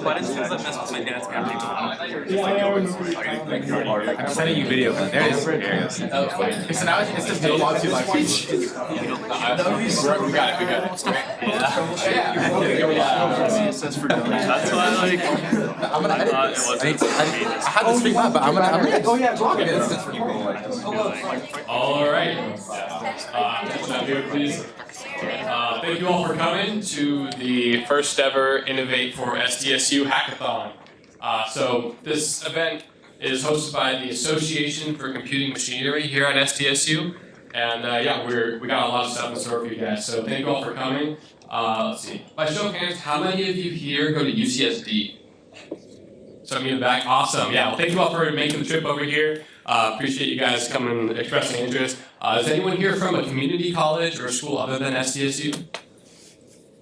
why does it mess with my dad's family? I'm sending you video. There it is. There it is. So now it's just still watching my speech. We got it. CSS for dummies. That's why I'm gonna edit this. I had this thing up, but I'm gonna. Oh yeah, go ahead. All right. Please. Thank you all for coming to the first ever Innovate for Sdsu Hackathon. So this event is hosted by the Association for Computing Machinery here at Sdsu. And yeah, we got a lot of stuff in store for you guys. So thank you all for coming. Let's see. By show of hands, how many of you here go to UCSD? So I'm in the back. Awesome. Yeah. Well, thank you all for making the trip over here. Appreciate you guys coming, expressing interest. Is anyone here from a community college or a school other than SDSU?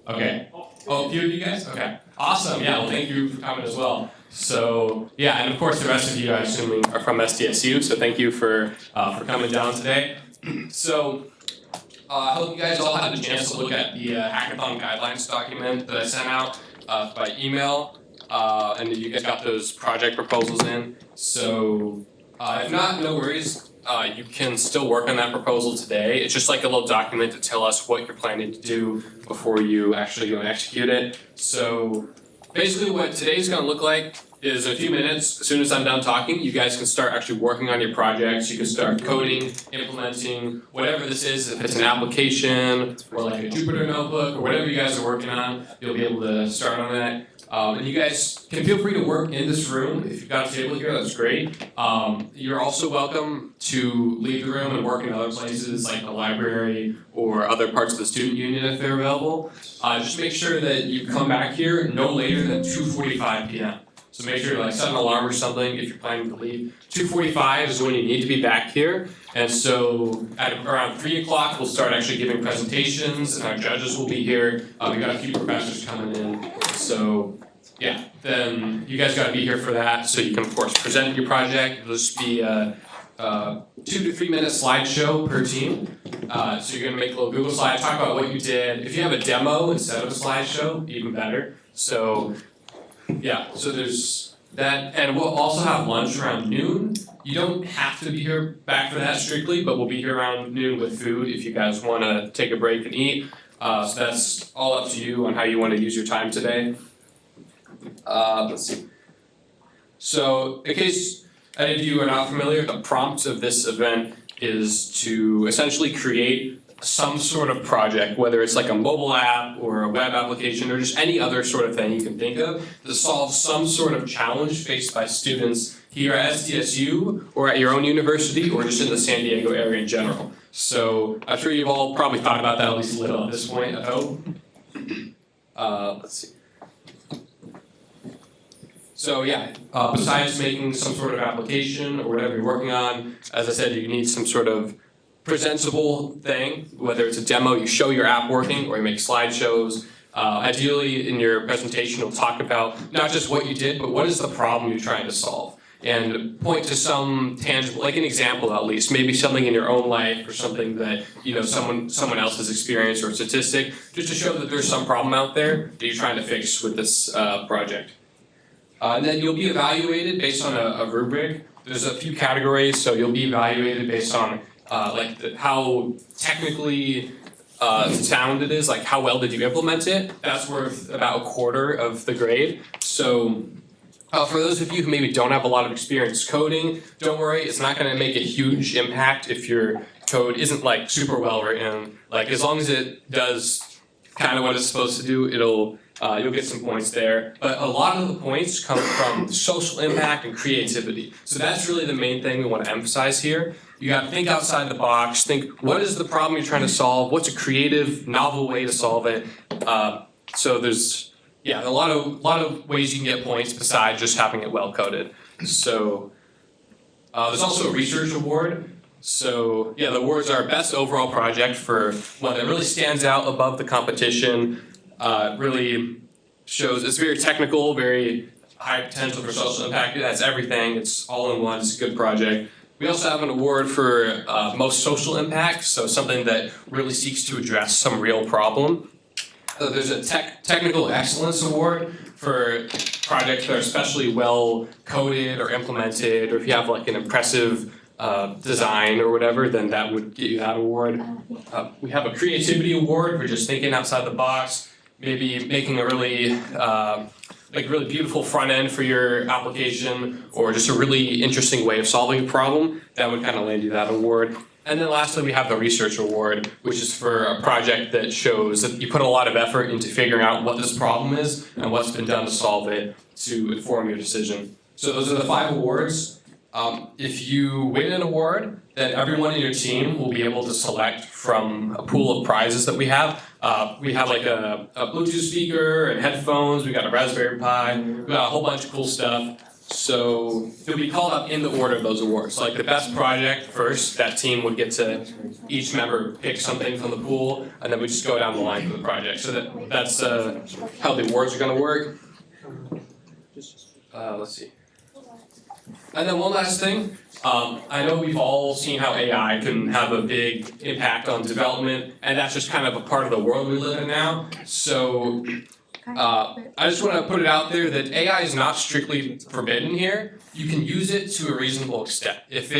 Okay. Oh, a few of you guys? Okay. Awesome. Yeah. Well, thank you for coming as well. So yeah, and of course the rest of you, I'm assuming, are from SDSU. So thank you for coming down today. So I hope you guys all had a chance to look at the Hackathon guidelines document that I sent out by email. And you guys got those project proposals in. So if not, no worries. You can still work on that proposal today. It's just like a little document to tell us what you're planning to do before you actually go and execute it. So basically what today's going to look like is in a few minutes, as soon as I'm done talking, you guys can start actually working on your projects. You can start coding, implementing, whatever this is. If it's an application or like a Jupyter notebook or whatever you guys are working on, you'll be able to start on that. And you guys can feel free to work in this room. If you've got a table here, that's great. You're also welcome to leave the room and work in other places like the library or other parts of the student union if they're available. Just make sure that you come back here no later than 2:45 p.m. So make sure to like set an alarm or something if you're planning to leave. 2:45 is when you need to be back here. And so at around 3 o'clock, we'll start actually giving presentations and our judges will be here. We got a few professors coming in. So yeah, then you guys got to be here for that. So you can of course present your project. It'll just be a 2 to 3 minute slideshow per team. So you're gonna make a little Google slide, talk about what you did. If you have a demo instead of a slideshow, even better. So yeah, so there's that, and we'll also have lunch around noon. You don't have to be here back for that strictly, but we'll be here around noon with food if you guys want to take a break and eat. So that's all up to you on how you want to use your time today. Let's see. So in case any of you are not familiar, the prompt of this event is to essentially create some sort of project, whether it's like a mobile app or a web application or just any other sort of thing you can think of to solve some sort of challenge faced by students here at SDSU or at your own university or just in the San Diego area in general. So I'm sure you've all probably thought about that at least a little at this point, I hope. Let's see. So yeah, besides making some sort of application or whatever you're working on, as I said, you need some sort of presentable thing, whether it's a demo, you show your app working, or you make slideshows. Ideally, in your presentation, you'll talk about not just what you did, but what is the problem you're trying to solve. And point to some tangible, like an example at least, maybe something in your own life or something that someone else has experienced or a statistic, just to show that there's some problem out there that you're trying to fix with this project. And then you'll be evaluated based on a rubric. There's a few categories, so you'll be evaluated based on how technically sound it is, like how well did you implement it. That's worth about a quarter of the grade. So for those of you who maybe don't have a lot of experience coding, don't worry, it's not going to make a huge impact if your code isn't like super well written. Like as long as it does kind of what it's supposed to do, you'll get some points there. But a lot of the points come from social impact and creativity. So that's really the main thing we want to emphasize here. You got to think outside the box, think what is the problem you're trying to solve, what's a creative, novel way to solve it. So there's a lot of ways you can get points besides just having it well coded. So there's also a research award. So yeah, the awards are best overall project for one that really stands out above the competition. Really shows it's very technical, very high potential for social impact. It has everything. It's all in one. It's a good project. We also have an award for most social impact, so something that really seeks to address some real problem. There's a technical excellence award for projects that are especially well coded or implemented, or if you have like an impressive design or whatever, then that would get you that award. We have a creativity award for just thinking outside the box, maybe making a really really beautiful front end for your application, or just a really interesting way of solving a problem. That would kind of land you that award. And then lastly, we have the research award, which is for a project that shows that you put a lot of effort into figuring out what this problem is and what's been done to solve it to inform your decision. So those are the 5 awards. If you win an award, then everyone in your team will be able to select from a pool of prizes that we have. We have like a Bluetooth speaker and headphones, we got a Raspberry Pi, we got a whole bunch of cool stuff. So you'll be called up in the order of those awards. So like the best project first, that team would get to, each member pick something from the pool, and then we just go down the line for the project. So that's how the awards are gonna work. Let's see. And then one last thing, I know we've all seen how AI can have a big impact on development, and that's just kind of a part of the world we live in now. So I just want to put it out there that AI is not strictly forbidden here. You can use it to a reasonable extent. If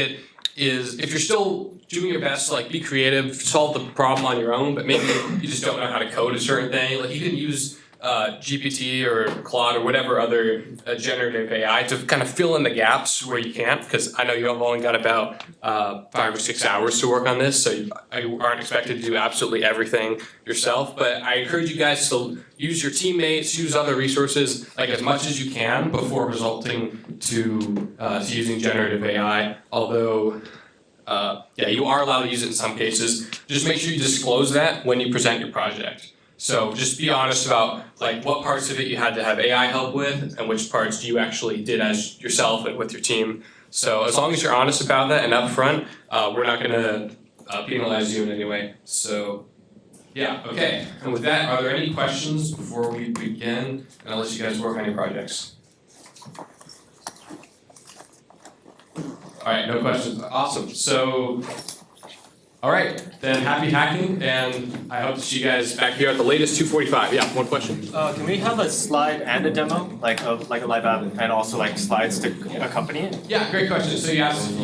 you're still doing your best to like be creative, solve the problem on your own, but maybe you just don't know how to code a certain thing, like you can use GPT or Claude or whatever other generative AI to kind of fill in the gaps where you can't, because I know you've only got about 5 or 6 hours to work on this, so you aren't expected to do absolutely everything yourself. But I encourage you guys to use your teammates, use other resources like as much as you can before resulting to using generative AI. Although, you are allowed to use it in some cases. Just make sure you disclose that when you present your project. So just be honest about like what parts of it you had to have AI help with and which parts you actually did as yourself and with your team. So as long as you're honest about that and upfront, we're not going to penalize you in any way. So yeah, okay. And with that, are there any questions before we begin? And I'll let you guys work on your projects. All right, no questions. Awesome. So. All right, then happy hacking, and I hope to see you guys back here at the latest 2:45. Yeah, one question. Can we have a slide and a demo, like a live app, and also like slides to accompany it? Yeah, great question. So you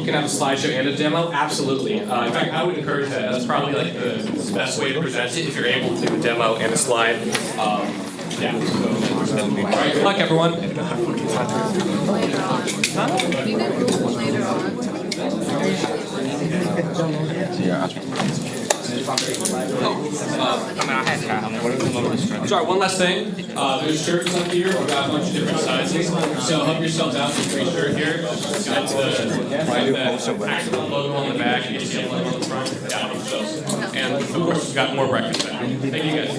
can have a slideshow and a demo? Absolutely. In fact, I would encourage that. That's probably like the best way to present it if you're able to do a demo and a slide. Yeah. So, all right, good luck, everyone. Sorry, one last thing. There's shirts up here. We've got a bunch of different sizes. So help yourselves out with a free shirt here. It's got the Hackathon logo on the back, HCL logo on the front. Yeah, so. And of course, we've got more breakfast now. Thank you guys.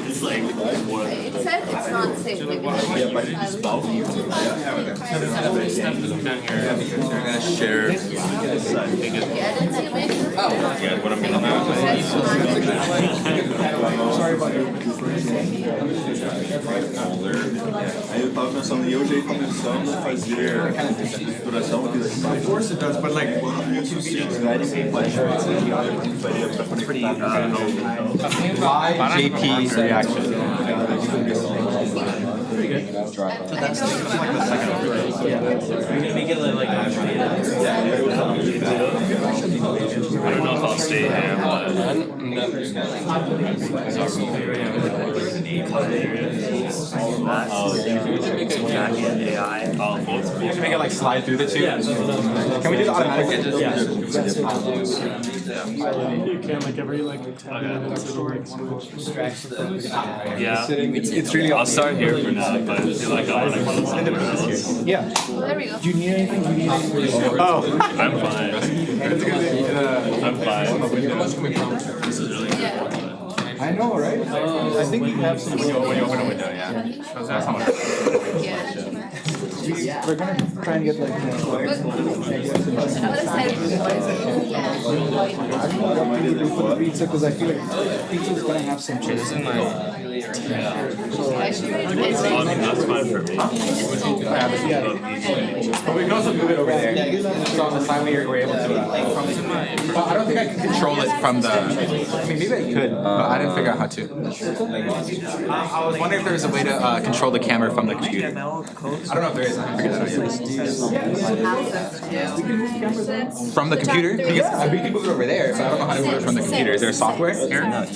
It's like it says it's not safe. We're gonna share. What I'm gonna Aí eu tava pensando, e eu já ia começando a fazer exploração, of course it does, but like, JP's reaction. Pretty good. So that's like the second upgrade. Yeah. We're gonna make it like I don't know if I'll stay here, but you can make it like slide through the two. Can we do the automatic? Yeah. You can like every like 10 minutes it'll like Yeah. It's really. I'll start here for now, but I feel like I want to close it. yeah. Well, there we go. Do you need anything? Do you need anything? Oh, I'm fine. I'm fine. How much can we promise? This is really good. Yeah. I know, right? I think you have some. When you open a window, yeah. That's how much. We're gonna try and get like. Pizza because I feel like pizza's gonna have some cheese. That's fine for me. But we can also move it over there. So on the side we're able to. But I don't think I can control it from the. I mean, maybe I could, but I didn't figure out how to. I was wondering if there was a way to control the camera from the computer. I don't know if there is. I haven't figured that out yet. From the computer? Because we can move it over there, but I don't know how to move it from the computer. Is there software here? No.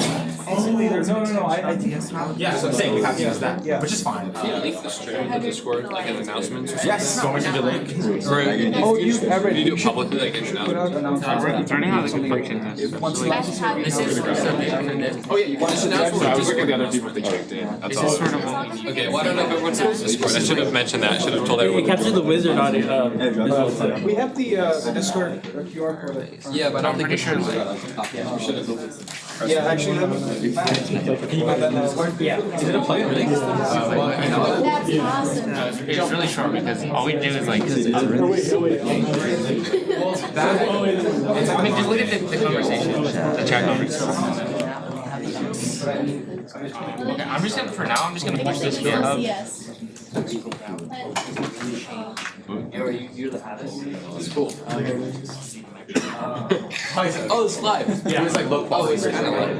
I think. Yeah, so I'm saying we have to use that, which is fine. Link the stream to Discord, like in announcements or something. Yes, so much to link. Or Oh, you've already. you do it publicly, like in announcements. Learning how to function this. Oh yeah, you can just announce what Look at the other people they checked in. That's all. Okay, well I don't know if everyone's on Discord. I should have mentioned that. I should have told everyone. Capture the wizard on it. We have the Discord QR code. Yeah, but I don't think we should. Yeah, actually, can you find that now? Yeah. Is it a plugin really? That's awesome. It's really short because all we do is like. I mean, just look at the conversation, the chat conversation. Okay, I'm just gonna, for now, I'm just gonna push this here up. Yes. It's cool. Oh, it's live. Yeah. It was like low quality. It's kind of like.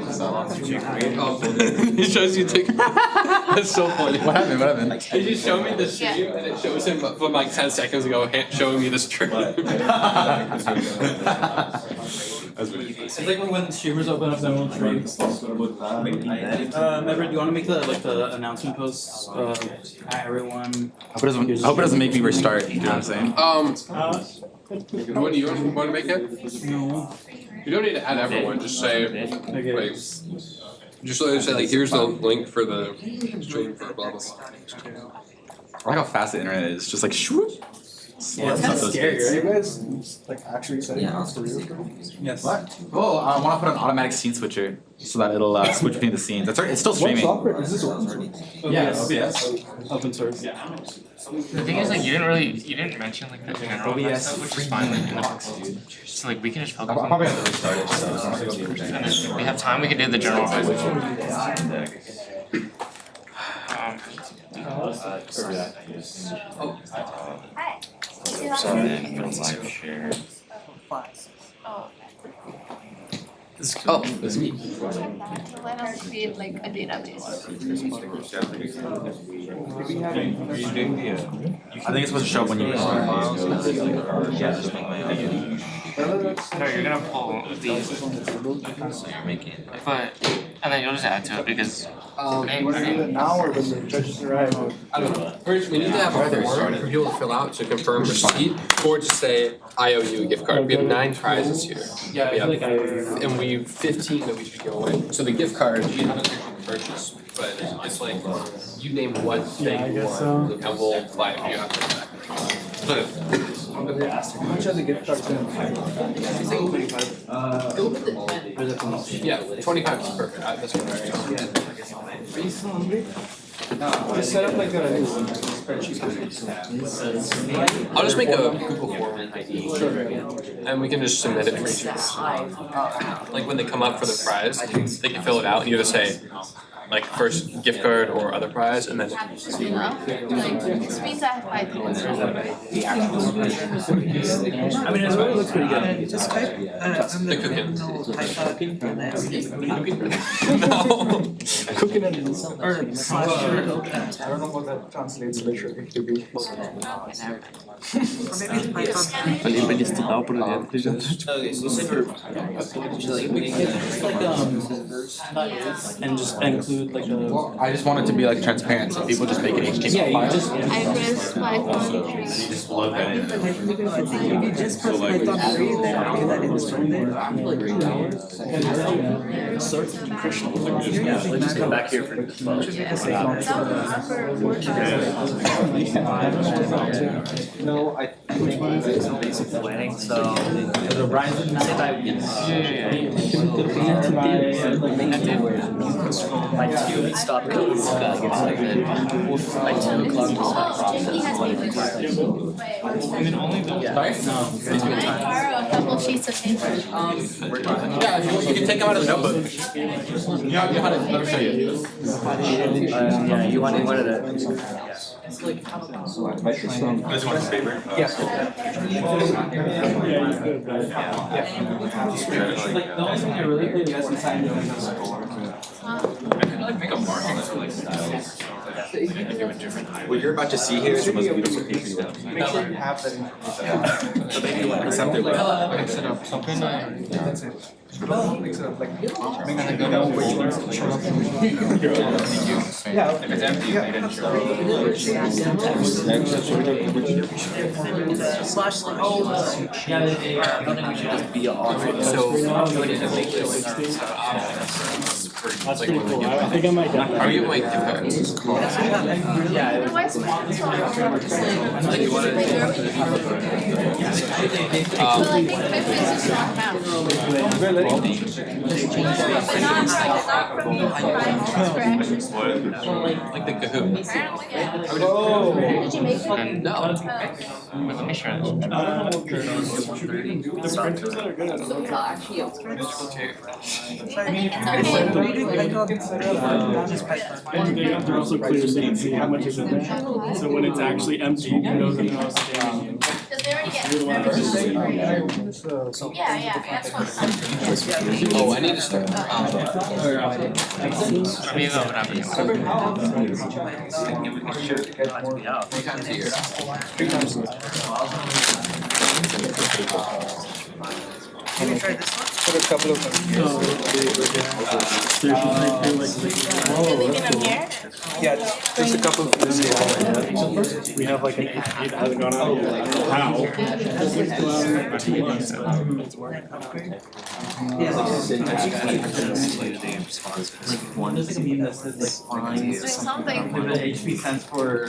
He shows you TikTok. That's so funny. What happened? He just showed me the stream and it shows him from like 10 seconds ago showing me the stream. It's like when streamers open up their own streams. Everett, do you want to make the announcement posts? Everyone. I hope it doesn't make me restart. You know what I'm saying? What do you want to make it? No. You don't need to add everyone. Just say Okay. like. Just say like here's the link for the stream for blah blah. I like how fast the internet is. Just like shoot. Yeah, it's kind of scary, Are you right? guys like actually setting up for real? Yes. What? Oh, I want to put an automatic scene switcher so that it'll switch between the scenes. It's still What streaming. software is this one? Yes. Yes. Open source. The thing is, like, you didn't mention like the general stuff, which is fine, like in the box. So like, we can just focus I'll on probably have to restart it. So and if we have time, we can do the general. Oh, it's me. Let us create like a database. I think it's supposed to show up when you restart. No, you're gonna pull these, but and then you'll just add to it because. Now or when the judges arrive? First, we need to have a form for people to fill out to confirm receipt, or just say I owe you a gift card. We have 9 prizes here. Yeah, I feel like And we have 15 that we should give away. So the gift card, you haven't actually purchased, but it's like you name what thing you want, and we'll buy it for you after that. How much are the gift cards in? Yeah, 25 is perfect. That's what Are you still hungry? Just set up like a spreadsheet. I'll just make a Google form and we can just submit it for each of us. Like when they come up for the prize, they can fill it out and you just say, like first gift card or other prize, and then Like, this means I have 5 minutes. I mean, it really looks pretty good. Just type the cooking. Cooking and Or I don't know what that translates literally to be. and just include like a. I just want it to be like transparent, so people just make an HTML Yeah, you file. just. I press 5.3. Just load that in. If you just press Python 3, then do that from there. Just come back here for That would be for No, I think it's basic planning, so the Ryan said I Yeah. The By 2 we stop at 2 o'clock we stop. JP has papers. Borrow a couple sheets of paper. Yeah, if you can take them out of the notebook. Yeah, let me show you. Yeah, you wanted to. Mas uma paper? Yes. Like the only thing I really did was inside Make a mark on this like style. What you're about to see here is the most beautiful paper you have. Make sure you have that. Except they're like Mix it up. Something that's it. Mix it up like. Make it know which ones to show up. if it's empty, they didn't show. Yeah, I don't think we should just be off it. So That's pretty cool. I think I might get that. are you like if Otherwise, but you want I think fifth is just not out. Not from the scratch. like the Kahoot? Apparently, yeah. Oh. Did you make it? And No. wait, let me try this. The printers that are good. I think it's okay. And they're also clear so you can see how much is in there. So when it's actually empty, you know that it's Because they already get everything free. Yeah, that's what. Oh, I need to start. I mean, no, but Three times a year. Can we try this one? Put a couple of them. Leaving them here? Yeah, just a couple of them. we have like an 8 that hasn't gone out yet. How? It's like 2 hours, 2 months. It's working. One is a meme that says like fine. Doing something. The HP stands for.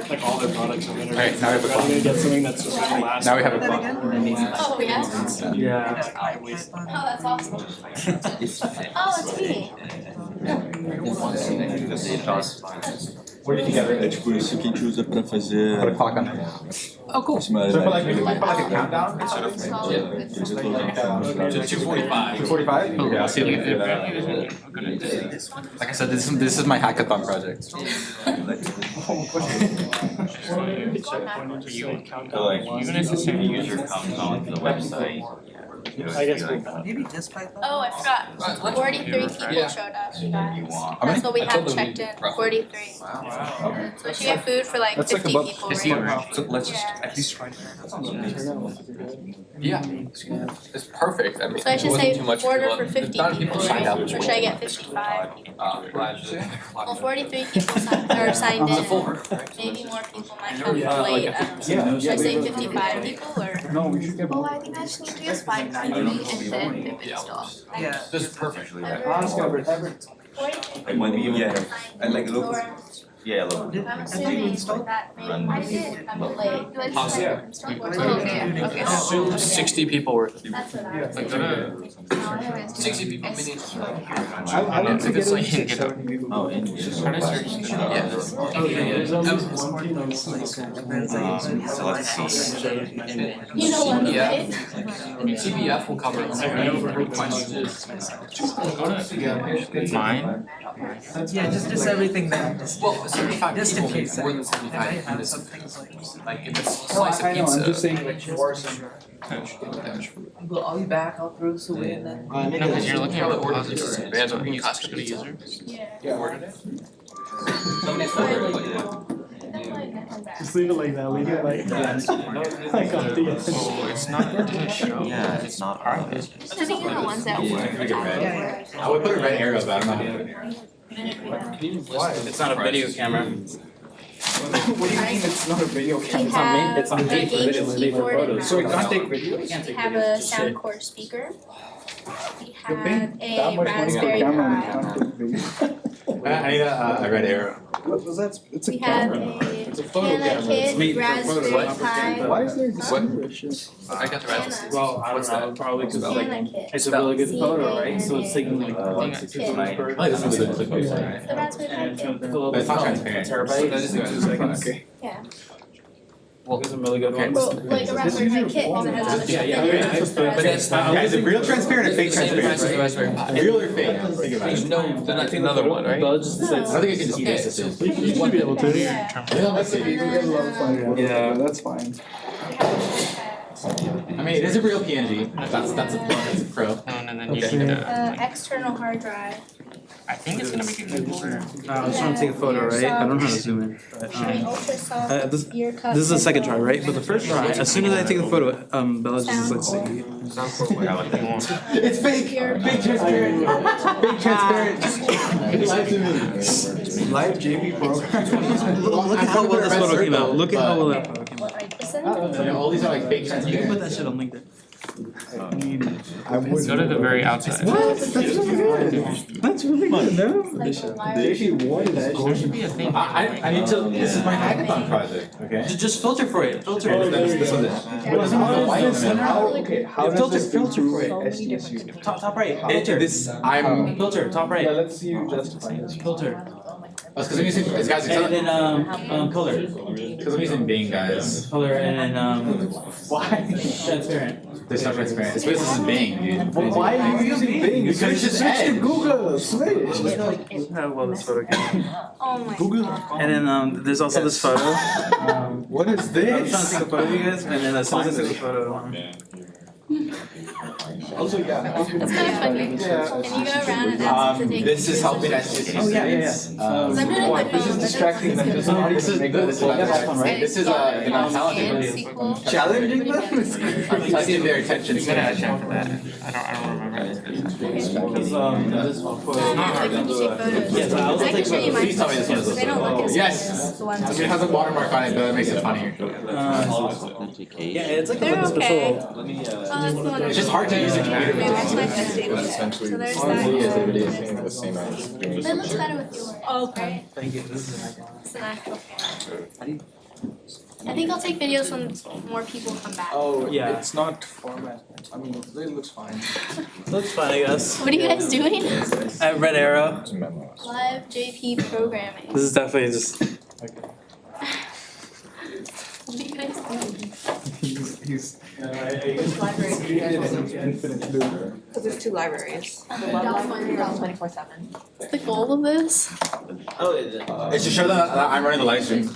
Like all their products are better. Alright, now we have a I'm clock. gonna get something that's just gonna last. Now we have a clock. Oh, yeah? Yeah. Oh, that's awesome. Oh, it's me. Where did you get É it? tipo isso que a gente usa pra fazer. Put a clock on it. Oh, cool. So Mas, put like a countdown instead of To 2:45. 2:45? Yeah, I'll see you later. Like I said, this is my hackathon project. even if the same user comes on the website, I guess Maybe just Python? Oh, I forgot. 43 people showed up, you guys. That's what we have checked in. 43. So we should get food for like 50 people, right? So let's just at least try. Yeah, it's perfect. I mean, So I should it say wasn't too much order people. for 50 Not people, people signed up. right? Or should I get 55? Well, 43 people signed in. Maybe more people might come late. I don't know. Should I say 55 people or? No, we should get Oh, more. I think I just need to get 500 and then if it's still. Yeah. This is perfect. Ask Everett. 43 Like when you, yeah, I like look. or Yeah, look. I'm assuming that maybe I did, I'm late. Do I just oh, okay, okay. 60 people worth. That's what I was like, thinking. go No, anyways. 60 people meaning. I like to If get it's at like, least you get 70 people. Oh, in. try to search the There's at least one team that's So let's see. You know what, right? TBF will cover questions. mine. Yeah, just everything that, Well, 75 just in people case. more than They 75 might in have this. some things like. Like if it's a No, slice of I know, pizza. I'm just saying like worse and. Well, I'll be back, I'll throw this away and then. No, because you're looking at Order repositories. pizza. Bands on Ask a user. Yeah. Ordered it? just leave it like that. Leave it like that. Like on the end. Oh, it's not, it doesn't show. Yeah, it's not part of it. I think the ones that work. I would put a red arrow, but I'm not doing it. It's not a video camera. What do you mean it's not a video We camera? have it's not a made for gaming video, it's made for keyboard and photos. So it mouse. can't take video? We have a Soundcore speaker. We You're have paying that a much money for a Raspberry camera and it Pi. can't take video. I need a red arrow. What was that? It's a We have camera. a Hannah Kit, Raspberry Pi. Why is there distinguish? I got the rest. Well, I don't know, probably because like, Hannah Kit. it's a really good photo, right? So it's taking like think 60 it's- photos per. I like this one's a good photo, right? It's the Raspberry Pi And it's Kit. gonna fill But it's not up transparent. terabyte. That is in 2 seconds. Yeah. Well, there's some really good Okay. ones. Well, like a Raspberry Pi Kit, because it has all the Yeah, shit yeah, in it. yeah, But that's not. Yeah, is it real transparent or fake Same price as the transparent? Raspberry Pi. Real or fake? Think about There's it. no, they're not another one, right? But just I don't think you can just use this. You should be able to. Yeah. Yeah, that's fine. I mean, it is a real PNG. That's a pro. And then you need External hard drive. I think it's gonna make it easier. I was trying to take a photo, right? I don't know how to zoom in. But, Ultrasound this ear cup. is the second try, right? But the first try, as soon as I take the photo, Bella just like, see. It's fake. Fake transparent. Fake transparent. Live JP program. Look at how well this photo came out. Look at how well that photo came out. You know, all these are like fake You can transparent. put that shit on LinkedIn. I would. Go to the very outside. That's really good. That's really good, no? JP, what is There going should be a thing. I need to. This is my hackathon project. Okay. Just filter for it. Filter Okay, it. this one. How does Filter, this filter for it. improve SDSU? Top right. Filter this. I'm. Filter, top Yeah, right. let's see you justify this. Filter. That's because I'm using. It's guys. And then color. Because I'm using Bing, guys. Color and then Why? transparent. There's no transparent. It's because this is Bing, dude. Why are you using Bing? Because it's just Switch to Edge. Google. Switch. Look how well this photo came out. Oh my god. And then there's also this photo. What is I was trying to this? take a photo of you guys, and then as soon as I took the photo, Also, yeah. That's kind of funny. Can you go around and ask them to take This is pictures helping of us. pictures? Oh, yeah, yeah, yeah. Because I'm doing it with my This phone. is distracting them. This is not This is even good. This is right? This is the not talented. Challenging them? I need their attention. I'm gonna add Jen for that. I don't remember. because this photo. Like when you take photos. Yes, I also I can take show you my Please tell me this one is photos. They don't look as good Yes. as the ones. It has a watermark on it, but it makes it funnier. Yeah, it's like They're a okay. special. Oh, that's the one. It's just hard to use a computer. Yeah, that's my best data. So there's that. The same as. It looks better with yours. Oh, okay. Thank you. This is an It's an actual camera. I think I'll take videos when more people come back. Oh, Yeah. it's not format. I mean, it looks fine. Looks fun, I guess. What are you guys doing? Red arrow. Live JP programming. This is definitely just. What are you guys doing? He's Because there's two libraries. The web library runs 24/7. What's the goal of this? It's to show them that I'm running the live stream.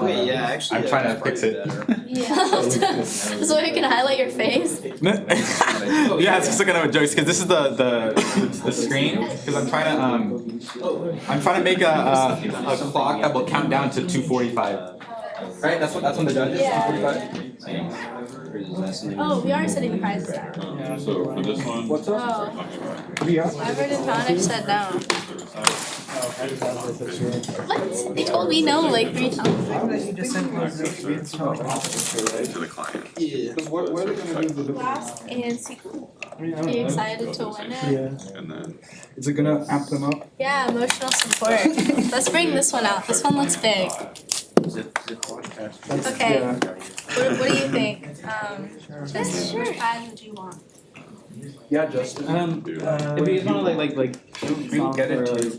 Wait, yeah, actually. I'm trying to fix it. Yeah. So you can highlight your face? Yeah, it's just looking at jokes because this is the screen. Because I'm trying to make a clock that will count down to 2:45. Right? That's when the judge is. Yeah. 2:45. Oh, we are setting the prizes down. So for this one. What's up? Oh, We are. Everett and Tonic said down. What? They told me no like 3 times. You just sent me. To the client. Because what are they gonna do with the Last and sequel. Are you excited to win it? Yeah. And then. Is it gonna amp them up? Yeah, emotional support. Let's bring this one out. This one looks big. Okay. Yeah. What do you think? Just sure. What prize would you want? Yeah, Justin. If you just wanna like We can get it to you.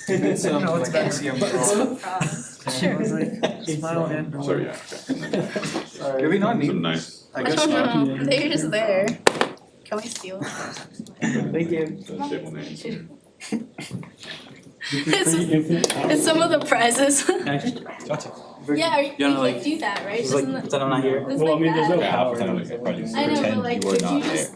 It's like axiom. Sure. smile and. So yeah. Do we not need? Some nice. I don't know. They're just there. Can we steal them? Thank you. Table names. It's some of the prizes. Actually, Yeah, you You wanna, can like- do that, right? it's like Doesn't pretend I'm not here. it's Well, I like mean, there's no that. power. I know, but like, could you just?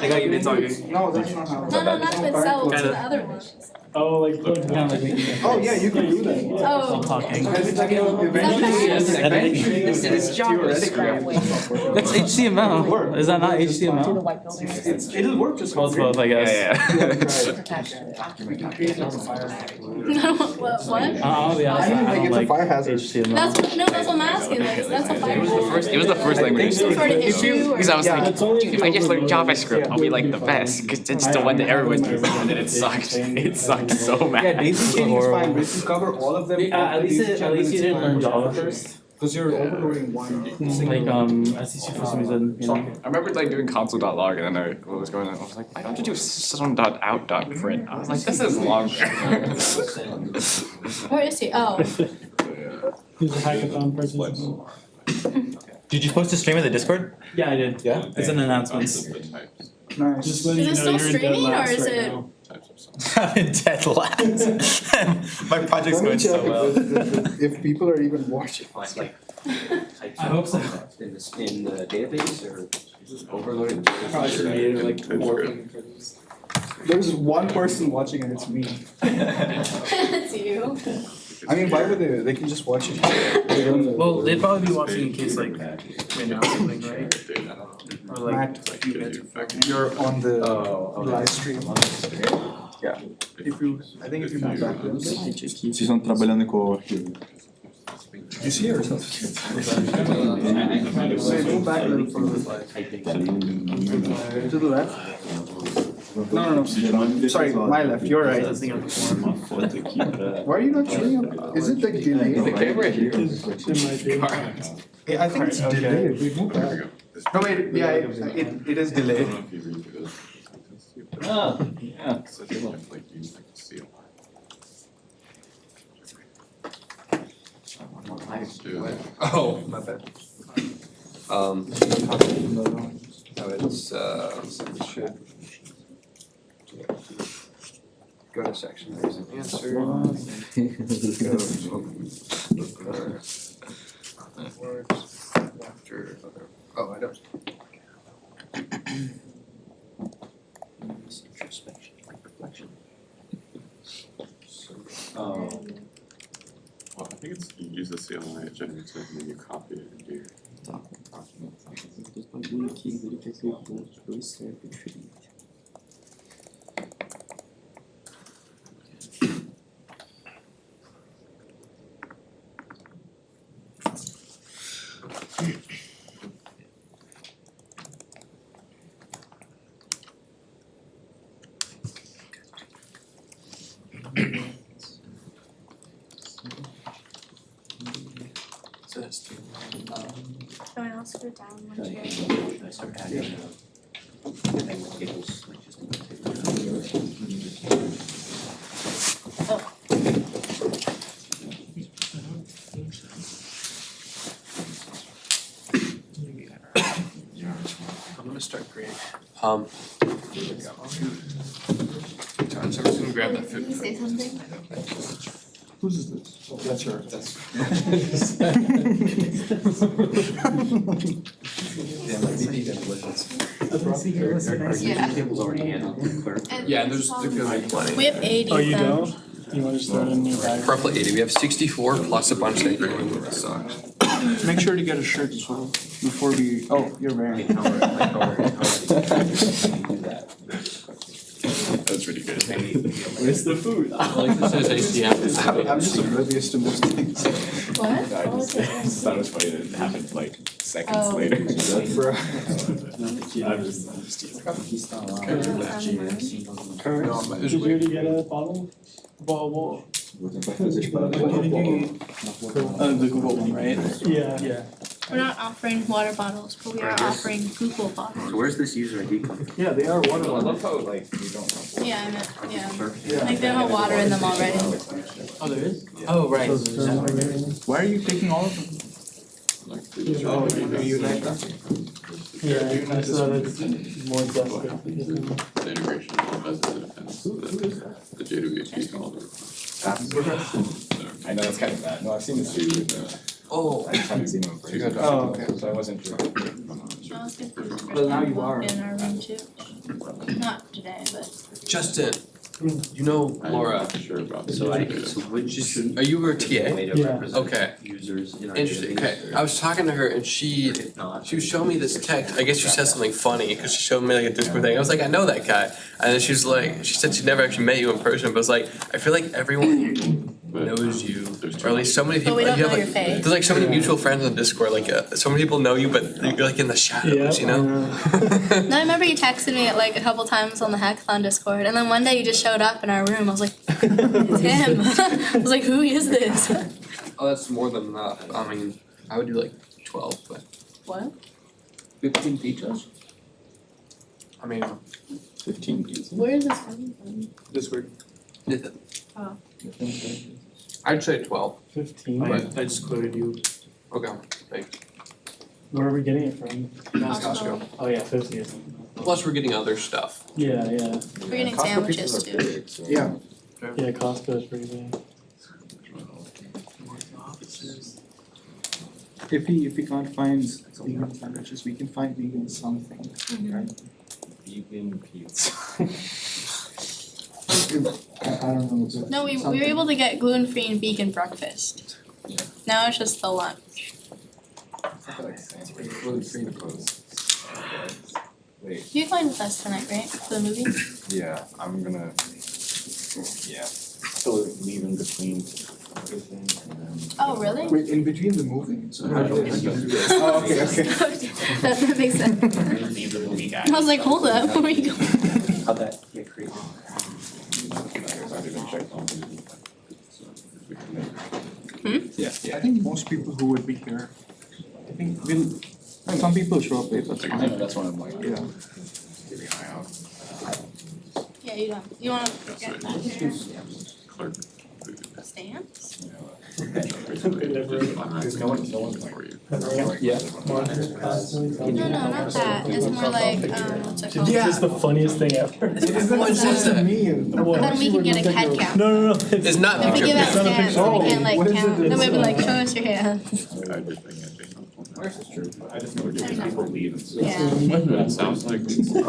I got you. It's all good. No, that's not how. No, not to itself, to Kinda. the other ones. Oh, like, look, Kind of like me. Oh, yeah, you can do that. Oh. Talking. Eventually, This job is theoretically. That's HTML. Is that not to HTML? the white building. It'll work just Both, I guess. Protection. What? I'll be honest. I don't it's a like fire hazard. HTML. That's what I'm asking, that's a fire. It was the first language. For the issue or? Because I was like, It's only dude, if I just learn JavaScript, I'll be like the best. Because it's the one that everyone uses, and then it sucked. It sucked sucked so bad. Yeah, basic training is fine, but if you cover all of them. At least you didn't learn Java first. Because you're overloading one Like SDSU for some reason, you know. I remember like doing console.log and then what was going on, I was like, why don't you do system.out.print? I was like, this is longer. Where is he? Oh. He's a hackathon person. Did you post a stream in the Discord? Yeah, I did. Yeah. It's in announcements. Nice. Just letting Is you it know still you're in dead streaming, or last is right it- now. I'm in dead last. My project's Let me going so check well. if people are even watching. I hope so. In the database or overloaded? Probably should have made it like working for this. There's one person watching and it's me. It's you. I mean, why would they? They can just watch it. They don't know. Well, they'd probably be watching in case like we announce something, right? Or like Matt, you're on the live stream. Yeah. If you, I think if you move back then. Vocês estão trabalhando com o arquivo. You see yourself. So you move back then for the to the left. No. Sorry, my left. You're right. Why are you not showing up? Is it like delayed? The camera here. I think it's delayed. We move back. No wait, yeah, it is delayed. Oh, yeah. Oh, my bad. No, it's, we should go to section, there's an answer. Words, after, other, oh, I don't. Introspection, like reflection. Well, I think it's, you use the CLI generative and then you copy it and do your. Someone else put it down one chair. I'm gonna start creating. Can I'm just gonna grab that food. you say something? Whose is this? That's yours. Yeah. Tables already handled, clerk. Yeah, there's gonna be plenty. We have 80 Oh, you though. don't? You wanna just throw it in your bag? Roughly 80, we have 64 plus a bunch that go into the socks. Make sure to get a shirt as well before we. Oh, you're wearing. That's really good. Where's the food? Like this is ACF. I'm just oblivious to most things. What? I just thought it was funny that it happened like seconds Oh. later. Bro. Did you already get a bottle? Bottle. The Google one, right? Yeah. We're not offering water bottles, but we are offering Google bottles. So where's this user ID coming from? Yeah, they are water I ones. love how like you don't know. Yeah, I meant, yeah. Like they don't have water in them already. Oh, there is? Oh, right. Why are you taking all of them? Oh, you like that? Yeah, I saw that it's more desperate. The integration of the JWT called. I know that's kind of bad. No, I've seen this too. Oh. I just haven't seen them. Oh, okay. So I wasn't sure. I was confused. Well, now you are. In our room too. Not today, but. Justin, you know Laura, Sure about this. So which should. are you her TA? Way to Yeah. represent Okay. users in our Interesting, database, okay, or I was talking to her and she if not, was showing me this text, I guess she said something funny, cause she showed me like a Discord thing, I was like, I know that guy. And then she was like, she said she never actually met you in person, but it's like, I feel like everyone knows you Or at least so many people. But we don't you have know like, your face. There's like so many mutual friends on Discord. Like so many people know you, but you're like in the shadows. You know. No, I remember you texted me like a couple times on the Hackathon Discord, and then one day you just showed up in our room. I was like, it's him. I was like, who is this? Oh, that's more than enough. I mean, I would do like 12, but. What? 15 pizzas? I mean, 15 pizzas. Where is this coming from? Discord. Oh. I'd say 12. 15. I just quoted you. Okay, thanks. Where are we getting it from? Costco. Oh yeah, 50. Plus, we're getting other stuff. Yeah. We're getting sandwiches too. Yeah. Yeah, Costco is pretty big. If we can't find vegan sandwiches, we can find vegan something, right? Vegan pizza. I don't know. but No, we were something. able to get gluten-free and vegan breakfast. Now it's just the lunch. Wait, You flying with us tonight, right? For the movie? yeah, I'm gonna, yeah, still leave in between everything and then. Oh, really? Wait, in between the movie? So I don't think so. Oh, okay. That makes sense. Leave the movie guy. I was like, hold up, where are you going? How'd that get created? I think most people who would be here, I think some people show up late, that's fine. That's what I'm like. Yeah. Keeping an eye out. Yeah, you don't. You wanna get that here? Stamps? There's no one for you. Yeah. No, not that. It's more like, what's it called? This is the funniest thing ever. What's that? Then we can get a head count. No. It's not If we picture. give out stamps, we can't like what is count. it? Then we'd be like, show us your hand. This is true. I just know people leave. Yeah. That sounds like. That's good.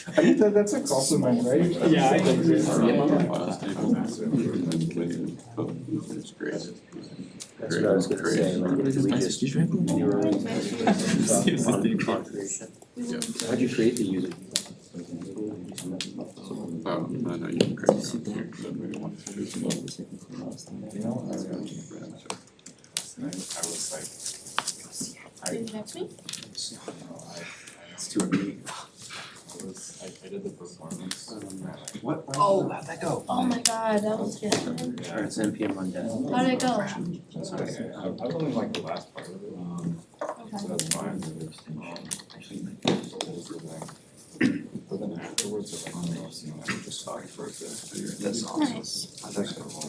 I think that's a compliment, right? Yeah, I agree. It's great. That's what I was gonna say, like, we just. How'd you create the user? I know you can create. I was like. Did you text me? It's too early. I did the performance. What? Oh, how'd that go? Oh my god, that was good. Or it's NPM on death. How did it go? I only like the last part of it. So that's fine. But then afterwards, I just talked for a bit. That's Nice. That's actually cool.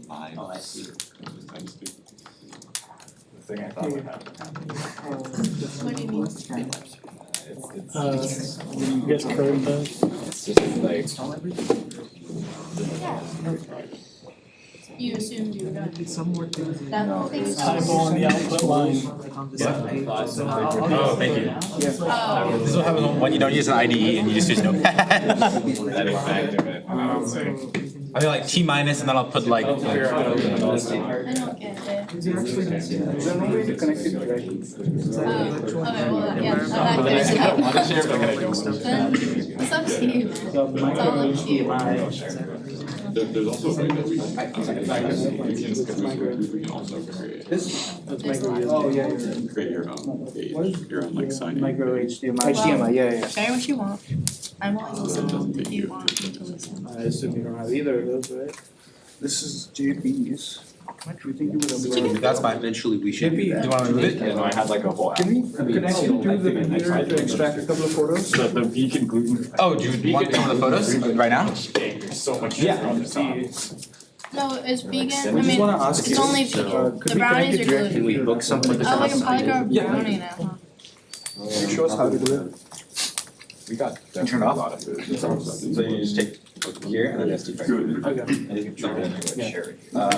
Oh, I see. The thing I thought would happen. What do you mean? You guys current those? It's just like. You assumed you were done. Some more things. That whole thing's Typo on the output line. Oh, thank you. Oh. This is what happens when you don't use an IDE and you just use Notepad. That exact of it. I do like T minus and then I'll put like. I don't get it. Is there no way to connect it directly? Okay, well, yeah, I'm not gonna say. Then, it's up to you, man. It's all up to you. There's also a way that we can also create. This? There's lots. Oh, yeah, Create your own page, your own like sign. Micro HDMI, yeah. Share what you want. I'm always listening if you want me to listen. I assume you don't have either of those, right? This is JP's. Do you think you would have? That's fine. Eventually we should. Do you want to move it? And I had like a whole. Can we connect you to the computer to extract a couple of photos? The vegan gluten. Oh, do you want some of the photos right now? There's so much. Yeah. On the top. No, it's vegan. I I just mean, wanna ask it's you, only could vegan. we The connect brownies it are directly? Can we gluten. book something? Oh, we can probably grow a brownie now, huh? Can you show us how to do it? We got Turn it definitely a off. lot of food. So you just take here and then SD card. Okay. And you can try and like share it. On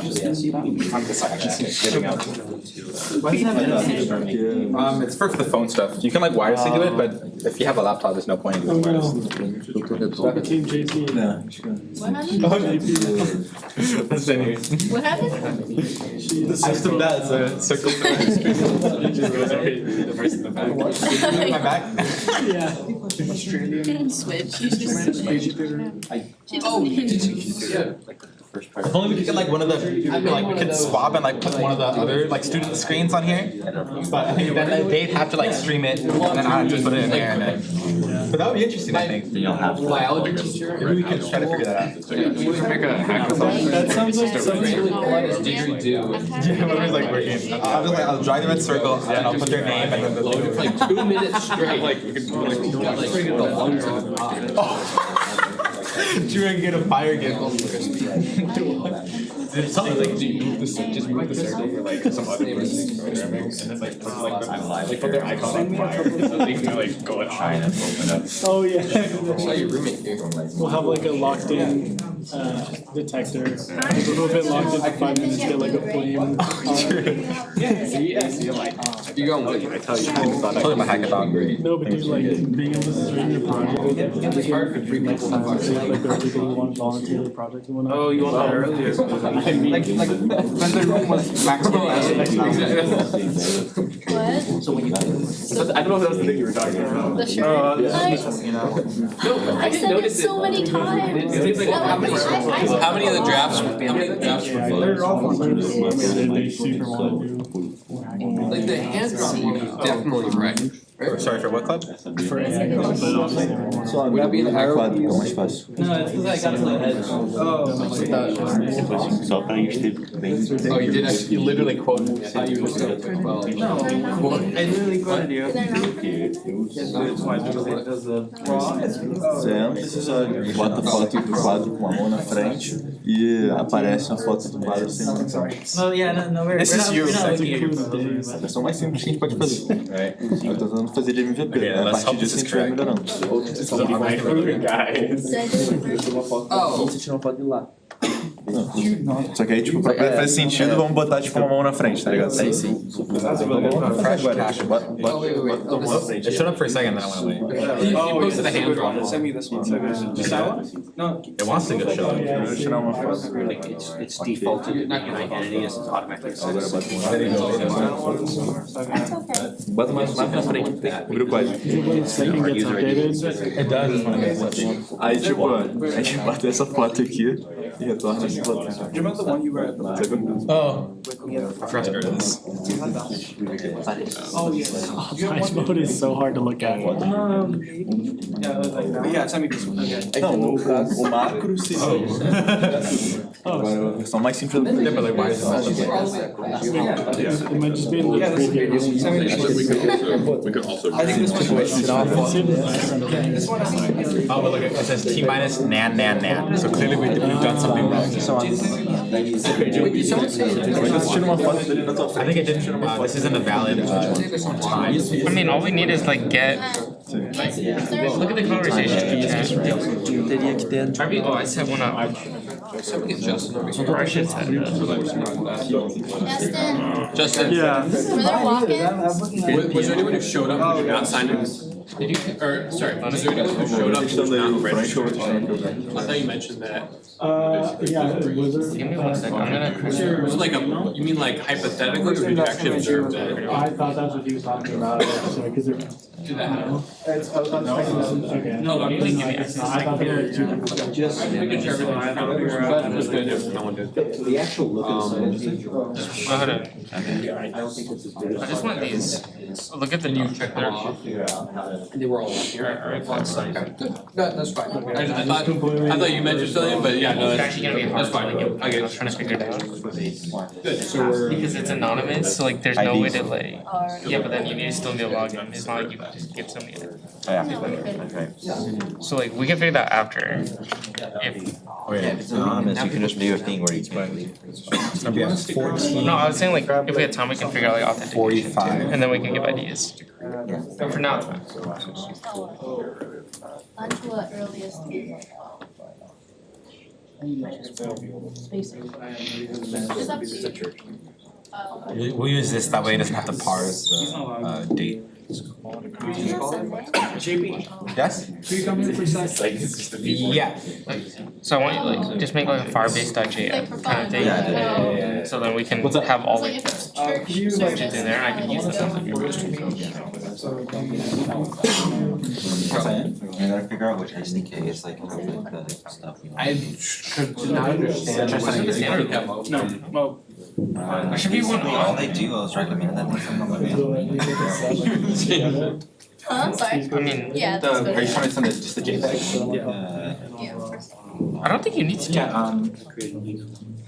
the side. Getting out. It's for the phone stuff. You can like wire sync to it, but if you have a laptop, there's no point in doing wireless. Team JP. Yeah. What happened? That's the news. What happened? The system that's a circle. It just goes over the person in the back. My back? Yeah. Switch. You should switch. If only we could get like one of the, I feel like we could swap and like put one of the other like student screens on here. But I think then they'd have to like stream it and then I have to put it in there and then. But that would be interesting, I think. Biology teacher. Maybe we could try to figure that out. We can make a hackathon. That sounds like something. What does didgeridoo? Yeah, whoever's like working. I'll drag them in circle and I'll put their name and then the. Like 2 minutes straight. Like we could do like the lungs of the Drew and get a fire gift. It sounds like just move the circle for like some other person's programming and then like put their icon on fire. So they can like go and try and open up. Oh, yeah. I saw your roommate here. We'll have like a locked in detector. People who've been locked in for 5 minutes get like a flame. You go on what? I tell you. I told him a hackathon, great. No, but dude, like being able to stream your project. It's hard for 3 people to Like everybody want volunteer the project and whatnot. Oh, you want that earlier? Like when the room was maximum. What? I don't know if that was the thing you were talking about. The shirt? I said it so many times. It seems like how many of the drafts were They're all they super want to do. like the hand drawing one is definitely right. Sorry, for what club? For anything. Só andar bem no quadro, fica mais fácil. No, it's because I got to play heads. Só pra gente ter bem. Oh, you did actually, you literally quoted me. I thought you were just going to 12. I literally quoted you. Você entra, você só bota a foto do quadro com a mão na frente e aparece uma foto do quadro sem menção. Well, yeah, no, we're This is not, you. we're not looking at your É a photos. versão mais simples que a gente pode fazer. Eu tô tentando fazer de MVP, Okay, né? A let's partir hope disso a this is gente vai melhorando. guys. Você tirou uma foto de lá. Só que aí, tipo, pra fazer sentido, vamos botar, tipo, uma mão na frente, tá ligado? Sim, sim. Fresh cash. Bota Oh, wait. Oh, uma na frente. It showed up for a second, then I went away. He posted a hand drawing. Send me this one. Just that one? No. It wants to go show up. Primeiro tirar uma foto. It's defaulted in identity, it's automatically. Agora bota uma bota mais na frente. Abre o código. Second gets updated. It does. Aí, tipo, a gente bota essa foto aqui e retorna essa foto. Do you remember the one you were at? Oh. I forgot to go to this. Oh, yeah. Flash mode is so hard to look at. Yeah, send me this one. Okay. Não, o macro sim. Agora a versão mais simples do Yeah, but like, why is it? It might just be in the preview. Send me this one. We could also. I think this one's wasted off. This one has to be Oh, but look, it says T minus nan. So clearly we've done something wrong. Tira uma foto dele na tua I frente. think it didn't. This isn't a valid time. I mean, all we need is like get. Look at the conversation. Teria que ter. Oh, I set one up. So we get Justin over here. Or I should set it up. Justin, Justin. Yeah. were there walk-ins? Was there anyone who showed up who did not sign in? Did you, or, sorry, was there anyone who showed up who was not registered? I thought you mentioned that. Yeah, was there? Give me 1 second. I'm gonna. Was it like a, you mean like hypothetically, or did you actually observe that? I thought that's what he was talking about, sorry, because it. Did that happen? It's, I was about to say this, okay. No, I'm It's thinking not, it's it's not. I thought there were two people. Just making sure everything, I thought it was good if no one did. The actual look of the Go ahead. I don't think it's as good I just want these. Look at the new check there. They were all here. Alright, that's fine. No, that's fine. I thought you mentioned something, but yeah, no, It's actually gonna be hard. that's fine. I Okay. was trying to figure it out. Good, so we're. Because it's anonymous, so like there's no way to like. Yeah, but then you need to still need to log in. It's not like you can just give somebody it. So like we can figure that after. If It's anonymous, you can just do a thing where you can leave. It's gonna be at 14. no, I was saying like if we had time, we can figure out like authentication, 45. and then we can give IDs. But for now, it's fine. Until the earliest. Spacing. We'll use this, that way it doesn't have to parse the date. JP, Yes? do you come here for science? Yeah. So I want you like just make like a firebase.js kind of thing. So then we can have all like switches in there and I can use this as like I gotta figure out which SDK is like the stuff. I could not understand. No, There should be one All on. they do is recommend that they Huh? Sorry. I mean, Yeah, that's Are you good. trying to send it just the JPEG? Yeah, of course. I don't think you need to do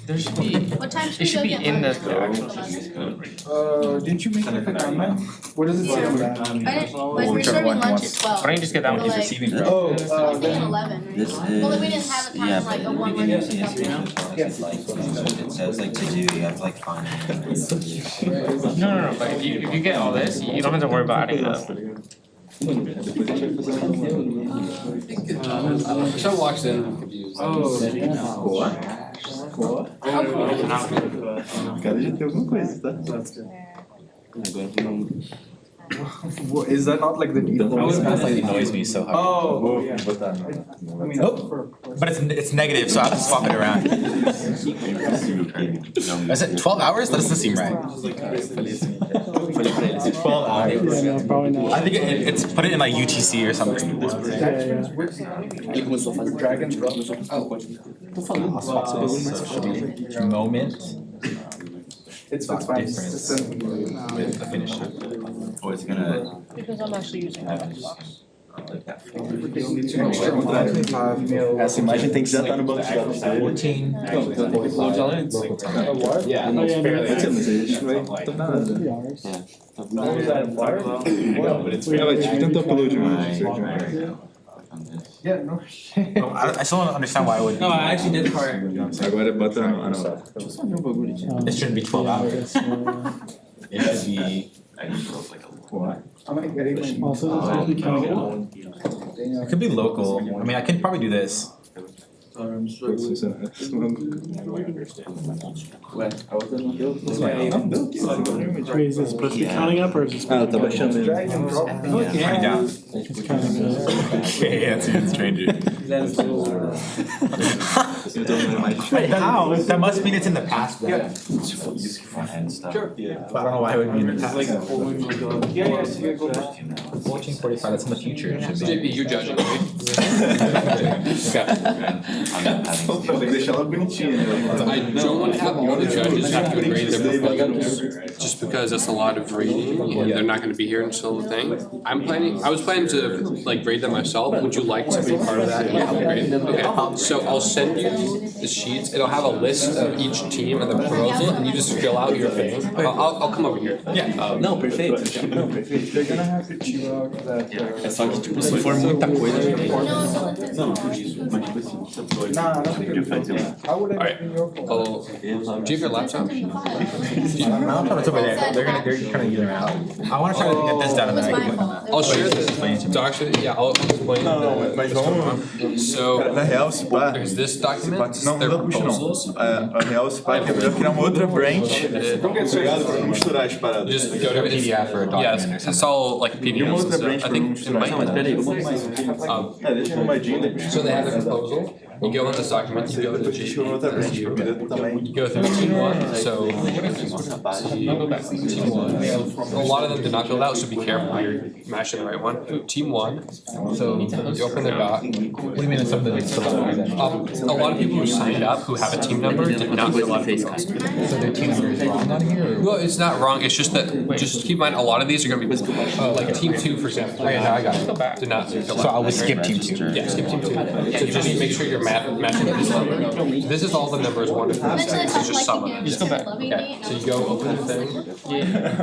there should be, What time should it we should go be get in the lunch? actual. Didn't you make like a timeline? What does it say on that? I didn't, like we're Whichever serving one lunch wants. at 12. Why don't you just get that one? But, He's like, receiving. Oh, I was thinking 11, right? This is. Well, like, we didn't have a time, like, a one word Yeah, or but something. it's like, it says like to do, you have to like find it. No, but if you get all this, you don't have to worry about adding it up. Michelle walks in confused. Cara, já tem alguma coisa, tá? Is that not like the default? It annoys me so hard. Oh. But it's negative, so I have to swap it around. Is it 12 hours? That doesn't seem right. 12 hours. no, probably not. I think it's put it in like UTC or something. Moment. It's fine. Difference with the finish. Or it's gonna. Because I'm actually using that. Essa imagem tem que já estar no banco de dados dele. 14. Yeah, Mas a gente não vai ter nada. Ela tipo tentou upload mais. Yeah, no. I still don't understand why I would. No, I actually did part. Agora bota. Ah, não. It shouldn't be 12 hours. It should be. I'm like getting my. Also, that's probably counting out. It could be local. I mean, I can probably do this. Wait, is this supposed to be counting up or is it Ah, supposed tá to be baixando mesmo. Turning down. It's counting up. Yeah, it's stranger. Wait, how? That must mean it's in the past, right? And stuff. But I don't know why it would be in the past. 1445, that's in the future. It should be. JP, you're judging, right? Deixa ela bonitinha, né? I don't want to have all the judges have to grade their proposals, just because that's a lot of grading, and they're not gonna be here until the thing. I was planning to like grade them myself, would you like to be part of that and help grade them? Okay, so I'll send you the sheets, it'll have a list of each team and the proposal, and you just fill out your thing. I'll come over here. Yeah. Não, perfeito. Não, perfeito. They're gonna have to chew out that. É só que, tipo, se for muita coisa, No, não, mas tipo assim, se for Nah, I don't think podia fazer lá. How would I Alright. get in your phone? Oh, do you have your laptop? No, it's over there. They're kind of using it out. I want to try to get this done and then I can put I'll share the document, yeah, I'll explain Mas So, na real, se pá, there's this document, não, their não puxa proposals. não. A real, se pá, é melhor criar uma outra branch. Como que é pegado pra não misturar as paradas? Just go to PDF or a document or Yes, something. it's all like E uma PDFs and outra stuff. branch I pra não think it misturar. might. Não, mas peraí, vamos mais um pouquinho. Deixa arrumadinho, depois. So they have a proposal, you go in this document, you go to Depois deixa uma outra branch pra poder também. you go through team one, so team one. A lot of them did not fill it out, so be careful you're matching the right one. Team one, so you open their doc. What do you mean it's something that's still A lot of people who signed up who have a team number did not fill out the proposal. So their team number is wrong on here? Or? Well, it's not wrong, it's just that, just keep in mind, a lot of these are gonna be, like team two, for example. Okay, now I got it. Did not fill out. So I would skip team 2. Yeah, skip team two. So just make sure you're matching this number. This is all the numbers 1 to 5. Eventually, It's I just some of like them. to hear loving me. Okay, so you go open the thing,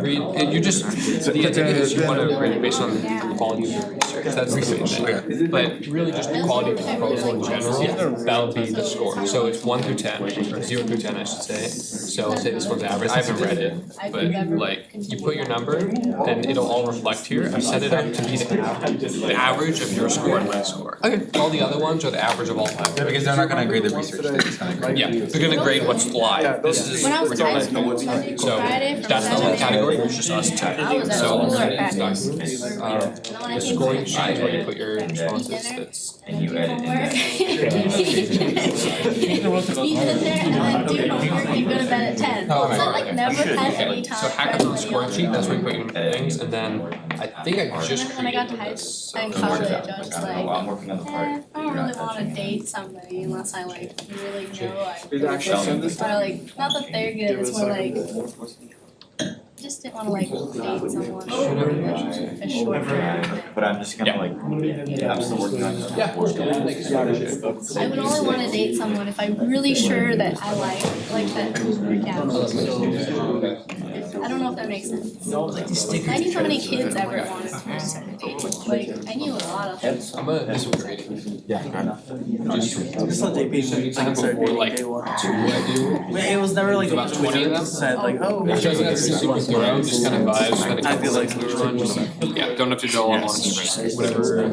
read, and you just, the idea is you want to grade it based on the quality of your research, that's the main thing. But really just the quality of the proposal in general, that'll be the score. So it's 1 through 10, or 0 through 10 I should say. So say this one's average, I haven't read it, but like, you put your number, then it'll all reflect here. I set it up to be the average of your score and my score. Okay. All the other ones are the average of all 5 Yeah, because they're not gonna grade the research, they're just gonna grade. Yeah, they're gonna grade what's live. This is When I was in high school, redundant. Monday through So Friday from that's the whole 7 a.m. category, it's just us two. I was at So school or practice. the scoring sheet is where you put your Eat responses. dinner, That's and then do homework. Eat dinner, and then do homework and go to bed at 10. So I like never had any time so for Hackathon anybody scoring else. sheet, that's where you put your things, and then I think I just And then when I got to high created this. school and college, I was just like, I don't really wanna date somebody unless I like really know Did I actually send this? or like, not that they're good, it's more like, just didn't wanna like date someone for a short term. But I'm just gonna like, I'm still working on it. I would only wanna date someone if I'm really sure that I like that yeah. I don't know if that makes sense. I knew how many kids ever wanted to date. Like, I knew a lot of them. I'm gonna do some grading. Yeah. Just let JP Before like 2 I do. It was never like About 20 of them. said like, oh. Which doesn't have to be super thorough, just kind of vibes, kind of. I feel like each one, just, yeah, don't have to go on whatever.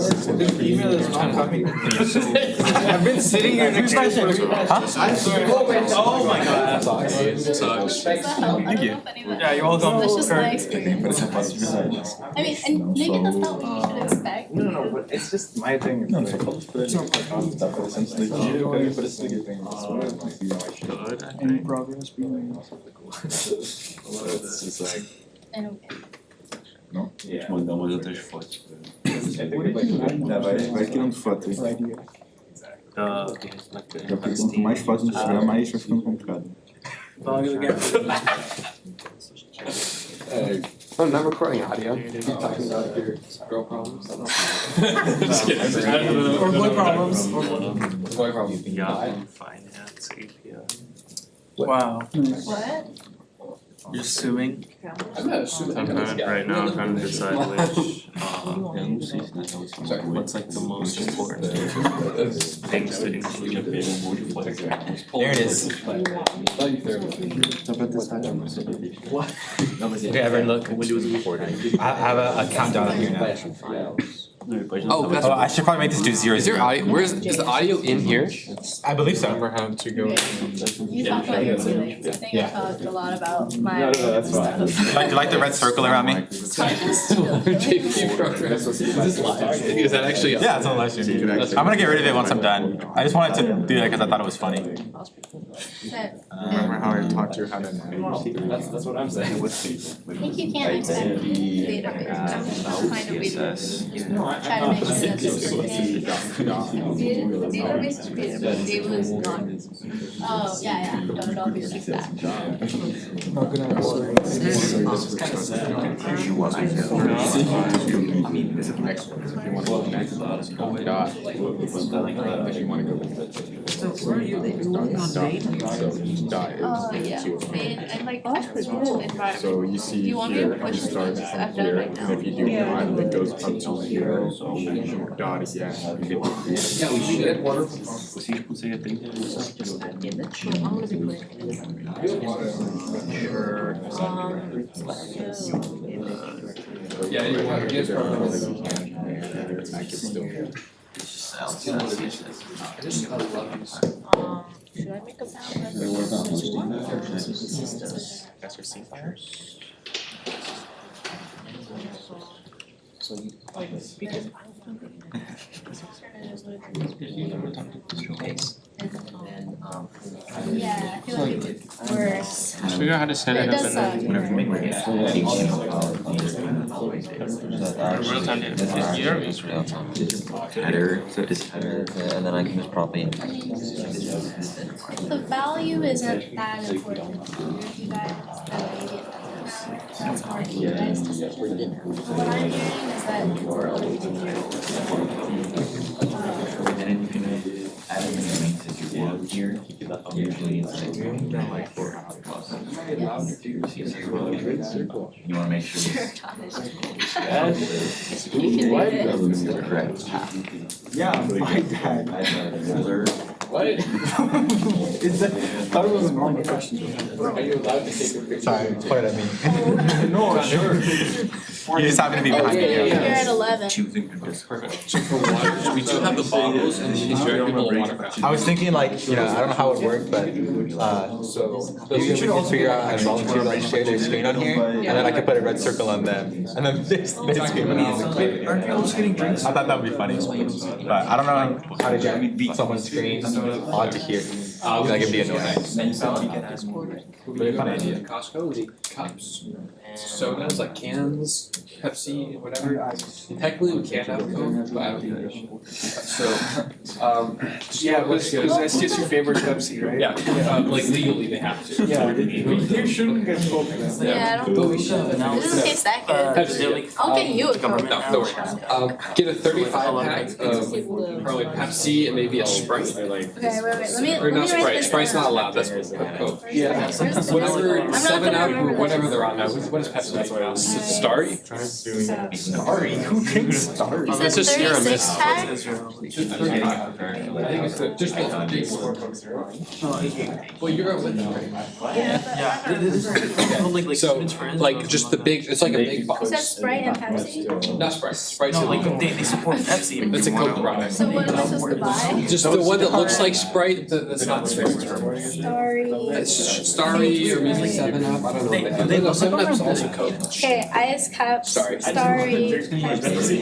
I've been sitting here next to this person. Oh my god. Sucks. Thank you. Yeah, you're welcome. That's just my experience. I mean, and maybe that's not what you should expect. No, but it's just my thing. Não, só falo pra ele on stuff at essence like you can put a sticky thing on Any progress being made? It's just like. Não? Vou te mandar umas outras fotos. Vai criando foto aí. Já porque quanto mais fácil de tirar, mais vai ficando complicado. I'm not recording audio. You're talking about your girl problems. Just kidding. Or boy problems. Boy problems. Finance, API. Wow. What? You're suing? I'm not assuming Right now, I'm trying to decide which What's like the most important things to include. There it is. What? Okay, everyone look. I have a countdown on here now. Oh, that's I should probably make this do 0. Is there audio? Is the audio in here? I believe so. Never had to go. You talked about your feelings. I think I talked a lot about my that's fine. stuff. You like the red circle around me? JP progress. Is this live? Is that actually? Yeah, it's on live stream. I'm gonna get rid of it once I'm done. I just wanted to do that because I thought it was funny. Remember how I taught you how to navigate? That's what I'm saying. I think you can't expect database. I'll find a way to try to make sure that this is okay. Database is created, but table is not. Oh, yeah, don't it always like that. So where are you? They working on data? Oh, yeah, and like, environment. So you see Do you want me to here, push you start this? I've done it here, right now. and if you do dot, it goes up to here, dot again, you get the. Yeah, we should get water. Yeah, you want to get I can still. Should I make a sound? That's your C fires? Because Yeah, I feel like it's worse. Figure out how to set It it up does suck. in real time. You're real time. Header, so it's header, and then I can just probably. The value isn't that important for you guys, that maybe it doesn't matter. That's hard for you guys to say. What I'm hearing is that it's And then you can add in the links if you want here. Usually it's like like 4 hours. You wanna make sure. You can do it. Correct. Yeah, my dad. Folder. What? Is that, thought it was a normal question. Are you allowed to take a picture? Sorry, point it at me. No, sure. You just happen to be behind me. You're at 11. Perfect. So for water, we do have the bottles and these very people water fountains. I was thinking like, you know, I don't know how it would work, but maybe we should figure out how to volunteer to like share their screen on here, and then I could put a red circle on them, and then they scream and I Aren't you also getting drinks? thought that would be funny, but I don't know how to get someone's screen onto here. That could be annoying. But if I did Costco, we need cups, sodas like cans, Pepsi, whatever. Technically, we can't have Coke, but I don't think so. Yeah, because SDSU favors Pepsi, right? Yeah, like legally they have to. Yeah, you shouldn't get Coke then. Yeah, I don't. But we should. It doesn't taste that good. Pepsi. I'll get you a Coke. No, don't worry. Get a 35 pack of probably Pepsi and maybe a Sprite. Okay, wait. Let me Or not write Sprite. this Sprite's down. not allowed. That's Coke. Yeah. Whatever, I'm not 7 gonna Up or remember whatever this. they're on now. What is Pepsi? Starry? Sorry, who drinks Starry? You said 36 pack? I think it's just the big one. Well, you're with them. So, like, just the big, it's like a big You box. said Sprite and Pepsi? Not Sprite. Sprite's illegal. They support Pepsi. That's a Coke product. So what am I supposed to buy? Just the one that looks like Sprite, that's not Sprite. Sorry. It's Starry or maybe 7 Up, I don't know. They 7 Up's also Coke. Okay, ice cups, Sorry. Starry, Pepsi.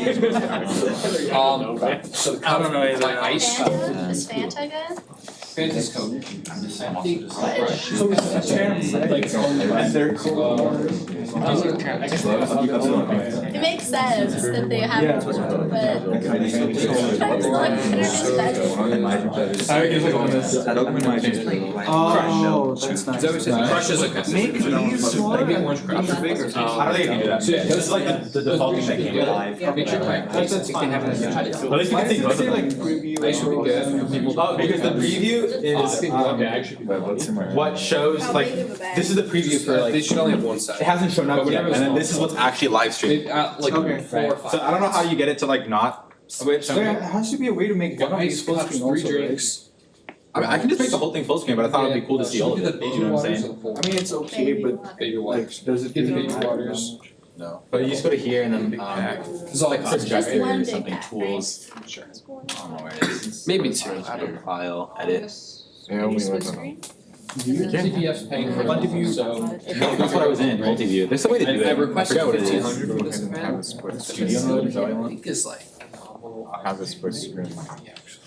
So the cup, like ice. Fanta? Is Fanta good? Fanta's Coke. So it's a chance, like, and they're cool. It makes sense that they have it, but sometimes like Oh, that's nice. Crush is a custom. Make these smaller. Maybe orange crush. I don't think you can do that. So yeah, This is like the default thing that came with live. Make sure That's fine. At least you can see both of Say them. like preview. Ice would be good. Oh, because the preview is Okay, actually. what shows like this is the preview for They like should only have one side. it hasn't shown up But yet, whatever's and then small. this is what's actually live streamed. Like Okay. 4 or 5. So I don't know how you get it to like not switch. There has to be a way to make one of these full screen also, 3 right? drinks. I mean, I can just make the whole thing full screen, but I thought it'd be cool to see all of it. You know what I'm saying? I mean, it's okay, but Baby waters. like, does it Get the really baby matter? waters. No, but you just go to here and then It's all like just projector one or big something pack, tools. right? Sure. I don't know where it is. Maybe 2. Add a file, edit. Split screen? CPF's paying for Multi-view. so. That's what I was in, multi-view. There's a way to do it. I requested forgot what it is. 1,500 for this event. Studio mode, is that what you I want? think it's like, Have a sports screen.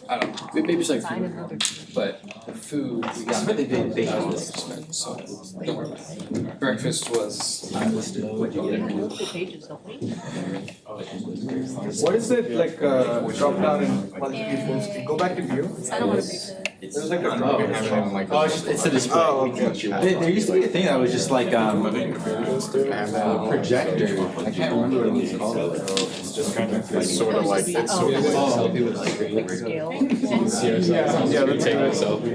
I don't know, maybe it's like, but the food, we got. They So, don't worry about it. Breakfast was. What is it like? Drop down and multi-view full screen. Go back to view. I don't wanna pay for it. There's like a drop. Oh, it's the display. Oh, okay. There used to be a thing that was just like projector. I can't remember what it was called. It's just kind of like sort of like it's sort of Selfie with like. Scale. yeah, let's take a selfie.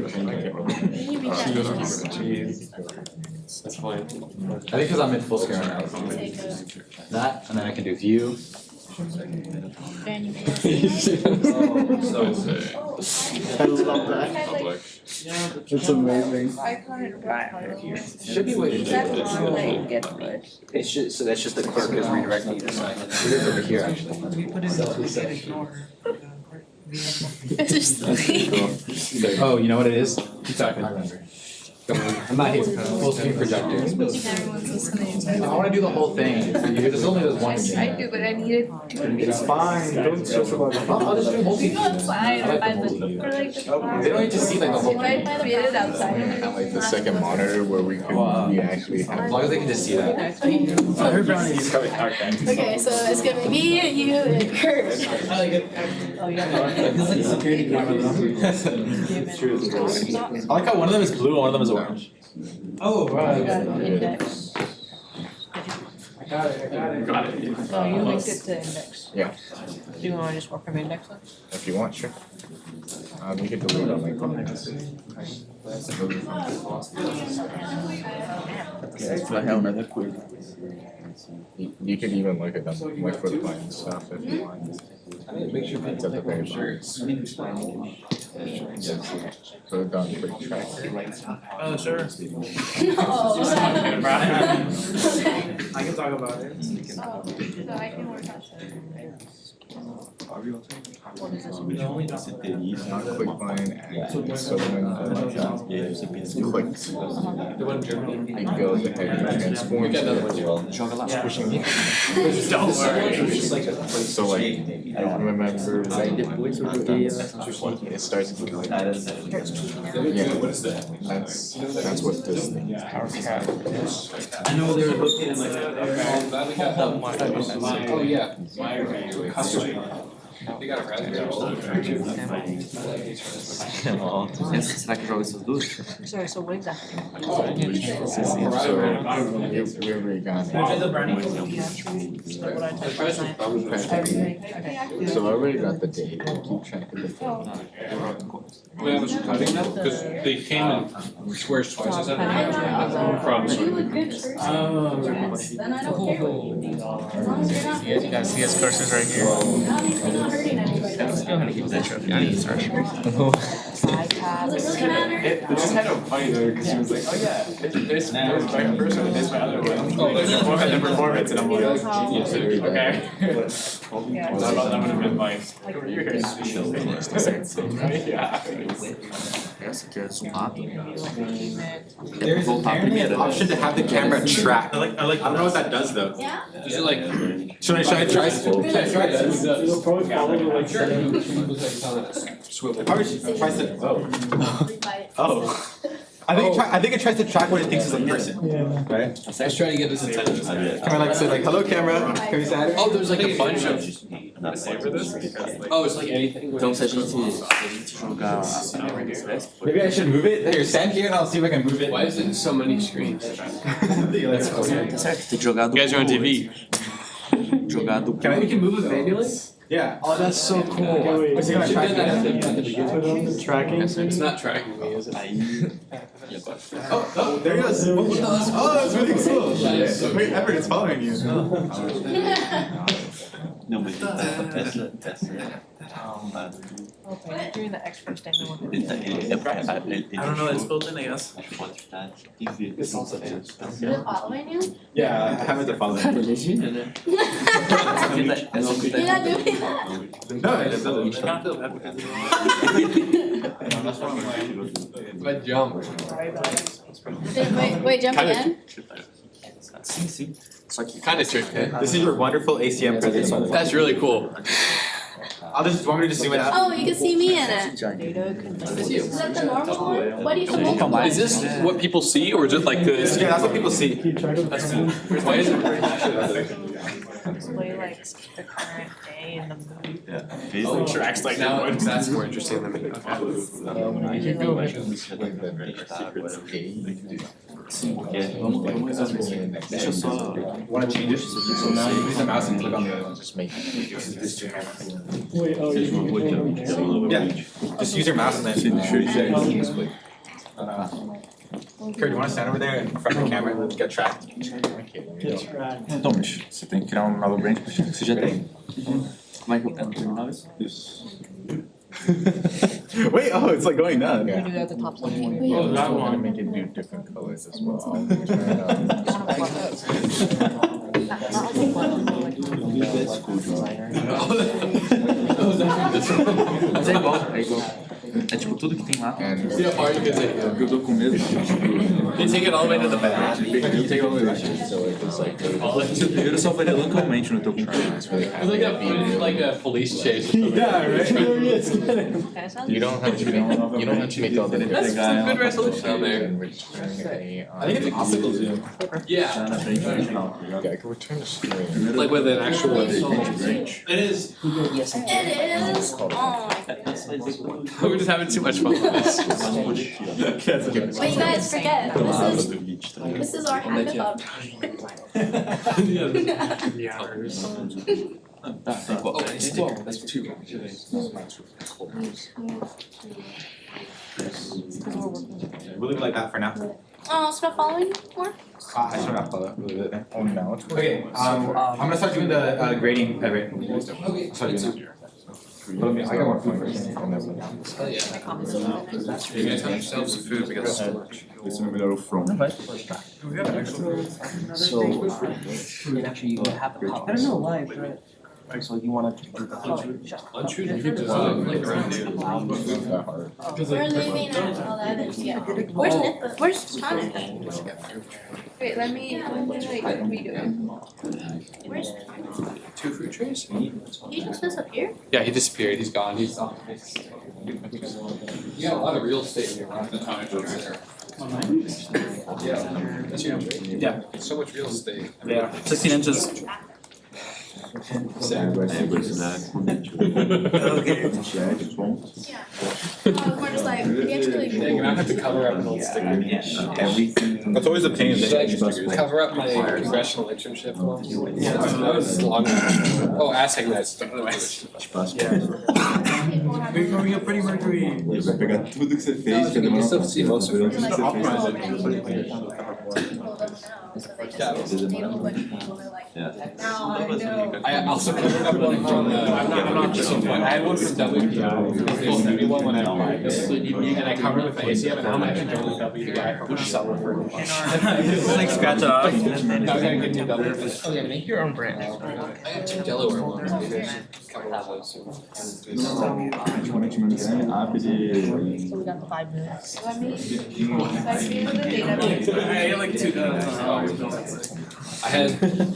Can you read that? That's fine. I think because I'm in full screen right now. Take a That, and then I can do view. brand new I love that. It's amazing. Should be a way to do it. It should, so that's just the clerk is redirecting you to sign in. It is over here actually. It's just Oh, you know what it is? Keep talking. I remember. I'm not here. Full screen projector. everyone's listening. I want to do the whole thing. There's only this one. I do, but I needed It's fine. Don't stress about it. I'll just do multi. to go outside or find the, or like the. They don't need to see like the whole If I thing. create it outside. And like the second monitor where we actually As have. long as they can just see that. He's coming, okay. Okay, so it's gonna be me, you, and Kurt. I like how one of them is blue and one of them is orange. Oh, right. Index. Got it. Oh, you linked it to index. Yeah, Do you wanna just work from index? if you want, sure. We could delete on my phone. Vai realmente é coisa. You could even look at them like for the fine stuff if you want. Make sure it's at the very bottom. So don't break track. Oh, sure. I can talk about it. So I can work on Você teria Quick line and so when você pensa clicks, The one in Germany. it goes ahead and transforms. We got another one. Joga lá. Pushing me. Don't worry. So like, I don't remember. Aí depois eu joguei It starts to like, yeah, What is that? that's what this thing is. I know they were looking like Oh, yeah. They got a raspberry. Será que joga essas duas? Sorry, so what exactly? So we already got it. So I already got the date. I keep track of the phone. When I was cutting them, because they came in squares twice, I said, from. Then I don't care what you do. As long as you're not. You guys see his cursors right here. You're not hurting anybody. Let's go ahead and give that trophy. I need to start. Doesn't matter. It was kind of funny though, because she was like, oh yeah, there's my first one, there's my other one. Oh, there's the performance, and I'm like, genius, okay. That would have been my career. Yeah. Essa aqui é zoado. There's apparently an option to have the camera track. I don't know what that does though. Yeah? Is it like? Should I try? You'll probably follow the like swivel. Probably should try to. Oh. I think it tries to track what it thinks is a person. Yeah. Right? I was trying to get his attention. Can I like say like, hello camera, can we say hi? Oh, there's like a bunch of. Oh, it's like anything. Então se a gente jogar Maybe I should move it. Here, stand here and I'll see if I can move it. Why is it so many screens? tá certo, tem que jogar do. You guys are on TV. Jogar do. Can I? We can move it manually? Yeah. Oh, that's so cool. Is it gonna track it? Tracking? It's not tracking me, is it? Oh, there he goes. Oh, that's really cool. Wait, Everett, it's following you. Não, mas essa Okay, doing the extra statement with ele I don't know, it's built in, I guess. as fotos tá e ver. Is it following you? Yeah, I haven't to follow. You're not doing that. No, it's But jump. Wait, jump again? Sim, sim. Só que Kind of tricky. This is your wonderful ACM presence. That's really cool. I'll just want me to zoom it out. Oh, you can see me in it. It's you. Is that the normal one? What do you multiple? Is this what people see, or is it like this? Yeah, that's what people see. That's cool. Why is it? display like the current day in the movie. Oh, tracks like now that's more interesting than the You can go like this. Deixa eu só. Want to change it? So now you use the mouse and click on the just make Wait, oh, yeah. Just use your mouse and then click. Kurt, you want to stand over there in front of the camera and get tracked? Então, mas você tem que criar uma nova branch pra você já tem. Como é que eu quero terminar isso? Wait, oh, it's like going down. We do that at the top left. Oh, that one. Make it do different colors as well. Mas é igual, é igual. É tipo tudo que tem lá. See how far you can take it. Eu tô com medo. You take it all the way to the back. Eu tenho uma vez, so it's like. Eu só faria localmente no teu computador. It's like a police chase. Yeah, right. You don't have to make all the That's some good resolution down there. I think it's an optical zoom. Yeah. Yeah, I can return the screen. Like with an actual It is. It is. Oh my goodness. We're just having too much fun with this. Wait, you guys forget. This is our hackathon. That's two. Because we're working. We'll leave it like that for now. Stop following more? I should not follow. We'll leave it there. Oh, now it's. Okay, I'm gonna start doing the grading. Okay. Sorry. I got more food first. Oh yeah. You guys have yourselves some food, we got so much. Esse é o melhor from. So, and actually you have the power. I don't know why, but. So you wanted to do the Lunch food, you could design like around noon. We're leaving at 11, yeah. Where's Nip? Where's Tonic? Wait, let me like redo it. Where's Tonic? 2 food trays? He just disappeared? Yeah, he disappeared, he's gone, he's off. You got a lot of real estate in your life. Yeah, that's huge. Yeah. So much real estate. Yeah. 16 inches. Vai precisar comer tipo. Yeah. We're just like, we actually. Dang, and I have to cover up an old sticker. Everything. That's always a pain. Should I just cover up my congressional internship one? Yeah, that was long. Oh, assay guys. Anyways. We're pretty mercury. Vai pegar tudo que você fez, No, you can still see most of it. I also covered up one from I'm not just one. I had one from WPI. They sent me one when I applied this, and I covered it with the ACM, and now I'm actually going to WPI for summer for. It's like scratch it off. No, I gotta get 2 W. Oh yeah, make your own brand. I got 2 Delaware ones. Cover all those. Praticamente meu design abre. So we got 5 minutes. Let me, if I see the data. I had like 2 I had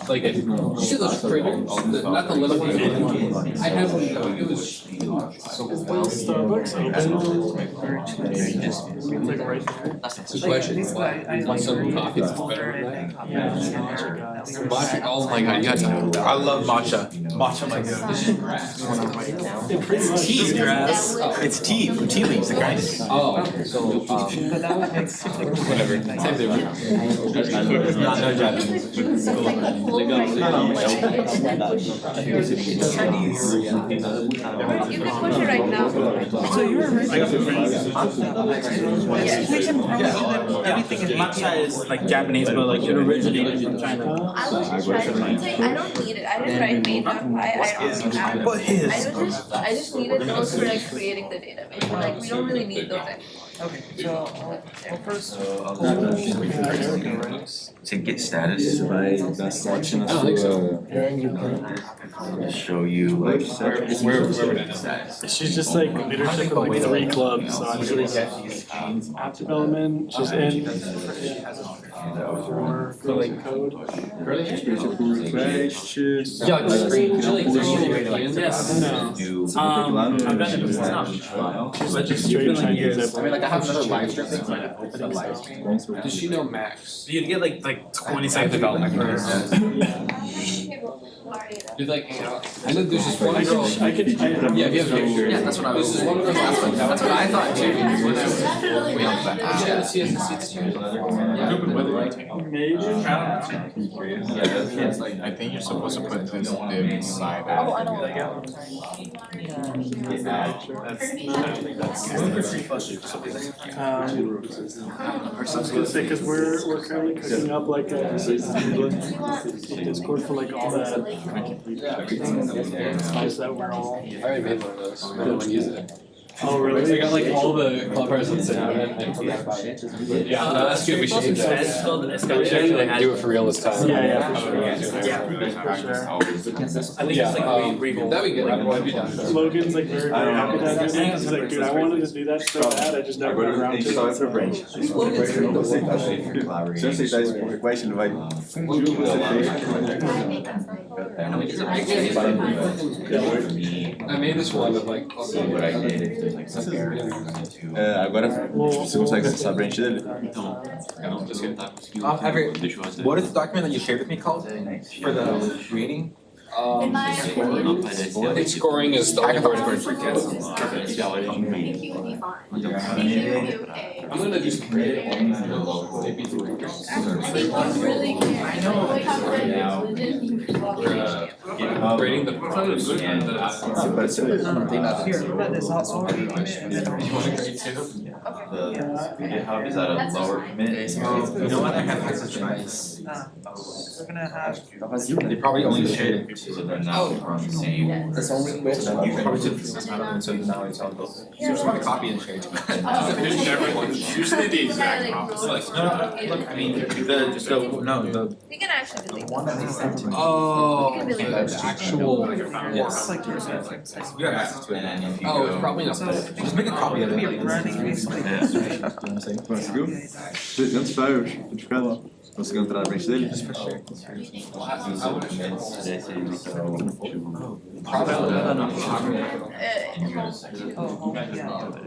like a shit those friggin' not the little one. I had one though. It was Starbucks open. Like right there. Good question. Want some coffee that's better than that? Matcha, oh my god, you got to. I love matcha. Matcha my god. This is grass. It's tea grass. It's tea from tea leaves, the grind. Oh, so whatever. Same thing. Not no Japanese. You can push it right now. So you were right. Everything in matcha is like Japanese, but like it originated in China. I was just trying to, I don't need it. I didn't write main up. I just needed those for like creating the database. Like we don't really need those anymore. Okay, so first. To get status, vai dar sorte na sua. Show you like Where would I know that? She's just like leadership of like 3 clubs, so actually app development, she's in. For like code. Yeah, like screen. Could you like Yes. No. I've done it before. She's like just straight Chinese. I mean, like I have another live stream thing, but a live stream. Does she know Max? You'd get like 20 seconds development. You'd like hang out. I know there's this one girl. I could. Yeah, if you have a picture. Yeah, that's what I was. This is one girl. That's what I thought too. She had a CSS too. Maybe. I think you're supposed to put this div inside. Oh, I know what I was gonna say, cause we're currently cooking up like a Discord for like all the spice that we're all. I already made one of those. I don't want to use it. Oh really? I got like all the club persons and I forgot about it. Yeah, no, that's good. We should do that. We should actually like do it for real this time. Yeah, for sure. Yeah, For sure. I think it's like that'd be good. That'd be done. Logan's like very happy that he's like, dude, I wanted to do that so bad, I just never got around to it. Se você aceitar esse pull request, ele vai fundir o que você I made this one with like. agora você consegue acessar a branch dele? What is the document that you shared with me called for the creating? I think scoring is the only word for it. I'm gonna just create it. Grading the. Você parece. Here, look at this hot sauce. You want to grade too? the GitHub is at a lower commit. You know what? I have such a nice. We're gonna have. They probably only shared it, so they're now on the same. That's only which. So then you probably took this out of it, so now it's on both. You just want to copy and share it. There's never, usually the exact opposite. Look, I mean, the We can actually delete one that they sent to me. Oh, We can delete the actual, It's like yours. You have access to it, and then if you oh, go. it's probably not. Just make a copy of it. We're running basically. Conseguiu? 200 euros, certificado. Conseguiu entrar na frente dele?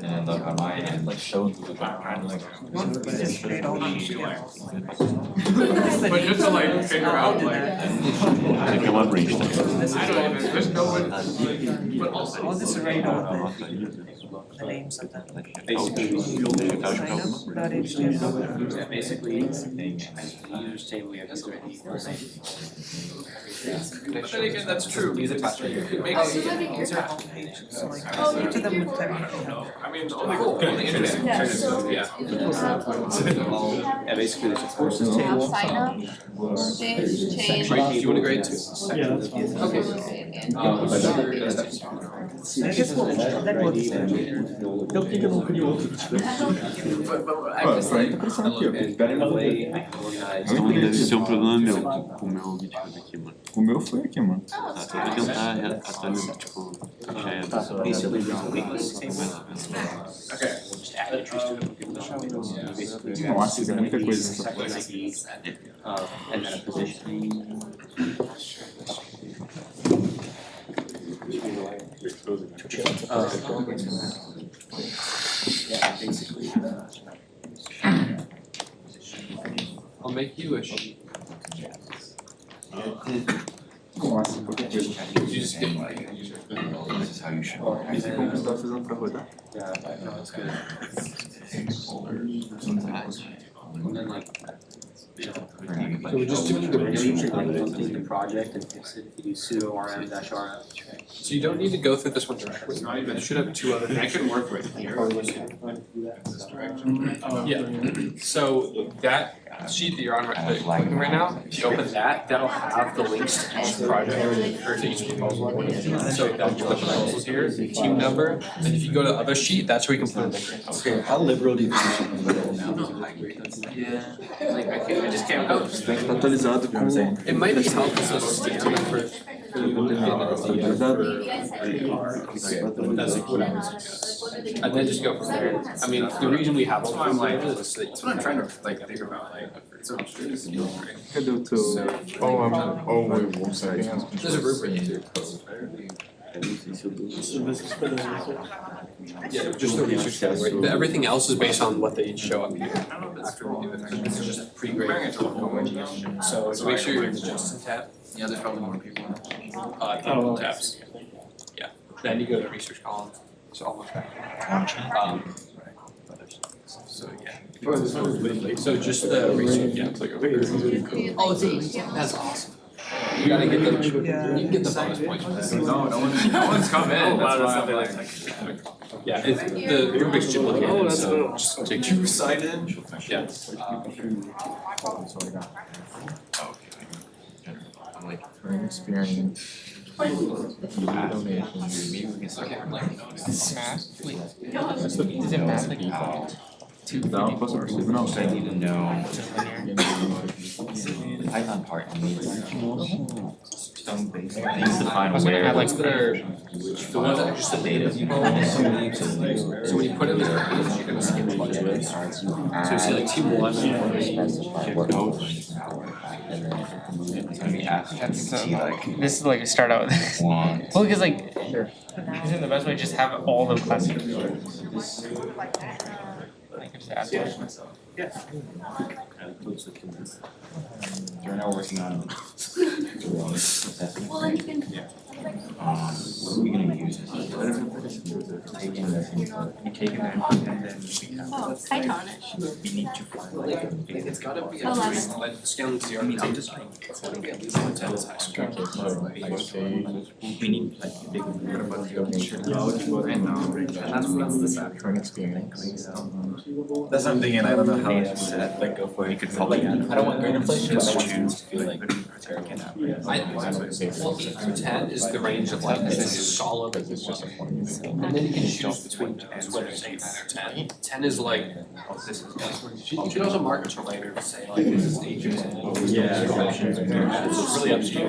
And on my end, like shown to the background, like. Just create all these together. But just to like figure out like, Tem que uma bridge. I don't even, there's no one, but also. All this already know the names of them. Not HTML. Yeah, basically, users table, we have this already. But then again, that's true. These are attached right here. It makes, These are all pages, so like, each of them would technically have. I mean, only internet. Yeah. Yeah, basically, there's a courses Have table. sign up, change. Right, do you want to grade too? Yeah, that's fine. Okay. I guess that works then. Eu por que eu não crio outro? Right. Better way organized. Deve ser um problema meu com o meu GitHub aqui, mano. O meu foi aqui, mano. Tá, eu vou tentar atualizar, tipo, já é. Basically, Nossa, é muita coisa. and then a positioning. Yeah, basically. I'll make you a sheet. Nossa, qualquer coisa. You just get like. This is how you should. Esse como você tá fazendo pra rodar? Yeah, no, that's good. And then like. So we're just doing the research. Take the project and fix it if you do sudo rm-rf. So you don't need to go through this one directly. You should have two other. I can work with here. Yeah, so that sheet that you're on right, that you're clicking right now, if you open that, that'll have the links to each project or to each proposal. So that's the proposals here, the team number, and if you go to the other sheet, that's where you can put it. Okay, how liberal do you think you should be now? Yeah, like I just can't. Tá atualizado, como você. It might be helpful to scan them for. And then just go from there. I mean, the reason we have all of them is so that That's what I'm trying to like think about, like, so Cadê o teu? there's a rubric too. Yeah, just the research category. Everything else is based on what they show up here after we do it. This is just pre-graded. So make sure you're in the Justin tab. yeah, there's probably more people. People tabs. Yeah. Then you go to research column. So almost back. So yeah. So just the research. Yeah. It's like oh, it's that's awesome. You gotta get the. You can get the bonus points for that. No one's come in. That's why I'm like. Yeah, it's the rubric's duplicated. Oh, that's so cool. just take Two-sided. Yeah. I'm like, for an experience. Donation, maybe we can start like. Math? Wait, is it math like Não, posso perceber, não. I need to know. The Python part needs some basic things to find where. Like the ones that are just the data. So when you put in the values, you're gonna skip a bunch of it. So you see like T1. That's so like, this is like a start out with. Well, because like, isn't the best way to just have all the classes? I could just add to it myself. You're now working on. Well, you can What are we gonna use? Taking that info. Taking that info and then we have. Oh, Hackathon. We need to find like a big. It's gotta be a 11. like scaling zero. I mean, I'm just like. We need like a big. That's the sad current experience. That's what I'm thinking. I don't know how it's set. Like, go for it. You could probably. I don't want great inflation, but I want you to feel like. Well, 8 through 10 is the range of like this is solid. And then you can choose between whether it's 8, 9, or 10. 10 is like this is. You should also mark it for later to say like this is 8 or 10. Yeah. It's really up to you.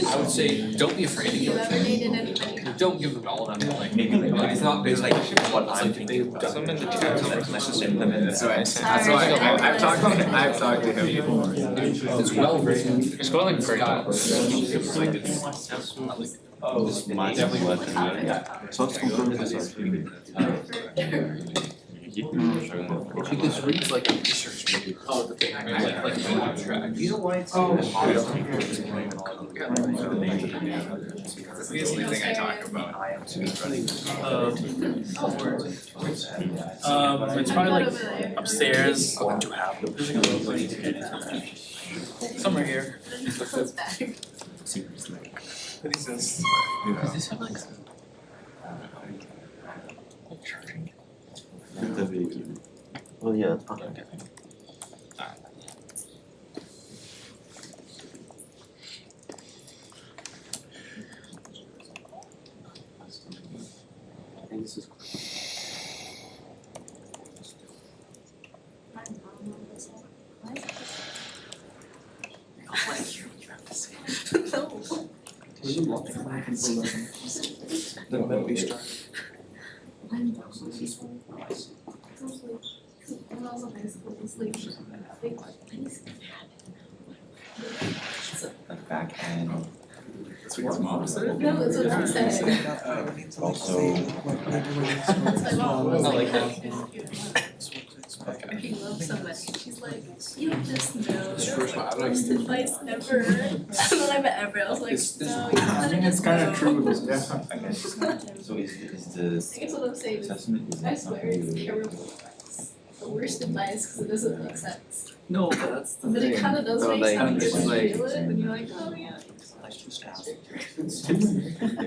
I would say don't be afraid to give it to them. Don't give them all of them. Like maybe it's not based like what I'm thinking. Some in the chat, let's just implement That's why I've talked to him before. It's well written. It's going like pretty well. Oh, this might have what. So let's confirm this. Because reads like a research. Oh, the thing I like abstract. You know why it's That's the only thing I talk about. It's probably like upstairs. To have somewhere here. What is this? Does this have like Well, yeah. okay. This is back end. That's what his mom said? No, that's what I'm saying. Also. That's my mom. I like that. He loves so much. She's like, you just know. First one, I don't Worst advice ever. And then I met Everett, I was like, no, you I mean, it's kind of true. Yeah. So is the I guess what I'm saying is, assessment is I swear it's terrible advice. The worst advice because it doesn't make sense. No, but that's the But thing. it kind of does So, make like, sense. it's When like- you feel it, and you're like, oh yeah.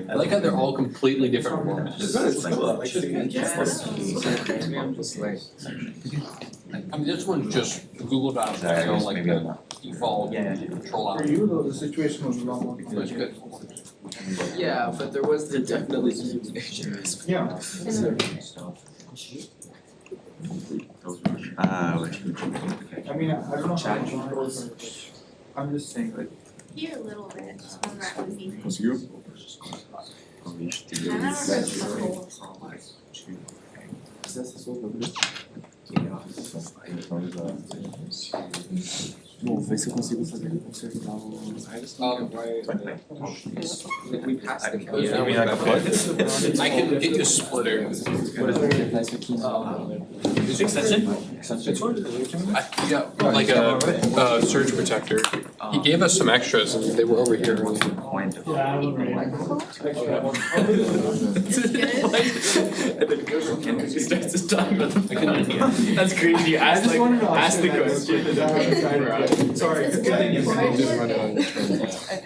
I like how they're all completely different formats. I mean, this one just Google Docs, you know, like the default control For out. you, though, the situation was a lot more. That's good. Yeah, but there was definitely some. Yeah. I mean, I don't know how it goes. I'm just saying, like. You're a little bit on that with me. Was you? I never heard the whole song. Bom, vê se eu consigo fazer consertar o. We passed the code. You mean like a plug? I can get you a splitter. Extension? Yeah, like a surge protector. He gave us some extras and they were over here. Yeah, I don't know. And then goes from Kendrick and starts to talk about the. That's crazy. You asked like, ask the question. Sorry. It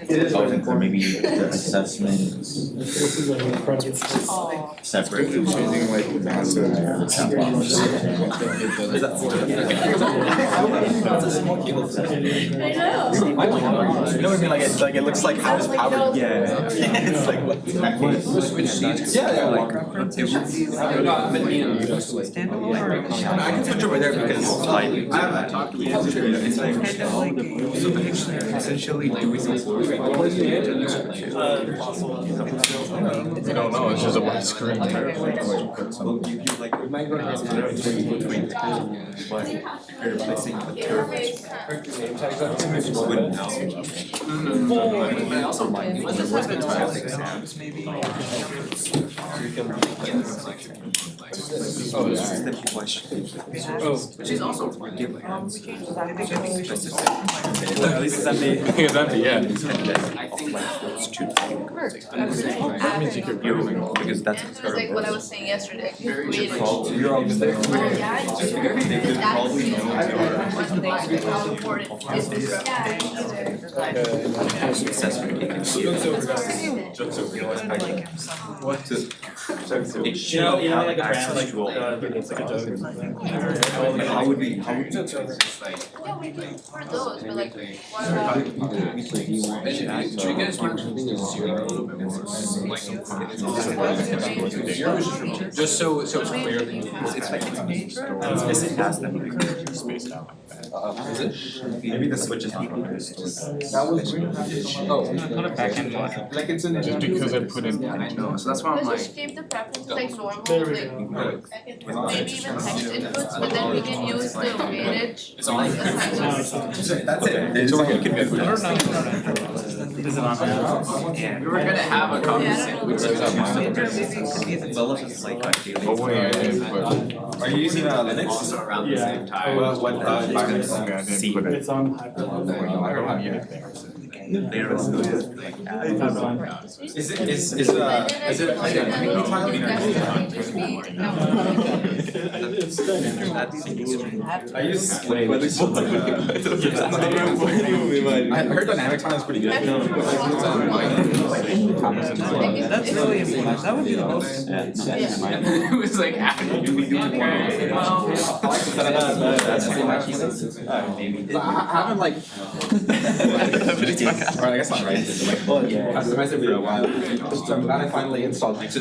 is important for maybe the assessment separate. Changing like massive. That's a small cable set. I know. You know what I mean? Like it looks like how it's powered. Yeah. It's like what? Switch seats. Yeah, like. I can switch over there because it's like. I haven't talked to you. It's like. Essentially, do we see? I don't know. It's just a white screen. She's also. We changed that. At least it's empty. I think it's empty, yeah. That means you could go because that's It was like what I was saying yesterday. You're always there. Yeah, that's how important it is. You know, like a brand, like, it's like a joke. How would we? How would we? Yeah, we can for those, but like, what about? Just so it's clear that It's like it's missing past them. spaced out. Is it? Maybe the switch is not. Put it back in module. Like it's in the. Just because I put in. I know, so that's why I'm Let's like. just keep the preferences like normal, like maybe even text inputs, but then we can use the weightage. It's on. That's it. So you can move. Is it on? Yeah. We were gonna have a conversation. Are you using Linux? Also around the same time. What environment? C. It's on Hyper. Is it like a I use I heard dynamic time is pretty good. That's really important. That would be the most. It was like after you do I haven't like or I guess not right. Customized it for a while. So I'm glad I finally installed it.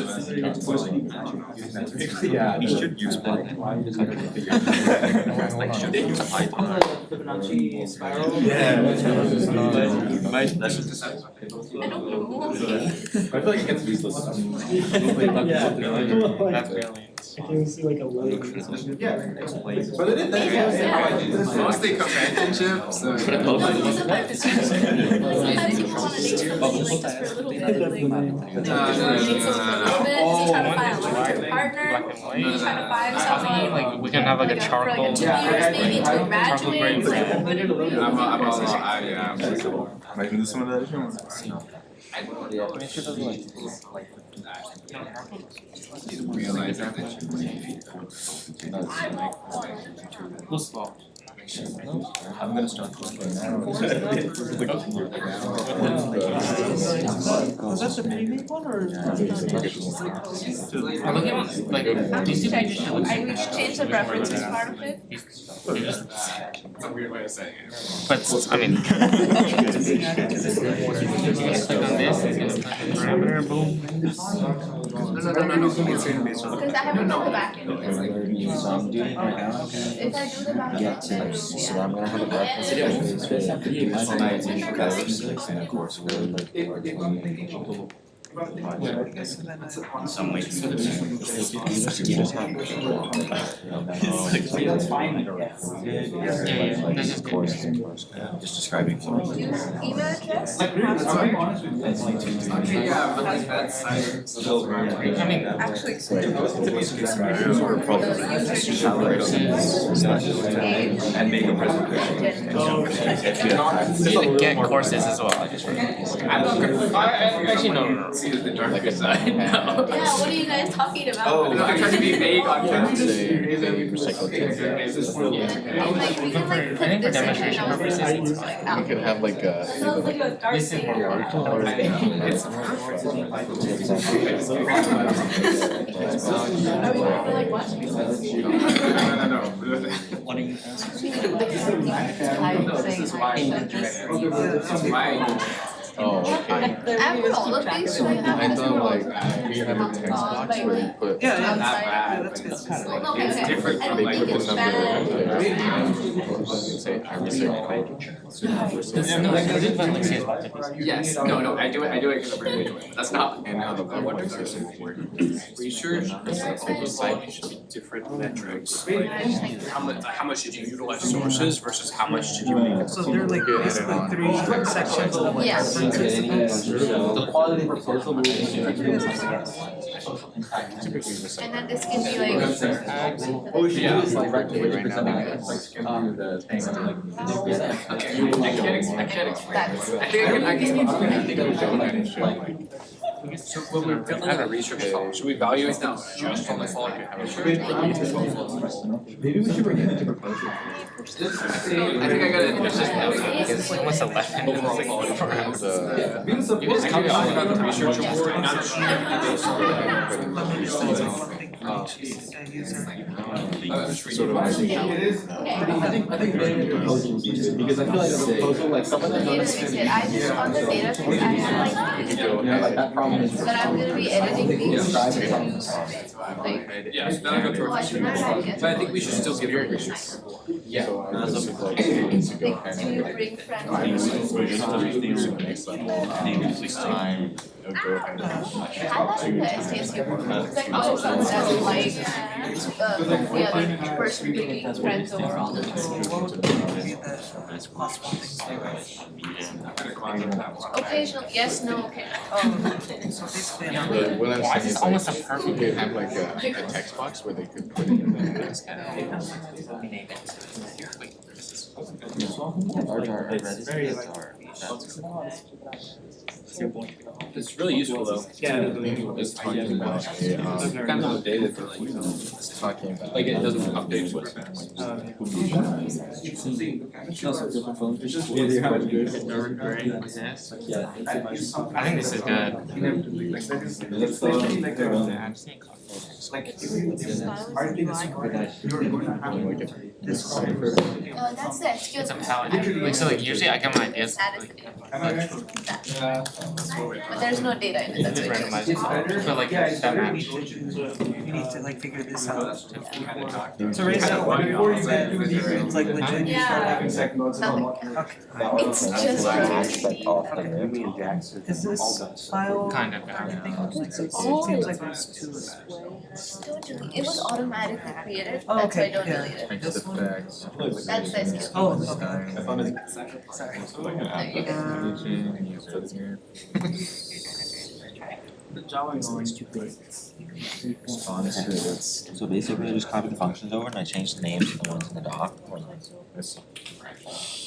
Yeah, you should use Python. Like should they use Python? Fibonacci spiral. Yeah. That's just I don't know. I feel like it gets useless. That's brilliant. Can you see like a logo? Yeah. But it is mostly companionship, so. Sometimes people wanna nature the thing like just for a little bit, like, nature for a little bit, so try to find a long-term partner, try to find someone. Like we can have like a For like charcoal. 2 years maybe to Charcoal graduate. grade. Am I gonna do some of that? Realize that. I'm gonna start cooking now. Was that the pre-made one or? I'm looking at like these two pages should look. I we should change the preferences part of it. It's a weird way of saying it. But I mean. You just click on this, it's gonna click the parameter, boom. Because I haven't done the back end. It's like, if I do the back end, then it'll be. So I'm gonna have a breakfast. Some way to This is cool. just describing Email address? Yeah, but like that's. I mean, Actually, and make a presentation. you need to get courses as well. I just realized. I'm not gonna. Actually, no. See the darker side. No. yeah, what are you guys talking about? Oh, no, I tried to be vague on campus. I think for demonstration purposes, it's fine. We could have like a. Sounds like a dark This is thing. more work. It's Are we gonna like watching this? no. What are you asking? This is why Oh, okay. I put all of these, so I have I this thought one. like we have a text box where you put. Yeah, not bad. that's good. No, It's okay. different I from don't like think it's bad. Say I research code. No, I did find like CS 150. yes, no, I do it because I'm really doing it. That's not. And how the website Research oversight should be different metrics. Like how much did you utilize sources versus how much did you make? So they're like basically 3 sections of like Yes. our The quality proposal will be And then this can be like. what we should do is like recommend presenting the thing. I can't explain. That's. I think I can. So when we're building out a research column, should we evaluate them just on the fall? Maybe we should bring in different proposals. I think I got it. It's almost 11. Overall quality for The You guys talk about the research report, not just sort of I think bringing the proposals because I feel like the proposal, like some of them. I just want the data because I have Like that problem is. but I'm gonna be editing these. Describe it. Like. yeah, so then I go to our research report. But I think we should still give her a research report. Yeah. Like, do you bring friends? I like the Sdsu board. It's like all of us as like the other person bringing friends over all the time. Occasionally, yes, no, okay. What I'm saying is almost a like, perfect. you could have like a text box where they could put in this kind of. It's really useful though. It's talking about Kind of outdated for like, it's talking about. like it doesn't update with. I think this is good. That's the SQ. It's a palette. Like so, like usually I get my ideas. But there's no data in it, that's why. Randomized, but like that match. You need to like figure this out. So right now, it's like legit, you start having second notes. It's just crazy. Is this file? Kind of. So it seems like there's two. Don't delete. It was automatically created, Oh, that's why I okay, don't yeah. delete it. Text effects. That's the SQ. Oh, okay. There you go. The Java is like stupid. So basically I just copied the functions over and I changed the names of the ones in the doc.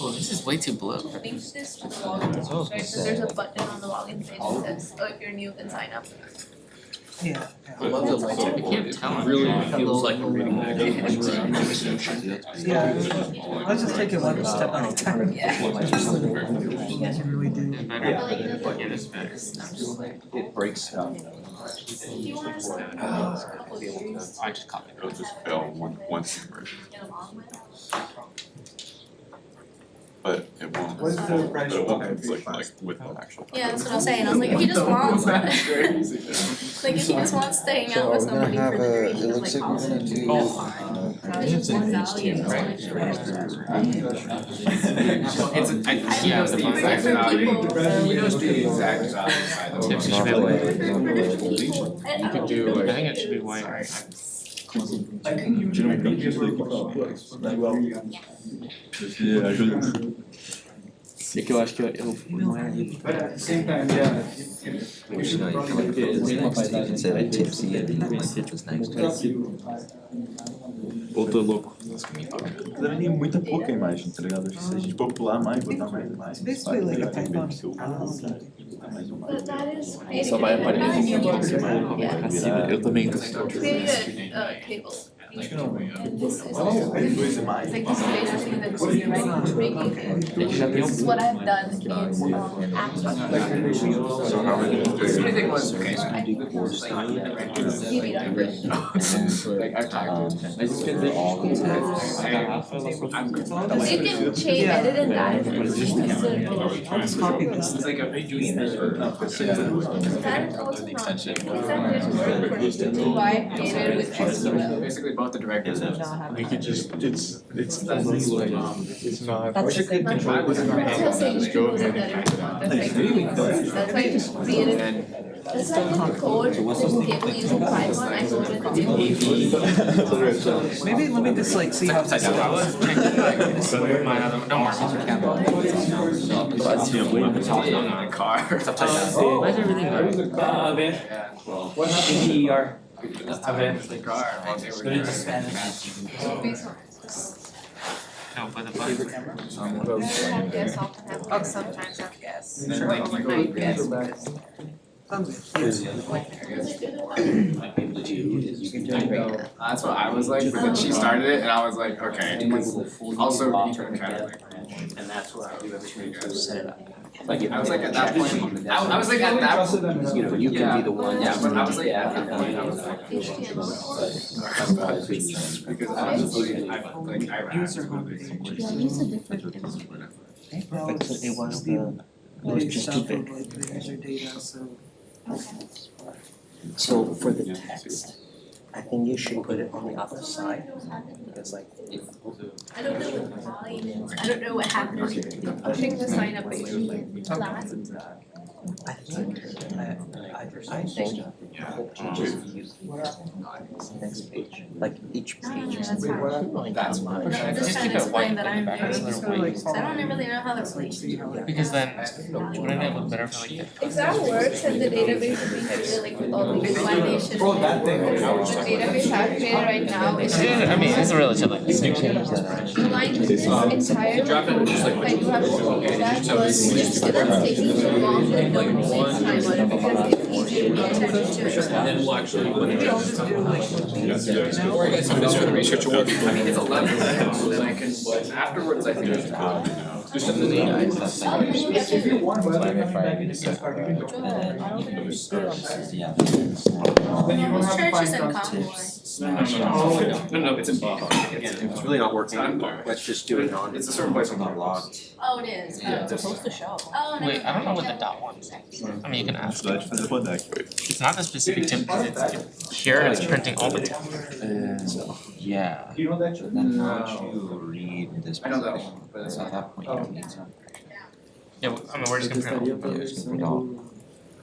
Oh, this is way too blue. Link this to the login page, right? So there's a button on the login page that says, oh, if you're new, then sign up. Yeah. I love the light. I can't tell. It really feels like we're reading that. Yeah, let's just take it one step at a time. Yeah. You really do. Yeah, this better. It breaks stuff. If you want to start a couple of years, I just copied It'll just fail once conversion, get along with. but it won't. What's the price But it won't of conflict like with the actual. Yeah, that's what I was saying. I was like, if he just wants, like if he just wants to hang out with somebody for the duration of like college. There's just one value. It's a, he knows the exact value. He knows the exact value. Tips should be like, You could do I like. think it should be white. É que eu acho que eu não é. But at the same time, yeah. Outro louco. Deve nem muita pouca imagem, tá ligado? Se a gente popular mais, botar mais imagens. Basically like a Python. But that is creating Só vai a aparecer. yeah. Eu também. Creating a table. And this is Duas it's imagens. like this is basically the code you're writing, making. This is what I've done in Abstract. So how many? Anything was okay. Like I typed it. I just get the all these Because you can change, edit and dive. I'll just copy this. It's like a big doing this. That is also not, because that didn't work for me to why I created with SQL. Basically both the directives. You could just, it's almost like, it's not. That's Wish I could control this in my hand, just go ahead and type it out. That's why I just created That's why I did code, this table using Python, I coded the table. Maybe let me just like see how this goes. My other, don't worry. Why is everything red? What happened? No, but the button. Have gas, often have gas, sometimes have gas. Overnight gas. That's what I was like, but then she started it and I was like, okay. Also, you can kind of like. And that's where I do everything to set it up. Like, I was like at that point, I was like at that point, You know, you can be the one. yeah, but I was like at that point, I was like. Because I was like, I ran. Well, It was the, it was the just too stuff big. of like the user data, so. So for the text, I think you should put it on the other side, because like if. I don't know what the volume is, I don't know what happened. Pushing the sign up page. I think, I think the whole page is used next page, like each page is. That's fine. That's mine. I'm just Just trying keep to it white explain that in the I'm back, very, so they're white. I don't really know how they're placed. Because then, wouldn't it look better for like If that works and the database is being created like with all these validation. Bro, that thing, I was The database I've created right now is. I mean, it's a relatively new change. The line with this entire Drop it just like. I do have to do that, but it's taking too long to build the same time on it because it's easy to pay attention to it. And then we'll actually put it. Maybe I'll just do like. This for the research award. I mean, it's 11, so then I can, but afterwards, I think it's. If you want, well, coming back in the start, you can do it. Then you don't This have to church find is in constants. Convoy. No, it's in B. It's really not working, let's just do it on. It's a certain place on the log. Oh, it is. Yeah, It's supposed to show. Oh, no. Wait, I don't know what the dot one is. I mean, you can ask. Dać w podać. It's not the specific tip, because it's here, it's printing all the time. Yeah. Do you know that church? Then how would you read this? I know that one, but it's So at not. that point, you don't need some. Yeah, I mean, we're just gonna print all the Yeah, just gonna print all.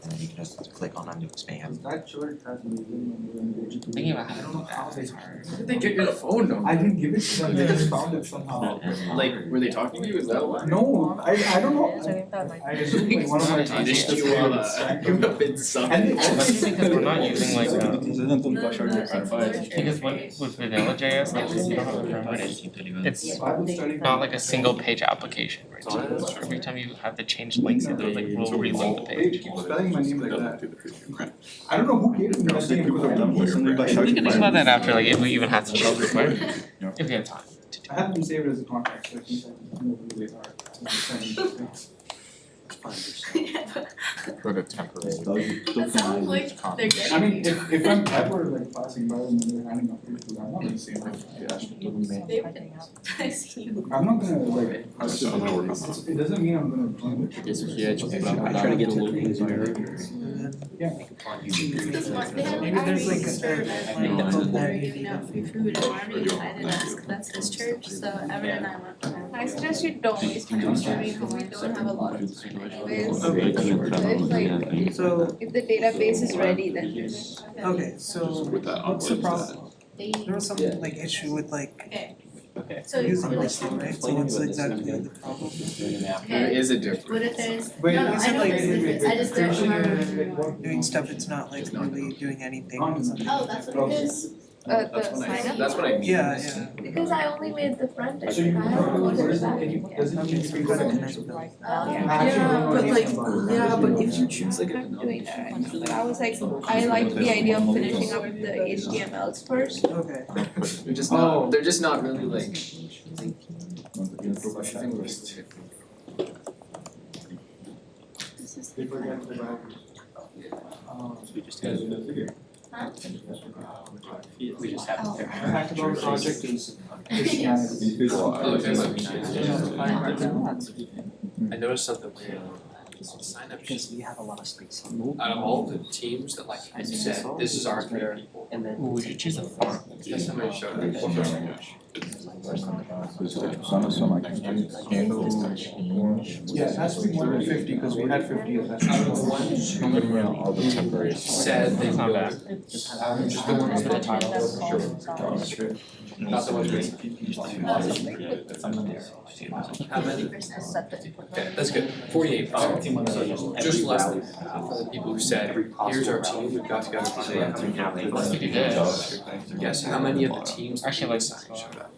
And then you can just click on undo expand. That church has been thinking about how to do that, it's hard. Where did they get your phone number? I didn't give it to them, they just found it somehow. Like, were they talking to you? Is that why? No, I don't know. I assume like one of my. They just you up in something. Especially because we're not using like, because when, with vanilla JS, like, you don't have to remember it. It's not like a single page application, right? So every time you have to change links, it like will reload the page. Spelling my name like that. I don't know who gave me that name because I didn't use it. We can think about that after, like, if we even have to change it, right? If we have time. I have them saved as a contact, so I think I know who they are. Put a temporary. That sounds like they're good. I mean, if I'm ever like passing by them and they're handing out papers, I'm not gonna say like, I see you. I'm not gonna like. It doesn't mean I'm gonna join the. I try to get a little easier. Yeah. This one, they had Maybe there's like a- serve at they were giving out free food and Marty decided to ask, that's his church, so Evan and I went. I suggest you don't waste time studying how we don't have a lot of time anyways. Okay. If like, So, if the database is ready, then just. okay, so what's the problem? There was some like issue with like Okay, so. using this thing, right? So what's exactly the problem? There is a difference. What if there's, Wait, no, no, is I it know like- there's a difference, I just don't remember. Doing stuff, it's not like really doing anything. Oh, that's what it is? The sign up? That's what I mean. Yeah, yeah. Because I only made the front end, So you I haven't what loaded is the it, back can you, end yet. does it mean you gotta connect with them? Oh, But if you choose like I'm doing that right now, but I was like, I liked the idea of finishing up the HTMLs first. Okay. they're just not really like. They forget the back. We just have We just have it there. Hackathon project is Christianity. I noticed something weird. Sign up Because we have a lot of space. out of all the teams that like I said, this is our three people. And then. Ooh, we should choose a font. Somebody showed up. Só na sua máquina. Yeah, it has to be more than 50 because we had 50 at that time. All the temporary. Said they Not will. bad. Just the ones that are titled. Not the ones with. How many? Okay, that's good. 48. Just less than half of the people who said, here's our team, we've got together. Let's do this. Yes, how many of the teams? Actually, like, Show that.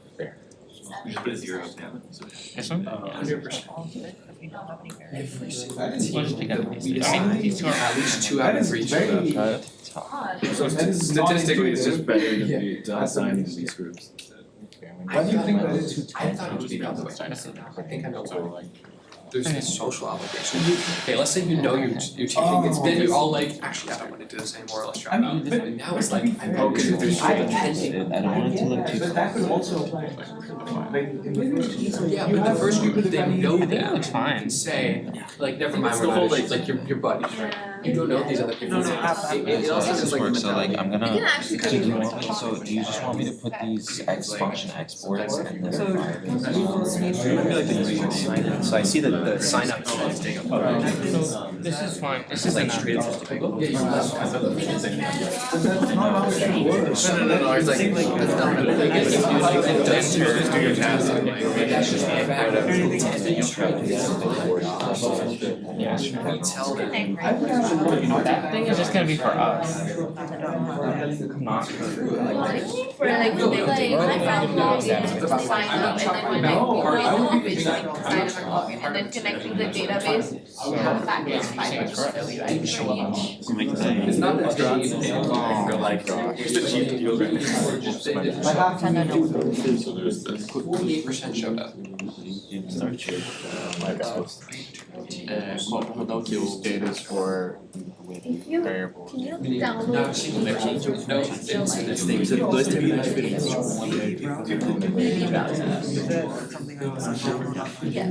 this one? 100%. Every single team. Let's pick up. I mean, These two are at least 2 out of 3 showed up. So statistically, it's just better to be to assign into these groups. Why do you think that is? I thought it would be the other way. I think I know why. There's this social obligation. Okay, let's say you know you're taking it, then you're all like, actually, I don't want to do this anymore, let's drop out. But now it's like, I'm okay, there's depending. I don't want it to look too. But that could also apply. Yeah, but the first group, they know that. Looks fine. Say, like, never mind, we're not, like your buddies, right? You don't know these other people. It also This is like. works, so like I'm gonna. We can actually So do you want me, so do you just want me to put these X function exports and then? So I see that the sign up. This is fine. This is enough. Yeah, you left. No, it's like, that's not what it is. Just do your task. That's just the fact that Yeah. tell them. That thing is just gonna be for us. Not for. For like, when they like, my friend logged in, sign up, and then when they go in the homepage, like, sign up and log in, and then connecting the database, we have a backend file, so we write change. It's not that cheap, they feel like, it's the cheap deal right now. I have to do 48% showed up. Colloquial status for variables. Can you download?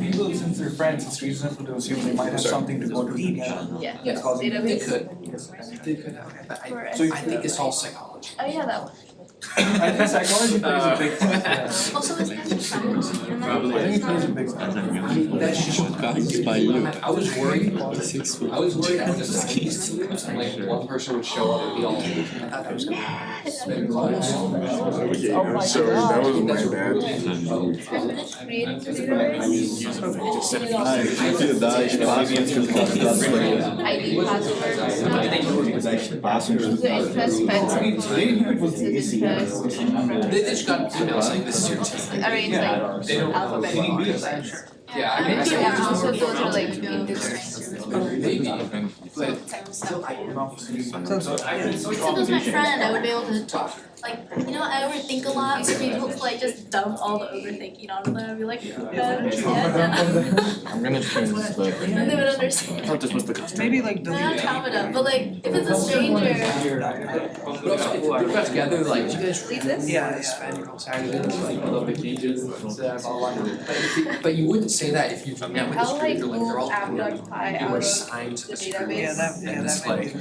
people, since they're friends, it's reasonable to assume they might have something to go to together. Yeah, Yes, they database. could. They could have, but I think it's all psychology. Oh, yeah, that one. I think psychology plays a big part. Yeah. Also, it's kind of fun. I think it plays a big part. That's just by you. I was worried. I was worried at this time, like one person would show up and be all. I thought that was gonna happen. So that was my bad. Creating the database. ID, password, the interest They just got emails saying this is your team. arranged like alphabetical. Yeah, I mean, Maybe also those are like maybe, but still, I don't know. If it was my friend, I would be able to talk. Like, you know, I overthink a lot, so people like just dump all the overthinking onto them and be like, I'm gonna change this book. and they would understand. I thought this was the custom. Maybe like I'm not chop it up, but like, if it's a stranger, But also, if you got together, like, you guys leave this. Yeah, spend your whole Saturday, like, little vacations, but you wouldn't say that if you met with a How like stranger, like, they're all. app.py You out were of signed to the this group. database. And it's like,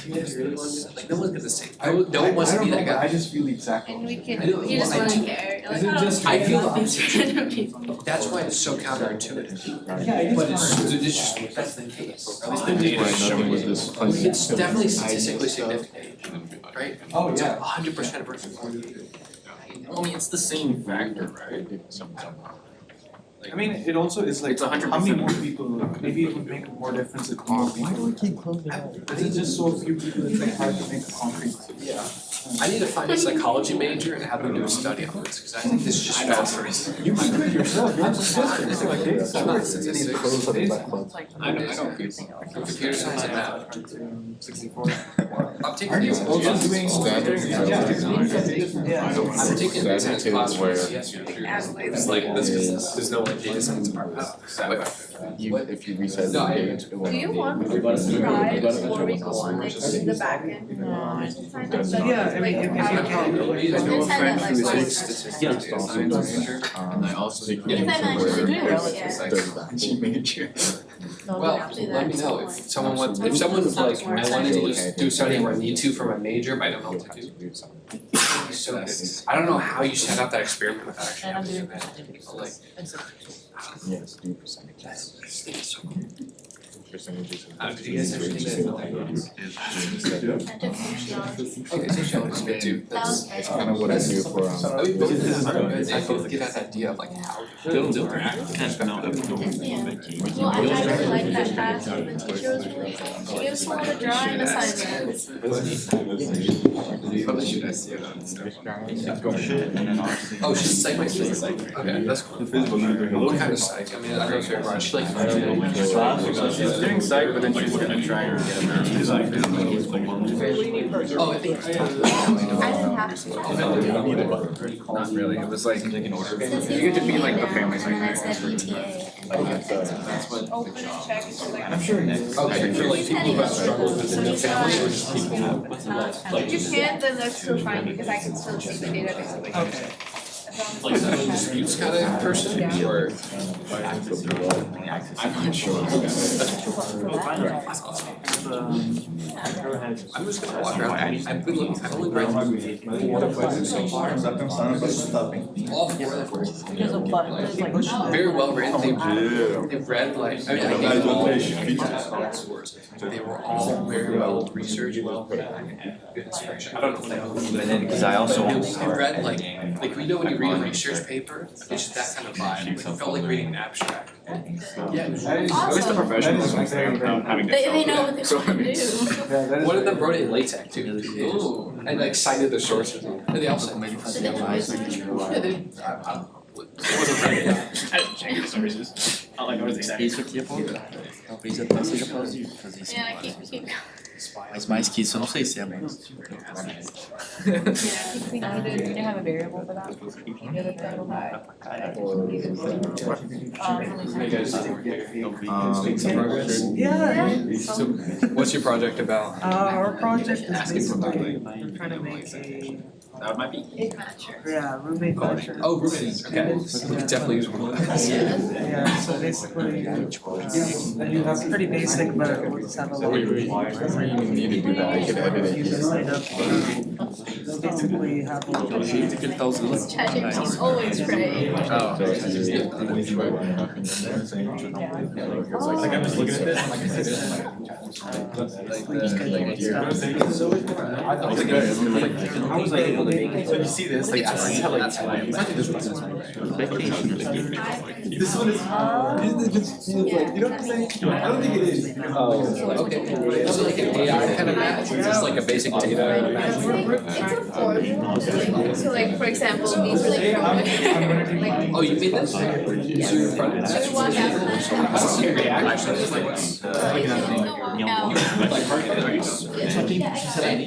you guys really want to, like, no one's gonna say, no one wants to be that guy. I just feel the exact. And we can, I know, you just well, I wanna do. care, you're Is like, it I don't just- care I feel about the these random people. That's why it's so counterintuitive. Yeah, it is. But it's just, that's the case. At least the data Right, showing nothing with it. this. It's definitely statistically significant, right? Oh, It's yeah. 100% of person. I mean, it's the same factor, right? I mean, it also is like, It's 100%. how many more people, maybe it would make more difference if more people. This is just so few people, it's like hard to make a concrete. Yeah. I need to find a psychology major and have them do a study on this, because I think this is just fascinating. You can do it yourself, you're just like data I'm not science. statistics. I don't computer science and math. 64. I'm taking Aren't you data also science. doing? I'm taking data science class Where It's like, there's no like data science department. if you resize No, the I- page, it Do won't. you want to try before we go on like the back end? Sign up, Yeah, I mean, if you count. I know a friend who takes statistics Yeah. also as a major, and I also take Because I'm actually doing major. Well, let me know if someone wants, if someone's like, I wanted to just do something where I need to for my major, but I don't know what to do. So I don't know how you set up that experiment without actually having to do that. Like, Yes, do percentages. Percentages. do you guys ever do that? Okay, so show us good too. That's Kind of what I do for I mean, but this is good. I feel get that idea of like how to build it. Well, I actually like that class, the teacher was really cool. She gave us a lot of drawing assignments. Oh, she's psych my psych. Okay, that's cool. What kind of psych? I mean, I don't know if you're right. She like She's doing psych, but then she's gonna try and get a oh, I think I didn't have to. Not really, it was like You you get to be like the family And then I psychiatrist. said ETA. that's what. Open and check, so like. I'm sure next. Okay, for like people who have struggled with the family or just people who If you can't, then that's still fine, because I can still see the database. Okay. like a disputes kind of person or. I'm not sure. I'm just gonna walk around. I've been looking, I've only read through 4 books so far. All 4 of them. There's a button, there's like. Very well written. They've read like, I mean, I gave them all scores. They were all very well researched, well written, good inspiration. I don't know if they all. And then, because I also. They read like we know when you read a research paper, it's just that kind of vibe. Like, it felt like reading an abstract. Yeah. At least the professionals having They know what they're going to do. One of them wrote it in LaTeX too. Ooh. And like cited the sources. And they all said maybe. Yeah, they. I don't know. It wasn't very. I didn't check the sources. All I know is exactly. Isso aqui é bom. Talvez até seja plausível fazer isso. Yeah, keep Mas mais que isso eu não sei se é bom. Yeah, we need to have a variable for that. The other variable Yeah. So, what's your project about? Our project is basically, we're trying to make a, That might be. yeah, roommate matcher. Oh, roommates. Okay. We could definitely use one of those. Yeah, so basically, it's pretty basic, but we'll just have a little. need to do that, I could edit it. You can sign up, basically have a little. ChatGPT always great. Oh. Like I'm just looking at this, and like I said, I was like able to make it. so you see this, like I see how like time. This one is. You know what I'm saying? I don't think it is. Oh, okay. Is it like an AI kind of match, or just like a basic data match? It's a form. So like, for example, these are like from like. Oh, you made this? So you're in front of So we walk out. This is in React? Actually, it's like what's.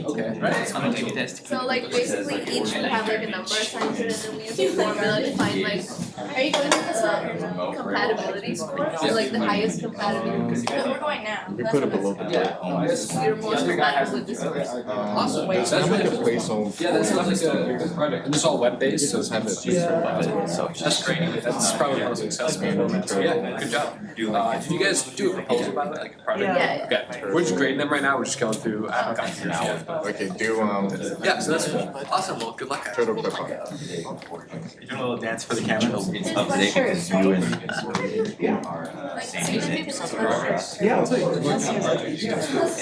Okay. So like basically each would have like a number assigned to it, and then we use a formula to find like, are you going with this one? Compatibility score, so like the highest compatibility. No, we're going now. We put it below the. Yeah. You're most compatible with this one. Awesome. That's I'm really like a cool. place on. Yeah, that sounds like a good project. And it's all web-based, so it's have it. That's great. That's probably more successful. So yeah, good job. Did you guys do a proposal by the way, like a project? Yeah. Okay. We're just grading them right now. We're just going through. I haven't gotten through yet. Okay, do Yeah, so that's cool. Awesome. Well, good luck. Guys. turtle clip on. You're doing a little dance for the camera. It's up to date because you and Yeah.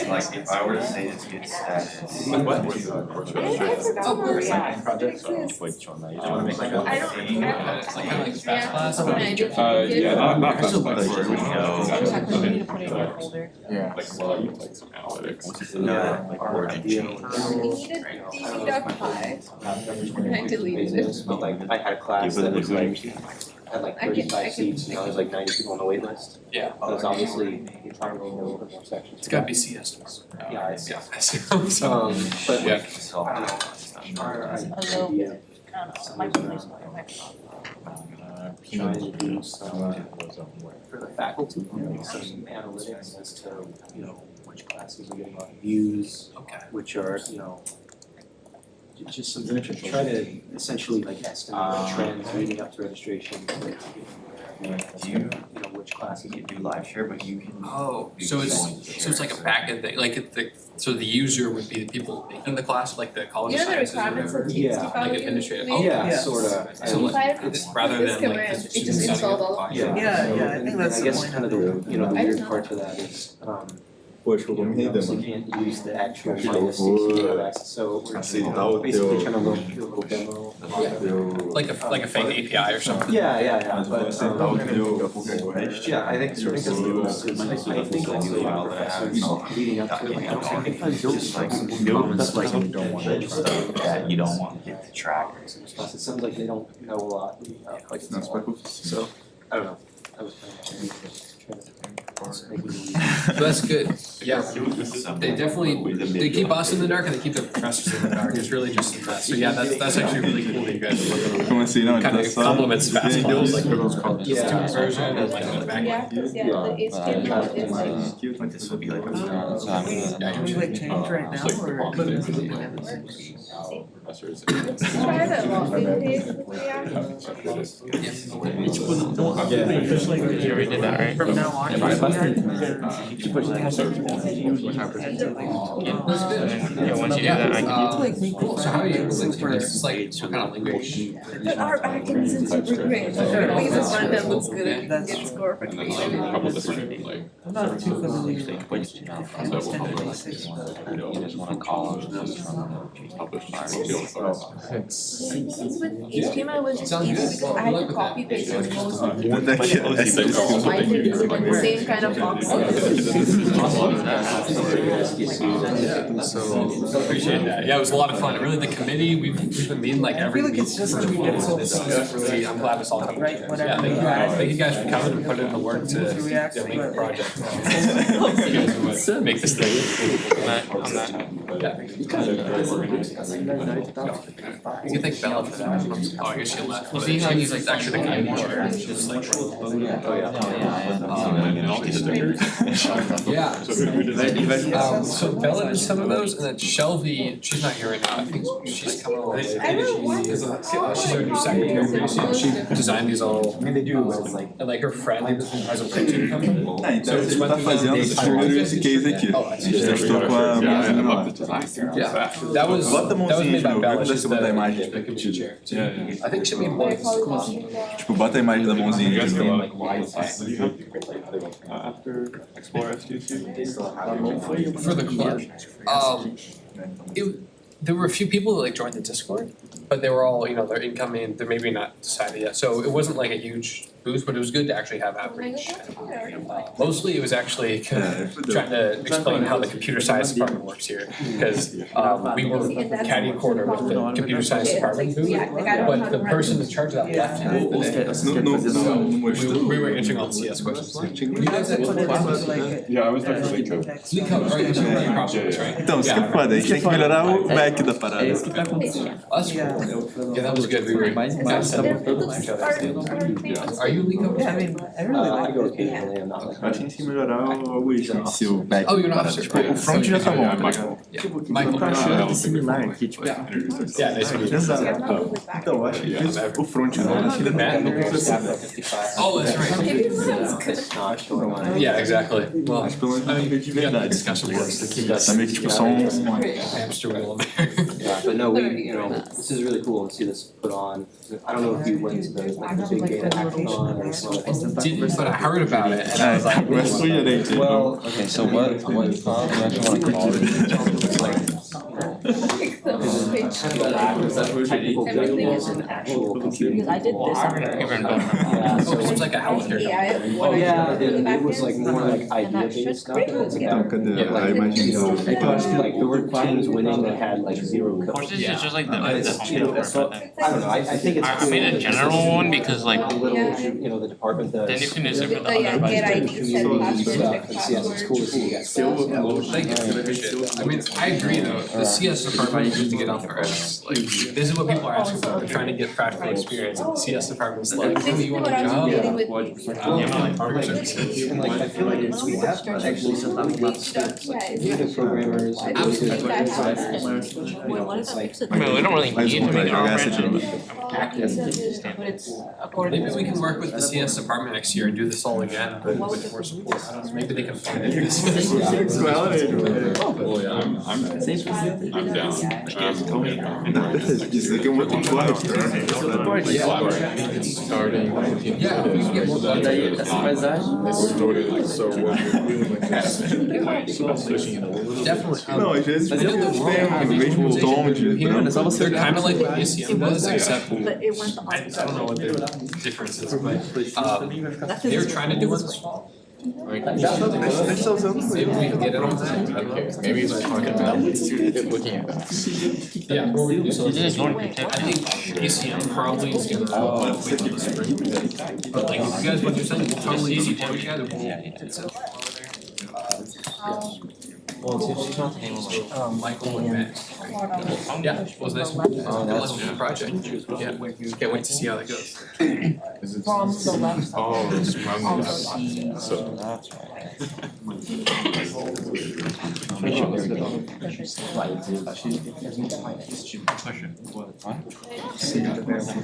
like if I were to say this gets Project, so like showing that. I wanna make like a. I don't. It's like kind of like a fast class. Yeah, not fast, but We need to put it in your folder. yeah, like some analytics. Like origin change. We needed DB.5. And I deleted it. Like I had a class that was like had like I can- 35 seats, now there's like 90 people on the wait list. Yeah. There's obviously you're trying to roll a little bit more sections. It's got to be C estimates. Yeah, I see. Yeah. But yeah. So I don't know. Although, I don't know, my information might be Trying to do some for the faculty, some analytics as to, you know, which classes are getting a lot of views, Okay. which are, you know, just try to essentially like estimate trends leading up to registration. Which classes you do live share, but you can. Oh, so it's like a back-end thing, like so the user would be the people making the class, like the college You know the sciences or requirements whatever? of TXT Yeah. Like probably administrative. maybe? Yeah, sorta. So like, it's rather This than like command, the it just students setting installed up all the of class. Yeah, I think that's I the guess point kind of of the, it. the I weird don't part to that is, Poxa, eu vou me you render, obviously mano. can't use the actual Acho que eu minus vou 16 access, so we're aceitar o basically teu- kind of do a little demo. Like a fake API or something. Yeah, Mas eu vou but, aceitar o teu request. yeah, I think that's the I think also the professors leading up to it, like, I don't think Just like moments like you don't want to stuff that you don't want it to track. it sounds like they don't know a lot, like it's Não, você vai all, pro so, I don't know. I was trying to make it easy. That's good, yeah. They definitely, they keep us in the dark and they keep the professors in the dark, it's really just that, so yeah, that's actually really cool that you guys are working on. Como assim? Não, ele Kind tá of só. complements fast calls, like the Yeah. student version and like the back. Yeah, cause the HTML is like. But this would be like Can we like change right now or? Try the login page with React. You already did that, right? From now on. Yeah, once you do that, I can. Cool, so how are you able to do this, like, what kind of language? But our backend isn't super great, at least the front end looks good, you can get score for creativity. I'm not too familiar with You just wanna call them Things with HTML was just Sounds easy good. because I had to copy paste those most Daqui a I did like the same kind of boxes. So appreciate that, yeah, it was a lot of fun, really, the committee, we've been meeting like every feel like week. it's just gonna be difficult to Really, I'm glad it's all coming. Right, Yeah, whatever. thank you guys for coming and putting in the work to make the project. You guys would make this thing. On that. Yeah. You can thank Bella for that. Oh, I guess she left. Well, see how he's like actually the community chair. Just like. Yeah. So Bella did some of those, and then Shelby, she's not here right now, I think she's coming along. She's our new secretary, she designed these all. And like her friend has a printing company. Então, a gente tá fazendo primeiro esse case aqui. A gente testou com a mãozinha lá. Yeah, that was Bota a mãozinha made de by novo, Bella, vai she's você botar a the imagem. community chair. I think she made one. Tipo, bota a imagem da mãozinha de novo. After Explore Sdsu. For the club, there were a few people that like joined the Discord, but they were all, they're incoming, they're maybe not decided yet, so it wasn't like a huge boost, but it was good to actually have outreach. Mostly it was actually trying to explain how the computer science department works here, because we were catty corner with the computer science department booth, but the person in charge of that left today. We were answering all the CS questions. You guys have Yeah, I was there for Linko. Linko, right, you're running process, right? Então, isso que é foda, a gente tem que melhorar o back da parada. That's cool. Yeah, that was good, we were nice to Are you Linko? Yeah, I mean, I really like I go occasionally, I'm not like. Eu acho que a gente tem que melhorar o se o back Oh, you're da not parada. sure. Tipo, o front já tá bom, tá ligado? Yeah. Tipo, eu tô achando similar aqui, tipo. Yeah, nice to meet you. Exato. Então, eu acho que o front não acho que ele não precisa. Oh, that's right. Yeah, exactly. Well, Acho que pelo menos não de verdade. discussion works to keep us Tá meio que tipo só hamster wheel in there. Yeah, but no, this is really cool to see this put on. I don't know if you went to the big data hackathon or something. Didn't, but I heard about it and I was like, Começou gerente. Well, okay, so what you actually want to call it? Everything is an actual computer. I did this on oh, it was like a healthcare company. Oh yeah, it was like more like idea based stuff. Então, cadê a imagem? Like there were teams winning that had like zero code. Courses is just like the home I don't know, I think it's I cool. made a general one because like The little, the department does. then you can use it for the Yeah, other get ID, set Community password, stuff, check and CS, it's cool to see you guys. Thank you, I appreciate it. I mean, I agree though, the CS department needs to get off their ass. Like, this is what people are asking for, they're trying to get practical experience, and the CS department's like, hey, you want a job? with. And like, I feel like it's, we have actually some lots of Yeah, programmers. Absolutely. I mean, we don't really need to make our own Maybe we can work with the CS department next year and do this all again, but with more support. Maybe they can fund it. Oh, yeah, I'm down. Isso aqui é muito forte, It's starting. Yeah, we can get more E daí, essa paisagem. So what we're doing with this, pushing it a little. Definitely. Não, às vezes tem o mesmo tom de. They're kind of like what ACM does, except But it went on. I don't know what the difference is, but they were trying to do it this fall. Maybe we can get it on that. Okay, maybe it's talking about looking at that. Yeah, well, we can do something. I think ACM probably is gonna wait till the spring. But like, if you guys want to do something, totally easy for you guys. Well, she's not the Michael and Matt. Yeah, was this one? Good luck with the project. Yeah, can't wait to see how that goes. From the left side. Oh, it's from the left. So. That's right.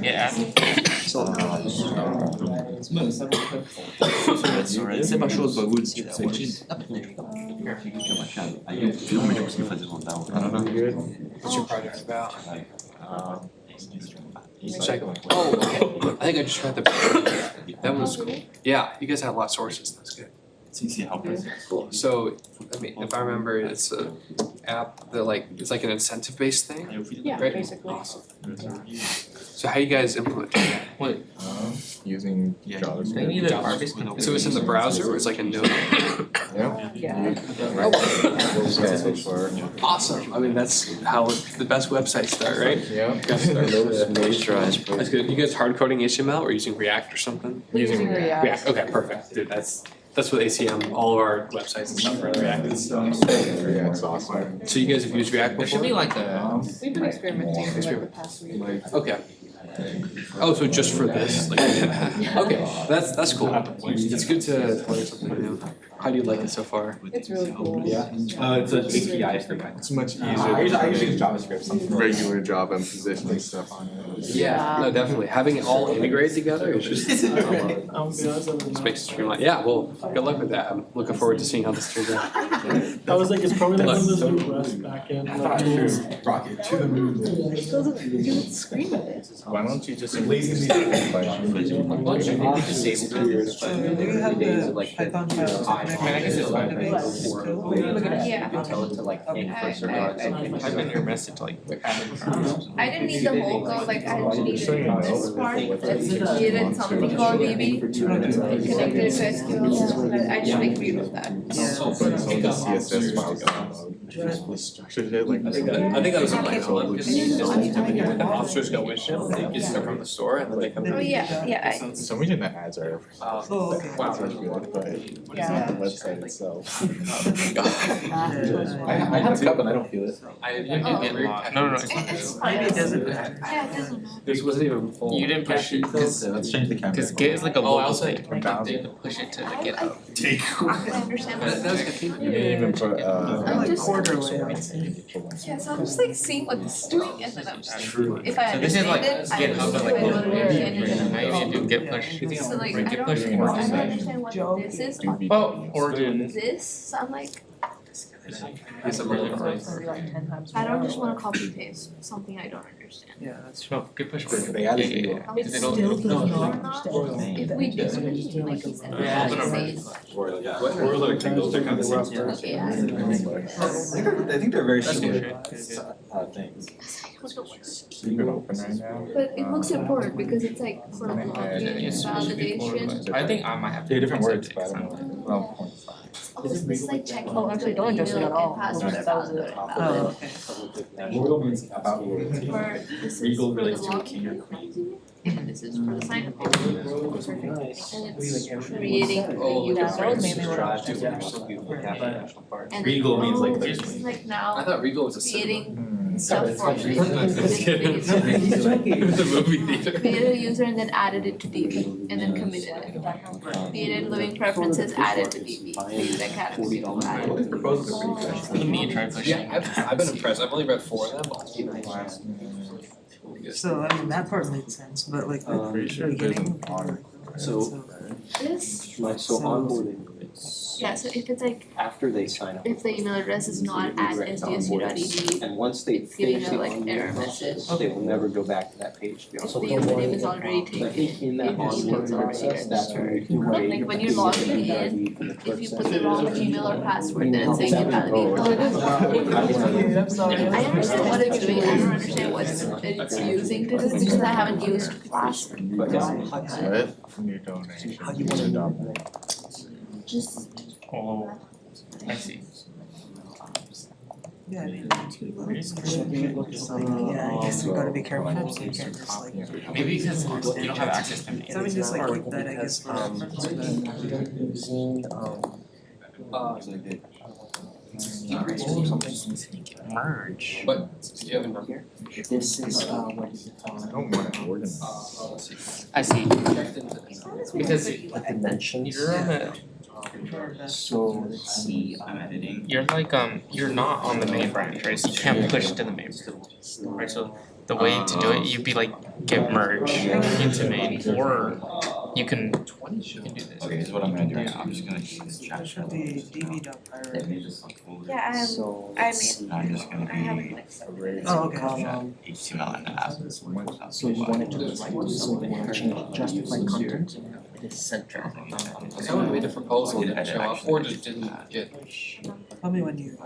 Yeah. Você baixou os bagulhos certinho? Aí eu finalmente consegui fazer rodar o. What's your project about? Check. Oh, okay. I think I just read the. That was cool. Yeah, you guys had a lot of sources. That's good. CC help us. Cool. So, I mean, if I remember, it's a app that like it's like an incentive based thing. Yeah, Right? basically. Awesome. So how you guys implement that? Wait, Using they JavaScript. need a artist. So it's in the browser or it's like a node? Yeah. Yeah. So far. Awesome. I mean, that's how the best websites start, right? Yeah. That's good. You guys hard coding HTML or using React or something? Using React. React. Okay, perfect. Dude, that's what ACM, all of our websites and stuff are React. So React's awesome. you guys have used React There should before? be like a. We've been experimenting for like the past week. Okay. Oh, so just for this, like, okay, that's cool. It's good to learn something new. How do you like it so far? It's really cool. Yeah. It's an API for that. It's much easier. I usually use JavaScript, something. Regular Java and positioning stuff on it. Yeah, no, definitely. Having it all integrated together is just just makes it streamlined. Yeah, well, good luck with that. I'm looking forward to seeing how this turns out. I was like, it's probably like one of those new REST backend. Rocket to the moon. It doesn't do the screen with it. Why don't you just lazy Do you have the Python files? I mean, I guess it's fine. Look at it. Yeah. Tell it to like aim for certain Type in your message like. I didn't need the whole code, like I just needed this part, that's needed something called DB, connected to SQL, but I just make read with that. CSS files download. Structured it like. I think that was a plan. When the officers go with them, they get stuff from the store and then they come. Oh, yeah, For some reason the ads are. Oh, okay. Wow. But it's not the website itself. I have a cup and I don't feel it. You didn't get lost. No, It's fine. Maybe it doesn't matter. Yeah, it doesn't matter. This wasn't even full. You didn't push it because Let's change the camera. Git is like a Oh, local I'll thing. say. You have to push it to get out. I understand That that. was good. You didn't even put I'm just, Quarter way. yeah, so I'm just like seeing what this is doing and then I'm just, if I So this is like understand it, I GitHub, but understand like it, I don't understand it. now you should do git push. So like, I Git don't push understand or what this is, Oh, origin. this, so I'm like, It's a really hard. It's gonna be like 10 times I don't more. just wanna copy paste something I don't understand. Yeah, that's true. No, git push. They added Yeah, yeah, yeah. It's They don't- still no, does no. not understand. If we do, like he said, Yeah, we say it. Or like those are kind of things. Okay, yeah. I think they're very That's similar good. things. You can open right now. But it looks important because it's like for logging and validation. I think I might have to. They're different do words, but I don't something. know. Well, Oh, is this like checking Oh, actually, don't adjust it at all. password That was it. valid? Oh, okay. Regal means about. Or this is Regal for the relates to login and this is for the sign up. And it's creating the user. That was mainly what I was And Regal means like this is like now I thought Regal was a creating stuff for free. Just kidding. Just created The movie theater. a user and then added it to DB and then committed it. Created living preferences, added to DB. Created academy, added. Proposals are pretty good. You need to try pushing. Yeah, I've been impressed. I've only read 4 of them, but So, I mean, that part made sense, but like the beginning. So This, so onboarding, yeah, so if it's like, after they sign up. if the email address is not at sdsu.edu, And once they it's giving finish a the like error message. onboarding, they will never go back to that page. If the username is already taken, I think in that if the email is onboarding already process, that's where you can Like create. when you're logging in, if you put the wrong email or password, then it's saying invalidate. I'm sorry. I understand what it's doing, I don't understand what it's using to do, because I haven't used Flash. From your donation. How you wanna adopt? Just, Oh, I see. Yeah, I mean, yeah, I guess we gotta be careful, so you can't just like. Maybe because you don't have access to me. So I mean, just like keep that, I guess, for reference, but. Using Merge. but you have a number. this is what I don't want to organize. I see. Because the dimensions. you're on a, So let's see, I'm editing. you're like you're not on the main branch, right? So you can't push to the main branch. Right, so the way to do it, you'd be like get merge into main, or you can do this. Okay, this is what I'm gonna do. I'm just gonna use this chat. Should be db.pirate. yeah, So I let's mean, see. I'm just gonna I haven't be connected. Oh, okay. HTML and app. So you want it to right, so you want to change justify content. It is center. Someone made a proposal that didn't show up or just didn't get. Tell me when you.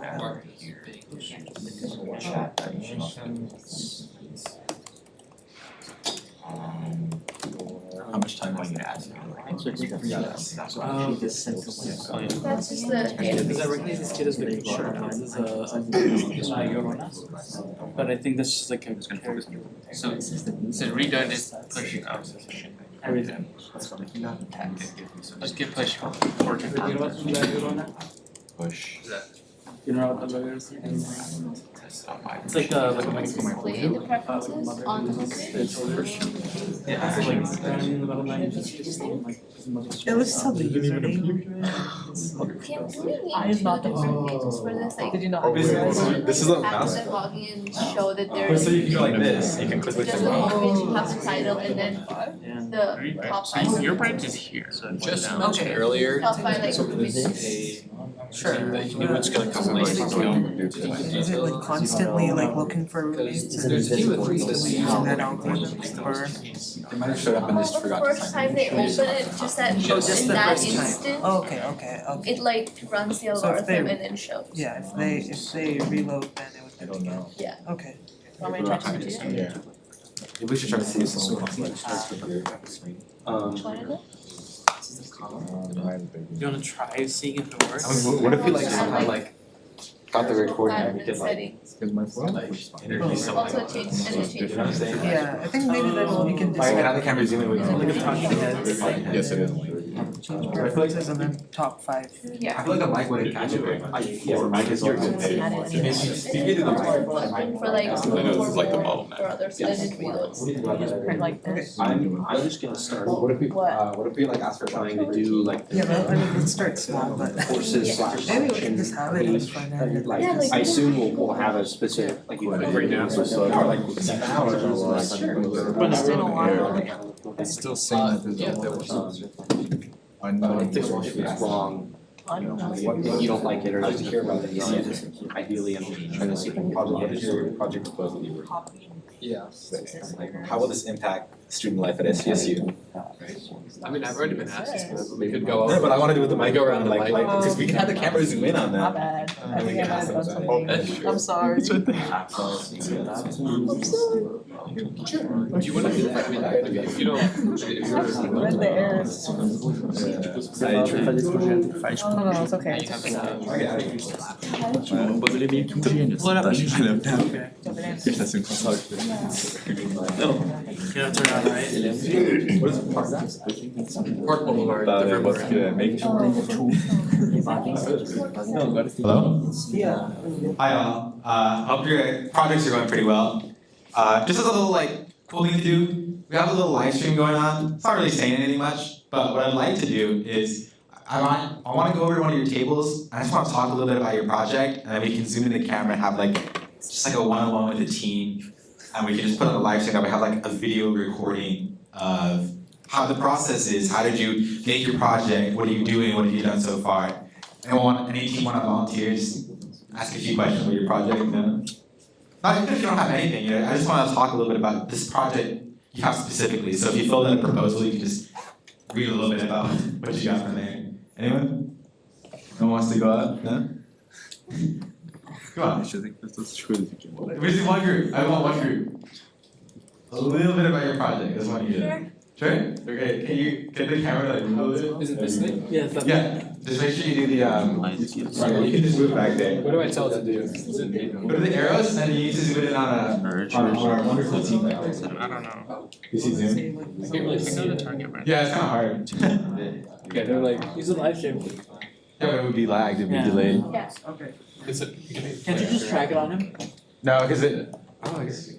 How much time do I need to ask you? So it's the free so actually this center one. That's just the. Is that right? This kid is making sure this is but I think this is like a. So redoing this push out. Everything. Just get push origin. Push. You know what the is? That's not my. It's like a Display in the preferences on the It was still the username. Can do we need 2 different pages for this? Like, This is a mouse. have them log in, show that they're. So you can go like this, you can click Just the homepage, you have the title, and then the top 5. Your branch is here, so Just now. mentioned earlier, Top 5 like sure, that you knew what's gonna come later. Is it like constantly like looking for ways to There's a team of 3 constantly using that algorithm or? They might have showed up and just the forgot to first sign time they open it, just that just in the that first time. instant, Oh, okay. it like runs the So if they- algorithm and then shows. Yeah, if they reload, then it would. I don't know. Yeah. Okay. Want me to try to do it? Yeah. Maybe we should try to see this on Which one is it? You wanna try seeing if it works? I mean, what if we like somehow like got the recording and we Admin could like settings. Because my phone. interview someone. Also change, and then change. You know what I'm saying? Yeah, I think maybe then we can Like, just now the camera's zooming with like a talking heads, Yes, it is. change preferences and then top 5. Yeah. I feel like a mic wouldn't catch it. Yeah, mic is always Maybe you do the mic. Button for like, I know this is like the for bottleneck. others, so then it reloads. Like this. I'm just gonna start. What if we like ask for trying to do like Yeah, but I mean, let's start small, but courses slash maybe we can section just have it as page? fun and Like, Yeah, like- I assume we'll have a specific, like you. Right now. Or like an hour or But it's been a while. It's still saying that there's a unknown. If it's wrong, if you don't like it or doesn't care about it, ideally, I'm trying to see. What is your project proposal? Yeah. How will this impact student life at SDSU? I mean, I've already been asked this, but we could go over. No, but I wanna do with the mic Go around the like, mic. because we can have the camera zoom in on that. bad. And we can ask them about it. That's true. I'm sorry. Sure. Do you want to do that? I mean, if you don't, if you're. When the air is. Não, it's okay. Poderia vir aqui um gênio. Tá trabalhando. Ele tá sendo cansado. Não. Yeah, turn on, right? Park Boulevard, Tá, the eu river. posso que é make sure. Hello? Hi all. Hope your projects are going pretty well. Just as a little cool thing to do, we have a little live stream going on. It's not really saying anything much, but what I'd like to do is I want to go over to one of your tables. I just want to talk a little bit about your project, and then we can zoom in the camera and have just a one-on-one with the team, and we can just put on the live stream that we have a video recording of how the process is. How did you make your project? What are you doing? What have you done so far? Any team want to volunteer? Just ask a few questions about your project. Not even if you don't have anything. I just want to talk a little bit about this project you have specifically. So if you fill in a proposal, you can just read a little bit about what you got from there. Anyone? No one wants to go up? No? Come on. Deixa eu ver que essas coisas aqui. We just one group. I want one group. A little bit about your project. That's what you do. Sure? Okay. Can you get the camera move it? Is it this thing? Yeah, Yeah. Just make sure you do the you can just move back there. What do I tell it to do? Go to the arrows and you need to zoom it in on our wonderful team. I don't know. You see zoom? I can't really see the it. target right Yeah, it's kind of hard. Okay, they're like. Use a live stream. Yeah, but it would be lagged. It would be Yeah. delayed. Yeah. Okay. It's a. Can't you just track it on him? No, because it. Oh, I guess. A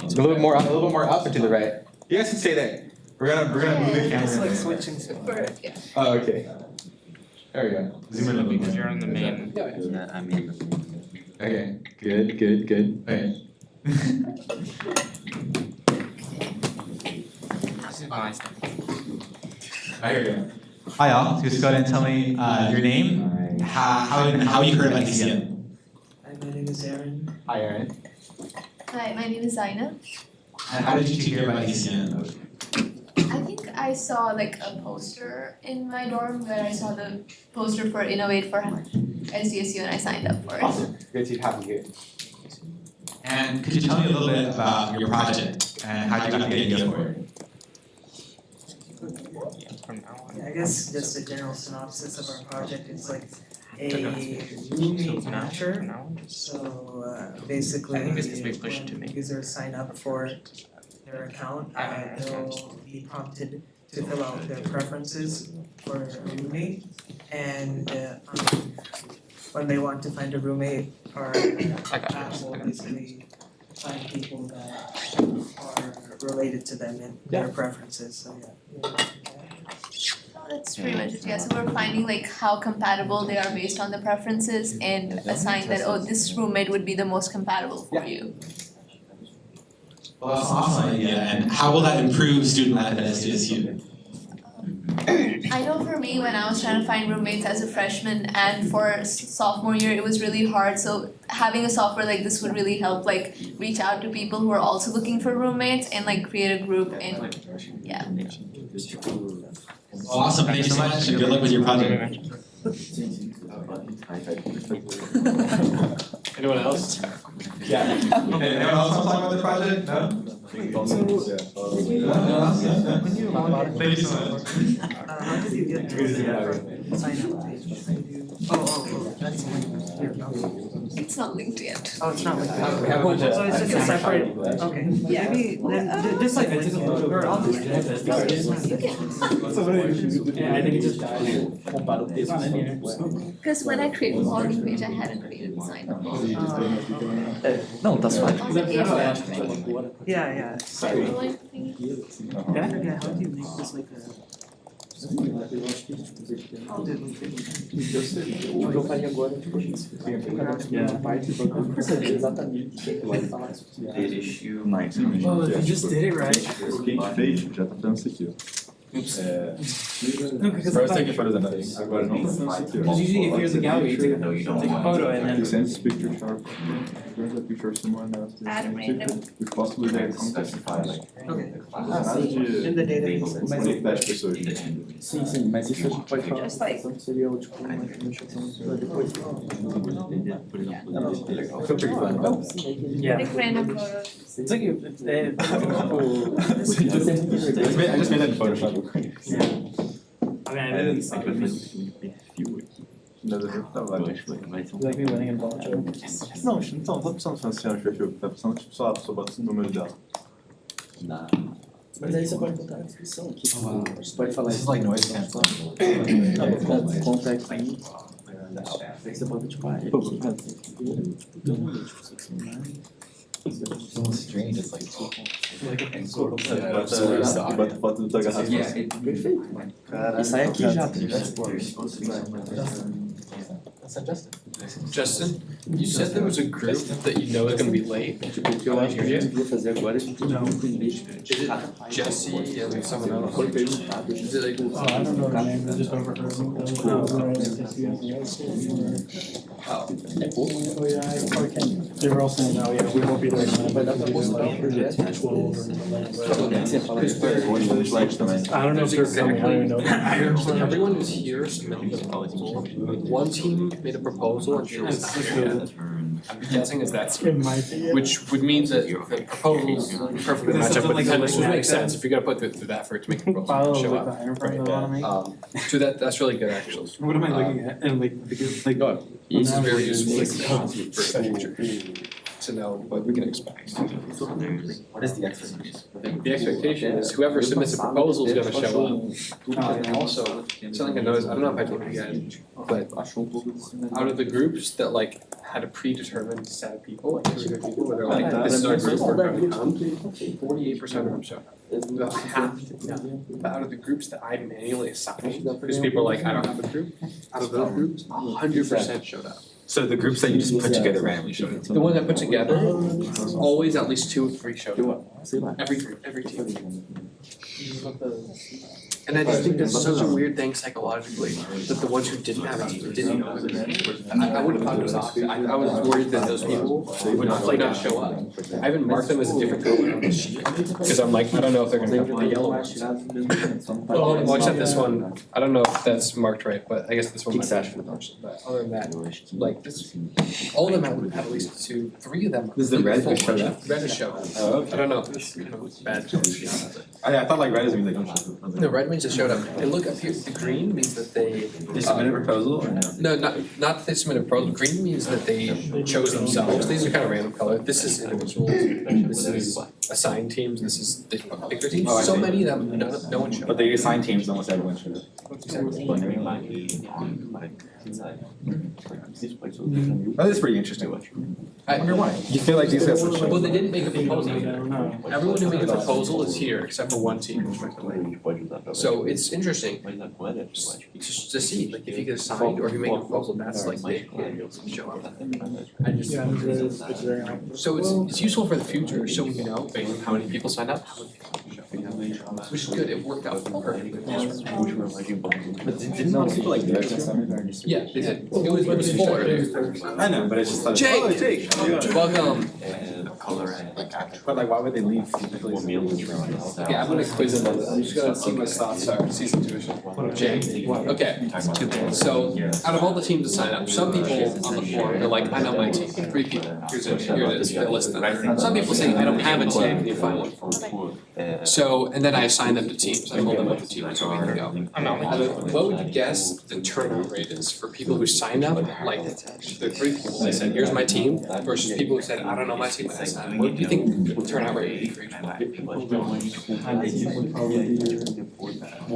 little bit more up and to the right. You guys can stay there. We're gonna move the camera. It's like there. switching. Yeah. Oh, okay. There we go. Zoom in a little Because bit. you're in the main. Yeah, I mean. Okay. Good. Okay. This is my stuff. I hear you. Hi y'all. Just go ahead and tell me your name, how you heard about DCM. Hi, my name is Aaron. Hi Aaron. Hi, my name is Zaina. And how did you hear about DCM? I think I saw a poster in my dorm where I saw the poster for Innovate for Sdsu and I signed up for it. Awesome. Great to have you here. And could you tell me a little bit about your project and how you got the idea for it? From now on. I guess just a general synopsis of our project. It's like a roommate matcher. So basically, I think it's 'cause we pushed too when many. users sign up for their account, they'll be prompted to fill out their preferences for a roommate. And when they want to find a roommate, our app will basically find people that are related to them and their preferences. So yeah. That's pretty much it, yeah, so we're finding how compatible they are based on the preferences and assign that, oh, this roommate would be the most compatible for you. Well, that's an awesome idea. And how will that improve student life at SDSU? I know for me, when I was trying to find roommates as a freshman and for sophomore year, it was really hard, so having a software like this would really help reach out to people who are also looking for roommates and create a group and yeah. Awesome, thanks so much, and good luck with your project. Anyone else? Yeah. Anyone else want to talk about the project? No? Thank you so much. How did you get to the sign up page? That's It's not linked yet. Oh, it's not like that. We have a bunch of- So it's just a separate, okay. Yeah. Maybe then, just like, or I'll just. Yeah, I think it just died. Because when I created the login page, I hadn't created the sign up. Não, tá suave. Yeah. Sorry. I forget, how do you make this like a? I'll do it. O que eu faria agora é tipo isso. A parte do banco pra saber exatamente o que vai falar. Nice. Oh, you just did it right. Quem que fez? Já tá dando isso aqui, ó. Oops. No, because I was taking photos of nothing. Because usually if you're in the gallery, you take a photo and then. Send this picture sharp. There's a picture of someone else. Add random. With possibly their contact. In the database. Das pessoas. Sim, sim, mas isso a gente pode falar. Just like- Então seria o tipo uma demonstração depois. Like random photos. It's like if, I just made that in Photoshop. I didn't think of Like me winning in ball joke. Não, não tá precisando fazer um perfil, tá precisando tipo só a pessoa bota o número dela. Mas aí você pode botar na descrição aqui. Você pode falar This is like noise canceling. Contact me. Aí você bota tipo, So strange, it's like Bota a foto do tua garrafa. Perfeito. E sai aqui já. Justin, you said there was a group that you know is going to be late. Tipo, o que eu acho que a gente devia fazer agora é a gente Is it Jesse and someone else? Is it like, I don't know the name, I just overheard them. Oh yeah, I probably can. They were all saying, oh yeah, we won't be there tonight, but that's I don't know if they're coming, I don't even know. everyone who's here submitted a proposal. One team made a proposal and chose that. I'm guessing is that It might be. which would mean that the proposals perfectly match up with attendance, which makes sense. If you're gonna put through that for it to make a proposal to show up. So that's really good actually. What am I looking at? And like, because like. This is very useful for future to know what we can expect. What is the expectation? The expectation is whoever submits a proposal is gonna show up. And also, something I noticed, I don't know if I told you guys, but out of the groups that like had a predetermined set of people, like 2 or 3 people, where they're like, this is our group, we're gonna come, 48% of them show up. About half, but out of the groups that I manually assigned, because people are like, I don't have a group, out of those groups, 100% showed up. So the groups that you just put together randomly showed up. The one that put together, always at least 2 or 3 showed up. Every group, every team. And I just think that's such a weird thing psychologically, that the ones who didn't have a team didn't know. I would have thought it was opposite. I was worried that those people would not show up. I even marked them as a different color on the sheet, because I'm like, I don't know if they're gonna come with the yellow ones. Well, except this one, I don't know if that's marked right, but I guess this one might match for the bunch. But other than that, like this, all of them have at least 2, 3 of them. This is the red who showed up? Red is showed up. Oh, okay. I don't know if it's kind of bad. I thought like red is means they don't show up. No, red means they showed up. And look up here, the green means that they. They submitted a proposal or no? No, not that they submitted a proposal. Green means that they chose themselves. These are kind of random color. This is individuals. This is assigned teams. This is they pick their teams. Oh, I So see. many of them, no one showed But up. they assign teams, almost everyone showed up. That is pretty interesting. I wonder why. You feel like these guys would show Well, up. they didn't make a proposal either. Everyone who made a proposal is here except for one team. So it's interesting just to see, like if you get assigned or if you make a proposal, that's like big, you'll show up. I just. Yeah, it's very helpful. So it's useful for the future, so we know based on how many people signed up, how many people show up. Which is good, it worked out perfectly. But didn't most people like do that? Yeah, they did. It was full earlier. I know, but it's just like. Jake! Oh, Jake! Welcome. But like, why would they leave? Yeah, I'm gonna quiz him on this. I'm just gonna see what his thoughts are, season 2. Jake, okay. So, out of all the teams that sign up, some people on the forum, they're like, I know my team, 3 people. Here it is, they're listed. Some people say, I don't have a team, can you find one? So, and then I assign them to teams. I told them what the teams are ready to go. What would you guess the turnout rate is for people who signed up? Like, the 3 people, they said, here's my team, versus people who said, I don't know my team, I signed up. What do you think the turnout rate would be for each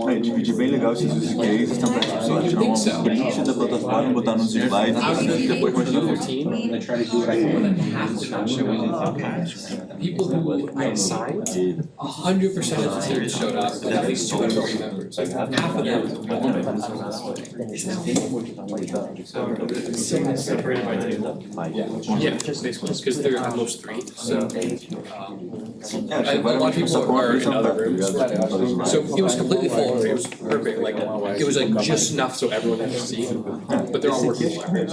É, dividir bem legal esses use cases também, as pessoas tirar uma print da plataforma, botar nos slides e depois People who I assigned, 100% of the teams showed up with at least 2 other members. Like half of them. Separated by table. Yeah, basically, because they're at most 3. So a lot of people are in other rooms. So it was completely full color, it was perfect, like, it was like just enough so everyone could see, but they're all working well. I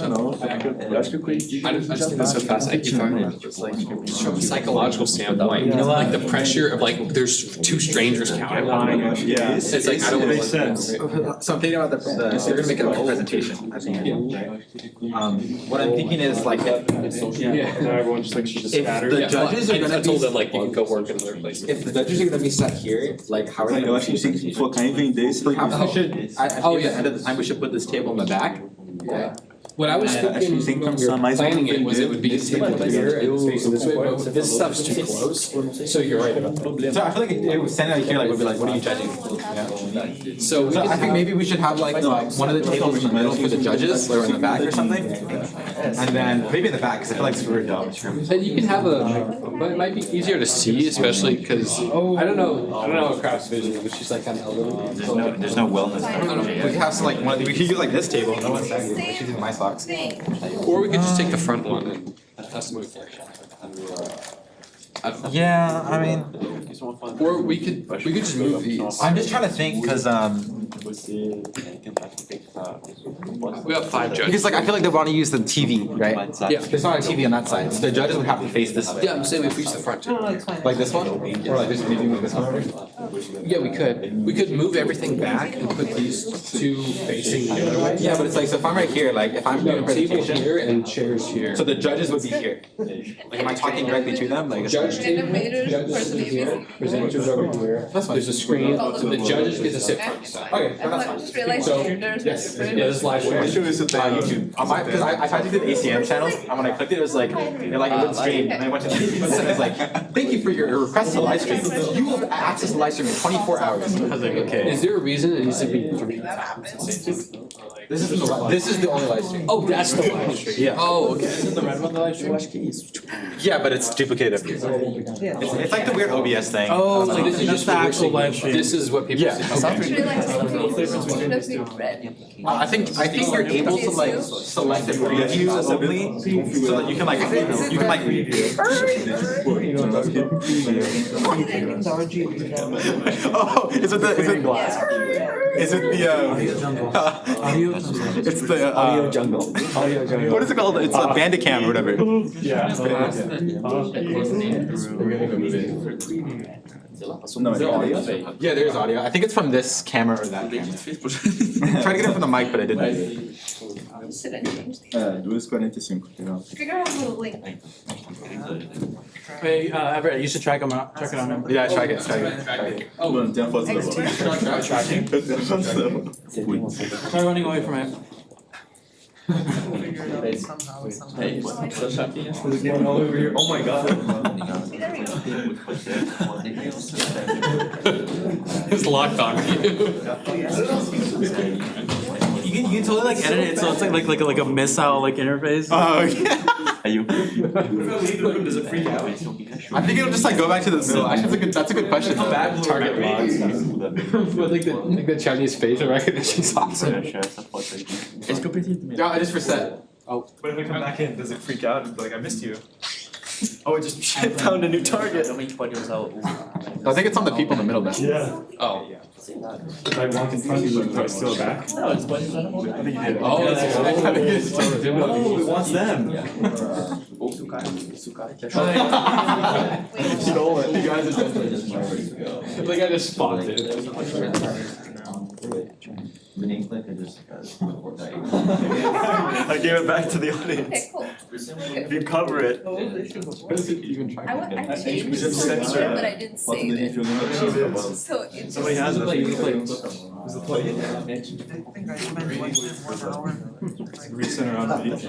just think that's so fascinating, I keep talking about this, like, just from a psychological standpoint, like the pressure of like, there's two strangers counting on you. Yeah. It's like, I don't wanna. So I'm thinking about they're gonna make it like a presentation, I think. What I'm thinking is like, Now everyone just like should just if scatter. the judges are I gonna told be, them like, you can go work in other places. if the judges are gonna be sat here, like how are they Eu gonna? acho que a gente tem que focar em vender esse Perhaps we should, I Oh, think at yeah. the end of the time, we should put this table in the back. What I was acho que a gente tem que thinking, pensar mais planning em it was it would be vender. table here and face this way, but this stuff's too close, so you're right about that. So I feel like it was standing out here, like, would be like, what are you judging? So we So could I think maybe we should have like one of the tables in the middle for the judges, or in the back or something. And then, maybe in the back, cause I feel like it's really dumb. And you can have but it might be easier to see, especially because I don't know how Craft's vision is, but she's like kind of elderly. There's no wellness. We could have some like, we could use like this table, no one's saying, she's using my socks. Or we could just take the front one and test them with I don't know. Yeah, I mean, Or we could just move these. I'm just trying to think, cause We have 5 judges. because like I feel like they wanna use the TV, right? Yeah. There's not a TV on that side, so the judges would have to face this way. Yeah, I'm saying if we use the front too. Like this one? Or like this, maybe move this one over? Yeah, we could. We could move everything back and put these two facing the other way. Yeah, but it's like, so if I'm right here, like if I'm doing a Table presentation, here and chairs here. so the judges would be here. Like, am I talking directly to them? Like, Judge table, judges sit here, presenters over here. That's fine. There's a screen, so the judges get to sit front and side. Okay, then that's I fine. just realized So, there's yes, different. yeah, this is live stream. YouTube. On my, cause I tried to do the ACM channels, and when I clicked it, it was like, it wouldn't stream, and I went to the, it was like, thank you for your request to live stream. You will have access to live stream in 24 hours. I was like, okay. Is there a reason it needs to be 3 tabs? This is the only live stream. Oh, that's the live stream. Yeah. Oh, okay. Yeah, but it's duplicated up here. It's like the weird OBS thing. Oh, so this is That's just the for actual listening. live stream. This is what people Yeah. see. I just realized I think you're able to like select a preview only, so that you can like Oh, is it the it's the Audio jungle. Audio jungle. what is it called? It's a Bandicam or whatever. Não, é audio. Yeah, there's audio. I think it's from this camera or that camera. Try to get it from the mic, but I didn't. Should I change these? 2:45. Legal. Figure out how to link. Hey, Everett, you should track them out, check it on them. Yeah, try it. Mano, tem a foto da bola. Eu tenho a foto da bola. Fui. Try running away from it. Oh my god. It's locked on you. You can totally like edit it so it's like a missile like interface. Oh, yeah. Does it freak out? I think it'll just like go back to the middle. Actually, that's a good question. Bad target logs. With like the Chinese facial recognition software. Yeah, I just reset. But if I come back in, does it freak out and be like, I missed you? Oh, it just found a new target. I think it's on the people in the middle now. Yeah. Oh. If I walk in front of you, do I steal it back? No, it's what is that? I think you did. Oh, that's Oh, it wants them. Stole it. You guys are just Like I just spawned it. I gave it back to the audience. Okay, cool. If you cover it. I changed Just censor it, but it. I didn't save it. So it's. Somebody has it. I think I spent like 1 hour. Recenter on the beach.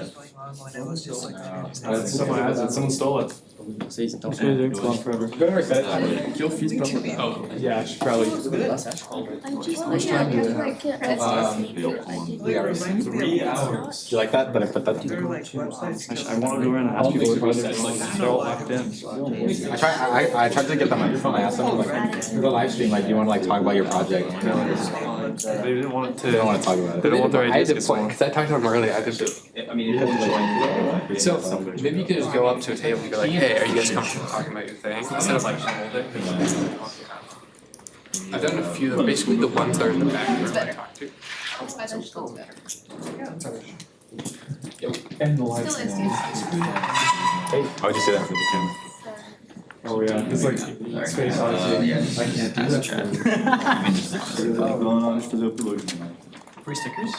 When it was just like. Someone has it. Someone stole it. It's gone forever. Oh. Yeah, I should probably. I'm just yeah, like It reminds me 3 of hours. Do you like that? That I put that. there are like websites. I wanna go around and ask people what projects, like, they're all locked in. I tried to get the microphone. I asked them like, for the live stream, like, do you want to like talk about your project? They didn't want it to. They don't want to talk about it. They don't want their I had ideas to to get point, stolen. because I talked to him earlier, I had to. So maybe you could just go up to a table and be like, hey, are you guys comfortable talking about your thing? Instead of like hold it. I've done a few of them, basically the ones that are in the back It's are better. I talk to. That's why that looks better. And the lights. Still is. Hey, how would you say that for the camera? Oh yeah, it's like space odyssey. I can't do that. Não, deixa eu fazer o upload. Free stickers?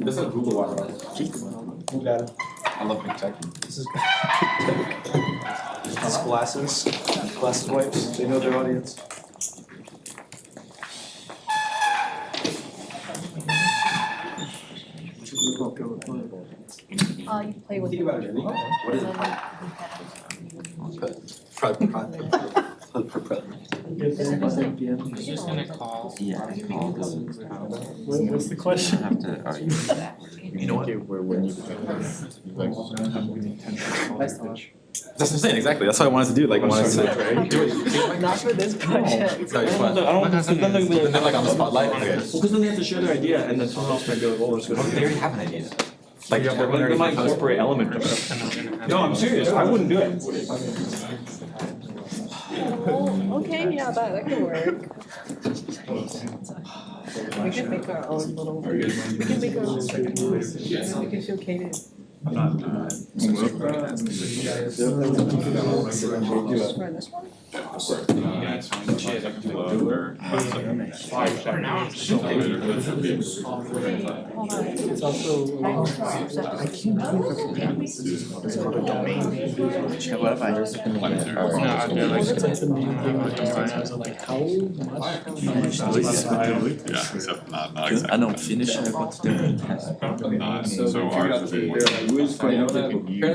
This is Google Water. Who got it? I love Big Tech. This is glasses wipes, they know their audience. You play with. Think about it, what is it? He's just gonna call. What's the question? You know what? That's what I'm saying, exactly. That's what I wanted to do. Like, I wanted to do it. Not for this project. No, it's fun. Then they're like on the spotlight. Okay. Because then they have to share their idea and then someone else might be like, oh, let's go. They already have an idea. Like, Yeah, but they might incorporate element of it. No, I'm serious, I wouldn't do it. Oh, okay, yeah, that could work. We can make our own little, we can make our own circuit boards, we can show Kaden. I'm not. For this one? It's also. I can't do it. It's called a domain. What if I just It's like the main thing with domains, is like how much. I don't finish it, what's different? Apparently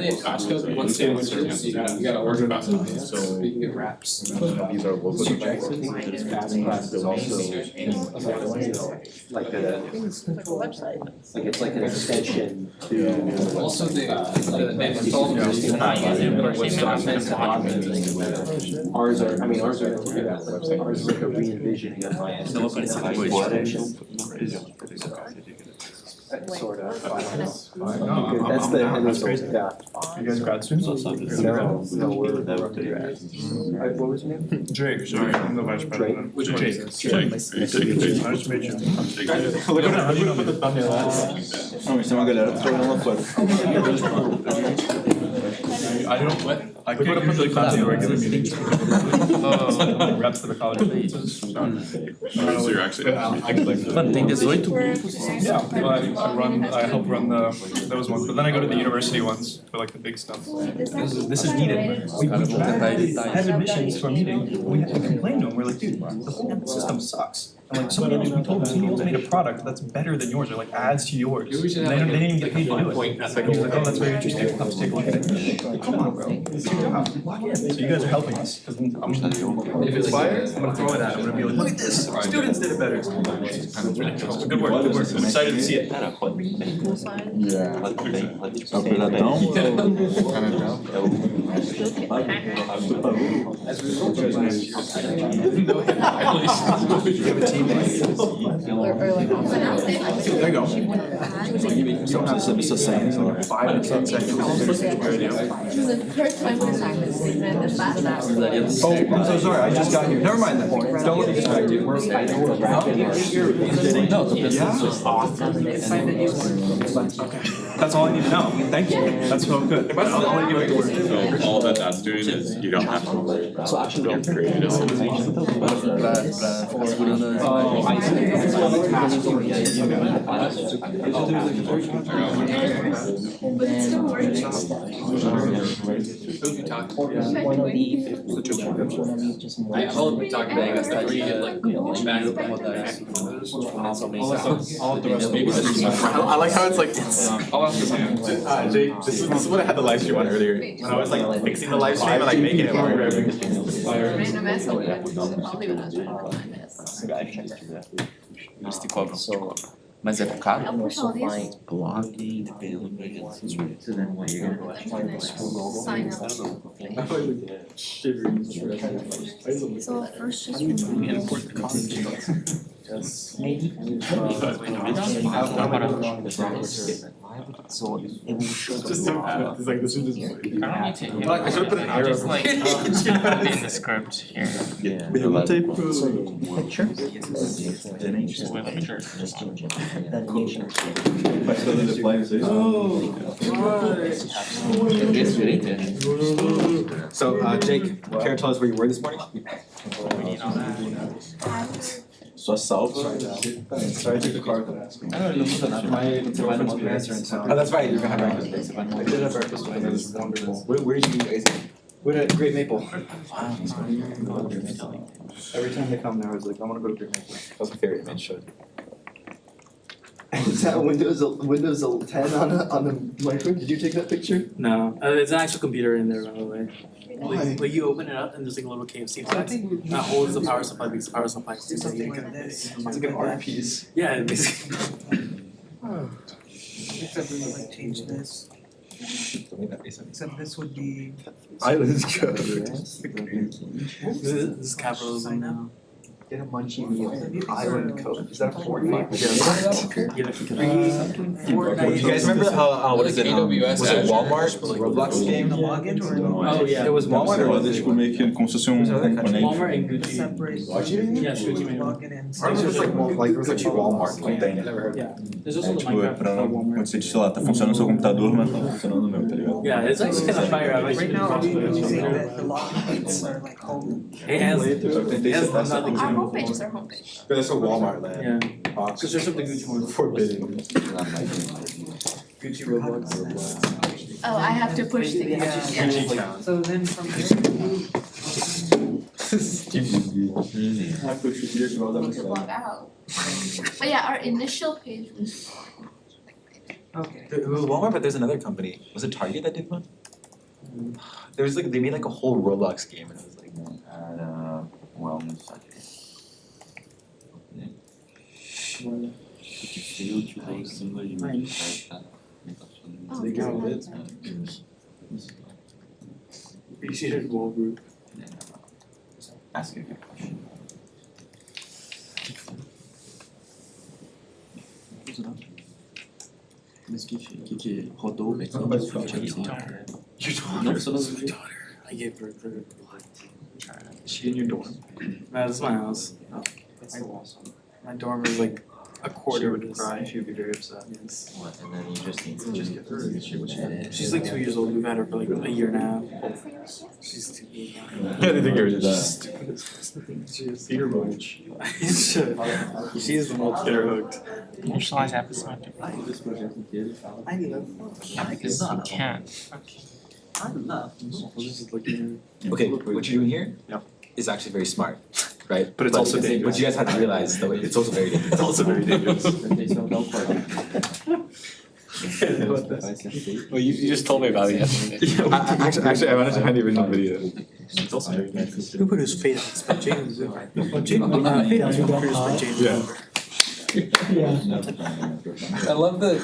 at Costco, one sandwich, you gotta order it. So you can get wraps. These are local. Like a, It's like a website. like it's like an extension to. Also, they installed Ours are, I mean, ours are, ours is like a re-envisioning of my. Nobody's like, Sort of. That's the end result, yeah. You guys grad students? No, we're undergrads. What was your name? Jake, sorry, I'm the vice president. Which one? Jake. Nice to meet you. Look at the thumbnail. Não, isso é uma galera que tá jogando lá fora. I don't, I could put the class in regular meetings. Reps for the college. So you're actually. Mano, tem 18 Yeah, well, I help run those ones, but then I go to the university ones for like the big stuff. This is needed. We had admissions to a meeting, we complained to them, we're like, dude, the whole system sucks. And like, somebody else, we told them, somebody else made a product that's better than yours, or like adds to yours. And they didn't even get paid to do it. And he was like, oh, that's very interesting, we'll have to take a look at it. Like, come on, bro, it's your job. So you guys are helping us, because if it's fire, I'm gonna throw it at them, I'm gonna be like, look at this, students did it better. It's ridiculous. Good work, good work, I'm excited to see it. Yeah. There you go. Só precisa saber se saem. 5 to 10 seconds. Oh, I'm so sorry, I just got here. Never mind that. Don't let me distract you. That's all I need to know. Thank you. That's so good. I'll let you get to work. So all that that's doing is you don't have to don't create it. I told him we talked about it, that's where you get like back up what the heck. All of the rest maybe I like how it's like, I'll ask his hand. Jake, this is what I had the live stream on earlier. When I was like fixing the live stream and like making it longer. Random ass over there. I'll leave it as Eles te cobram. Mas é caro? I'll push all these. Blogging, development, so then what you're gonna Sign up. So first just. Maybe. So it will show the Just so bad. It's like this is just. I don't need to. I should've put an arrow. Just like, put it in the script here. Pergunta aí pro. picture. Vai fazer deadline vocês? So, Jake, care to tell us where you were this morning? Só salvo. Sorry, I took the car without asking. My girlfriend's parents are in town. Oh, that's right, you're gonna have breakfast. I did have breakfast with them, it was wonderful. Where did you guys eat? We're at Great Maple. Every time they come there, I was like, I wanna go to Great Maple. That was my favorite man show. Is that Windows 10 on the micro? Did you take that picture? No, it's an actual computer in there, by the way. Why? Like you open it up and there's like a little KFC box that holds the power supply because the power supply is Something like this. It's like an art piece. Yeah, basically. Except we would like change this. Except this would be. Islands code. This is capitalism now. Get a munchie meal. Island code. Is that a Fortnite? You guys remember what is it? AWS Was it Walmart? Roblox game? Oh yeah, It was Walmart or was É it? tipo meio que como se fosse componente. Walmart and Gucci. Separate. Yes, Gucci made one. Login and. Or was it like there was like Walmart container? Never heard. Yeah, there's also the Tipo, é Minecraft pra for não, Walmart. quando você, sei lá, tá funcionando no seu computador, mas não tá funcionando no meu, tá ligado? Yeah, it's actually kind of fire. I Right now, are we using the login plates are like home? It has Our nothing to do. homepage is our homepage. That's a Walmart land. Yeah, because there's something Gucci more Forbidden. Gucci Roblox. Oh, I have to push things. Yeah. So then from here. Log out. But yeah, our initial page was. Okay. It was Walmart, but there's another company. Was it Target that did one? There was like they made like a whole Roblox game and it was like Wellness. Appreciated wall group. Ask a good question. Mas que rodou aqui? Your daughter. I gave birth to her. Is she in your dorm? No, this is my house. That's so awesome. My dorm is like a quarter She of would this. cry, she would be very upset. Yes. What, and then you just need to Just get her, She's like 2 years old. We've had her for like a year and a half. She's too young. Yeah, they think you're that. She's eater munch. She is the most Get her hooked. Initialize episode. I love. Because you can't. I love. okay, what you're doing here Yep. is actually very smart, right? But it's also dangerous. What you guys have to realize though, it's also very dangerous. It's also very dangerous. Well, you just told me about it yesterday. Actually, I wanted to find the original video. It's also very dangerous. Who put his fate by James? James, fate was produced by James. Yeah. I love the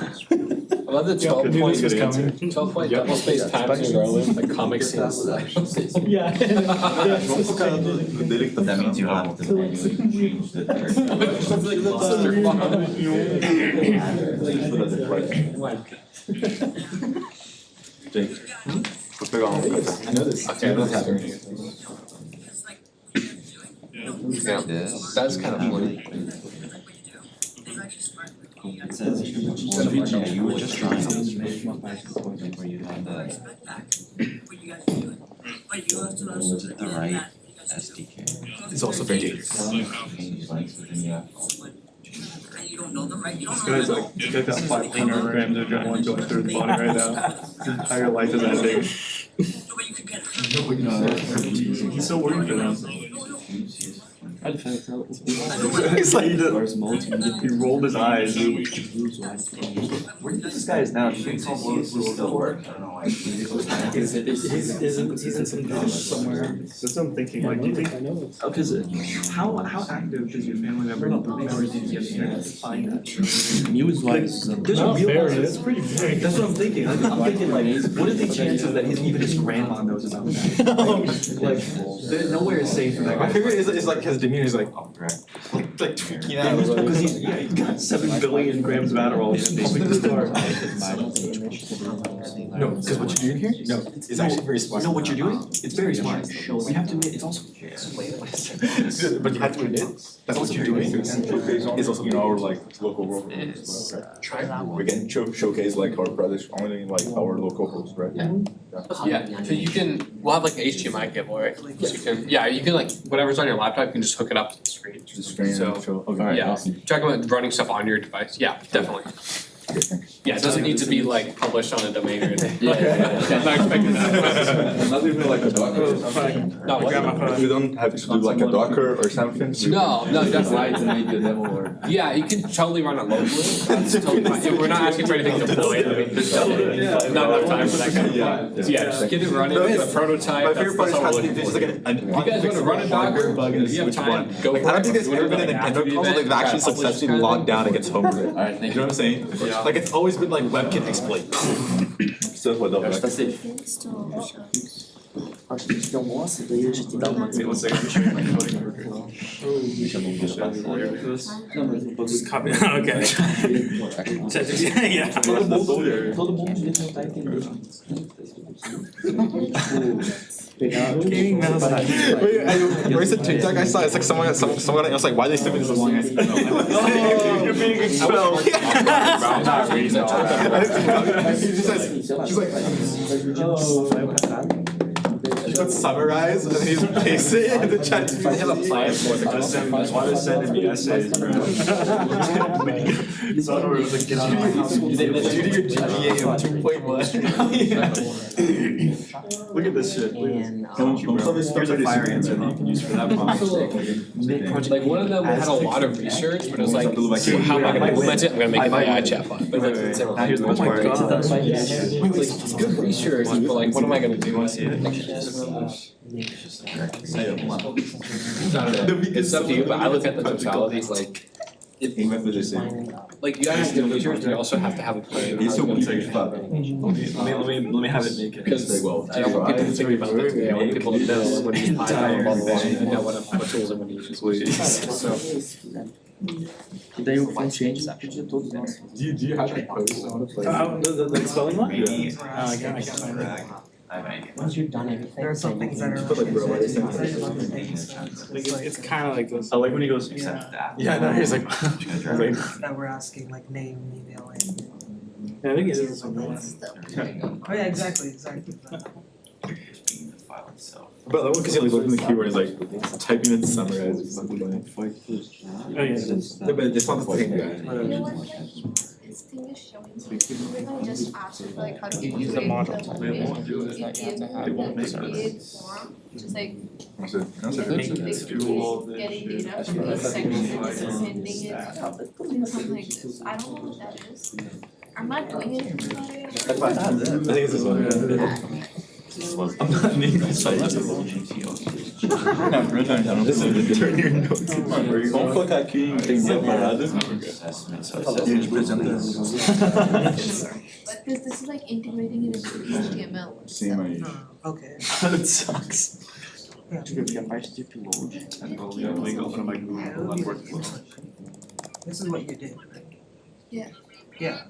12-point Good answer. 12-point double-spaced times in Garland, like Comic Sans. Yeah. That means you have to change the Jake. Let's pick on I know this. Okay, that's happening. Yeah, that's kind of funny. It says you were just trying to make where you had the right SDK. It's also very dangerous. This guy's like, he's got that 500 grams of adrenaline going through his body right now. His entire life is ending. He's so worried for them. He's like, he rolled his eyes. Where this guy is now? Do you think he's still work? I don't know why. He's in some job somewhere. That's what I'm thinking, like, do you think, because how active does your family member members need to get the internet to find that? News-wise, There's a real That's pretty big. That's what I'm thinking. Like, I'm thinking like, what are the chances that even his grandma knows about that? Like, nowhere is safe for that My guy. favorite is like his demeanor is like, oh, right. like tweaking out. Because he's got 7 billion grams of Adderall in his car. No, because what you're doing here, no, it's actually very smart. No, what you're doing, it's very smart. We have to admit, it's also. But you have to admit, that's what you're doing. It's also, you know, our like local road. We can showcase like our products only in like our local roads, right? Yeah, so you can, we'll have like an HDMI cable, right? So you can, yeah, you can like, whatever's on your laptop, you can just hook it up to the screen. To the screen So, and show. Okay, yeah, awesome. talking about running stuff on your device, yeah, definitely. Yeah, it doesn't need to be like published on a domain or anything. Yeah, not expecting that. Not even like a Docker. No, what? You don't have to do like a Docker or something. No, definitely. Yeah, you can totally run it locally, that's totally fine. We're not asking for anything deployed, I mean, there's not enough time for that kind of thing. So yeah, just get it running, a prototype, My that's favorite part all is we're how looking just for. like If you guys wanna run a Docker, if you have time, go for it. I don't think there's ever been a After Nintendo the console event, that actually try to publish successfully kind of logged down against home with it. Alright, You know what I'm saying? Like it's always been like webkit exploit. So what the Tá safe. Acho que a gente tem almoço, daí a gente dá uma. Wait, one second, let me show you my coding worker. Okay. Yeah. Todo mundo devia tentar entender. Where's the TikTok I saw? It's like someone else like, why are they sending this long ass email? You're being expelled. She's like, she put summarize and then he's paste it in the chat. I have a plan for the custom. I want to send in the essays, bro. So I don't know if it gets Due to your GPA of 2.1. Look at this shit. Here's a fire answer that you can use for that problem. Like one of them had a lot of research, but it was like, so how am I gonna implement it? I'm gonna make it AI chatbot. But it's Here's the best part. it's good research, but like, what am I gonna do? It's up to you, but I look at the totality, like, like you gotta have good research, but you also have to have a plan. Let me have it make it. Because I don't want people to think about that today, I want people to know what to use Python, blah, blah, blah, and know what tools I'm gonna use. So. E daí o front-end podia todos nós. Do you have like posts? The spelling one? I can't find it. Once you've done everything. There are some things that are. It's kind of like this. I like when he goes, except that. Yeah, no, he's like, That we're asking like name, email, and. Yeah, I think it is. Oh yeah, exactly. but that one because he like looking at the keyboard is like typing in summarize or something like. Oh yeah. No, but it's not the thing, guy. This thing is showing me, when I just asked it like how to You create use the model. the They won't do it. it gives me the create form, just like That's it. That's like it. getting data from these sections and sending it to something like this. I don't know what that is. I'm not doing it for everybody. I think it's this one. I'm not naming my site. Turn your notes. Vamos colocar aqui em tempo parado. E a gente apresenta. But this is like integrating it into HTML. Sim, mas. Okay. That sucks. Porque a parte de upload. This is what you did, right? Yeah. Yeah.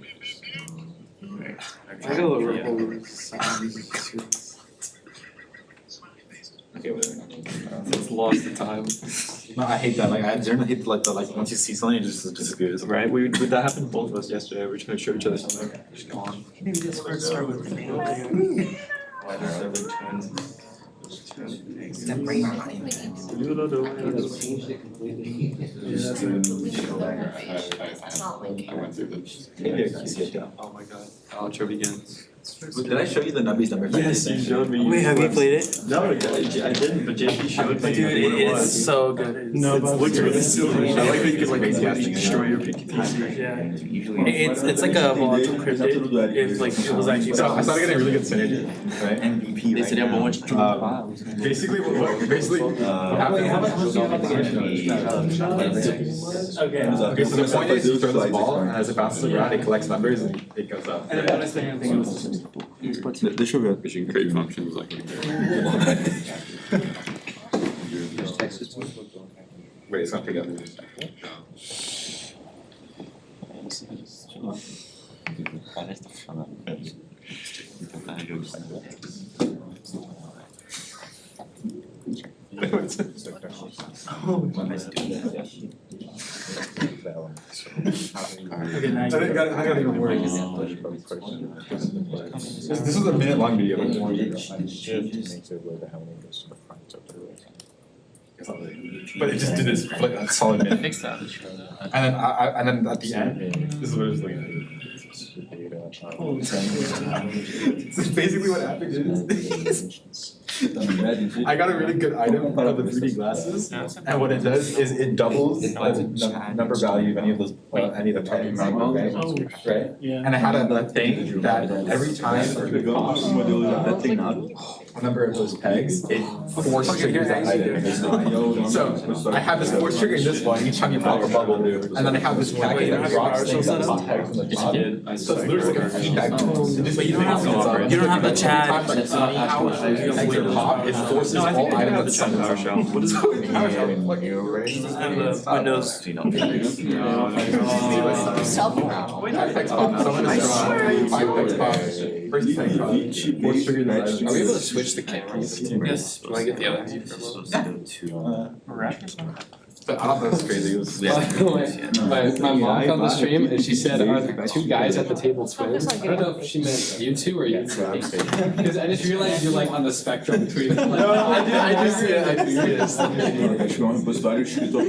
Okay, whatever. It's lost the time. No, I hate that. Like I generally hate like the like once you see something, it just disappears. Right? That happened to both of us yesterday. We were trying to show each other something. Just gone. Maybe just first start with the name. Step right on. It's not like. Maybe I can see it down. Oh my god. Outro begins. Did I show you the Nubby's number? Yes, you showed me. Wait, have you played it? No, I didn't, but JP showed me. Dude, it is so good. No, but it looks really silver. I like that you can like Basically destroy your pinky. Yeah. It's like a module cryptid. If like it was actually. So I started getting really good synergy, right? MVP. They said bom monte de Basically, what Okay. Okay, so the point is you throw this ball, and as it bounces around, it collects numbers and it goes up. Deixa eu ver. You can create functions like. Wait, it's not pick up. Parece que tá funcionando. Vou tentar rejogar. Okay, nice. I gotta even worry. This was a minute long video. But it just did this for like a solid minute. Fix that. And then at the end, this is what it was like. This is basically what happened is I got a really good item out of the 3D glasses, and what it does is it doubles the number value of any of those any of the target values, right? And I had a thing that every time you pop a number of those pegs, it force triggers that item. So I have this force trigger in this one each time you pop a bubble, and then I have this packet that drops things that pop pegs from the top. So it's literally like a feedback loop. But you don't have the chat. Pegs are pop, it forces all items at the PowerShell. What is PowerShell? Windows. Pegs pop, someone is drawing 5 pegs pop. First peg pop, force trigger the item. Are we able to switch the cameras? Yes. Can I get the other view for a little? But I don't know if it's crazy. It was My mom found the stream and she said, are the two guys at the table twins? I don't know if she meant you two or you two. Because I just realized you're like on the spectrum between. No, I do see it. I do see it. Acho que é um repositório escrito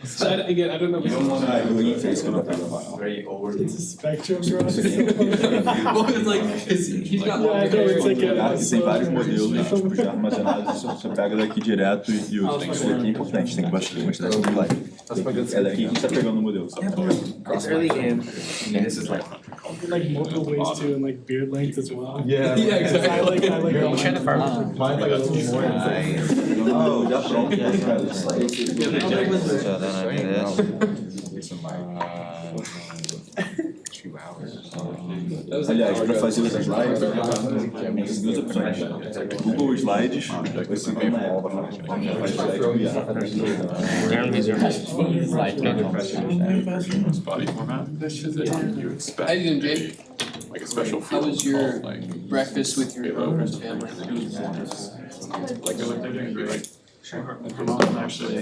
So again, I don't know. Very over. It's a spectrum, bro. Well, it's like, he's got one. Tem vários modelos tipo, já armazenados, você pega daqui direto e usa. Isso daqui é importante, tem bastante quantidade de slide. É daqui que a gente tá pegando o modelo. It's early game, and this is like multiple ways too, and like beard length as well. Yeah, exactly. I like You're trying to farm. Mine's like a little more. Oh, já pronto. Aliás, para fazer os slides, tem duas opções. Google Slides, esse mesmo faz Body format. How you doing, Jake? Like a special. How was your breakfast with your family? Like they're doing great. Actually, I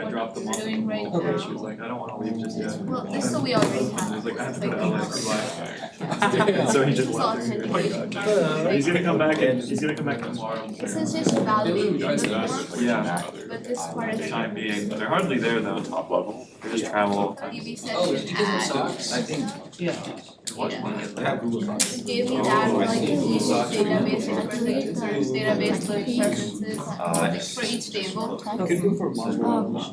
dropped them off. Doing right now. She was like, I don't want to leave just yet. Well, this so we already have. I was like, I have to put out like So he just It's left. authentication. He's gonna come back and he's gonna come back tomorrow. This is just validating. Yeah. But this part For of the it. time being, but they're hardly there though, top level. They just travel. UV said add. I think. Yeah. It gave me that for like each database, database load preferences for each table.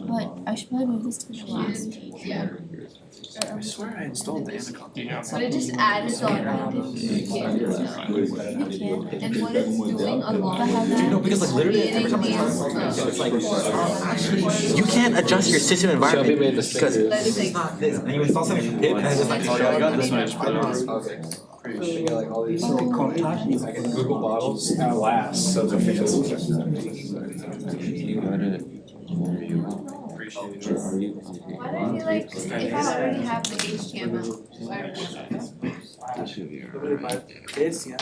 But I should probably move this to the last page. Yeah. I swear I installed the Anaconda. But it just added on. You can. And what it's doing along No, because like literally every time it's like you can't adjust your system environment because it's not this. And you install something from pip and it's just like, oh, I got this one. Like all these like Google models last, so they're fancy. Why do I feel like if I already have the HTML, why would This, yeah.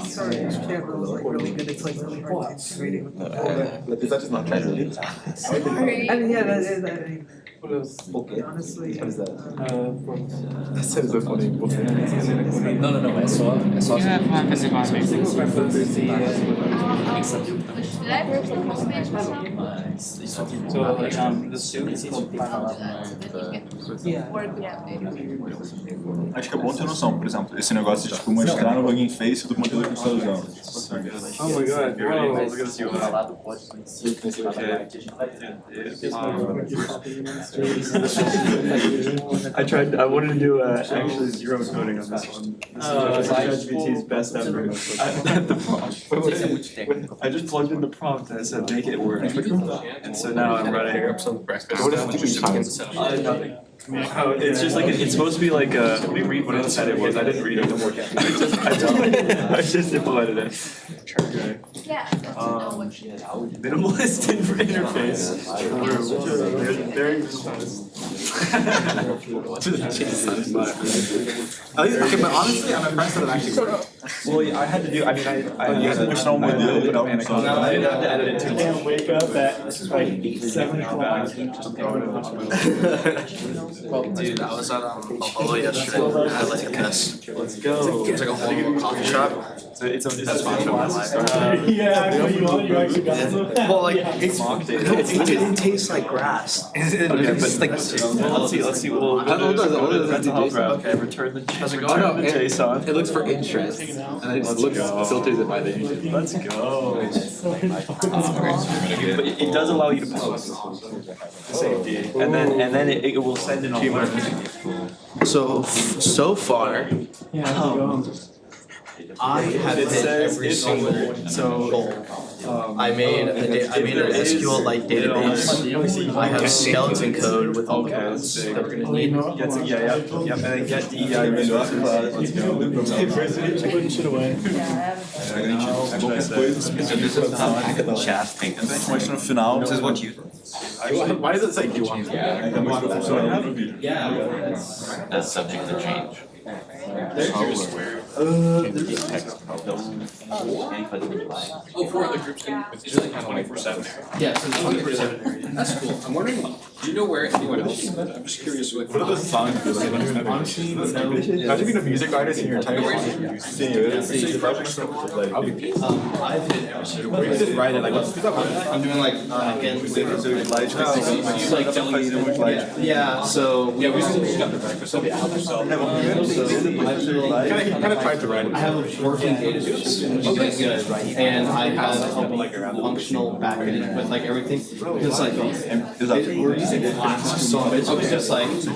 Sorry, HTML is like really good, it's like really hard to integrate it with the. But is that just not translated? Sorry. I mean, yeah, that is, I mean. Honestly. What is that? That sounds so funny. No, I saw. You have happened to my Did I work from home page or something? So like the suit is called Work with that. Acho que é bom ter noção, por exemplo, esse negócio de tipo, mostrar no Hugging Face do conteúdo que você está usando. Oh my god, whoa, look at this UI. I wanted to do actually zero coding on this one. This is ChatGPT's best ever. I just plugged in the prompt and I said make it work. And so now I'm running. What is it? Nothing. Oh, it's just like, it's supposed to be like, let me read what it said it was, I didn't read it. I just implemented it. Yeah. Minimalist interface. Very Okay, but honestly, I'm impressed that it actually worked. Well, yeah, I had to do, I mean, I had to Push no modelo e tal. I didn't have to edit it too much. Wake up at like 7 o'clock. Dude, I was at Apollo yesterday. I had like a test. Let's go. It's like a whole coffee shop. It's a sponsored by my Yeah, I know you actually got some. Well, like it tastes like grass. Okay, but let's see. Well, mental health route. Okay, return the JSON. It looks for interest, and it just filters it by the interest. Let's go. But it does allow you to post safety, and then it will send in all. So far, I have hit every single goal. I made an SQL-like database. I have skeleton code with all the codes that we're gonna need. And then get DEI resources. Let's go. Putting shit away. Mas no final. This is what you. Why does it say you want? That's subject to change. For the groups, it's like 24/7. Yeah, so 24/7. That's cool. I'm wondering, do you know where anyone else? I'm just curious. What are the songs do? Like, honestly, imagine being a music artist and your entire life. I've hit every single You just write it like, let's do that. I'm doing like again, like delegated. Yeah, so Yeah, we got the breakfast. So Kind of tried to write it. I have a working database, which is like good, and I have a functional backend with like everything. Because like we're using Flask, so it's just like the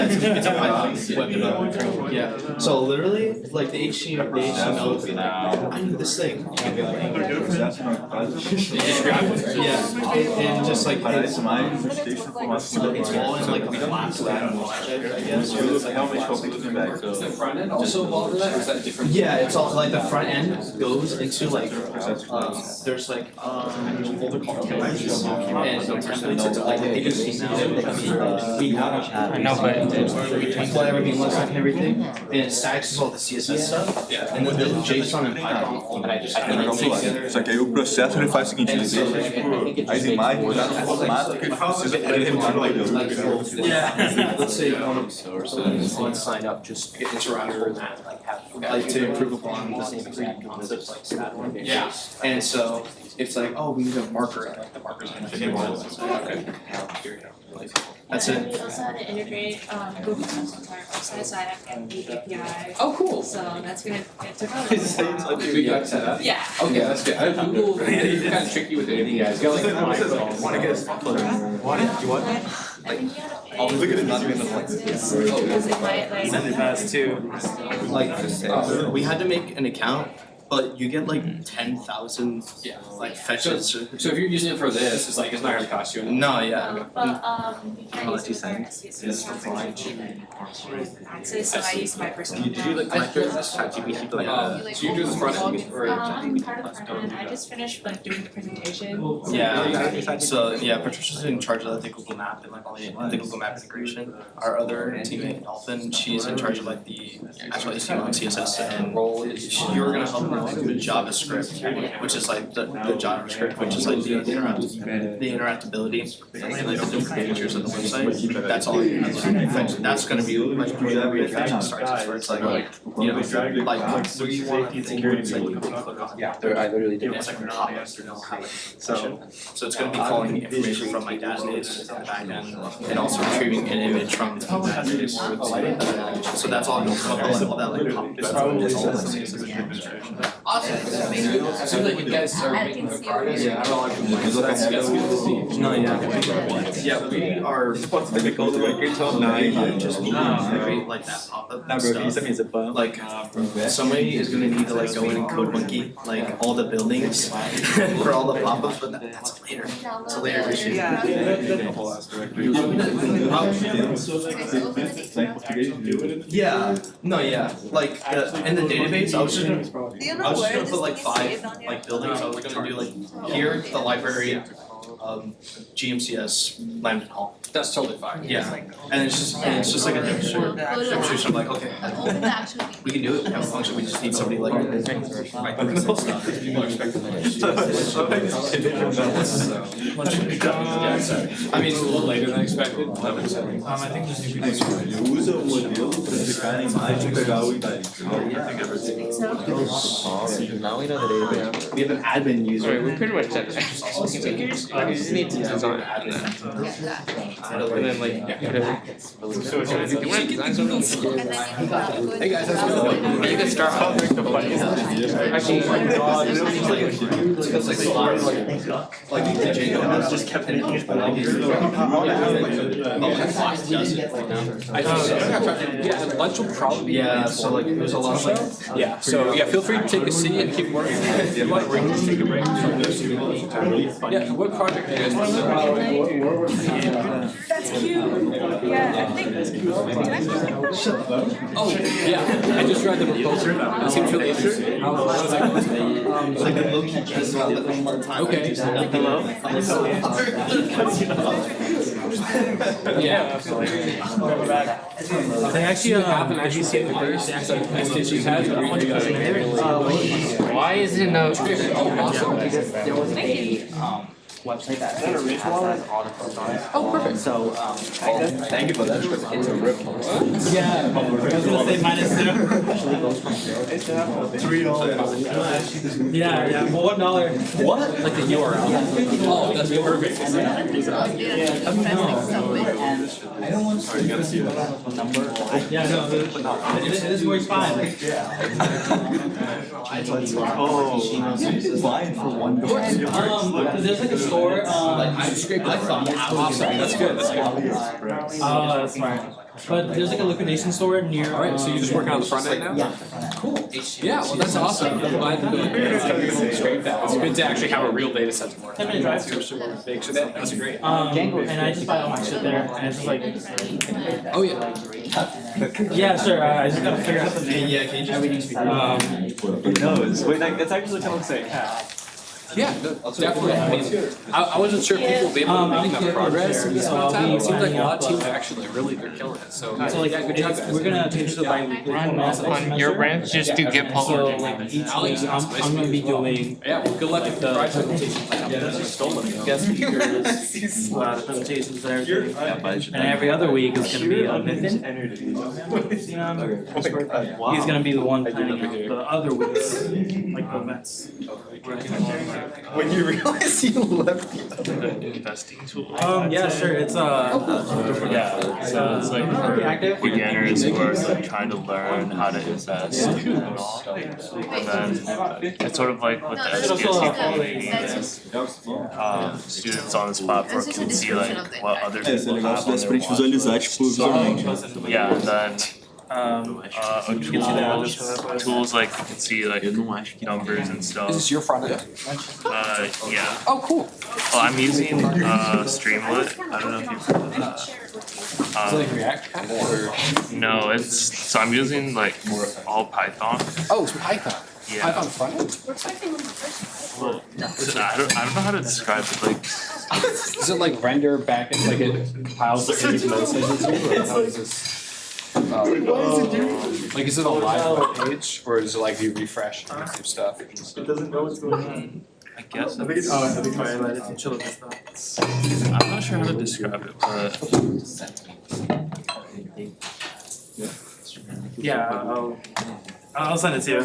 it's a Python web development. Yeah. So literally, like the HTML, I need this thing. And just like it's all in like a Flask language, I guess. Also involved in that, or is that different? Yeah, it's all like the front end goes into like there's like there's a folder called templates and templates it's like we know, but what everything looks like and everything, and it stacks all the CSS stuff. Yeah. And then the JSON and Python, and I just Só que aí o processo ele faz o seguinte, ele deixa as imagens já no formato que ele precisa para ele rodar no yeah. Let's say one sign up, just get interact with that, like to improve upon the same exact concepts like stat. Yeah. And so it's like, oh, we need a marker, and like the marker's gonna fit in. Okay. That's it. We also had to integrate Google Maps onto our website, so I have to get the API. Oh, cool. So that's gonna it took a So you got set up? Yeah. Okay, that's good. Google is kind of tricky with APIs. You got like an iPhone. Want to get a sponsor? Want it? You want it? I think you gotta pay. Oh, look at it not being the flex. Because it might like. Send it past too. Like, we had to make an account, but you get like 10,000 like fetches. So if you're using it for this, it's like it's not gonna cost you anything. No, yeah. But you can't use it for SDSU access, so I use my personal. Did you like connect with this ChatGPT like So you do this front end or Part of the front end, I just finished like doing the presentation. Yeah. So yeah, Patricia's in charge of the Google Map and like all the Google Map integration. Our other teammate Dolphin, she's in charge of like the actual HTML and CSS and you're gonna help her with the JavaScript, which is like the JavaScript, which is like the interactability and like the different features of the website. That's all. That's gonna be like where the fetching starts. Where it's like you know like where you want security like you can click on. Yeah, I literally did. It's like pop-ups or no so it's going to be calling information from my database to the back end and also retrieving an image from the database. So that's all. All that like pop-ups. Awesome. It seems like you guys are making good progress. I don't know. That's good to see. No, yeah, we are just create like that pop-up stuff. Like somebody is gonna need to like go in and code monkey like all the buildings for all the pop-ups, but that's later. It's a later issue. Yeah, no, yeah, like in the database, I was just gonna put like 5 like buildings. I was gonna do like here, the library, GMCS, Lambton Hall. That's totally fine. Yeah, and it's just like a demonstration of like, okay, we can do it, we have a function, we just need somebody like. People are expecting I mean, it's a little later than expected. I think there's new people. Usa o modelo para ficar na imagem e pegar o Now we know the database. We have an admin user. Alright, we pretty much said that. We just need to design it. And then like, so if you want to design something. Hey guys, how's it going? You can start off. Actually, Because like the line, like the Django has just kept it. Yeah, and lunch will probably be. Yeah, so like there's a lot of like. Yeah, so yeah, feel free to take a seat and keep working. If you want, we can just take a break. Yeah, what project are you guys working on? That's cute. Yeah, I think. Oh, yeah, I just read the proposal. It seems really interesting. How was that going? It's like a low-key case of Okay. Hello? Yeah. They actually haven't actually seen the first SDSU has. Why is it no? Because there was a website that has articles on it. Oh, perfect. So, Thank you for that. It's a rip. Yeah, I was gonna say -2. actually goes from $3. Yeah, for $1. What? Like the URL? Oh, that's perfect. I don't want to. You gotta see the number. Yeah, no, this works fine. Oh, fine for $1. There's like a store, I scraped that from the house. That's good. That's good. oh, that's smart. But there's like a liquidation store near. All right, so you're just working on the front end now? Yeah. Cool. Yeah, well, that's awesome. I'm glad to scrape that. It's good to actually have a real data set to work on. 10-minute drive. So that's great. And I just buy all my shit there, and it's just like. Oh yeah. Yeah, sure. I just gotta figure out the name. Yeah, can you just Wait, that's actually kind of sick. Yeah, definitely. I mean, I wasn't sure if people would be able to make enough progress in this amount of time. It seems like a lot of teams are actually they're killing it. So like, yeah, good job, guys. we're gonna change the On your branch, just do get So public. like each week, I'm gonna be doing Yeah, well, good luck with the presentation. guest speakers, presentations and everything. And every other week is gonna be Nathan. He's gonna be the one planning out the other weeks, like the events. When you realize you left The investing tool. Yeah, sure. It's Yeah, so it's like for beginners who are like trying to learn how to invest and all. And then it's sort of like with the SDSU students on this platform can see like what other Esse é people legal have se on desse their pra gente visualizar, tipo, visualmente. Yeah, and then tools like you can see like numbers and stuff. Is this your front end? Yeah. Oh, cool. Well, I'm using Streamlit. I don't know if you've heard of that. Is it like React or? No, so I'm using like all Python. Oh, it's Python. Yeah. Python front end? Well, I don't know how to describe it. Like, is it like render back and like it compiles the image and then sends it to you? Or how is this? Like, is it a live page or is it like you refresh and do stuff? It doesn't know what's going on. I guess. I think highlighted chill with I'm not sure how to describe it, but yeah, I'll send it to you.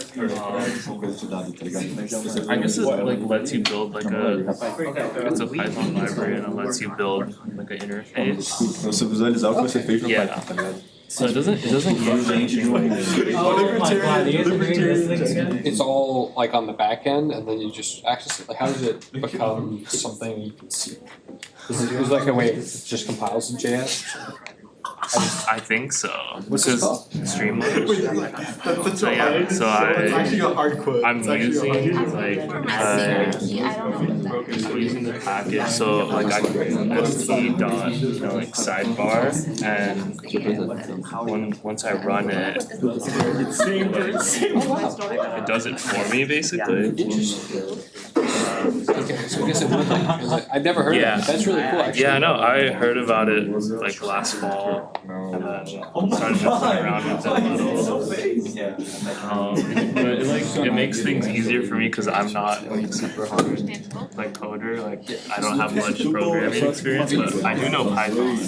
I guess it like lets you build like it's a Python library and it lets you build like an interface. Você visualizar o que você fez no Yeah. Python, tá ligado? So it doesn't use anything. Oh my god, you guys are doing this thing again? It's all like on the back end, and then you just access it. Like, how does it become something you can see? Is it like a way it just compiles in JS? I think so. What's this called? Streamlit. That's So yeah, so It's actually a hard quote. I'm It's actually a using hard like I I'm using the package, so like I create an st dot like sidebar, and once I run it, it does it for me basically. Okay, so I guess it would like, I've never heard of it, but that's really cool actually. Yeah, I know. I heard about it like last fall, and then started messing around with it a little. But it like it makes things easier for me because I'm not like super hard like coder. Like I don't have much programming experience, but I do know Python.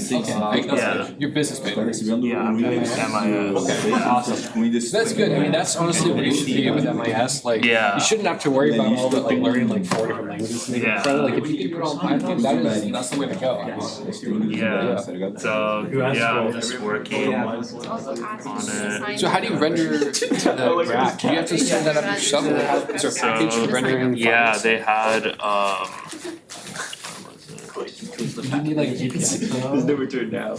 Yeah. Your business paper. Yeah, I'm doing MIS. Okay, awesome. That's good. I mean, that's honestly what you should be with MIS. Like, Yeah. you shouldn't have to worry about all the like learning like 4 different languages to make it friendly. Like, if you can put on Python, that's the way to go. Yeah. So yeah, I'm just working on it. So how do you render the graph? Do you have to set that up yourself, or how, is there a package for rendering? Yeah, they had You need like a GPS. There's no return now.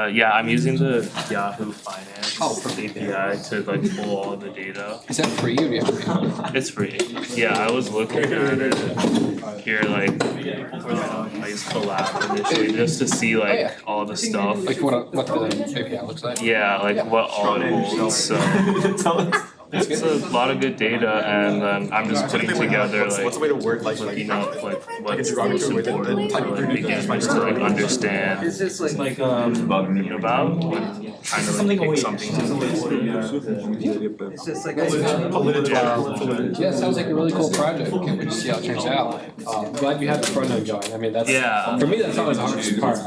yeah, I'm using the Yahoo Finance API to like pull all the data. Is that free or do you have to pay? It's free. Yeah, I was looking at it here like for the Ice collab initially just to see like all the stuff. Like what the API looks like? Yeah, like what all it holds. So it's a lot of good data, and then I'm just putting together like What's the way to word like looking up like what's most important to like beginners to like understand It's just like about when trying to like pick something to it's just like Yeah, it sounds like a really cool project. Can't wait to see how it turns out. I'm glad you had the front end going. I mean, that's for me that's always the hardest part.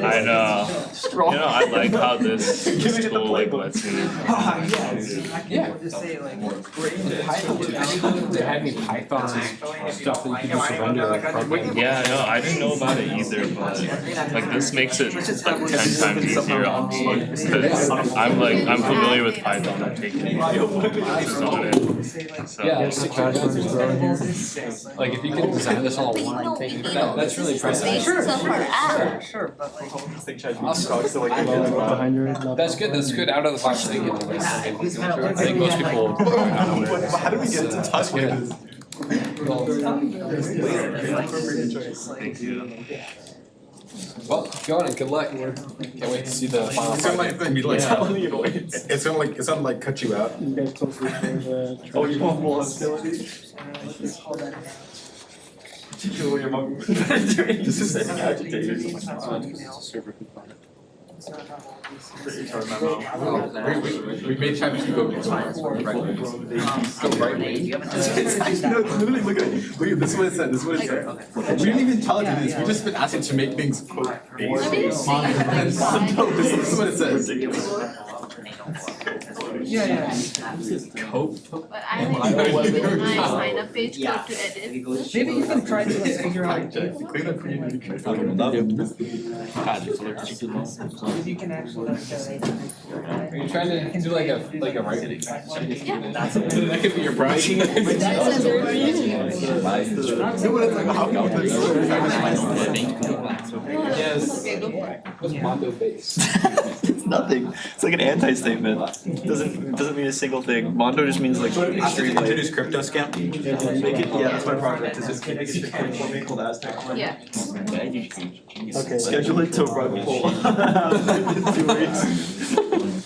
I know. You know, I like how this tool like lets me. Yeah. They had me Python stuff that you can just render like front. Yeah, no, I didn't know about it either, but like this makes it like 10 times easier on me because I'm familiar with Python. I'm taking it on it. So. Yeah, like if you can design this all in one, that's really impressive. Sure, but like Awesome. That's good. That's good. Out of the box thinking. I think most people. How do we get to touch with this? Thank you. Well, keep going and good luck. Can't wait to see the final It's gonna be like it's gonna like cut you out. oh, you want more hostility? This is agitated. We made time to go right. Go right. No, literally look at this is what it said. This is what it said. We didn't even tell it to this. We just been asking to make things quote based. This is what it says. Yeah. Cope. But I like my sign up page code to edit. Maybe you can try to like figure out if you can actually Are you trying to do like a writing? That could be your prize. Yes. What's Mondo base? It's nothing. It's like an anti-statement. Doesn't mean a single thing. Mondo just means like extreme. Introduce crypto scam. Yeah, that's my project. Is just make a Bitcoin format called Aztec. Yeah. Okay. Schedule it to run poll. In 2 weeks.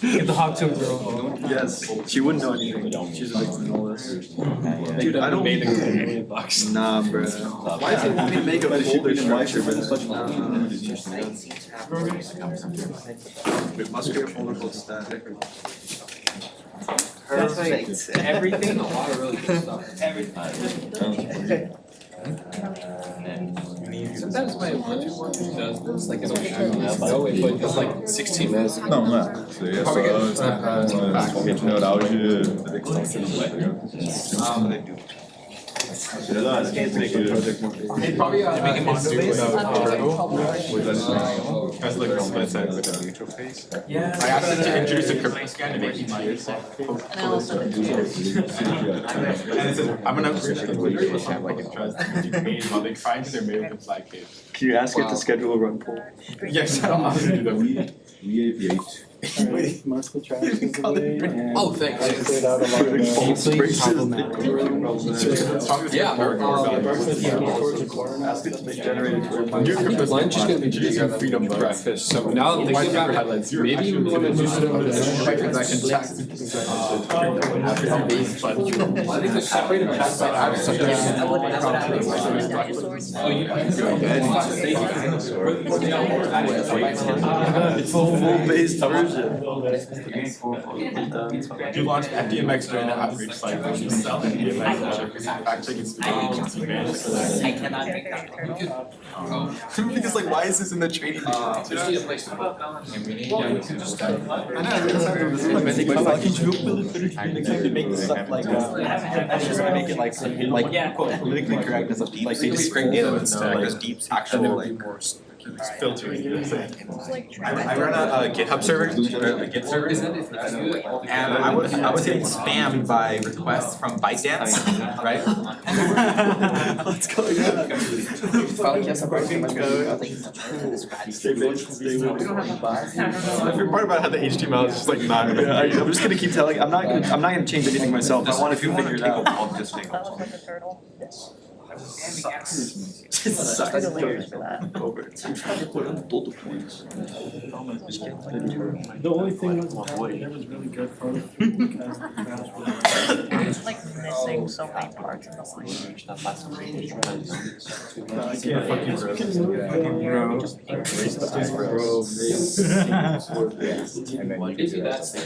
Get the hot tub girl. Yes. She wouldn't know anything. She's a victim in all this. Dude, I don't made $1,000,000. Nah, bro. Why is it you make a folder structure, but it's such It must be a folder called static. Perfect. Everything. A lot of really good stuff. Everything. Sometimes my budget one does this, like it'll show it, but it's like 16 minutes. Não, não é. Isso aí é só neural de detecção. Hey, probably as like the split side with the neutral face. Yeah. I asked them to introduce a crypto scan to make you my and it says I'm gonna have like interest while they find their mail flag cave. Can you ask it to schedule a run poll? Yes, I'll ask them to do that. Multiple trash is away and Oh, thanks. cleared out a lot of Yeah. Lunch is gonna be introducing freedom breakfast, so now that I'm thinking about it, maybe you want to do something with this. I think the separated tax side have such It's a full-based version. You launch FDMX during the outreach cycle, you sell FDMX, actually it's agency managed for that. I cannot make that turtle. Because like, why is this in the trading? Just need a place to put. I know, it's like fucking to make this stuff like, that's just gonna make it like quote politically correct as a like they just scrape data with like deep actual like filtering. I run a GitHub server, a Git server, and I was getting spammed by requests from ByteDance, right? What's going on? My favorite part about how the HTML is just like not. I'm just gonna keep telling. I'm not gonna change anything myself. I want to figure it out. That was like a turtle. It sucks. The only thing was that was really good for it. It's like missing so many parts in the language. I can't fucking Maybe that's the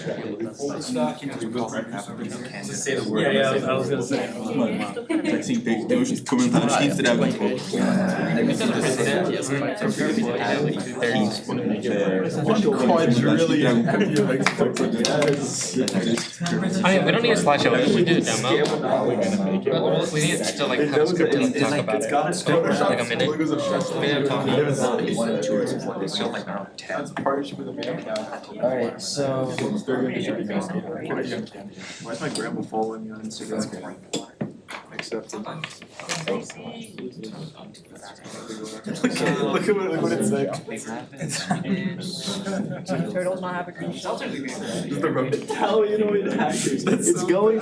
just say the word. Yeah, I was gonna say. Like seeing big notions coming from the teams that have like We don't need a slideshow, we do a demo. We need to still like have a script and talk about it. Like a minute. That's a partnership with America. Alright, so. Why is my grandma following me on Instagram? Accepted. Look at what it said. Turtles not have a green shelter. Hell, you know it hackers. It's going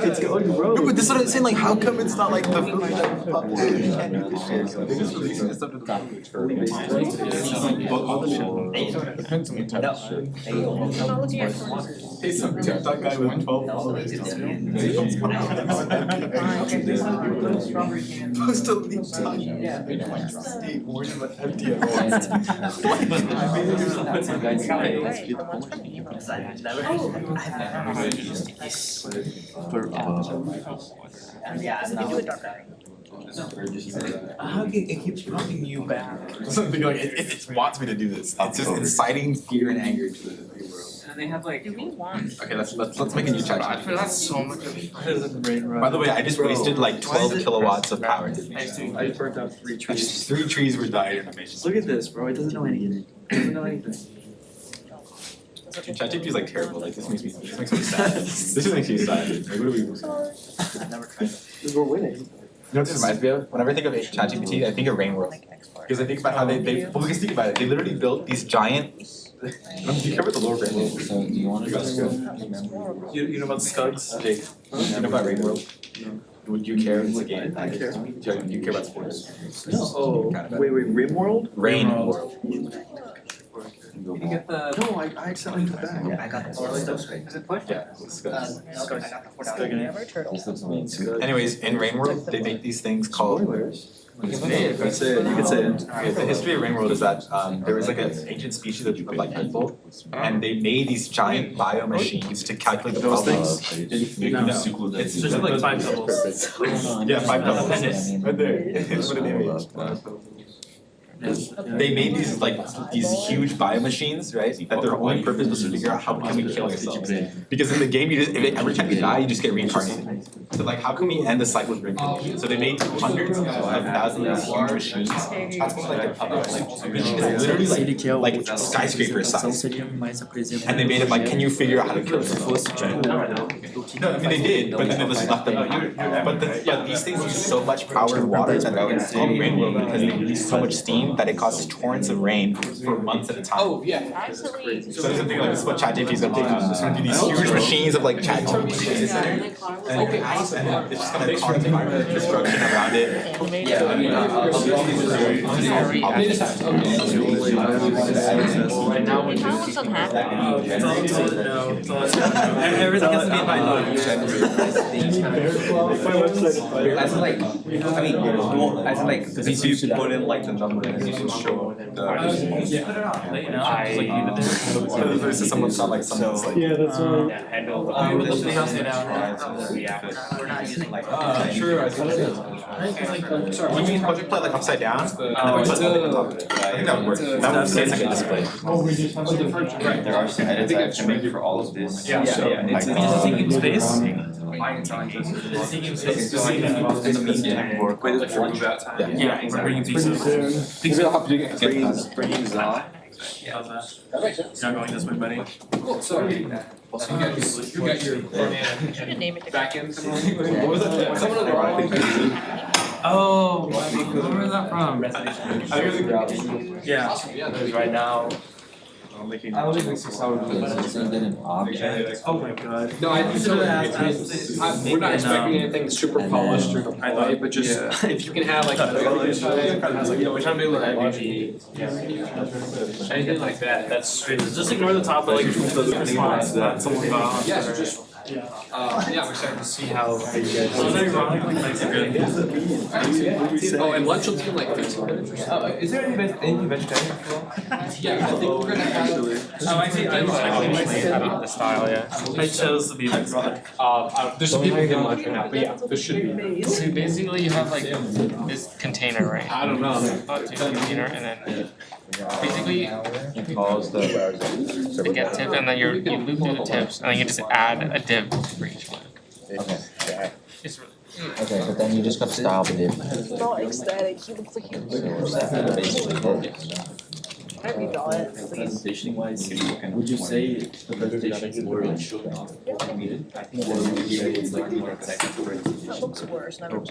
rogue. No, but this is what I'm saying. Like, how come it's not like the food that popular? You can't do this shit. They're just releasing this stuff to the public for depends on the type of shit. Hey, some TikTok guy with 12 followers. Post a link time. State warning about How can it keeps popping you back? Something like it wants me to do this. It's just inciting fear and anger to the world. And they have like. Do we want? Okay, let's make a new chat. That's so much of By the way, I just wasted like 12 kilowatts of power. I burnt out 3 trees. 3 trees were died in a mission. Look at this, bro. It doesn't know anything. It doesn't know anything. ChatGPT is like terrible. Like this makes me sad. This just makes me sad. Like what are we? I've never tried it. We're winning. You know what this reminds me of? Whenever I think of ChatGPT, I think of Rain World. Because I think about how well, because think about it, they literally built these giant. Do you care about the lower Rain World? So do you want to go? You know about Scugs? Jake, you know about Rain World? Would you care? It's a game. I care. Do you care about sports? Oh, wait, Rimworld? Rain World. Did you get the? No, I accidentally put that. Yeah, I got the Is it push? Yeah, Scugs. turtle. Anyways, in Rain World, they make these things called. You can say it. You can say it. Okay, the history of Rain World is that there was like an ancient species of like people, and they made these giant bio machines to calculate the problems. It's just like 5 doubles. Yeah, 5 doubles. Right there. It's what an image. they made these huge biomachines, right? That their only purpose was to figure out how can we kill ourselves. Because in the game, every time you die, you just get reincarnated. So like, how can we end the cycle of reincarnation? So they made hundreds of thousands of huge machines. That's what like it's literally like skyscraper size. And they made it like, can you figure out how to kill yourself? No, I mean they did, but then they just left them behind. But these things use so much power and water that it's called rainbow because they release so much steam that it causes torrents of rain for months at a time. Oh, yeah. Actually. So there's something like this is what ChatGPT is gonna take. It's gonna do these huge machines of like ChatGPT data center. And it's just gonna cause environmental destruction around it. Yeah, I mean, Right now we're just unhappy. everything has to be by note. As in like, I mean, as in like, because you put in like the number and you can show the. Versus someone's not like someone's like. Yeah, that's right. Sure. You mean project play like upside down? I think that would work. That would stay like a display. Right. There are some edits I have to make for all of this. Yeah. So It's thinking space. Yeah, bringing pieces. Things will have to get Bringing Zala. That makes sense. You're not going this way, buddy. Cool, so you got your front end and back end. What was that? Someone on the Oh, where is that from? Yeah. Because right now, I'm making. Oh my god. No, we're not expecting anything super polished or play, but just if you can have like a we're trying to be like anything like that. That's Just ignore the top, like the response that someone got. yeah, so just yeah, we're starting to see how. Was that ironic? Oh, and lunch will be in like 15 minutes or so. Is there any vegetarian as well? Yeah, I think we're gonna have. Oh, I see. the style, yeah. I chose to be like There's some people who don't like that, but yeah, there should be. So basically you have like this container, right? I don't know. Container and then basically you get tip and then you loop through the tips and then you just add a div for each one. Okay. It's really Okay, but then you just got to style the div. He's all ecstatic. He looks like he I'd be it, please. Presentation wise, would you say the presentation were in short? I think that would be like more technical presentation. Looks worse, never mind.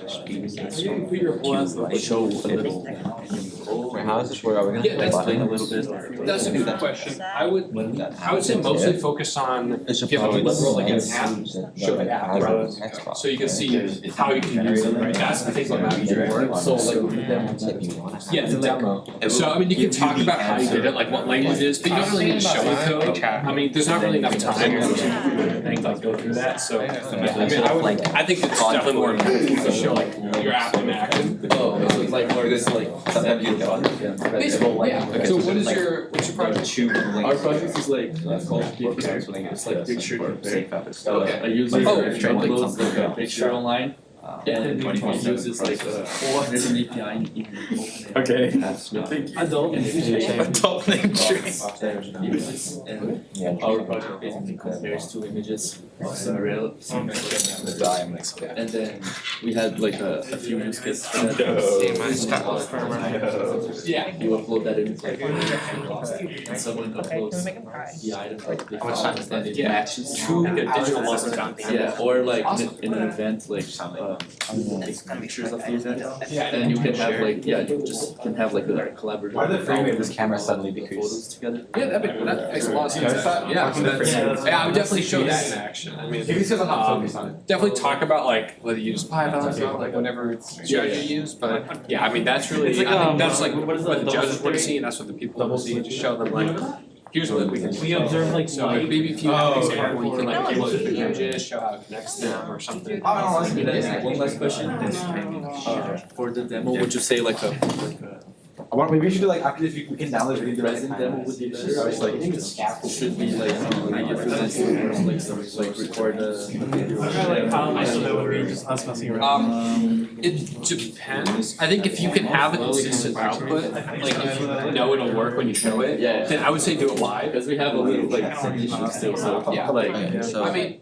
Show a little. Wait, how does this work? Are we gonna Yeah, that's play a little bit. That's a good question. I would say mostly focus on if you have a roll like an app, show the app, right? So you can see how you can use it, right? That's the thing about it. So like, yeah, the demo. So I mean, you can talk about how you did it, like what languages, but you don't really need to show the code. I mean, there's not really enough time to like go through that. So yeah, I think it's definitely more important to show like your app in action. Oh, it's like more this like sometimes you Basically, yeah. So what's your project? Our project is like called it's like picture compare. Okay. A user uploads like a picture online. And it uses like there's an API in Okay. Adult name tree. And our project basically compares two images of similar. And then we had like a few use cases for that. Yeah. You upload that image like and someone uploads the item like they found and it matches like a digital monster. Yeah, or like in an event like pictures of the event. And you can have like you just can have like a collaborative. Why the frame of this camera suddenly decreased? Photos together. Yeah, that makes a lot of sense. Yeah, I would definitely show that in action. I mean, definitely talk about like whether you use Python or like whatever strategy you use. But yeah, I mean that's really I think that's like what the judges want to see, and that's what the people want to see. Just show them like. Here's what we can do. We observe like so like maybe if you have an example, you can like upload the images, show how it connects to them or something. One last question is for the demo, would you say like a Maybe we should do like after this we can download the present demo would be better? I think the scaffold should be like like record a video. how nice would it be just us messing around? It depends. I think if you can have a consistent output, like if you know it'll work when you show it, then I would say do it live. Because we have a little like still, so yeah. I mean,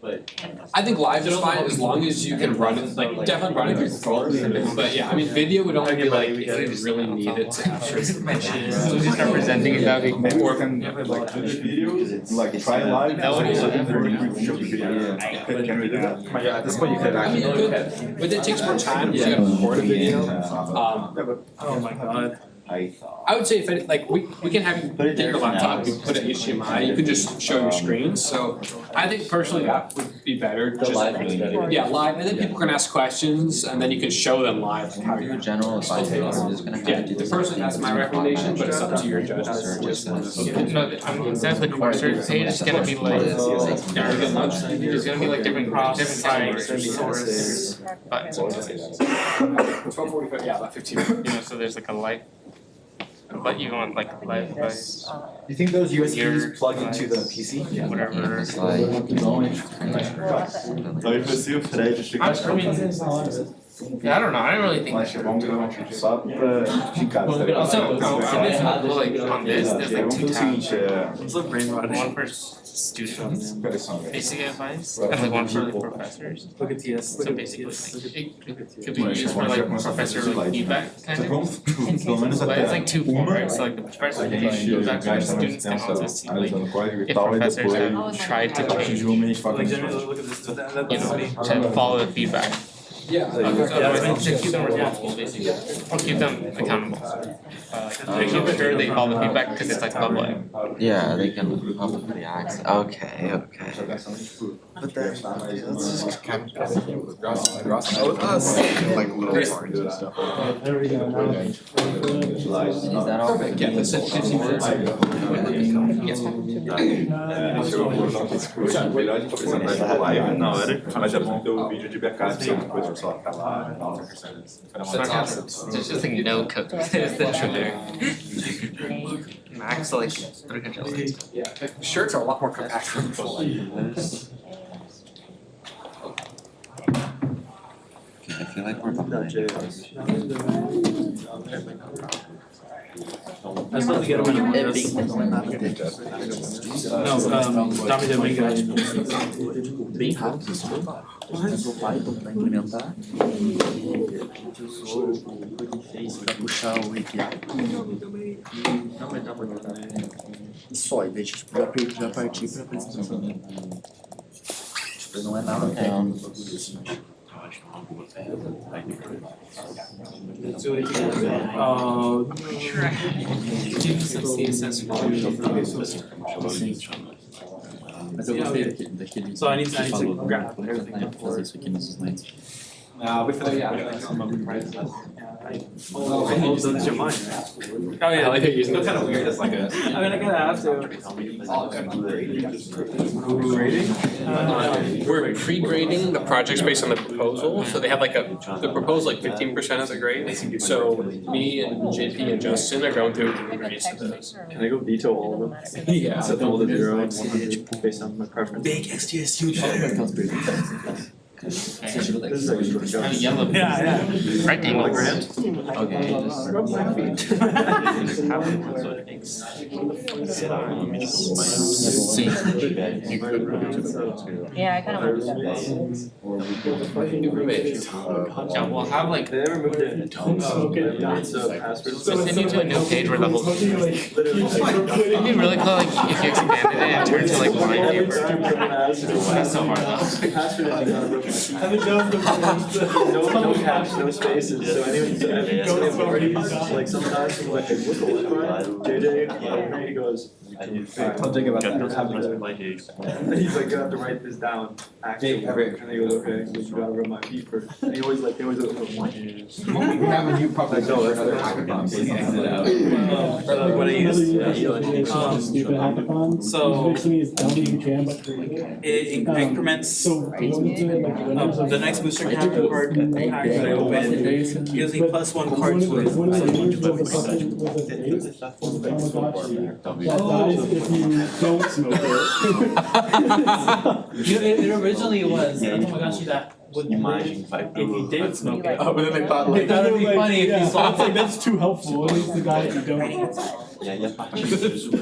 I think live is fine as long as you can run it, like definitely run it through controllers. But yeah, I mean, video would only be like if you really need it to capture information. So just start presenting it, that would be Or Like try live. That would Yeah, at this point you could I mean, actually. it could, but it takes more time to record a video. Oh my god. I would say if it, like we can have you take your laptop, you put it HDMI, you can just show your screen. So I think personally that would be better. Just yeah, live, and then people can ask questions, and then you can show them live how you're general advice, I'm just gonna have yeah. to do this. Personally, that's my recommendation, but it's up to your judgment. No, I mean, instead of the courser page, it's gonna be like, there's gonna be like different sites, source, buttons. 12:45, yeah, about 15 minutes. You know, so there's like a live, but you want like live device. You think those USBs plug into the PC? Whatever. It's like, I mean, yeah, I don't know, I don't really think that should do it. Also, in this, like, on this, there's like two tabs. It's a brain rot. One for students, basic advice, and like one for like professors. Look at TS. So basically, like, it could be used for like professor like feedback kind of. But it's like two formats, so like the professor can give feedback to the students and also see like if professors have tried to change, Like generally look at this. So that, you know, to follow the feedback. Yeah. Otherwise, to keep them responsible, basically, or keep them accountable. They keep sure they follow the feedback because it's like public. yeah, they can publicly access, okay. But then, let's just kind of. Like little cards and stuff. Is that all? Yeah, that's it, 15 minutes. Yes. Na hora, mas é bom ter o vídeo de backup, se depois o pessoal ficar lá, That's awesome. There's just like no code. It's the trigger. Max like 300. Yeah, shirts are a lot more compact than full. I feel like we're behind. I still have to get him in a editing. No, Tommy did make it. Bem rápido isso. Mas o Python pra implementar. Eu sou o que ele fez pra puxar o API. Não vai dar pra botar. Só, e daí a gente já partir pra apresentação. Tipo, não é nada técnico, assim. Mas eu gostei daquele. So I need to grab everything for isso aqui nos slides. But for the, yeah, Oh, that's your mind, right? Oh yeah, like you're using. It's kind of weird. It's like a. I mean, I gotta have to. We're pre-grading the projects based on the proposal, so they have like the proposal like 15% of the grade. So me and JP and Justin are going through the grades of those. Can I go veto all of them? Yeah. Set them all to 0 and 100 based on my preference. Big SDSU. This is like Yellow. Yeah. Rectangle. Okay. Yeah, I kind of want to do that. Yeah, we'll have like, they never moved it. Don't smoke it. It's a password. so send you to a new page where the whole. It'd be really cool like if you expanded it and turned to like line paper. That's so hard though. I think that was the no caps, no spaces. So anyway, so every like sometimes I'm like, what's the one? JJ, he goes, I'll think about that. And he's like, you have to write this down. Actually, and he goes, okay, so you gotta rub my feet first. And he always like, they always look like, We have a new public. no, that's another hackathon. What I use. So it increments. The next booster card pack that I open gives me +1 card to it. If you don't smoke it. It originally was. Oh my gosh, that. imagem vai pro. If he did smoke it. Oh, but then they thought like. That would be funny if Yeah, he saw it's like that's too helpful. At least the guy that you don't. E aí a partir disso. It's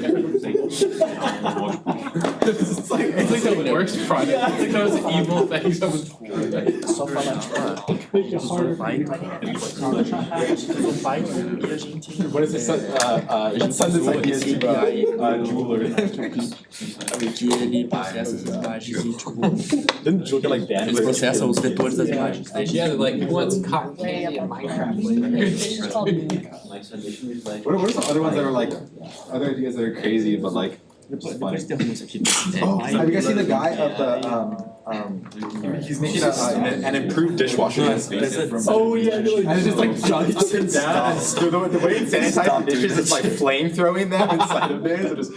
like the worst product. It's like those evil things. Só falar tipo, só vai. Só vai e a gente. What is it? A gente send this idea to a jeweler. Que ele processa essas imagens e tipo. Didn't jeweler like ban? Eles processam os vetores das imagens. Yeah, like who wants cotton candy in Minecraft? What are some other ones that are like other ideas that are crazy but like just funny? Oh, have you guys seen the guy of the he's making an improved dishwasher. Oh yeah, and it's just like jumps up and down. And the way it sanitizes dishes, it's like flame throwing them inside of there. So just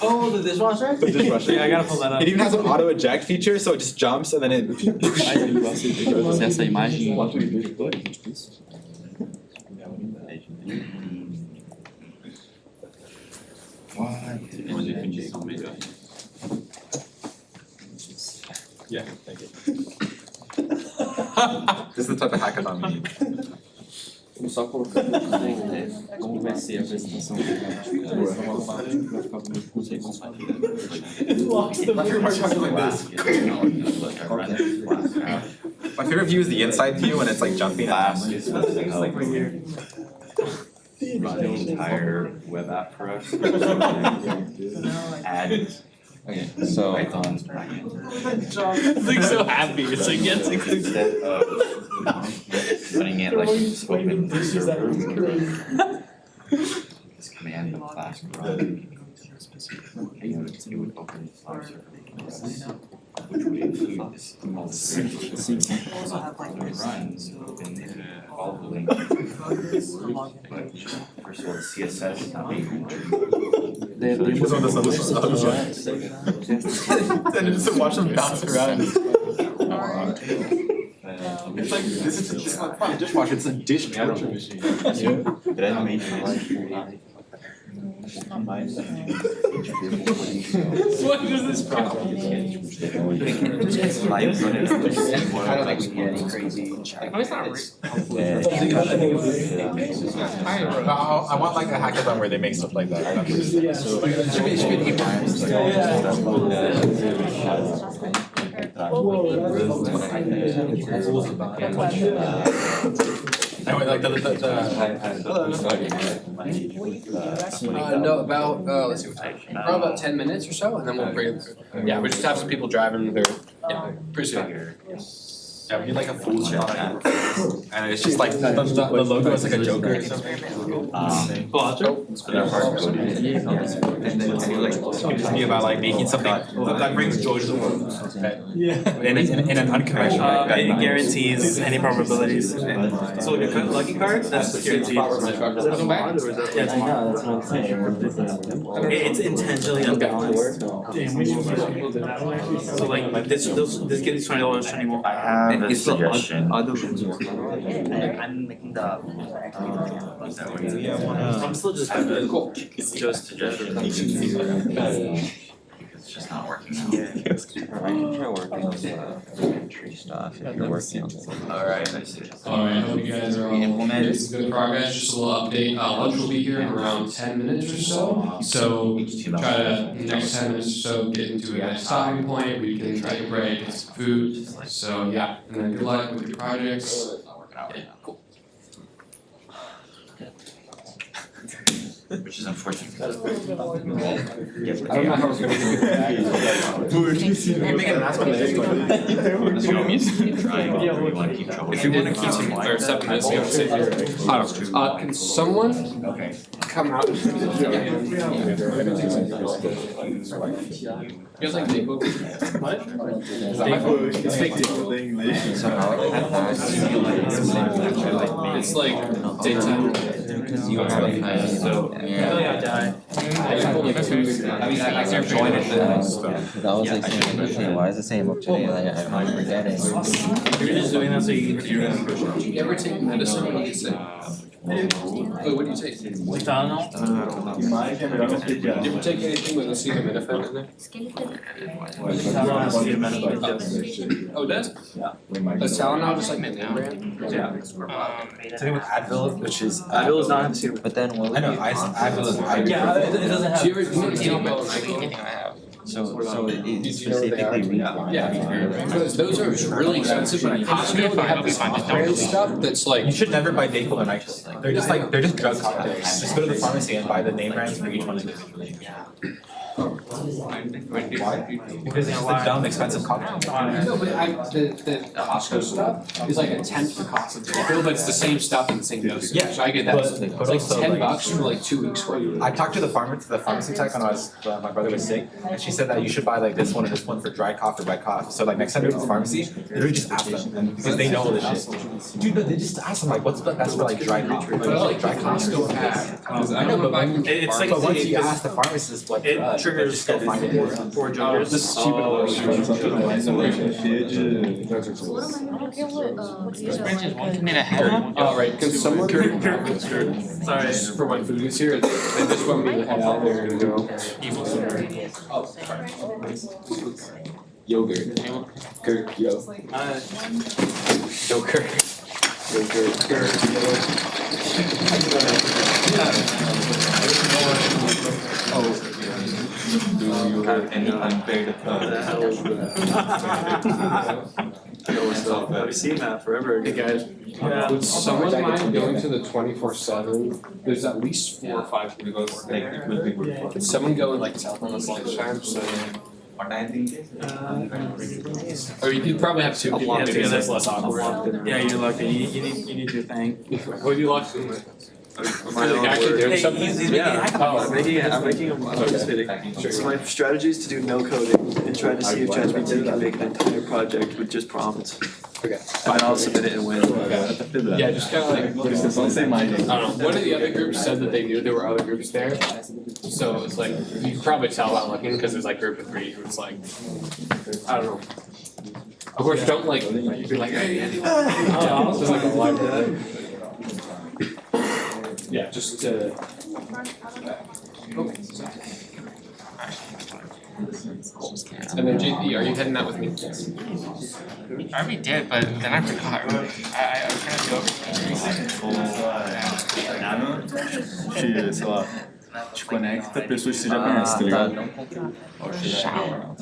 Oh, the dishwasher? the dishwasher. Yeah, I gotta pull that up. It even has an auto eject feature, so it just jumps and then it. Processa a imagem em vetores, tipo isso. Yeah, thank you. This is the type of hackathon we need. Vamos só colocar como vai ser a apresentação do My favorite view is the inside view when it's like jumping. run the entire web app for us. Add. Okay, so Python's It's like so happy. It's like yes, instead of running it like open server, this command in the class run. It would open the file server, which would include this all the sequence runs in all the links. But first of all, the CSS not being and just watch them bounce around. It's like this is not fun dishwasher. It's a dishwasher machine. What is this problem? I don't think we get any crazy. Oh, it's not I want like a hackathon where they make stuff like that. Anyway, like no, about let's see, probably about 10 minutes or so, and then we'll bring it. Yeah, we just have some people driving. They're pretty soon. Yeah, we need like a full shot, and it's just like the logo is like a Joker or something. And then it's like just be about like making something that brings joy to the world. In an unconventional way. It guarantees any probabilities. So like a lucky card, that's guaranteed. Yeah, it's mod. That's what I'm saying. It's intentionally unbalanced. So like this gives you $20 anymore. I have a suggestion. I'm making the. I'm still just cool. Just suggestion. It's just not working out. Try working on the tree stuff if you're working on it. Alright, I see. Alright, I hope you guys are all making some good progress. Just a little update. Lunch will be here in around 10 minutes or so. So try to, next 10 minutes or so, get into a nice stopping point. We can try to break, get some food. So yeah, and then good luck with your projects. Yeah, cool. Which is unfortunate. I don't know how it's gonna be. Make an announcement If you want to keep some, or 7 minutes, we have to sit here. Can someone come out? You guys like Dayquil? What? Dayquil. It's fake Dayquil. It's like daytime. Because you have a because I was like saying, okay, why is it saying up today? Like I'm forgetting. You're just doing that so you can hear it. Do you ever take medicine when you sick? Wait, what do you take? Do you ever take anything with acetaminophen in there? Oh, does it? Yeah. Is Tylenol just like the name brand? Yeah. Same with Advil, which is Advil is not acetaminophen. But then what? I know Advil is high. Yeah, it doesn't have. Do you ever take So it specifically reads. Yeah, because those are really expensive, but at Costco they have this off-brand stuff that's like. You should never buy Dayquil or NyQuil. They're just drug cocktails. Just go to the pharmacy and buy the name brands for each one individually. Why? Because it's the dumb expensive cocktail. No, but the Costco stuff is like a tenth the cost of Dayquil, but it's the same stuff and the same dosage. Yeah, So I get that. but It's like also, $10 for like 2 weeks worth. I talked to the pharmacy tech when my brother was sick, and she said that you should buy like this one and this one for dry cough or wet cough. So like next time you go to the pharmacy, literally just ask them, and because they know all this shit. Dude, no, they just ask them like, what's the best for like dry cough? Like dry cough. I know, but It's like but once you ask the pharmacist what it triggers go find it. for joggers. This is cheap Oh, right, can someone? Sorry. For my foodies here, they just want me to head out there and go. Yogurt. Kirk, yo. Yo, Kirk. Do you have any unpaid I've seen that forever. Hey guys, would someone mind going to the 24/7? There's at least 4 or 5 people that work there. Could someone go and like tell them it's lunchtime so or you could probably have 2 people because that's less awkward. Yeah, you're lucky. You need your thing. What have you locked in with? Actually doing something? I'm making a Sure. So my strategy is to do no coding and try to see if ChatGPT can make an entire project with just prompts. Okay. And then I'll submit it and win. Yeah, just kind of like, don't say my name. I don't know, one of the other groups said that they knew there were other groups there. So it's like, you can probably tell by looking, because there's like group of 3 who's like, I don't know. Of course, don't like, be like, hey, anyone? Just like a live. Yeah, just okay. And then JP, are you heading out with me? I already did, but then I forgot. I was trying to go Que, sei lá, te conecta pessoas que você já conhece, tá ligado? shower.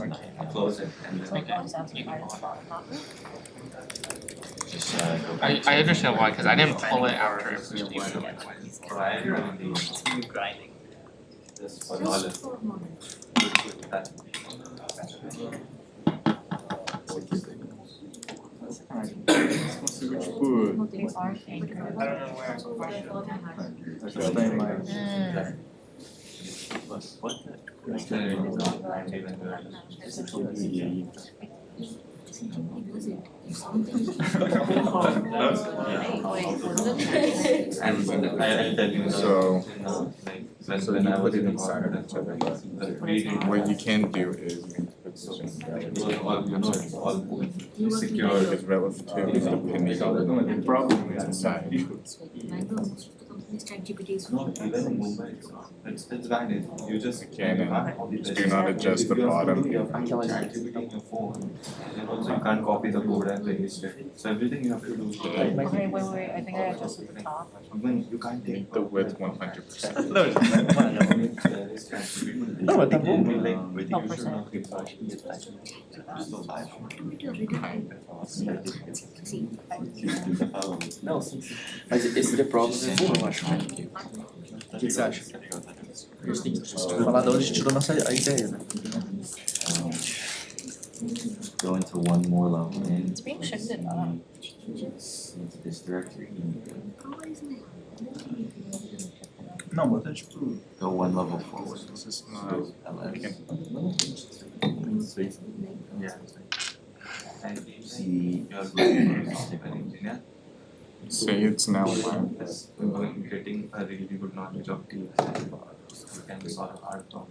I understand why, because I didn't pull it after it was grinding. So then I put it inside of each other, but what you can do is you can put secure is relative to depending on the problem is inside. It's valid. You just can do not adjust the bottom. Also you can't copy the code and paste it. So everything you have to do. Okay, wait, I think I adjusted the top. You can't take the width 100%. No, tá bom. Não, mas esse The Problems é bom, eu acho. O que você acha? A gente tem que falar de onde a gente tirou nossa ideia, né? Go into one more level in. It's being shifted up. Into this directory. Não, bota tipo. Go one level forward. This is not. Yeah. And see your engineer. Say it's now live. Getting a really good knowledge of the you can solve hard problem.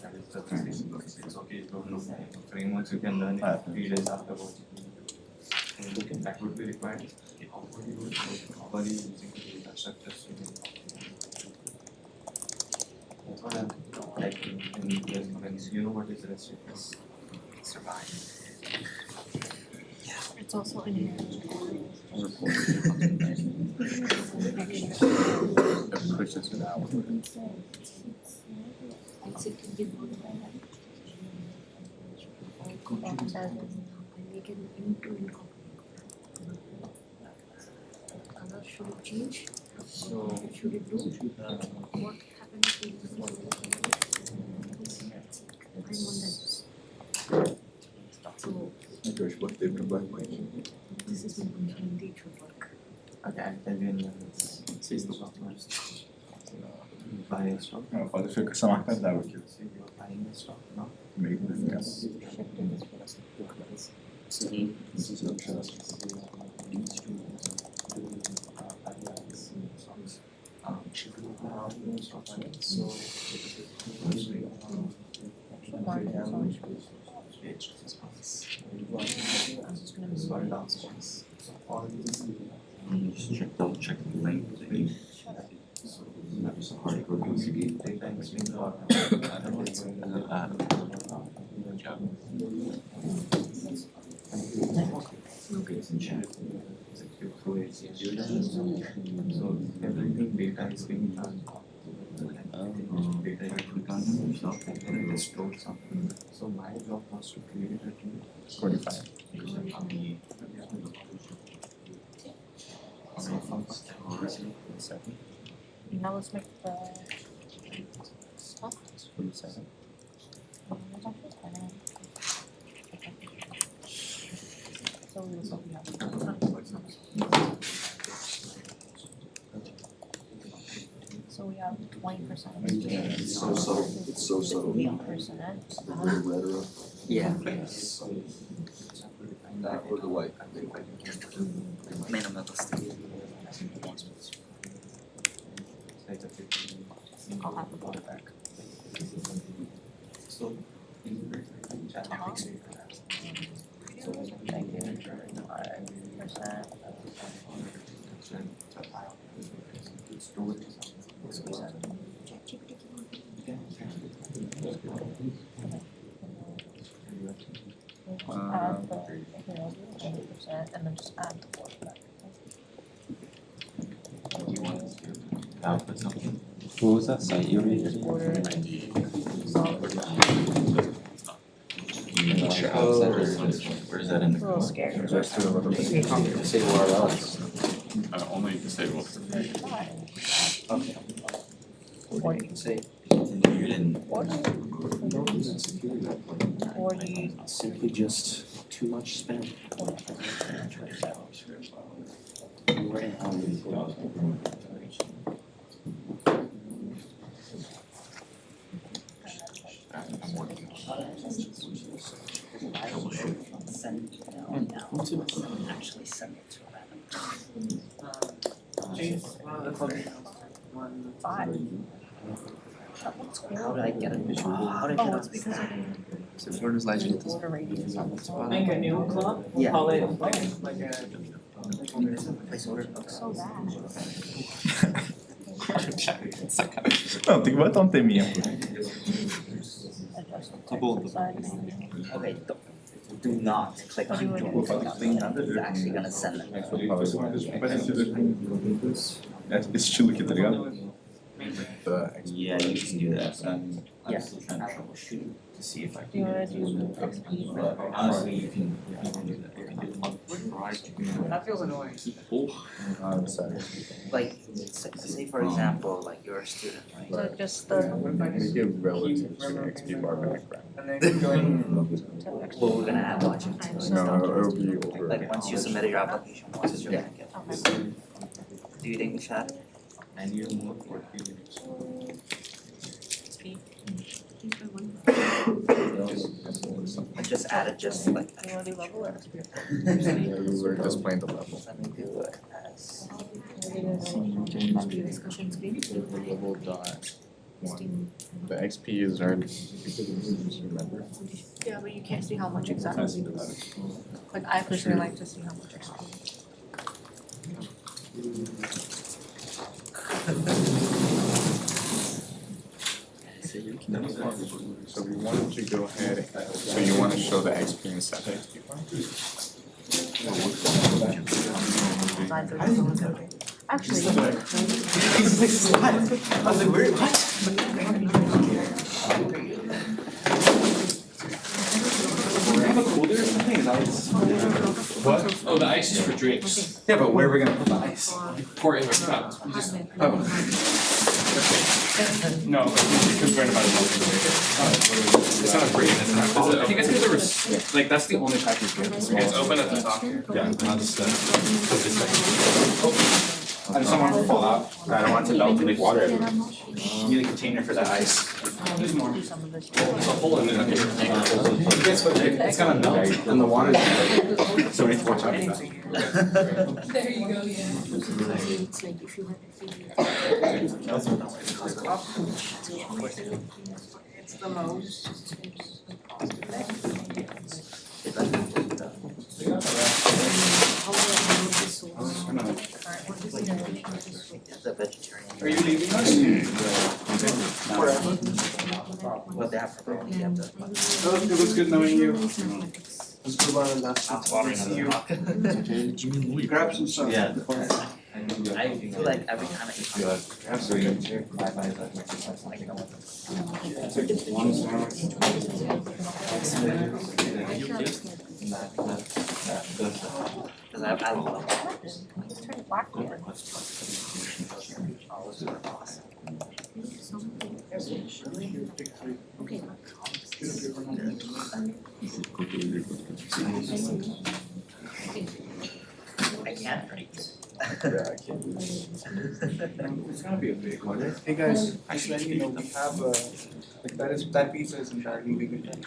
That is the thing. It's okay to know frameworks you can learn in 3 days afterwards. That would be required. How are you using the data structures? That's what I'm like when you know what is restricted. Survive. It's also in here. That pushes it out. Should it change? So should it do? What happens when I'm on that. So Josh, what they provide. this is my function, it should work. Okay, and then says the customers. Buying stock. Ja, för det försöker sammanfatta där också. Buying stock, no? Make the yes. Double check the link. That's a hardcore UCD data machine or so everything data is being done. Data you click on yourself and then it stores something. So my job was to create a 45. Now let's make the stuff. So we will So we have 20%. It's so subtle. It's so subtle. 8%. Yeah. That or the white. I'll have the ball back. So Add the 20% and then just add the ball back. what was that site you read? I'm not sure how that is. Where is that in the A little scared. Say where else? Only disabled for me. Okay. Or you can say continued in. Or you Simply just too much spam. Actually send it to How did I get it? How did I get it's because I didn't. So Florida's legend. Water radius on this one. Make a new club, Yeah. call it like a. Placeholder. So bad. Não, tem que botar um teminha. Okay, do not click on join. It's actually gonna send it. É esse estilo aqui, tá ligado? Yeah, you can do that. Yeah. To see if I Do can. you wanna do XP? But honestly, you can do that. You can do multi-drive. That feels annoying. I'm sorry. Like, say for example, like you're a student, right? So just the Give relative to XP bar background. And then join. Well, we're gonna add logic to it. No, it'll be over. Like once you submitted your application, once you're gonna get. Okay. Do you think we should add it? And you move for 3 minutes. XP. I just added just like. You wanna do level or XP? We were just playing the level. Let me do it as. Discussion screen. The XP is hard because remember. Yeah, but you can't see how much exactly. Like I personally like to see how much XP. So we wanted to go ahead, so you want to show the XP and set the XP bar? Actually. I was like, where, what? Do we have a cooler or something? Is that What? Oh, the ice is for drinks. Yeah, but where are we gonna put the ice? Pour it in a cup. You just No, because we're in about It's not a break, it's not. I think it's because there was, like, that's the only package we have. It's open at the top here. Yeah, I'll just I just don't want it to fall out. I don't want it to melt and leak water everywhere. You need a container for that ice. There's more. There's a hole in it. It's gonna melt and the water's so we need to watch out for that. There you go, yeah. It's like if you have It's the most. Are you leaving us? Forever? Well, they have to. Oh, it was good knowing you. It was good while I left. See you. Grab some stuff. Yeah. I feel like every time I eat because I love Okay. I can't drink. It's gonna be a big one. Hey guys, just letting you know, we have like that pizza is entirely vegan. So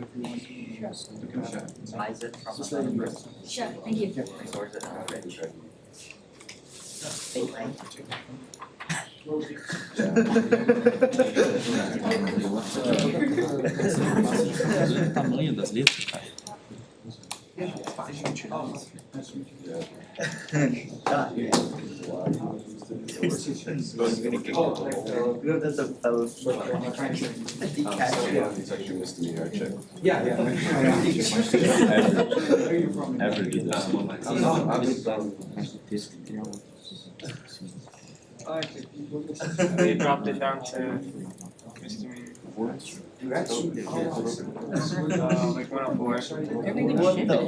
if you want to, you can share. Buys it from Just letting you know. Sure, thank you. Stores it already. O tamanho das letras, cara. That's a fellow. Yeah, Ever do this. They dropped it down to misdemeanor. Like 104. What the?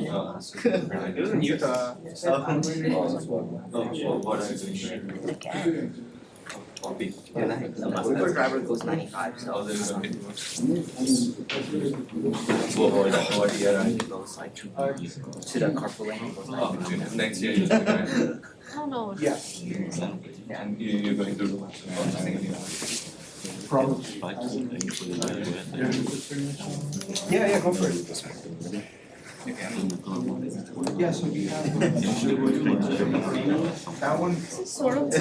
It was in Utah. The Uber driver goes 95, so. He goes like to the carpool lane, he goes 95. Oh no. Yeah. You're going to do Probably. Yeah, go for it. Yeah, so we have that one. Sort of.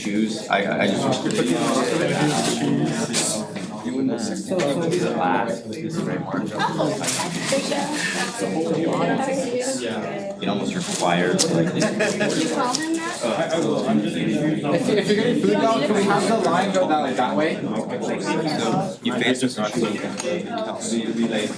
shoes. I just you wouldn't have seen the last framework. It almost requires like. Did you tell him that? If you're getting food though, can we have the line go that like that way? So you face just not to so you be like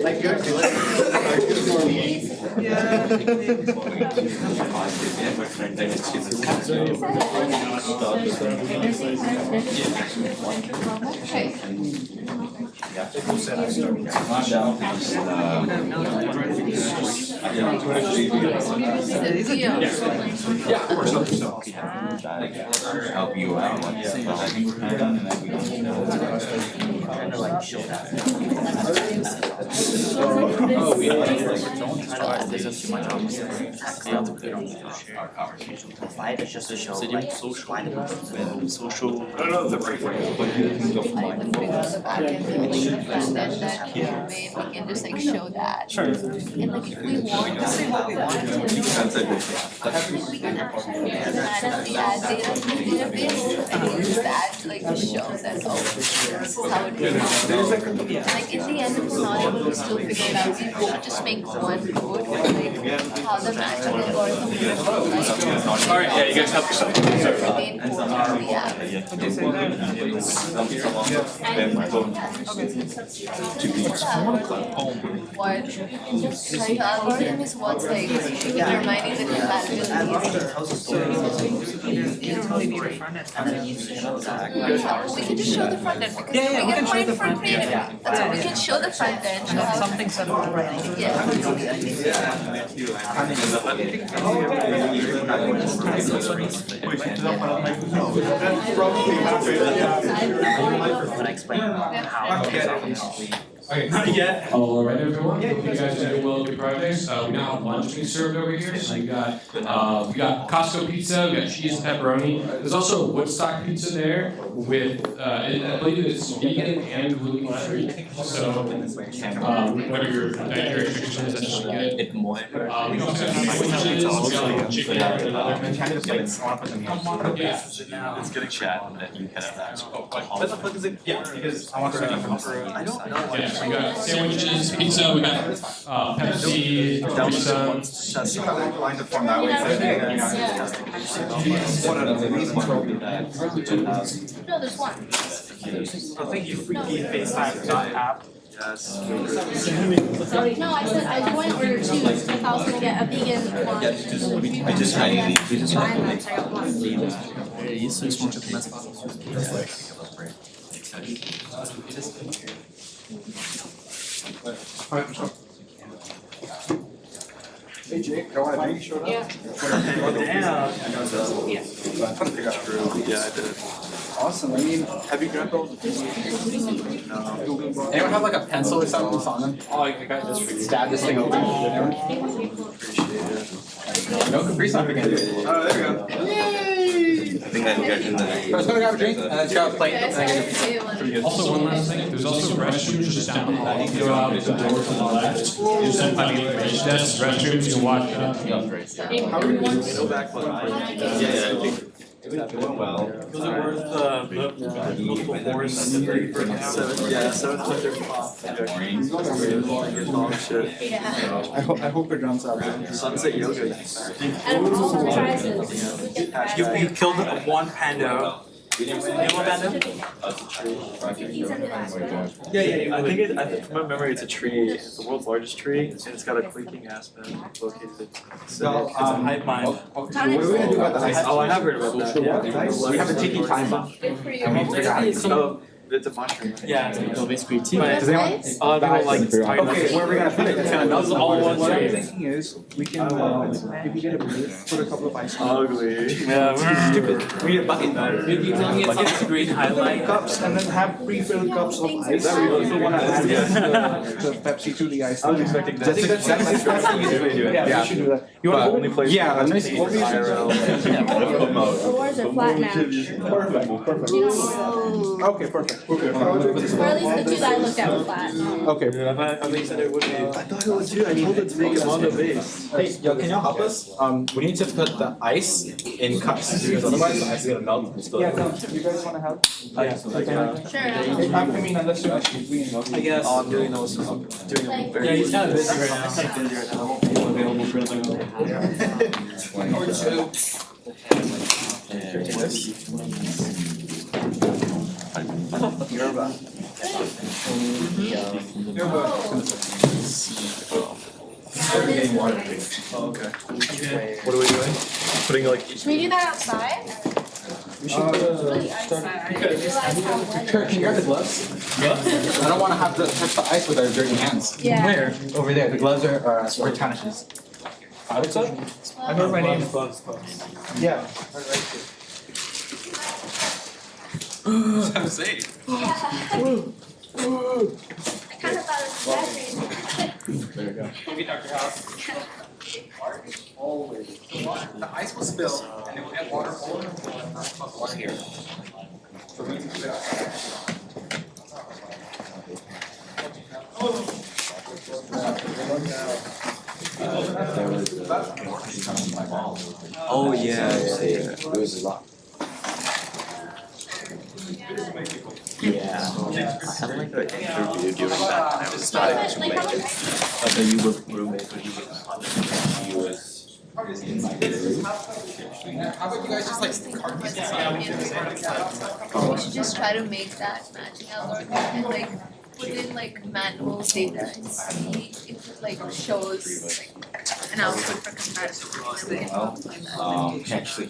Like you're doing. Yeah, of course. Help you out. Trying to like show that. Oh, we this is my job. Five is just to show like social. Social. I don't know the right way. I can figure out the back end and then that we can just like show that. Sure. And like if we want to say what we want to, we can actually add database and use that to like to show that oh this is how it works. Like in the end if we're not able to still figure it out, we could just make one code for like how the matching algorithm works. Alright, yeah, you guys help yourself. The main code of the app. What? The algorithm is what's like determining the compatibility. We can just show the front end because we can find for creative. That's what we can show the front end. Show how something set up already. Yeah. When I explain how Okay, not yet. Alright everyone, hope you guys are doing well with your projects. We now have lunch being served over here, so we got Costco pizza, we got cheese and pepperoni. There's also Woodstock pizza there with, I believe it's vegan and gluten free. So, whatever your dietary restriction is, that's really good. We also have sandwiches, we got chicken and other. Yeah. It's getting chat that you kind of ask. Yeah, because I want to I don't know. Yeah, we got sandwiches, pizza, we got Pepsi, Capri Suns. Line to form that way. No, there's one. I think you freaky FaceTime app. Yes. Sorry, no, I said I was going to order two. I thought I was gonna get a vegan one. We just had isso muito mais fácil. Hey Jake, I want a drink, showed up? Yeah. Yeah, I did. Awesome, I mean, have you grabbed all the things? Anyone have like a pencil or something on them? Oh, you guys just stab this thing open. No Capri Sun again. Oh, there we go. Yay! I think that got in the. Let's go grab a drink and then grab a plate. Also, one last thing, there's also restrooms just down the hall. You go out the door to the left. There's some by the information desk, restrooms, you can wash up. Go back one. Yeah. It went well. Was it worth multiple fours? 7, yeah, 735. Shit. Yeah. I hope it runs out. Sunset yoga. And all the prizes. You killed one panda. You know what panda? Yeah. I think from my memory, it's a tree. It's the world's largest tree, and it's got a quaking aspen located. So it's a hive mind. What are we gonna do about the ice? Oh, I have heard about that. Yeah. We have a tiki time bomb. It's a mushroom. Yeah, it's basically tea. Does anyone? Okay, where are we gonna put it? It's gonna melt all one What I'm tree. thinking is, we can, if you get a booth, put a couple of ice. Ugly. Yeah, stupid. We need a bucket though. You're telling me it's a green highlight? Cups and then have pre-filled cups of ice. If you wanna add the Pepsi to the ice. I was expecting that. I think that's the easiest way to do it. Yeah, we should do that. You wanna Only place. Yeah, let me see. Or is it flat now? Perfect. Okay, perfect. Or at least the two that I looked at were flat. Okay. I said it would be. I thought it was too. I told it to make it on the base. Hey, yo, can y'all help us? We need to put the ice in cups because otherwise the ice is gonna melt and spill. Yeah, no, you guys wanna help? Sure. I mean, unless you're actually cleaning up. I guess. I'm doing those. I'm doing them very. Yeah, he's kind of busy right now. I'm busy right now. I won't be available for another. Or two. Yoruba. Oh, okay. What are we doing? Putting like each. Should we do that outside? We should Kurt, can you grab the gloves? I don't wanna have to touch the ice with our dirty hands. Yeah. Where? Over there. The gloves are Tanish's. What's up? I know my name. Yeah. I'm safe. I kind of thought it was There you go. Maybe Dr. House. The ice will spill and it will get water all over the floor and not cause water here. So we need to keep it outside. Oh yeah. It was a lot. Yeah. I had like an interview during that and I was starting to make it. But you were roommate or you was How about you guys just like cart this inside? We should just try to make that matching algorithm and like put in like manual data and see if it like shows like an output for comparison. actually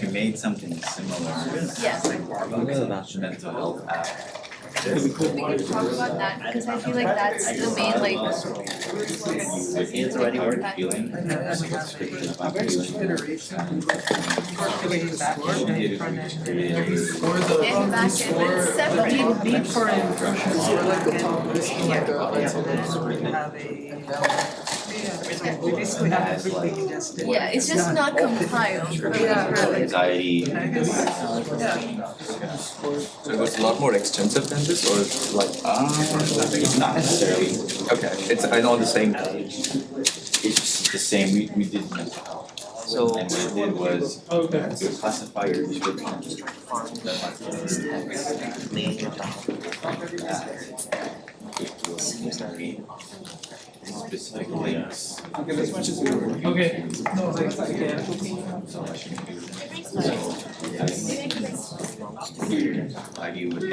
we made something similar. Yes. Mental health app. We could talk about that because I feel like that's the main like. Answer any word feeling. Description about feeling. And back end, but it's separate. Need for impressions or like the top of this like we basically have everything just Yeah, it's just not compiled. Anxiety. Yeah. So it was a lot more extensive than this, or like Not necessarily. okay, it's all the same page. It's just the same. We did mental health. So and what it did was it would classify your description. Specific links. Okay, as much as you Okay. No, like again. Like you would.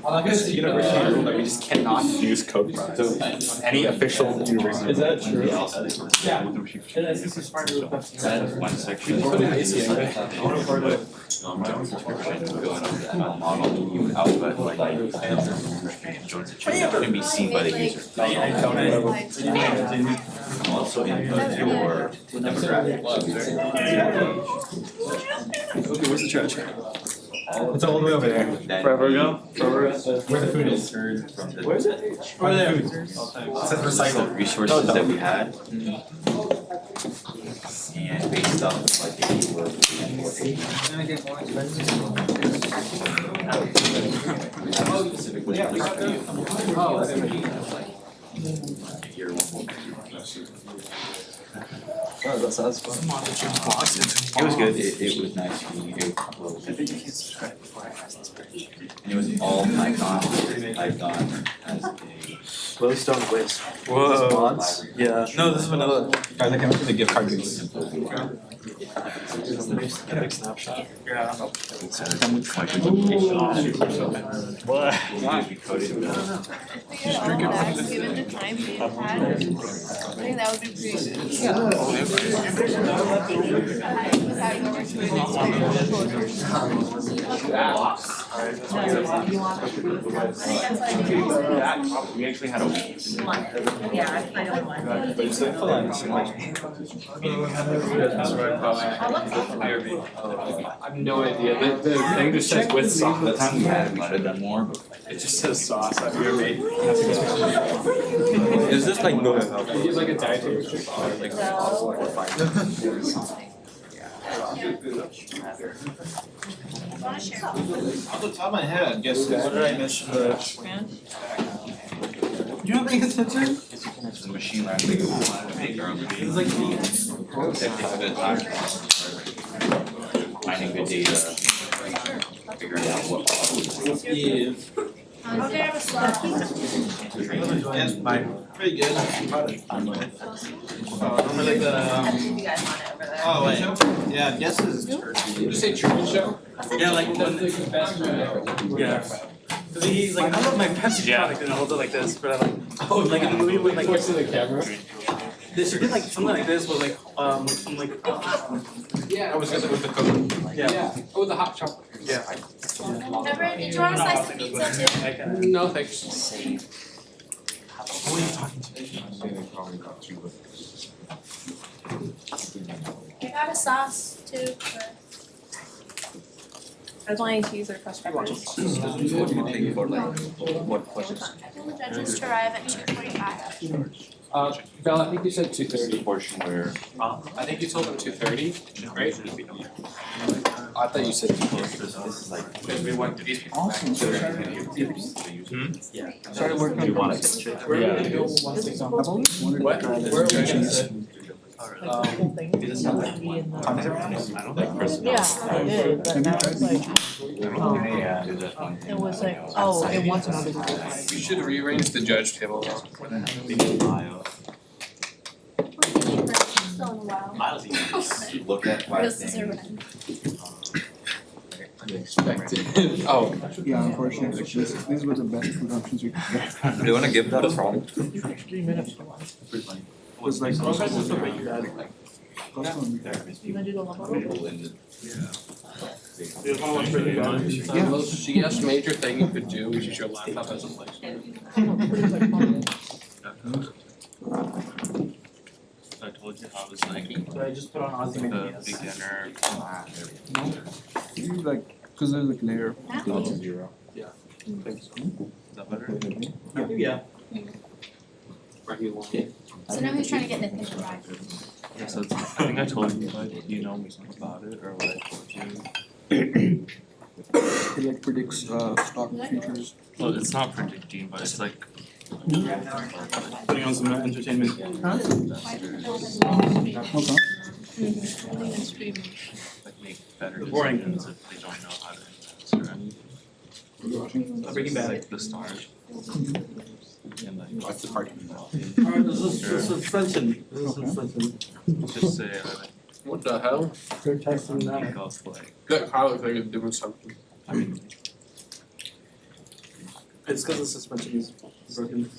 I guess the university rule that we just cannot use code products. So any official university. Is that true? Yeah. That is one section. Put it in ACA. Model you would output like can be seen by the user. Also input your demographic. Okay, where's the trash? It's all the way over there. Forever ago? Where the food is. Where is it? Over there. It says recycle. Resources that we had. And based off like if you were specifically Oh, that sounds fun. it was good. It was nice. And it was all Python. Python as a Glowstone Wiz. Whoa. Response. Yeah. No, this is vanilla. Guys, I came up with a gift card. Epic snapshot. What? Given the time they had, I think that would be pretty good. we actually had a Yeah, I don't want But it's like full on. I have no idea. The thing just says with sauce. the time we had it might have done more, but It just says sauce. I've never made. Is this like no? It's like a dietary restriction. Like Off the top of my head, I guess, what did I mention? You don't think it's Hitler? it's the machine learning. We wanted to make our own machine. It's like That takes a bit of time. Finding good data, figuring out what models. Yeah. Okay, I have a slot. Yes, mine. Pretty good. Like the. You guys want it over there. Oh, wait. Yeah, guesses is turkey. Did you say Truman Show? Yeah, like the best movie. Yeah. He's like, I love my Pepsi product, and I hold it like this, but I'm like, oh, like in the movie, like, Close to the camera. This should be like something like this with like some like Yeah, I was gonna with the cookie. Yeah. Oh, the hot chocolate. Yeah. Everett, did you want a slice of pizza too? No, thanks. Who are you talking to? You got a sauce too for. There's only cheese or crushed peppers. What do you think for like what questions? Judges to arrive at 2:45. Val, I think you said 2:30. Portion where I think you told them 2:30, right? I thought you said 2:30. this is like Because we want these people back to Started working on products. Where are we gonna go once they come? What? Where are we gonna sit? I don't think personally. Yeah, I did, but now it's like, Yeah. it was like, oh, it was another group. You should rearrange the judge table though. Still in a while. Look at This is a red. Unexpected. Oh. Yeah, unfortunately, these were the best food options we could get. Do you wanna give that a prompt? 3 minutes. It was like. You wanna do the lumber? The most CS major thing you could do is use your laptop as a place. I told you how it was like So I just put on Aussie the menu. beginner. You like, cause there's like layer. Zero. Yeah. Is that better? Yeah. So now he's trying to get the picture right. Yeah, so it's, I think I told you like you know about it or what I told you. It like predicts stock futures. Well, it's not predicting, but it's like Putting on some entertainment. Okay. like make better Boring. decisions if they don't know how to invest or anything. Breaking Bad. Like the stars. And like What's the party? This is suspension. This is suspension. just say What the hell? They're testing I that. think I'll play. That car looks like it's doing something. I mean It's because the suspension is broken.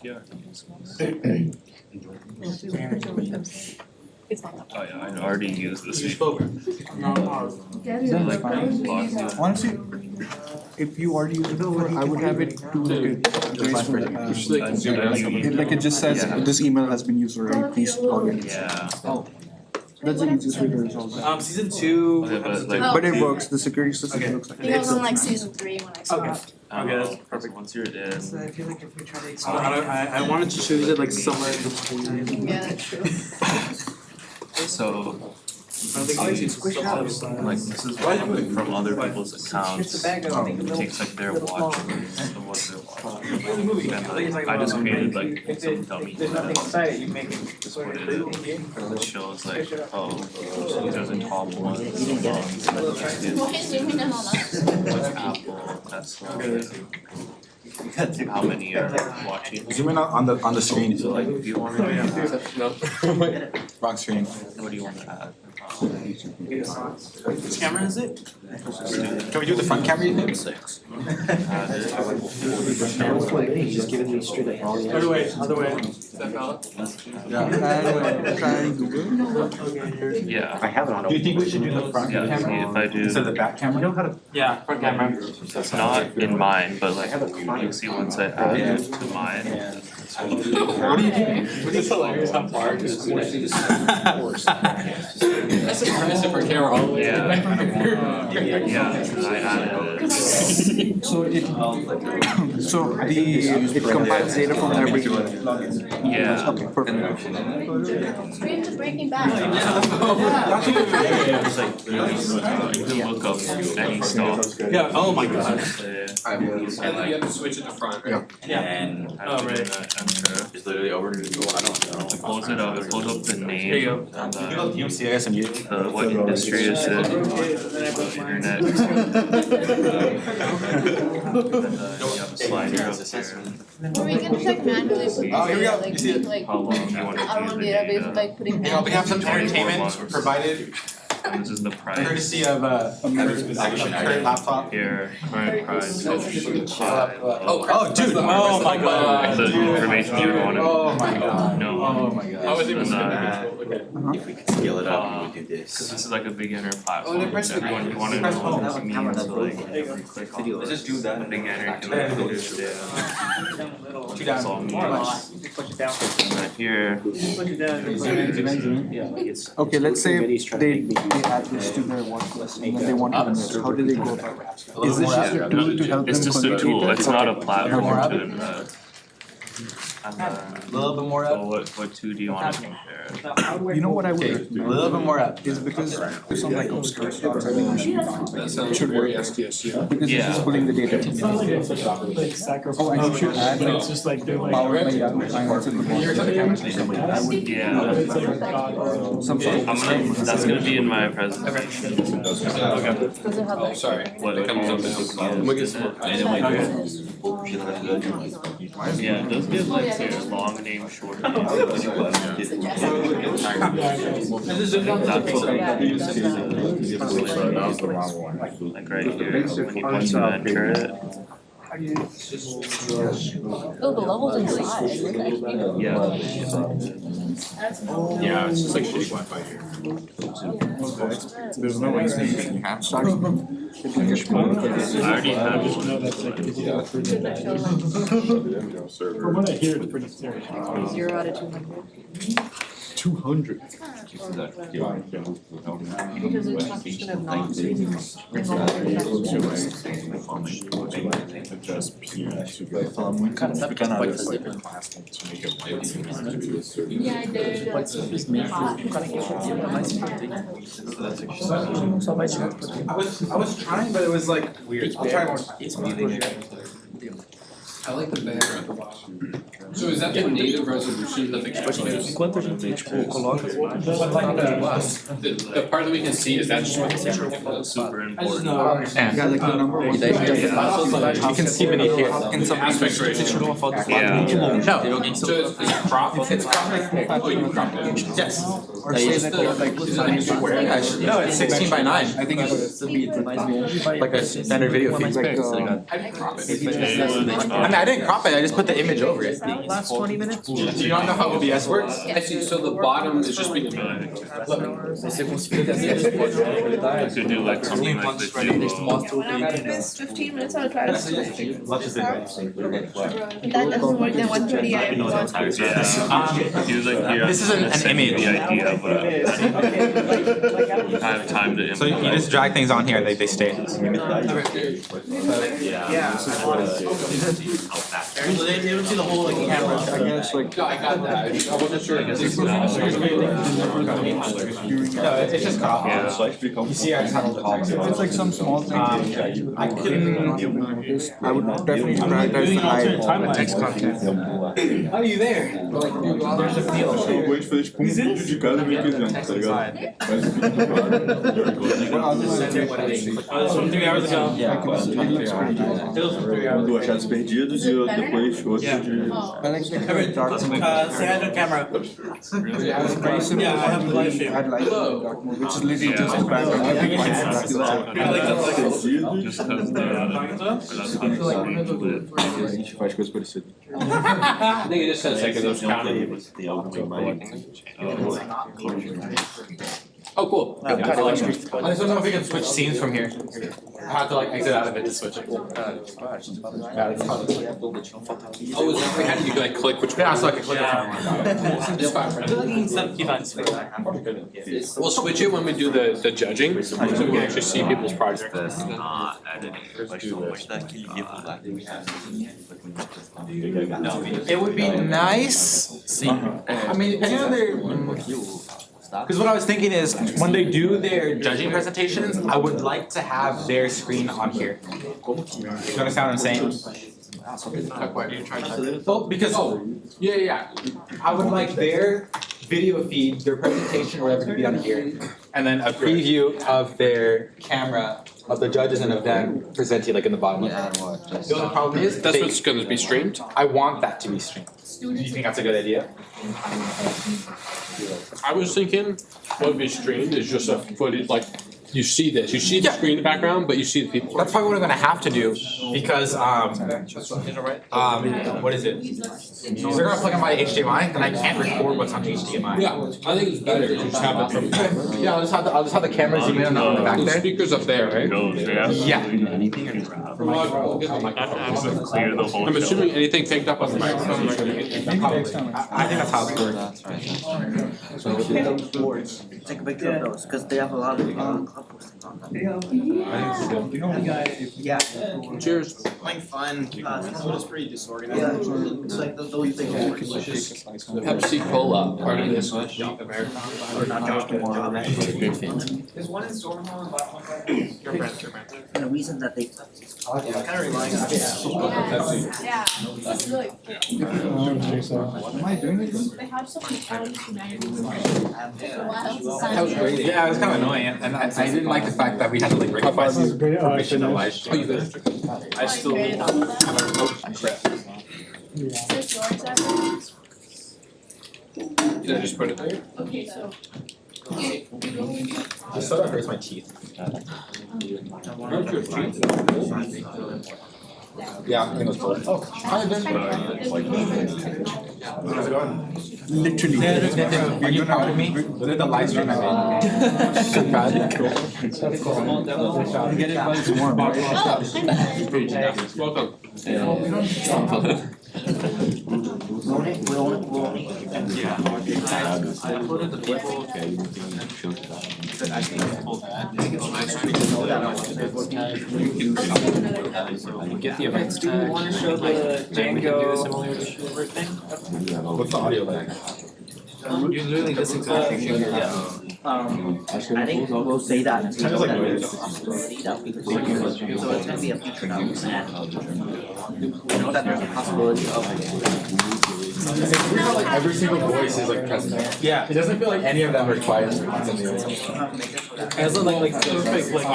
Yeah. It's not that Oh yeah, I already used this. You spoke. Like Honestly, if you already use it before, I would have it to like it just says, this email has been used already, please log in. Yeah. Oh. That's the easiest way to resolve that. Season 2. Okay, but like But it works, the security system looks like. He was on like season 3 when I saw it. Okay, that's perfect. Once you're in. So I feel like if we try to I explain. wanted to choose it like somewhere in the morning. Yeah, that's true. So I think I should squish out. like this is from other people's accounts. It's a bag of It takes like their watches and what they're watching. And like I just created like some dummy There's nothing test. inside it, you make it. Just put it in. And it shows like, oh, these are the top ones. Why is zooming in on us? Like Apple, Tesla. How many are watching? Zoom in on the screen. So like, do you want to Wrong screen. what do you want to add? Which camera is it? Can we do the front camera, you think? Add it. Just giving me straight up wrong. Other way, other way. Is that valid? And try Google. Yeah. I have it on. Do you think we should do the front Yeah, camera see if I do. instead of the back camera? Yeah, front camera. It's not in mine, but like you see once I add it to mine. What do you do? It's hilarious how far it is. That's impressive for camera all the way. Yeah. Yeah, I added it. So it, it compiles data from every. Yeah. Okay, perfect. Scream to Breaking Bad. You can look up any stock. Yeah, oh my god. And then you have to switch it to front, right? And Oh, right. enter. It's literally over. I don't know. It pulls it up. It pulls up the name. There you go. And What industry is it? The internet. And, yep. slider up here. Or we can just like manually put Oh, here we go. like You see it? like How long do you want to our use own the database data? like putting. You know, we have some entertainment provided And this is the price. courtesy of current laptop. Here, current price. Oh, dude! Oh my god! The information you want to. Oh my god! No. Oh my god! I was even If we could scale it up, we could do Because this. this is like a beginner platform. Everyone you want to know what this means. So like, if you click on Let's just do that. the beginner, you can like do this data. Two That's all down. it means. Push it down. And then here. Okay, let's say they add this to their work list and then they want to invest. How do they go about it? Is this just a tool to help them It's just a contribute tool. it? It's not a Or platform more to app? invest. And then, A little bit more so up. what two do you want to compare? You know what I would A recommend? little bit more up. Is because there's some like obscure stuff, I think we should be fine. It should work. SDSU. Because it's just pulling the data. Oh, and you should add like just like they're power by Young Finance at the bottom. I would Yeah. some sort of. That's gonna be in my presentation. Oh, sorry. What It comes up now. We'll get some more. Yeah, it does give like your long name, short name. That's what like right here, when you once you enter it. Oh, the levels inside. Yeah. Yeah, it's just like shitty Wi-Fi here. There's no way you have I already have From what I hear, it's pretty serious. 0 out of 200. 200. Because it's not just gonna not be. Yeah, I did. I was trying, but it was like weird. I'll try more. I like the banner at the bottom. So is that the native resolution that the camera is? Enquanto a gente tipo coloca as imagens. The part that we can see, is that just what the camera is? super important. Yeah, like the number one. You can see beneath here. In some Aspect ratio. Tirou uma foto do Yeah. lado muito longe. So it's crop. It's cropped. Oh, you crop it. Yes. Or say that they're like. No, it's 16 by 9. I think it's Like a standard video feed. like I didn't crop it. I mean, I didn't crop it. I just put the image over it. Last 20 minutes? Do you not know how OBS works? I see, so the bottom is just being. Você conseguiu fazer depois de You could do like something like this. eles mostram o After vídeo. this 15 minutes, I'll try to. If that doesn't work, then 1:30 I will watch. Yeah. You like here. This is an image. The idea, but I have time to. So you just drag things on here, they stay. So they don't see the whole like camera. I guess like. No, I got that. I wasn't sure. No, it's just crop. You see, I just have a call. It's like some small thing. I couldn't. I would definitely prioritize the high text content. Are you there? There's a field. Eu vou fazer tipo vídeo de cada vez que exemplo, tá ligado? From 3 hours ago. Do achados perdidos e depois outro de. I like the current dark mode. Say hi to the camera. It's very simple. Yeah, I have the live stream. I'd like dark mode, which is literally just the background. Just because A gente faz coisa parecida. I think it just says like those counting. Oh, cool. I just don't know if we can switch scenes from here. I have to like exit out of it to switch it. Oh, is that how do you like click which one? Yeah, so I can click it from We'll switch it when we do the judging, so we can actually see people's projects. It would be nice. I mean, depending on their. Because what I was thinking is, when they do their judging presentations, I would like to have their screen on here. You understand what I'm saying? Well, because I would like their video feed, their presentation or whatever to be on here. and then a preview of their camera of the judges and of them presenting like in the bottom. The only problem is That's what's going to be streamed? I want that to be streamed. Do you think that's a good idea? I was thinking what would be streamed is just a footage, like you see this, you see the screen in the background, but you see the people. That's probably what I'm gonna have to do because what is it? So they're gonna plug in my HDMI, and I can't record what's on HDMI. Yeah, I think it's better to just have it from. Yeah, I'll just have the camera zoom in on the back The there. speakers up there, right? Yeah. Clear the whole I'm show. assuming anything picked up on the microphone. I think that's how it's works. Take a picture of those, because they have a lot of club postings on them. Yeah. Cheers. Playing fun. It's pretty disorganized. It's like those things. Pepsi Cola, part of this American. There's one in Stormhall Your friend. And the reason that they. It kind of reminds me. Yeah. Am I doing it? They have some humanities. That was great. Yeah, it was kind of annoying, and I didn't like the fact that we had to like request permission to live stream. I still Is this yours, Evan? Did I just put it there? Okay, so. The soda hurts my teeth. Yeah, I think it was cold. Oh, hi, Ben. How's it going? Literally. Are you proud of me? Was it the live stream I made? So proud. Get it while it's warm. Welcome. Get the events tag. Do you want to show the Django? What's the audio like? You're literally this exact thing. I think we'll say that. It's kind of like weird. So it's gonna be a feature that we add. You know that there's a possibility of. It's weird how like every single voice is like present. Yeah. It doesn't feel like any of them are quiet. As in like perfect like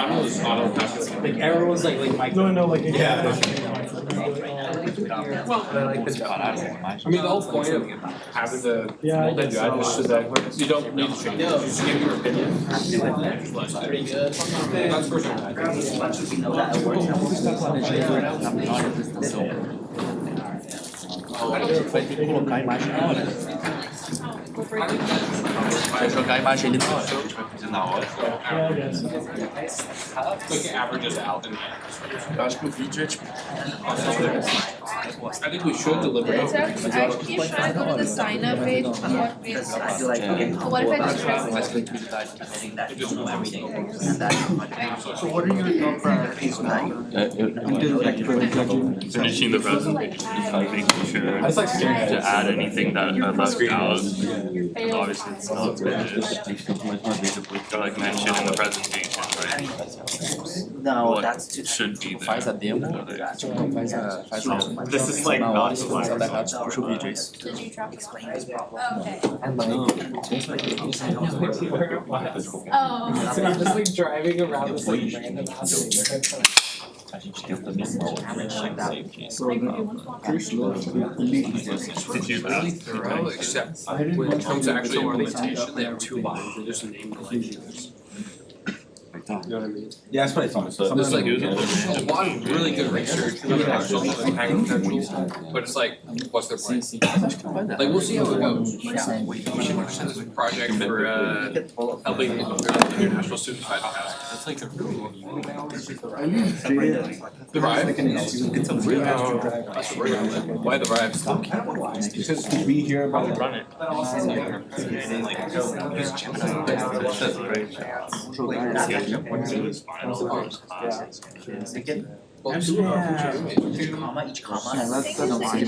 everyone's like mic. No, like. Yeah. Well, I like the job. I mean, the whole point of having the multi-judge is so that you don't need to change it, you just give your opinion. Pretty good. That's for sure. We know that it works. Vai jogar a imagem ali no show, tipo, vai fazer na hora. Like averages out in the end. Eu acho que o vídeo é tipo. I think we should deliver it. Is there, actually should go to the sign up page? What page? I feel like okay. So what if I just press? Mais criatividade That you know everything. And that. So what are your top priorities now? Until like for judging. Finishing the presentation, making sure I just like staring at to it. add anything that I left out. Because obviously it's not finished. To like mention in the presentation, right? No, What that's too. should be there. Faz a demo, tipo, faz a. This is like not Só dá pra puxa o vídeo, é isso. Did you drop Explain this problem. Okay. Oh. So I'm just like driving around this like random house. A gente tenta mesmo Did you Really thorough, except when it comes to actually implementation, they have 2 lines, they just name the languages. You know what I mean? Yeah, that's what I thought. There's like, there's a lot of really good research on actual impact potential, but it's like, what's their plan? Like, we'll see how it goes. We should understand this project for, helping international students find jobs. That's like a really. The Rive? It's a real Why the Rive? Because to be here about Run it. two of our future roommates. Each comma. Yeah, that's fine.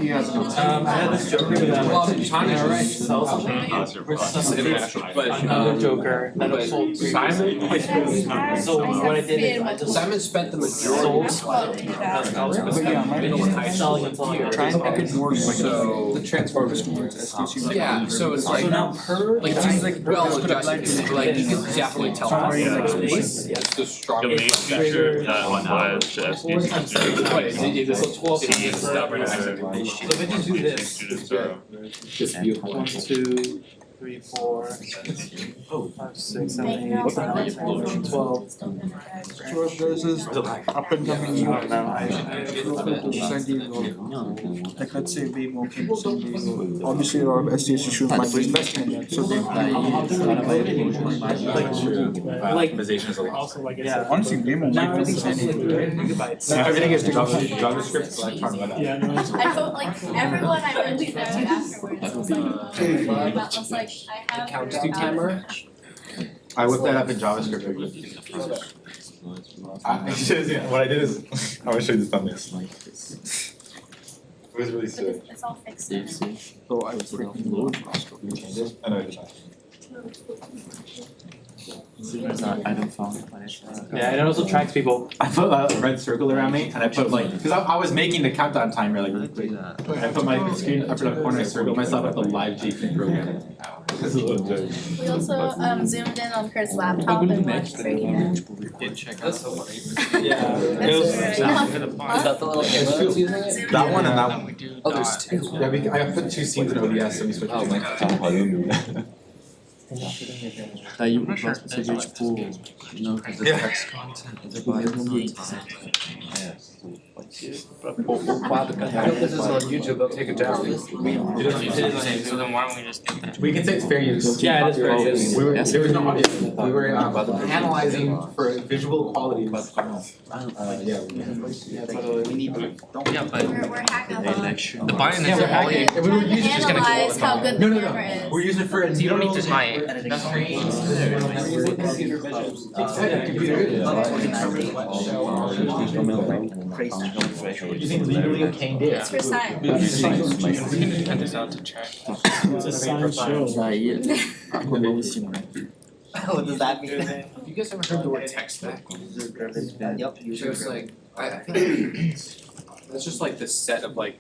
He has no. I had this joke with Well, Tanya, right? But Another joker that but sold Simon, So what I did is I just Simon spent the majority sold But yeah, my selling until I try and make it more like so the transformers towards SDSU. yeah, so it's like So now per like it's like well adjusted. Like you can definitely tell it's the strong. The main feature that applies to SDSU Wait, is this 12 students stubborn? So if you do this, students are just view 1, 2, 3, 4, 5, 6, 7, 8, 9, 10, 11, 12. So if there's this up and coming youth, feel free to send you, like let's say way more people send you, obviously a lot of SDSU students might be investing in that, so they Optimization is a lot. Also, like I yeah, said, honestly, way more now people everything's send only it. 3 gigabytes. Everything is JavaScript, so I talk about that. Yeah, no, it's I felt like everyone I went to afterwards was like, that was like, I have. Counts to camera. I whipped that up in JavaScript. What I did is, I'm gonna show you the thumbnails. It was really sick. It's all fixed. So I freaking load faster. I know I did that. I don't find it. Yeah, and it also tracks people. I put a red circle around me, and I put like, because I was making the countdown timer like really quick. I put my screen up in a corner, I circled myself with the live JP program. This is a little joke. We also zoomed in on Kurt's laptop and watched the video. Did check out so funny. Yeah. Is that the little camera? That one and that one. Oh, there's two. Yeah, I put two scenes in OBS, so we switched to Daí o próximo seria tipo. Não, tipo, o mesmo ambiente. O quadro I hope this is on YouTube, they'll take it down. So then why don't we just get that? We can say it's fair use. Yeah, it is fair use. We were, there was no audio. We were analyzing for visual quality, but yeah. We need Yeah, but We're hackathon. the buy-in is all you. If we were using Analyze just gonna analyze how good the camera is. We're using it for You don't need to tie it. Using legally obtained data. It's for science. We can cut this out to check. It's a science show. Daí, rolou em cima. What does that mean? Have you guys ever heard the word tech stack? Yep. So it's like, I think it's just like this set of like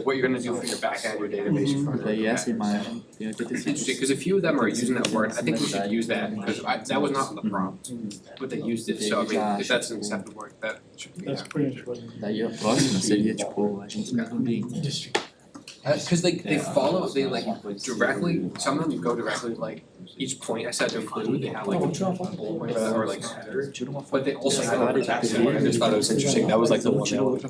what you're gonna do for your backend, your database, your front end. Daí essa imagem tem It's interesting, because a few of them are using that word, I think we should use that, because that was not in the prompt, but they used it, so I mean, if that's an acceptable word, that should be. That's pretty much what. Daí a próxima seria tipo a gente mesmo ambiente. Because they follow, they like directly, some of them go directly like each point I said to include, they have like or like but they also have other text. I just thought it was interesting. That was like the one that was.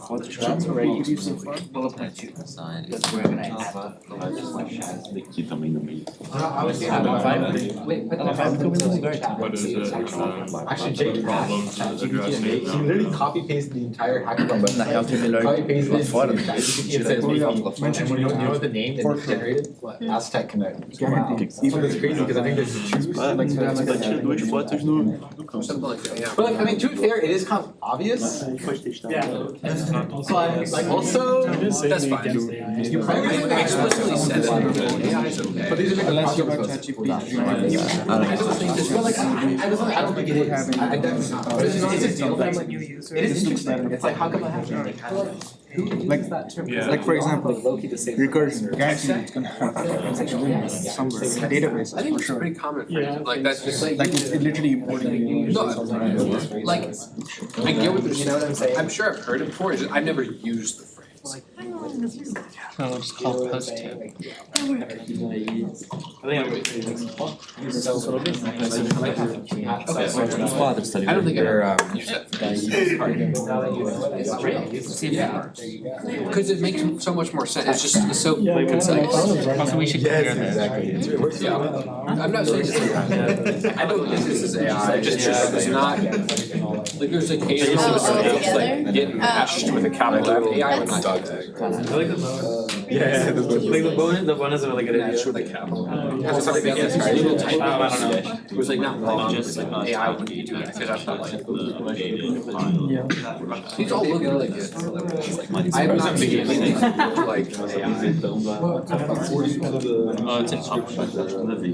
What is it? Actually, Jake Problems is addressing he literally copy pasted the entire hackathon, but Na real tem melhor copy pasted lá it. fora, né? It said, and you know what the name that it generated? Aztec Connect. So it's crazy because I think there's two like duas fotos no Something like that, yeah. But like, I mean, to be fair, it is kind of obvious. But like also, That's fine. You probably explicitly said it. but these are big Unless you're concepts. about ChatGPT. I don't think this. But like, I don't think it is. I definitely not. But it's not. It's not like it is interesting. It's like how come I have Like for example, recursion, guaranteed it's gonna happen somewhere, database I think for it's sure. pretty common phrase, like that's just like. Like it's literally importing. No, like, I get what you know what I'm saying? I'm sure I've heard it before, it's just I've never used the phrase. No, we'll just call it post tip. Os quadros, tá I don't ligado? think I ever used that phrase. Because it makes so much more sense, it's just, it's so concise. Also, we should clear this. Yeah, I'm not saying this, I don't think this is AI, just it's not, like there's occasional mistakes like getting matched with a capital F, AI would not do that. Yeah, the bonus is a really good idea. Like capital. Has something that is a little type of, I don't know. It was like not long, just like AI would be doing it, because I thought like. These all look really good. I'm not beginning like AI.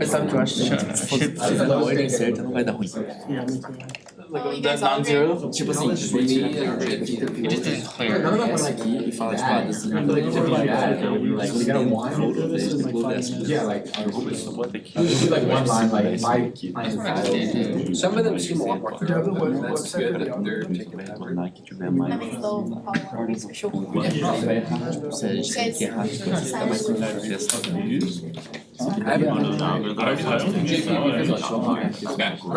It's an Sabe o que eu acho? Se na ordem certa não vai dar ruim. Non-zero? Tipo assim, ele just clear aqui e fala tipo, assim, like one line, like my. Some of them seem a lot more thorough, but that's good that they're taking it. I don't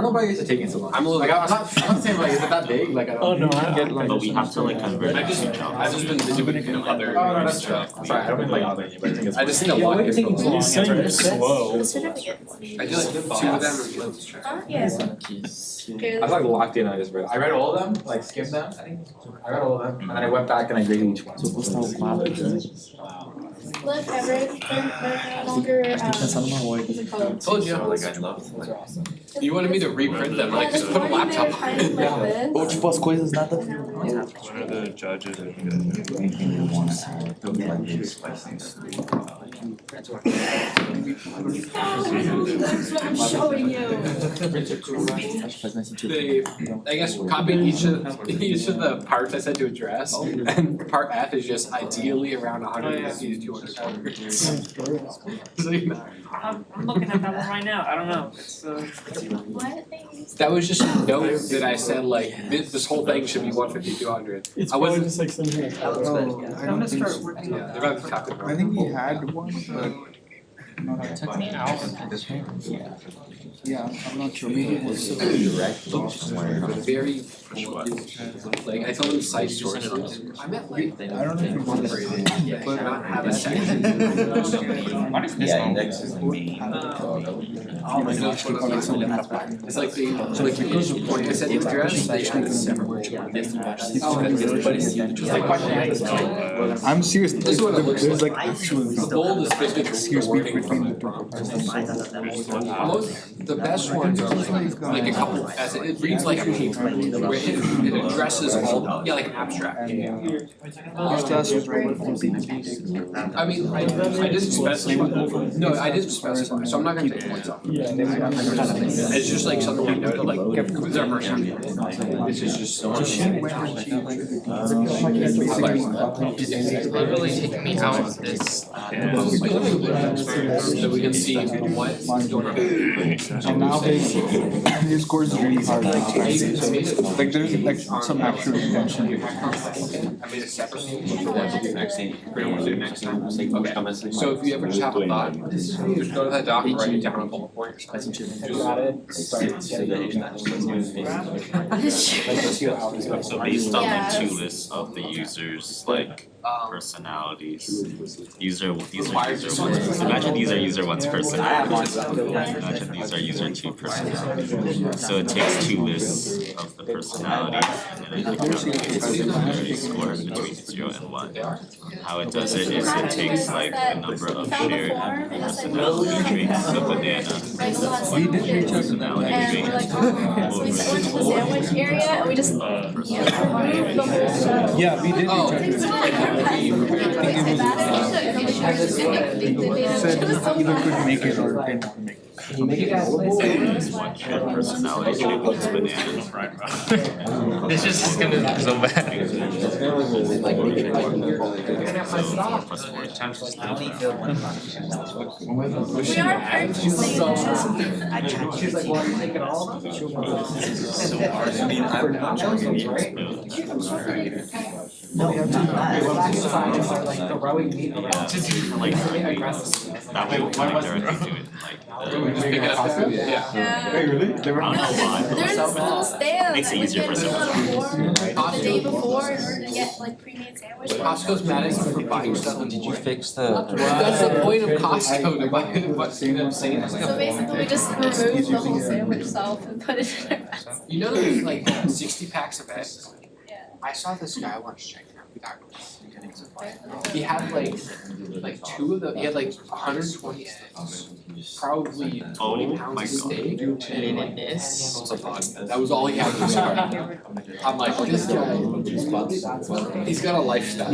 know why it's taking so long. I'm not saying like, is it that big? Like, I don't. Oh no, I get like. But we have to like convert. I've just been doing other. Oh, no, that's true. Sorry, I don't mean like other, but I think it's. I just think a lot is You're saying you're slow. The certificates. I do like 2 of them. Huh? Yeah. I like locked in. I just read. I read all of them, like skimmed them. I read all of them, and then I went back and I graded each one. Look, Everett, they're no longer, what's it called? Told you. You wanted me to reprint them, like just put a laptop on it. Ou tipo as coisas nada. One of the judges. I'm showing you. I guess copying each of the parts I said to address, and part F is just ideally around 150 to 200 words. So you know. I'm looking at that one right now, I don't know, it's What? That was just a note that I said like this whole thing should be 150 200. It's I wasn't. 600. I don't think so. Yeah, they're about to talk about. I think we had one, but not. It took me hours. Yeah, I'm not sure. Maybe it was. Very like I told them site sources. I meant like I don't know if it was. but not have a section. Yeah, indexes and main. Oh my gosh, we call it something like that. It's like they like because of point I said the address they should have separate word. I'm serious. This is what it looks There's like. like actual. The bold is basically Excuse the me wording between from the most, the best ones are like a couple, as it reads like a paper, where it addresses all, yeah, like an abstract. This class was right. I mean, I didn't specify, no, I didn't specify, so I'm not gonna take points off. It's just like something we noted, like, who's our first one? This is just so. It's literally taking me out of this. So we can see what's going on. And now his course is really hard. Like there's like some actual intention. I made a separate for what to do next thing. We're gonna do next time. Okay. So if you ever just have a thought, just go to that doc and write it down on a bullet point. So based on the 2 lists of the users, like personalities, these are user one's. Imagine these are user one's personalities. Imagine these are user 2 personalities. So it takes 2 lists of the personalities and then it calculates the score between 0 and 1. How it does it is it takes like the number of shared personality traits, so banana, personality traits, So we went to the sandwich area and we just removed the whole. Yeah, we did. Said either could make it or didn't make it. one shared personality trait plus bananas, right? This is gonna be so bad. We are purchasing. That way we can directly do it like Pick it up. Yeah. I don't know why. There's little stands. Makes it easier for someone. The day before in order to get like pre-made sandwiches. Costco's mad at you for buying stuff. Did you fix the? That's the point of Costco, to buy what's in them saying. It's like So a- basically, we just removed the whole sandwich itself and put it in our basket. You know there's like 60 packs of eggs? Yeah. I saw this guy once checking out. He had like two of the, he had like 120 eggs, probably 20 pounds of steak, and that was all he had for supper. I'm like, this guy, he's got a lifestyle.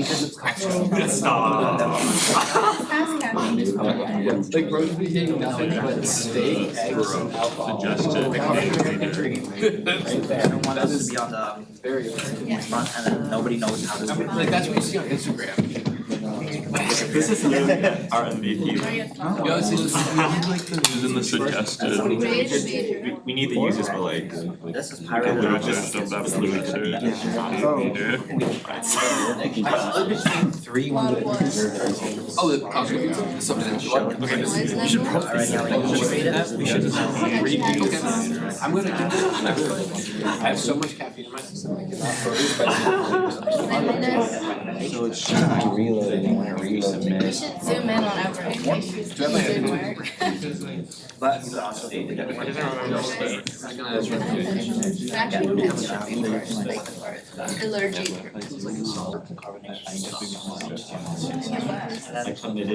Like, bro, he's eating nothing but steak, eggs, and alcohol. That is to be on the very front, and then nobody knows how to do it. Like, that's what you see on Instagram. This is our MVP. Yo, this is in the suggested. We need the users, but like. This is pirated. Three oh, something. Okay, you should probably. We should I'm gonna do this. I have so much caffeine in my system. I cannot focus. So it's trying to reload and I want to resubmit. We should zoom in on every. Do I have my But allergic.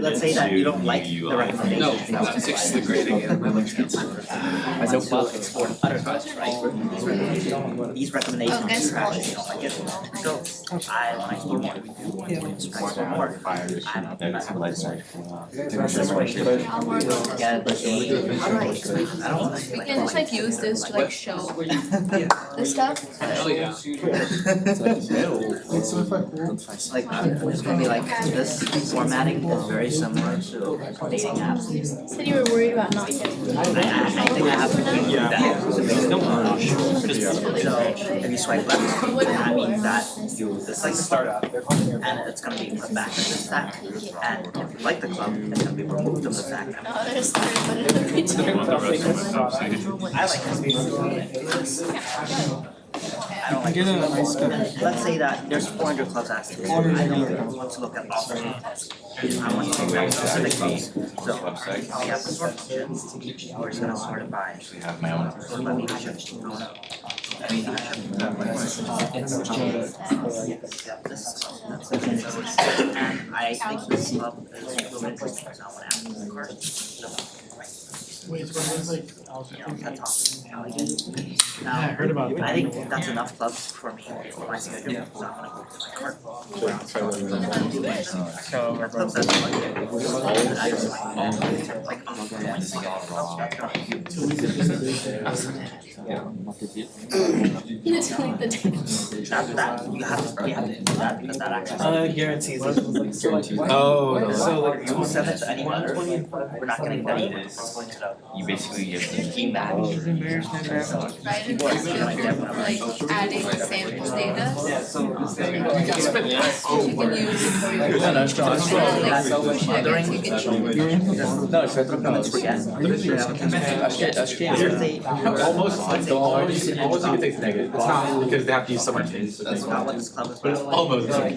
let's say that you don't like the recommendation. No, six is the great again. As a well export other cuts, right? These recommendations are actually you don't like it. So I want to explore more. Explore more. Yeah, but I don't want to We can just like use this to like show this stuff. Oh yeah. like it's gonna be like this formatting is very similar to dating apps. You said you were worried about not getting. I think I have to do that to make it so if you swipe left, that means that it's like start up and it's gonna be put back in the stack. And if you like the club, it's gonna be removed from the stack. Oh, there's three, but it'll be two. I like I don't like this. Let's say that there's 400 clubs active. I don't want to look at all of them. I want to take specific fee. So we have the sort function. We're just gonna sort it by. We have my own. Sort by leadership. And I think this club is a little bit interesting, so I want to add the card. Now, I heard about that. I think that's enough clubs for me for my schedule, so I'm gonna go to my card. Clubs that I like, I just like It's like the that you have to do that because that actually Guarantees it. oh so like you send it to anyone we're not getting that either. You basically get Team that. right in this like adding sample data. So You can use it for your Não, isso vai trocando. Acho que almost you can take negative. It's not because they have to use so much. That's not what this club is But it's almost. yeah,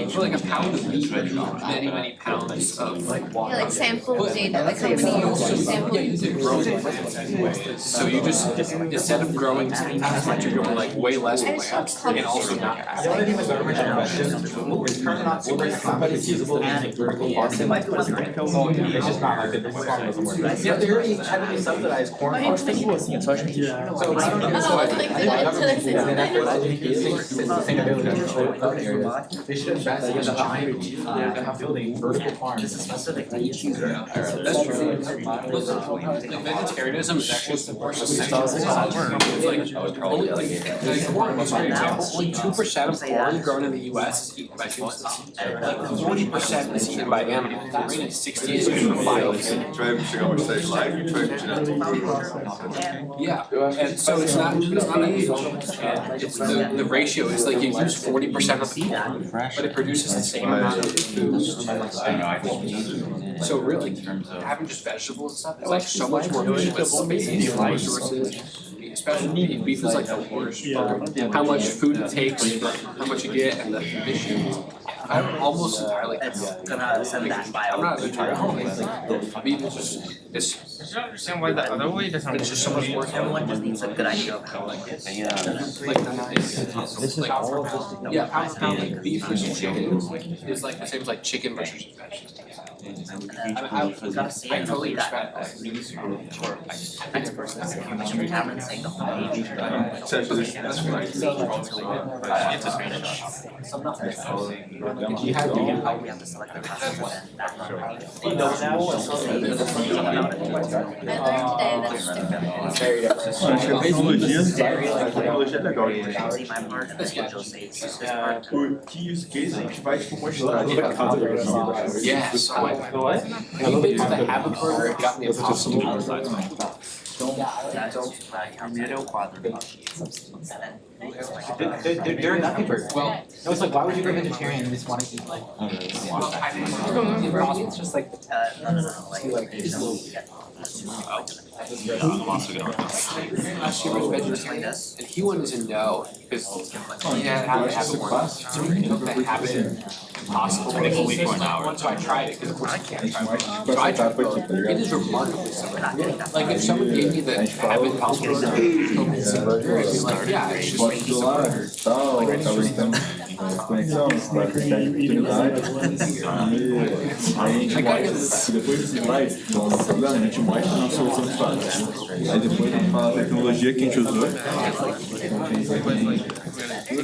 for like a pound of meat, many pounds of like sample data, like how many users sample so you just instead of growing 10 times much, you're growing like way less plants and also not It's just not like the farm doesn't work. Yeah, they're already heavily subsidized corn. I was thinking was so I think sustainability. they should invest in the building vertical farms. That's true. Like vegetarianism is actually the worst only 2% of corn grown in the US is eaten by humans. Like 40% is eaten by animals. The rate is 60 for biofuel. Yeah, and so it's not unusual. And it's the ratio is like you use 40% of the corn, but it produces the same amount of food. So really, having just vegetables and stuff is like so much more efficient with space, resources. Especially beef. Beef is like the worst. How much food it takes, how much you get, and the emissions. I'm almost entirely. It's gonna send that file. I'm not vegetarian. Beef is just it's just don't understand why the other way doesn't work. It's just so much work. Everyone just needs a good idea of how like This is all of this. Yeah, pound beef versus chicken is like the same as like chicken versus vegetables. I gotta see it. Totally that. Experts that say how many tablets say the whole page. That's right. It's a screenshot. You have to We have to select the classes and that one. I learned today that's different. Tecnologia é legal. See my part and then Joe says this part. Que use case a gente vai tipo mostrar. Yeah, so I made the habit burger, it got me impossible on the sides. They're nothing burger. Well, no, it's like, why would you go vegetarian and just want to eat like? It's just like. I'm also gonna and he wanted to know because he had a habit once. So he took the habit possible for like a week or an hour. So I tried it because I can't try it. So I tried it. It is remarkably similar. Like if someone gave me the habit possible for a pizza burger, I'd be like, yeah, it's just a pizza burger. Conexão, oportunidade. Aí depois dos slides, a gente mostra a nossa solução de fato. Aí depois a gente fala a tecnologia que a gente usou.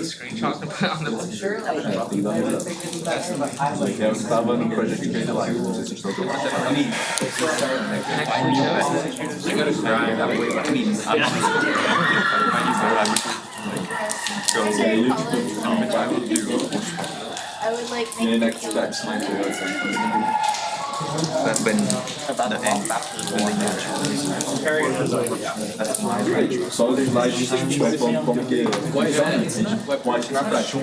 Screenshot and put it on the picture. Tem que dar uma olhada. Que é o que estava no project que fez lá. Não sei se vocês estão I gotta grind that way. So yeah, you just put how much I will do. I would like Yeah, make next steps. That's been the end. Só os slides a gente vai falando como que pode na prática.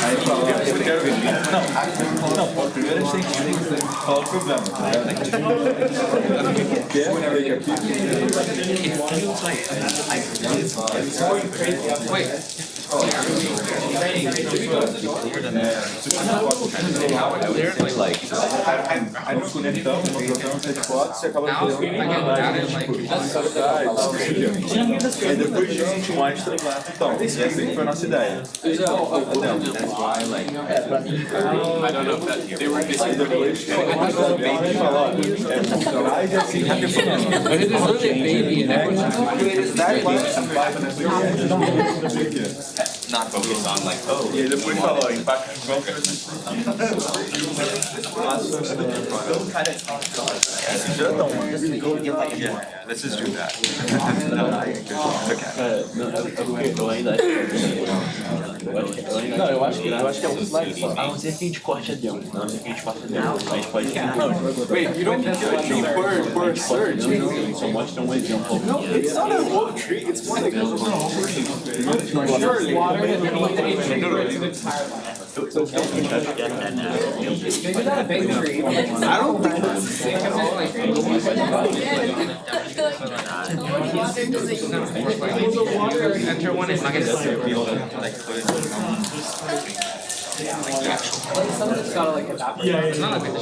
Aí fala, eu quero ver. Não, primeiro a gente tem que falar o problema. Quer ver aqui? Wait. Aí nós conectamos, nós trocamos as fotos e acaba fazendo aí depois disso a gente mostra lá. Então, essa aí foi a nossa ideia. I don't know if that they were Aí depois a gente fala, traz assim, but it is really a baby and not focus on like, oh. E aí depois fala, ó, impacto de compra. Yeah, this is true that. Não, eu acho que é um slide só. A não ser que a gente corte adiante. A não ser que a gente corte adiante. A gente pode. Wait, you don't get a tree per search. Só mostra um exemplo. No, it's not a whole tree. It's more like surely. Water and Maybe not a big tree. I don't think that's the same. Enter one is not gonna It's not a big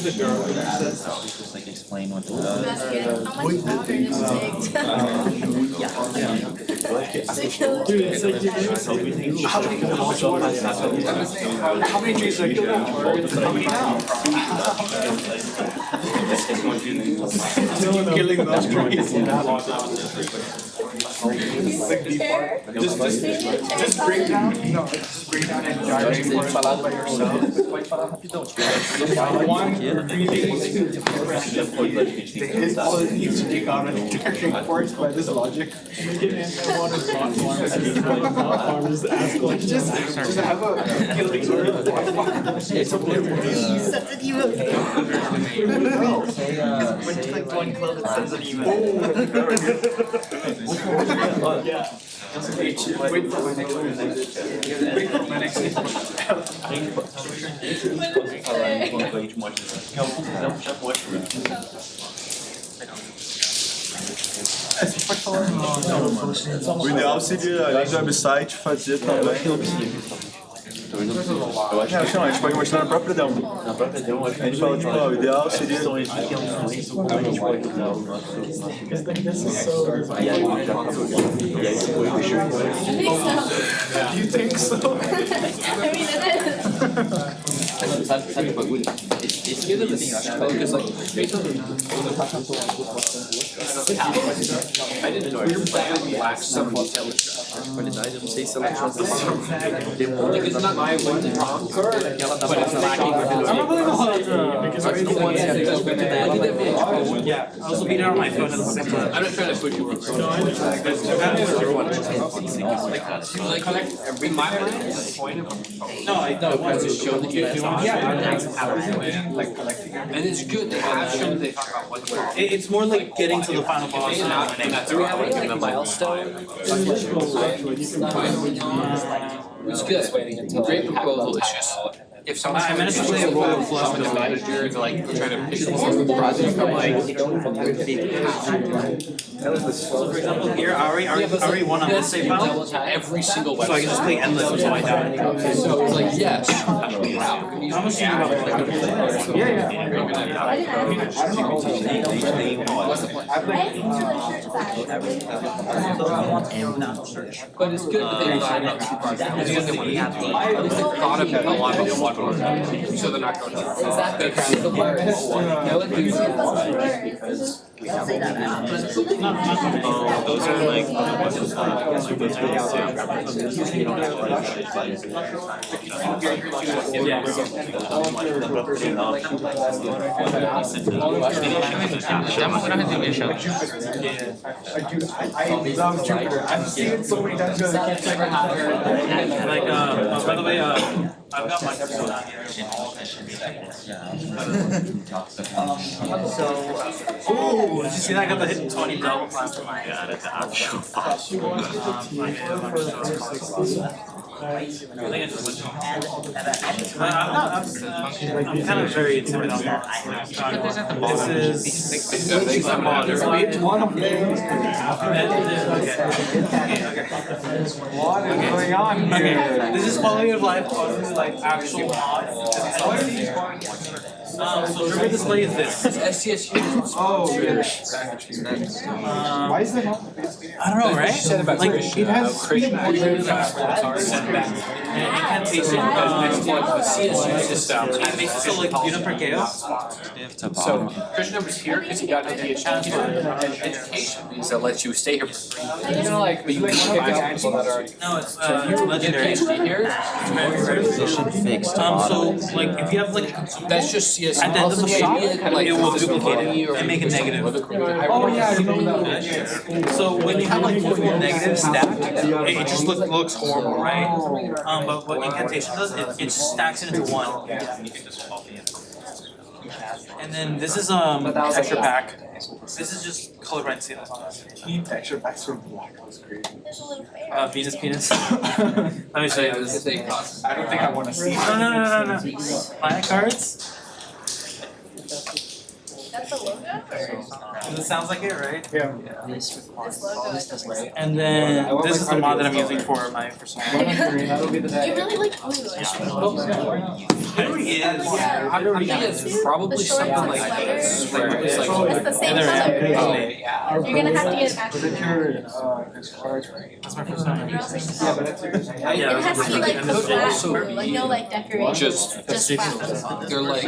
to show that. Just like explain what the. how much water is How many trees are you now? Killing those trees. Just bring down. No, just bring down and judge falar by yourself. Pode falar rapidão. One all it needs to take on reinforced by this logic. Just have a killing Wait for my next one. Wait for my next O ideal seria, além do website, fazer também. Não, a gente pode mostrar na própria demo. Na própria demo, A gente fala, tipo, ó, o ideal seria. Aqui é um link como a gente pode usar o nosso. Aí a gente já falou. E aí depois deixa eu ver. You think so? I mean, it is. Sabe o bagulho? Esse assim, eu acho que focus like based on I didn't know it lacks some qualidade, eu não sei se ela tinha like it's not my one wrong, but it's lacking because the ones that Yeah, I also beat it on my phone at the same time. I'm not trying to put you on. No, I understand. Like in my mind, the point of no, I was to show that you do and it's good to have shown they talk about what's wrong. It's more like getting to the final boss. Do we have any like milestone? It's good. Great proposal. It's just if someone's I managed to play a role of someone's a manager and like trying to pitch the project, I'm like, So for example here, I already won on this save file. every single website. So I can just play endless until I die. So it's like yes. Wow. I'm assuming about But it's good that they line up two projects. At least they thought of a lot of one more. So they're not going to. Exactly. Those are like. Demo we don't have to do a show. I love Jupiter. I've seen it so many times. Like by the way, I've got my episode on here. Ooh, did you see that? I got the hit 20 double blast from my god. I'm so fast. I'm kind of very intimidated on that. This is One of them. What is going on here? This is quality of life on like actual mod. So the display is this. SDSU. Oh, why is there not? I don't know, right? Like it has speed. Incantation CSU system. I make it so like Uniper Chaos. So Christian number's here because he got into the education means that lets you stay here for free. You know, like but you can pick out people that are No, it's legendary. PhD here. So like if you have like That's just CSU. at the end of the shop, like, it will duplicate it and make it negative. Oh yeah, I remember that. So when you have like multiple negatives stacked, it just looks horrible, right? But what incantation does, it stacks it into one. And then this is texture pack. This is just colorblind seals. Texture packs from Black was great. Venus penis. Let me show you this. I don't think I want to see. No. Planet cards. That's the logo? It sounds like it, right? Yeah. This logo is And then this is the mod that I'm using for my persona. You really like blue. It really is. I think it's probably something like this, where it's like It's the same color. You're gonna have to get matching. That's my persona. It has to be like flat blue, like no like decoration. just flat. they're like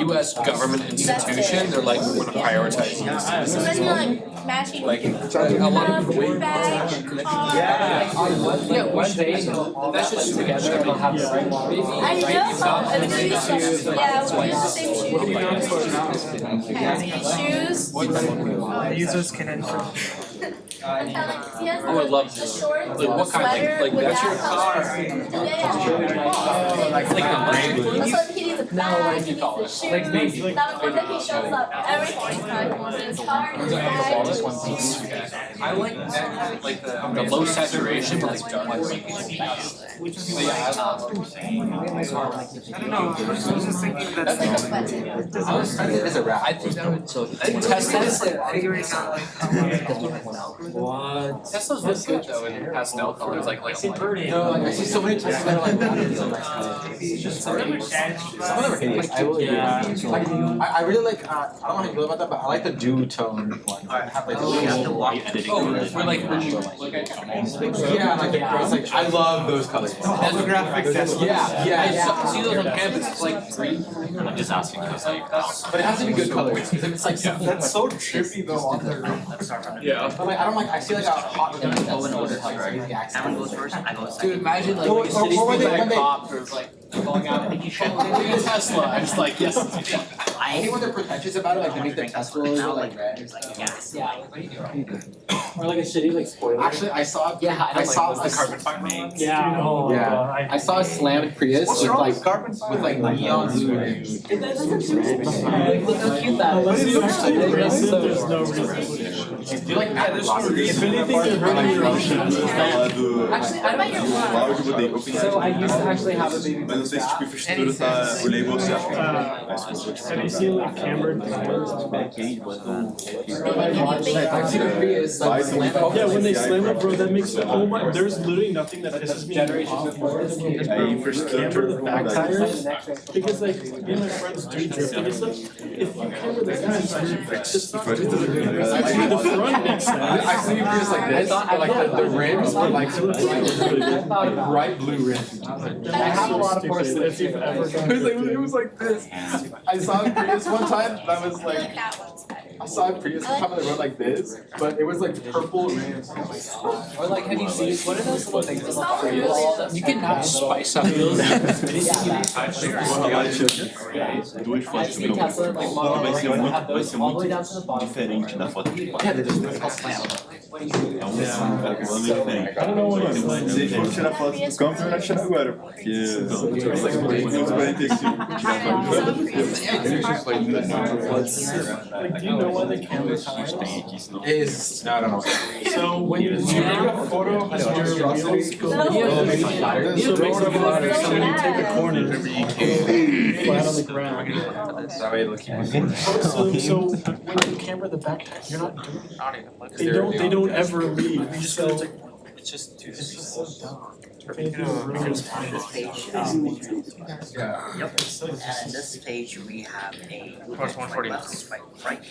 U.S. government institution. They're like we're gonna prioritize you. So then you're like matching. Like a lot of badge. yeah, one day that's just together. I know. It's really shoes. Yeah, we use the same shoes. Users can enter. He has I would love this. shorts, Like what kind? sweater Like with that's your that car. Yeah. Like the Also, he needs a bag, he needs the shoes, that one that he shows up every time he wants his car, his bag. I like that, like the low saturation, but like dark. I don't know, I was just thinking that's I was thinking as a wrap. I think that would. I think Tesla's figuring out like what? Tesla's look good though in pastel colors, like No, like I see so many Teslas that are like wrapped in like some of them are hideous. I will agree. Like, I really like. I don't know how you feel about that, but I like the dew tone ones. I have like. we're like when you look at Yeah, like it's like I love those colors. Holographic. Yeah. See those on campus? It's like green. I'm just asking because like But it has to be good colors. Because if it's like something That's so trippy though on the Yeah. But like I don't like. I see like a hot gun and order like crazy accent. Cameron goes first, I go second. Dude, imagine like Or- when a city or when speed they- by when a they- cop or like going out and taking a Tesla. I'm just like yes. I hate when they're pretentious about it, like they make their Teslas look like red. It's like gas. Or like a shitty like spoiler. Actually, I saw. Yeah, I saw the carbon fiber. Yeah. Oh my God. I saw a slammed Prius with like with like neon blue. Look how cute that is. There's no reason. Do you like that? If anything, you're hurting your emotions. Actually, I don't know. So I used to actually have a baby. Mas não sei se tipo a infraestrutura tá o label certo. Have you seen like cambered tires? I've seen a Prius like slammed. Yeah, when they slam it, bro, that makes oh my. There's literally nothing that pisses me off more than when they camber the back tires. Because like me and my friends do drifting and stuff. If you camber the back tires, it's just not good. Actually, the front makes sense. I've seen a Prius like this, but like the rims are like bright blue rims. I have a lot of horses. If you've ever done It was like this. I saw a Prius one time that was like. I saw a Prius one time on the road like this, but it was like purple rims. Or like, have you seen what are those little things about Prius? You can now spice up those. I've seen Tesla like model have those all the way down to the bottom. Diferente da foto. Yeah, they're just slam. I don't know what se a gente for tirar foto do campo, eu vou tirar agora, porque uns 45. Like, do you know why they camber tires? Is no, I don't know. So when you take a photo of your wheels, so when you take a corner, flat on the ground. So when you camber the back tires, you're not doing it. They don't ever leave. You just gotta take. It's just too so dumb. On this page, yep. And in this page, we have a Course 140. right,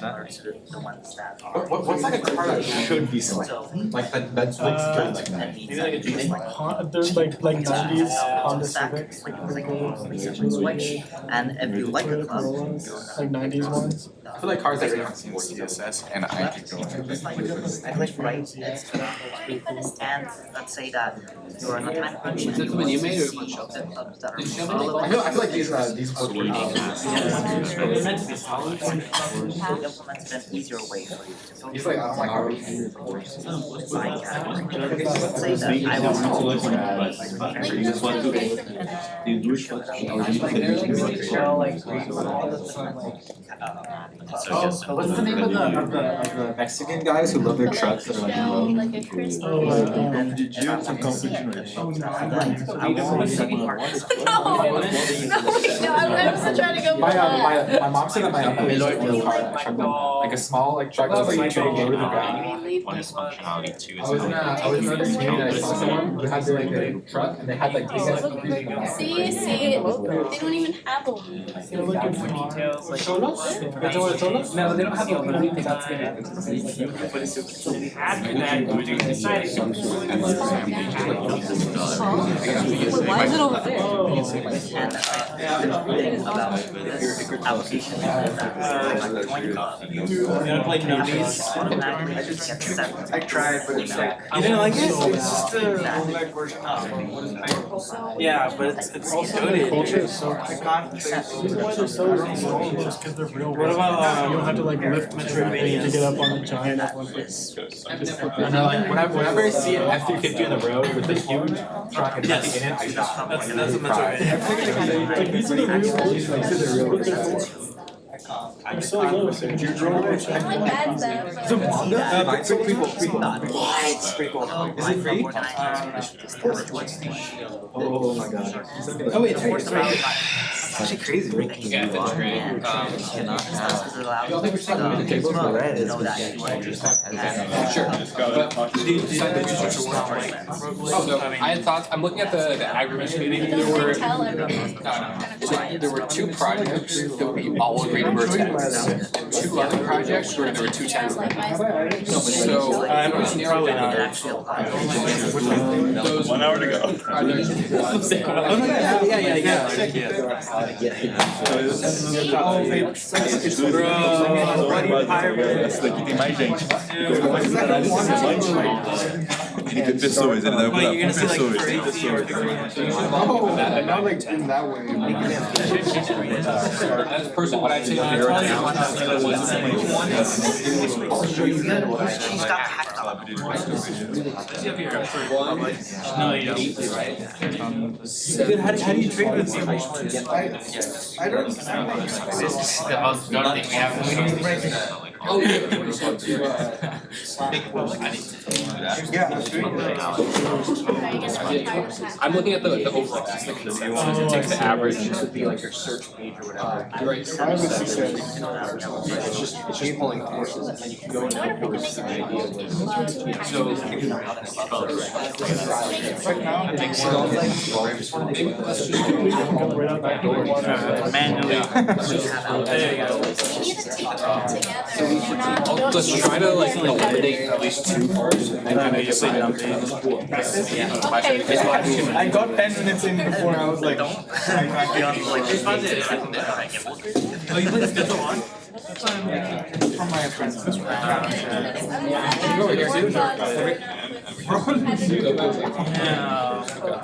are the ones that are. What's like a car that should be slammed? Like that's like straight like that. That means that it's There's like 90s Honda Civics. switch, and if you like a club, Like 90s ones. I feel like cars that are on CSS and I could go. I click right, it's and let's say that you're on a time crunch. Is it when you made it or when you the clubs that are I feel like these work pretty well. implemented an easier way for you to build. He's like, I don't like how we Design categories. Let's say that I want What's the name of the Mexican guys who love their trucks that are like Like a crystal. I wasn't trying to go. My mom said that my uncle used to work hard on a truck, like a small like truck that's like big low to the ground. Bonus functionality too. I was in another community and I saw someone who had like a truck and they had like big ass See, they don't even have them. They're looking for details like cholas? No, they don't have a literally thing that's gonna so we had that Why is it over there? application I tried, but it's like you didn't like it? It's just a rollback version of yeah, but it's good. Culture is so I can't reason why they're so small is because they're real. What about you don't have to like lift everything to get up on a giant F-150. And like whenever I see an F-350 in the road, road with the huge truck and nothing in it, I stopped. That's a majority. Like these are the real ones, like these are the real ones. I'm so close. You drove it. My bad though. What? Is it free? Oh my god. Oh wait, it's free. It's actually crazy. Yeah, the trade. Sure. But do you decide that you so I had thoughts. I'm looking at the aggregate meeting. There were two projects that we all agreed were 10s, and two other projects where there were two 10s. So I'm probably not those 1 hour to go. Yeah. Pessoas, ele deve pessoas. Not like in that way. As a person, what I'd say No, you don't. How do you trade with them? I don't. This is the most good thing we have. Oh yeah. I'm looking at the overall, just the consensus. It takes the average. This would be like your search page or whatever. Right. It's just pulling courses, and then you can go into the course and the idea was maybe let's just do manually. let's try to like eliminate at least two cars and then kind of just like I got 10 minutes in before I was like, Oh, you play Sdsu on? from my friends. I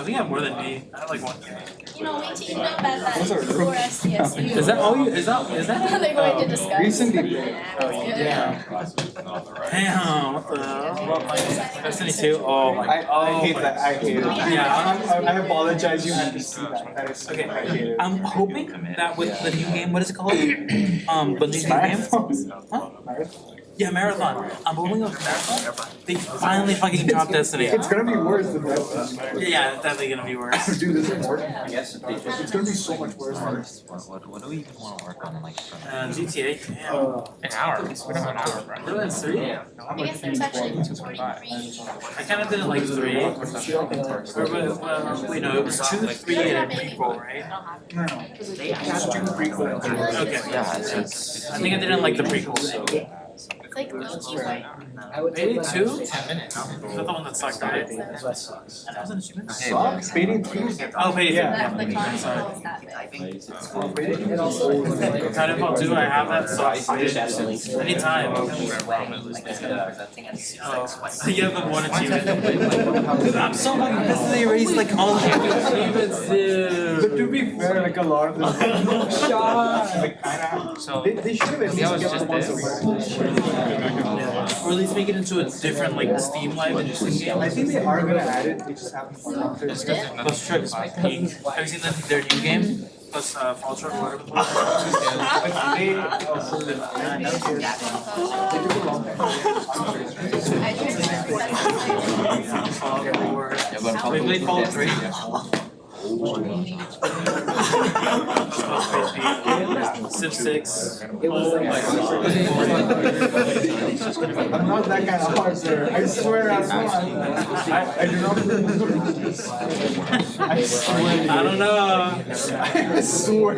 think I have more than me. I have like one. You know, we teamed up at that for Sdsu. Is that all you? Is that? They're going to discuss. Recently. Yeah. Damn. What the hell? Destiny 2. Oh my. I hate that. I hate it. Yeah, I apologize. You had to see that. That is okay. I hate it. I'm hoping that with the new game, what is it called? Bungie's new game. Huh? Yeah, Marathon. I'm hoping with Marathon, they finally fucking dropped Destiny. It's gonna be worse than Destiny. Yeah, it's definitely gonna be worse. Dude, this is worse. It's gonna be so much worse. What do we even want to work on like GTA. Damn. An hour. We don't have an hour, bro. Really? That's 3? I guess there's actually 243. I kind of didn't like 3. Wait, no, it was 2, 3, and a prequel, right? No. It's 2 prequels. Okay. Yeah, I think I didn't like the prequels. It's like low-key right. Maybe 2? 10 minutes. Is that the one that sucked, right? That was an achievement? Sucks. Fading 3. Oh, Fading 3. The console is that big. Titanfall 2, I have that, so anytime. Oh, you have the one achievement. I'm so fucking pissed they erased like all the achievements, dude. But to be fair, like a lot of them, like So they should have at least was kept just the ones this. that Or at least make it into a different like Steam Live edition game. I think they are gonna add it. They just haven't. Plus Trick is my peak. Have you seen their new game? Plus Fall Short or whatever. We played Fall 3. Civ 6. I'm not that kind of hard, sir. I swear I'm not. I do not. I swear. I don't know. I swear.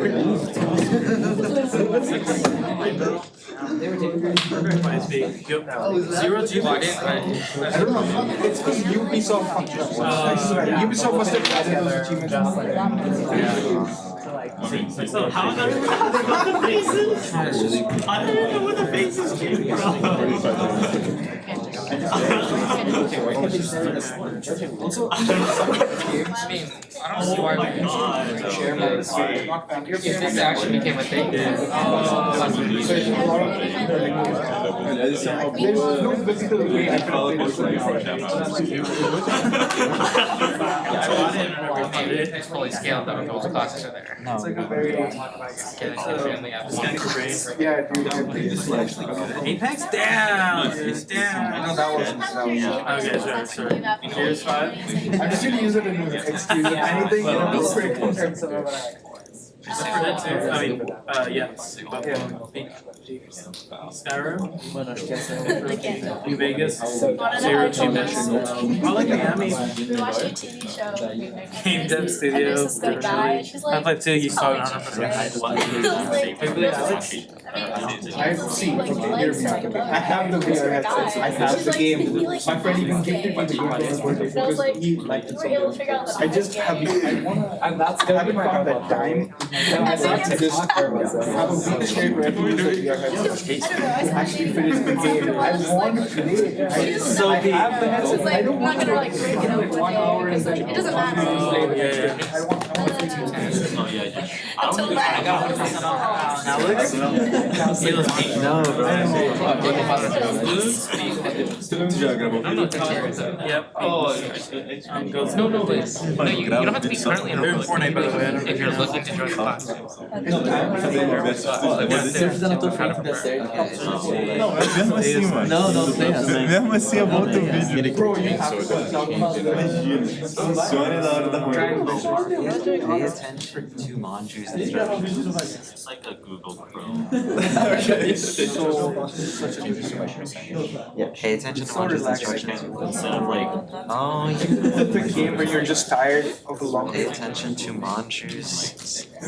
Zero G. I don't know. It's because Ubisoft fucked up. I swear. Ubisoft must have added those achievements. So how is that? The faces? I don't know where the faces came from. Also, I mean, I don't see why we share my screen. if this actually became a thing. There's no physical way I can play this right It's fully scaled though, if all the classes are there. It's like a very yeah, dude, I played this Apex down. It's down. I know that wasn't. Okay, sure. Here's 5. I still use it in an excuse. Anything, you know, for Yeah. Skyrim, New Vegas, 0 achievements. I like Miami. We watched a TV show. Game Dev And Studio. there's this good guy, and she's like, I played 2, he's talking on I see. I have the VR headsets. I have the game. My friend even gifted me the game for his birthday because he liked it so much. I just have. I haven't found that time. I thought to just have a week straight where I can use the VR headsets. Actually finish the game. I want to play it. I have the headset. I don't want to like break it up with 1 hour and then it doesn't matter. I want to play 2 times. Until then. Alex? No, bro. Yep. Oh, No, please. No, you don't have to be currently enrolled. Fortnite, by the way. If you're looking to join the class. Mesmo assim, mano. Não tem essa. Mesmo assim eu volto o vídeo. Funciona na hora da Pay attention to Manju's instructions. It's like a Google Chrome. Yeah, pay attention to Manju's instructions instead of like, oh, The game where you're just tired of a long pay attention to Manju's instructions.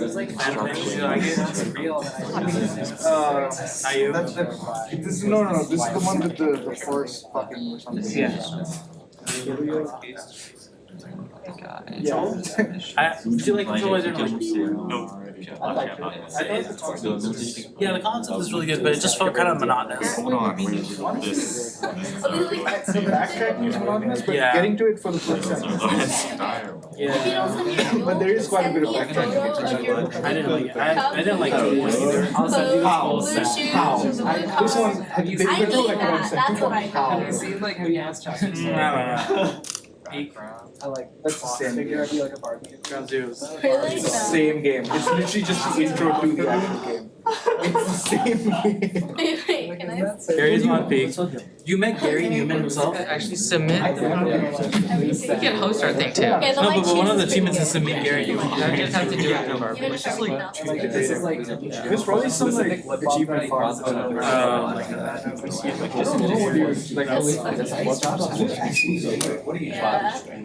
No, this is the one with the force fucking or something. Yeah. Do you like controllers or not? Yeah, the concept is really good, but it just felt kind of monotonous. The backtracking is monotonous, but getting to it for the first time. Yeah. But there is quite a bit of backtracking. I didn't like it. I didn't like it either. How? This one, have you been control like around That's what I How? thought. I don't know. I like that's the same game. Ground Zeroes. Really? It's the same game. It's literally just the intro to the actual game. It's the same game. Wait, can I? Gary's on peak. You met Gary Newman himself? Actually submit. We can host our thing too. Okay, No, but one of the achievements is to meet Gary Newman. I just have to do it over. Even if I'm not. There's probably some like achievement farms.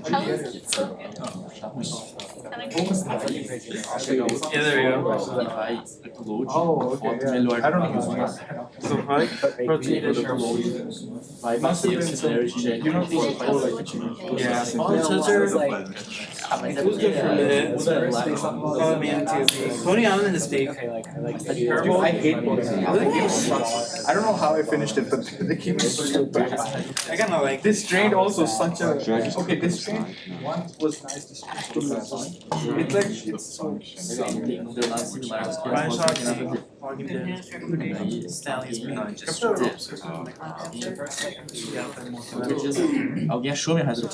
How is it so good? Yeah, there you go. Oh, okay, yeah. I don't use one. So, right? Protein is Must have been some, you know, like yeah. It was good for a minute. Oh man, too. Coney Island is big. I hate both. I don't know how I finished it, but the game is so bad. I kind of like This drained also such a okay. This drained one was nice. This was it's like it's so Ryan Sharp, Walking Dead, Stanley's behind. Just Alguém achou minha razão?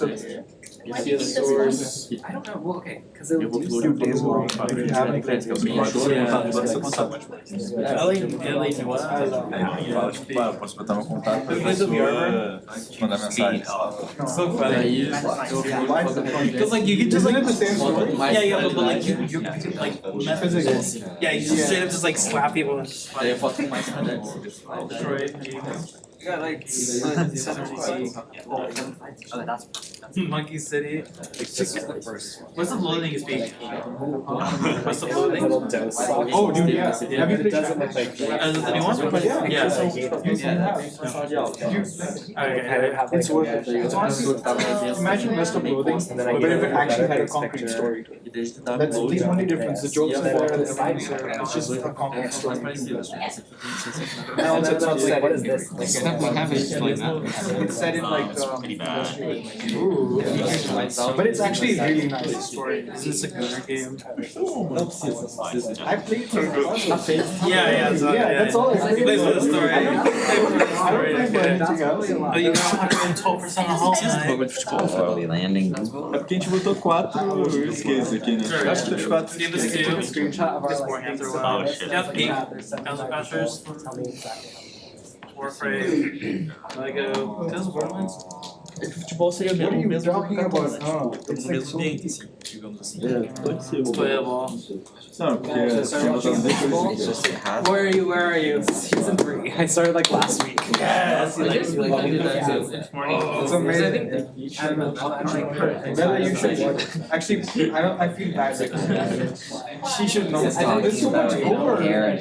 Why do you keep this one? I don't know, well, okay, because few days ago. If you haven't played this game, Posso botar meu contato pra mandar mensagem. So funny. Because like you can just like yeah, but like you can like methods. Yeah, you just straight up just like slap people and just like Detroit. You got like Monkey City. What's the loading speed? What's the loading? Oh, dude, yeah. Have you played the new one? Yeah. It's worth it. It's honestly, imagine rest of loading, but if it actually had a concrete story to it. That's the only difference. The jokes are better, the vibes are, it's just a concrete story. And also, it's not like, what is this? have explained that. It's set in like pretty bad. but it's actually a really nice story. This is a good game. I played for Yeah, that's all I played. Plays with the story. I don't play for anything else. But you got 112% of hull tonight. Landing. É porque a gente botou 4 skates aqui, né? Eu acho que os 4 Give us two. Beforehand or whatever. Oh shit. Yep, 8 Thousand Crashers. Warframe. Lego. Does Borderlands? Futebol seria mesmo It's like Mesmo so ambiente, assim. pode ser. Playable. Não, porque Where are you? Season 3. I started like last week. Yes. It's amazing. Bella, you should watch. Actually, I feel bad. She should know. There's so much over. Yeah.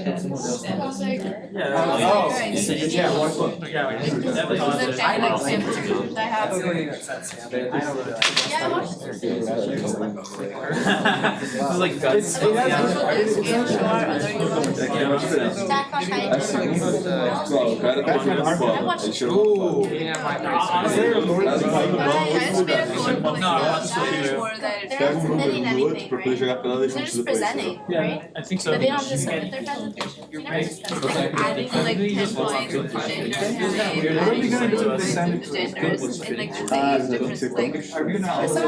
pra poder jogar pela legenda depois. Presenting, right? I think so. But they don't just submit their presentation. You never just like adding like 10 points with gender What are we gonna do with this sandwich? genders in like these different things. Someone asked. I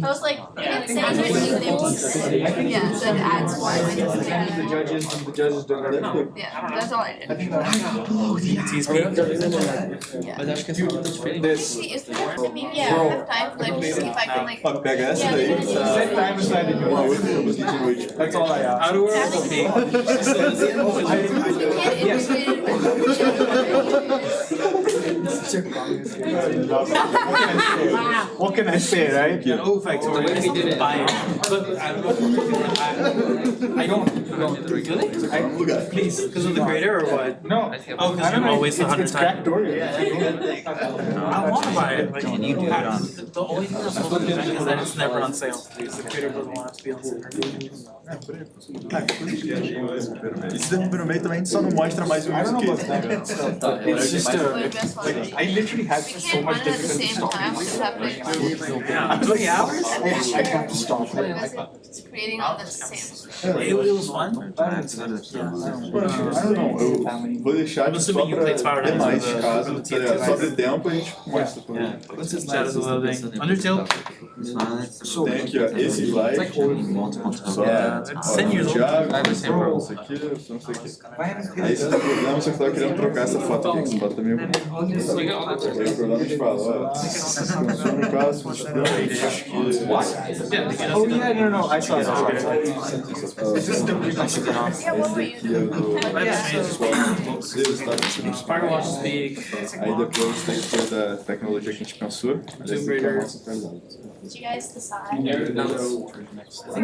was like, yeah, so it adds one. The judges and the judges don't know. Yeah, that's all I did. This. Maybe yeah, I have time to like see if I can like. Pega essa daí. Set time aside in your life. That's all I ask. How do we What can I say, right? Oh, Victoria. The way he did it. Buy it. But I don't. Really? Please, because of the creator or what? No. Oh, because you always 100 It's times. cracked door. I want to buy it. But Can you do it on? the only thing that's holding it is that it's never on sale. The creator doesn't want it to be on sale. E se derruba no meio também, a gente só não mostra mais um I don't know about skate. that. It's just like I literally had We so can't much run it at the difficulty. same time. We just have like 20 hours? I have to stop. it's creating all the same. It was fun. I don't know, eu vou deixar aqui só pra ter mais caso, tá ligado? Sobre tempo a gente mostra tudo. Shadows of Loathing. Undertale? Tem aqui, ó, esse slide. Só, ó, Send you Thiago, não sei o que, não sei o que. Aí você tá problema, só que tava querendo trocar essa foto aqui, que essa foto tá meio... Aí o problema a gente fala, ó, funciona no caso, funciona, acho que... Oh yeah, no, I saw that. Yeah, what were you Spider Watch Speak. Aí depois tem que ter da tecnologia que a gente pensou. Tomb Raider. Did you guys decide?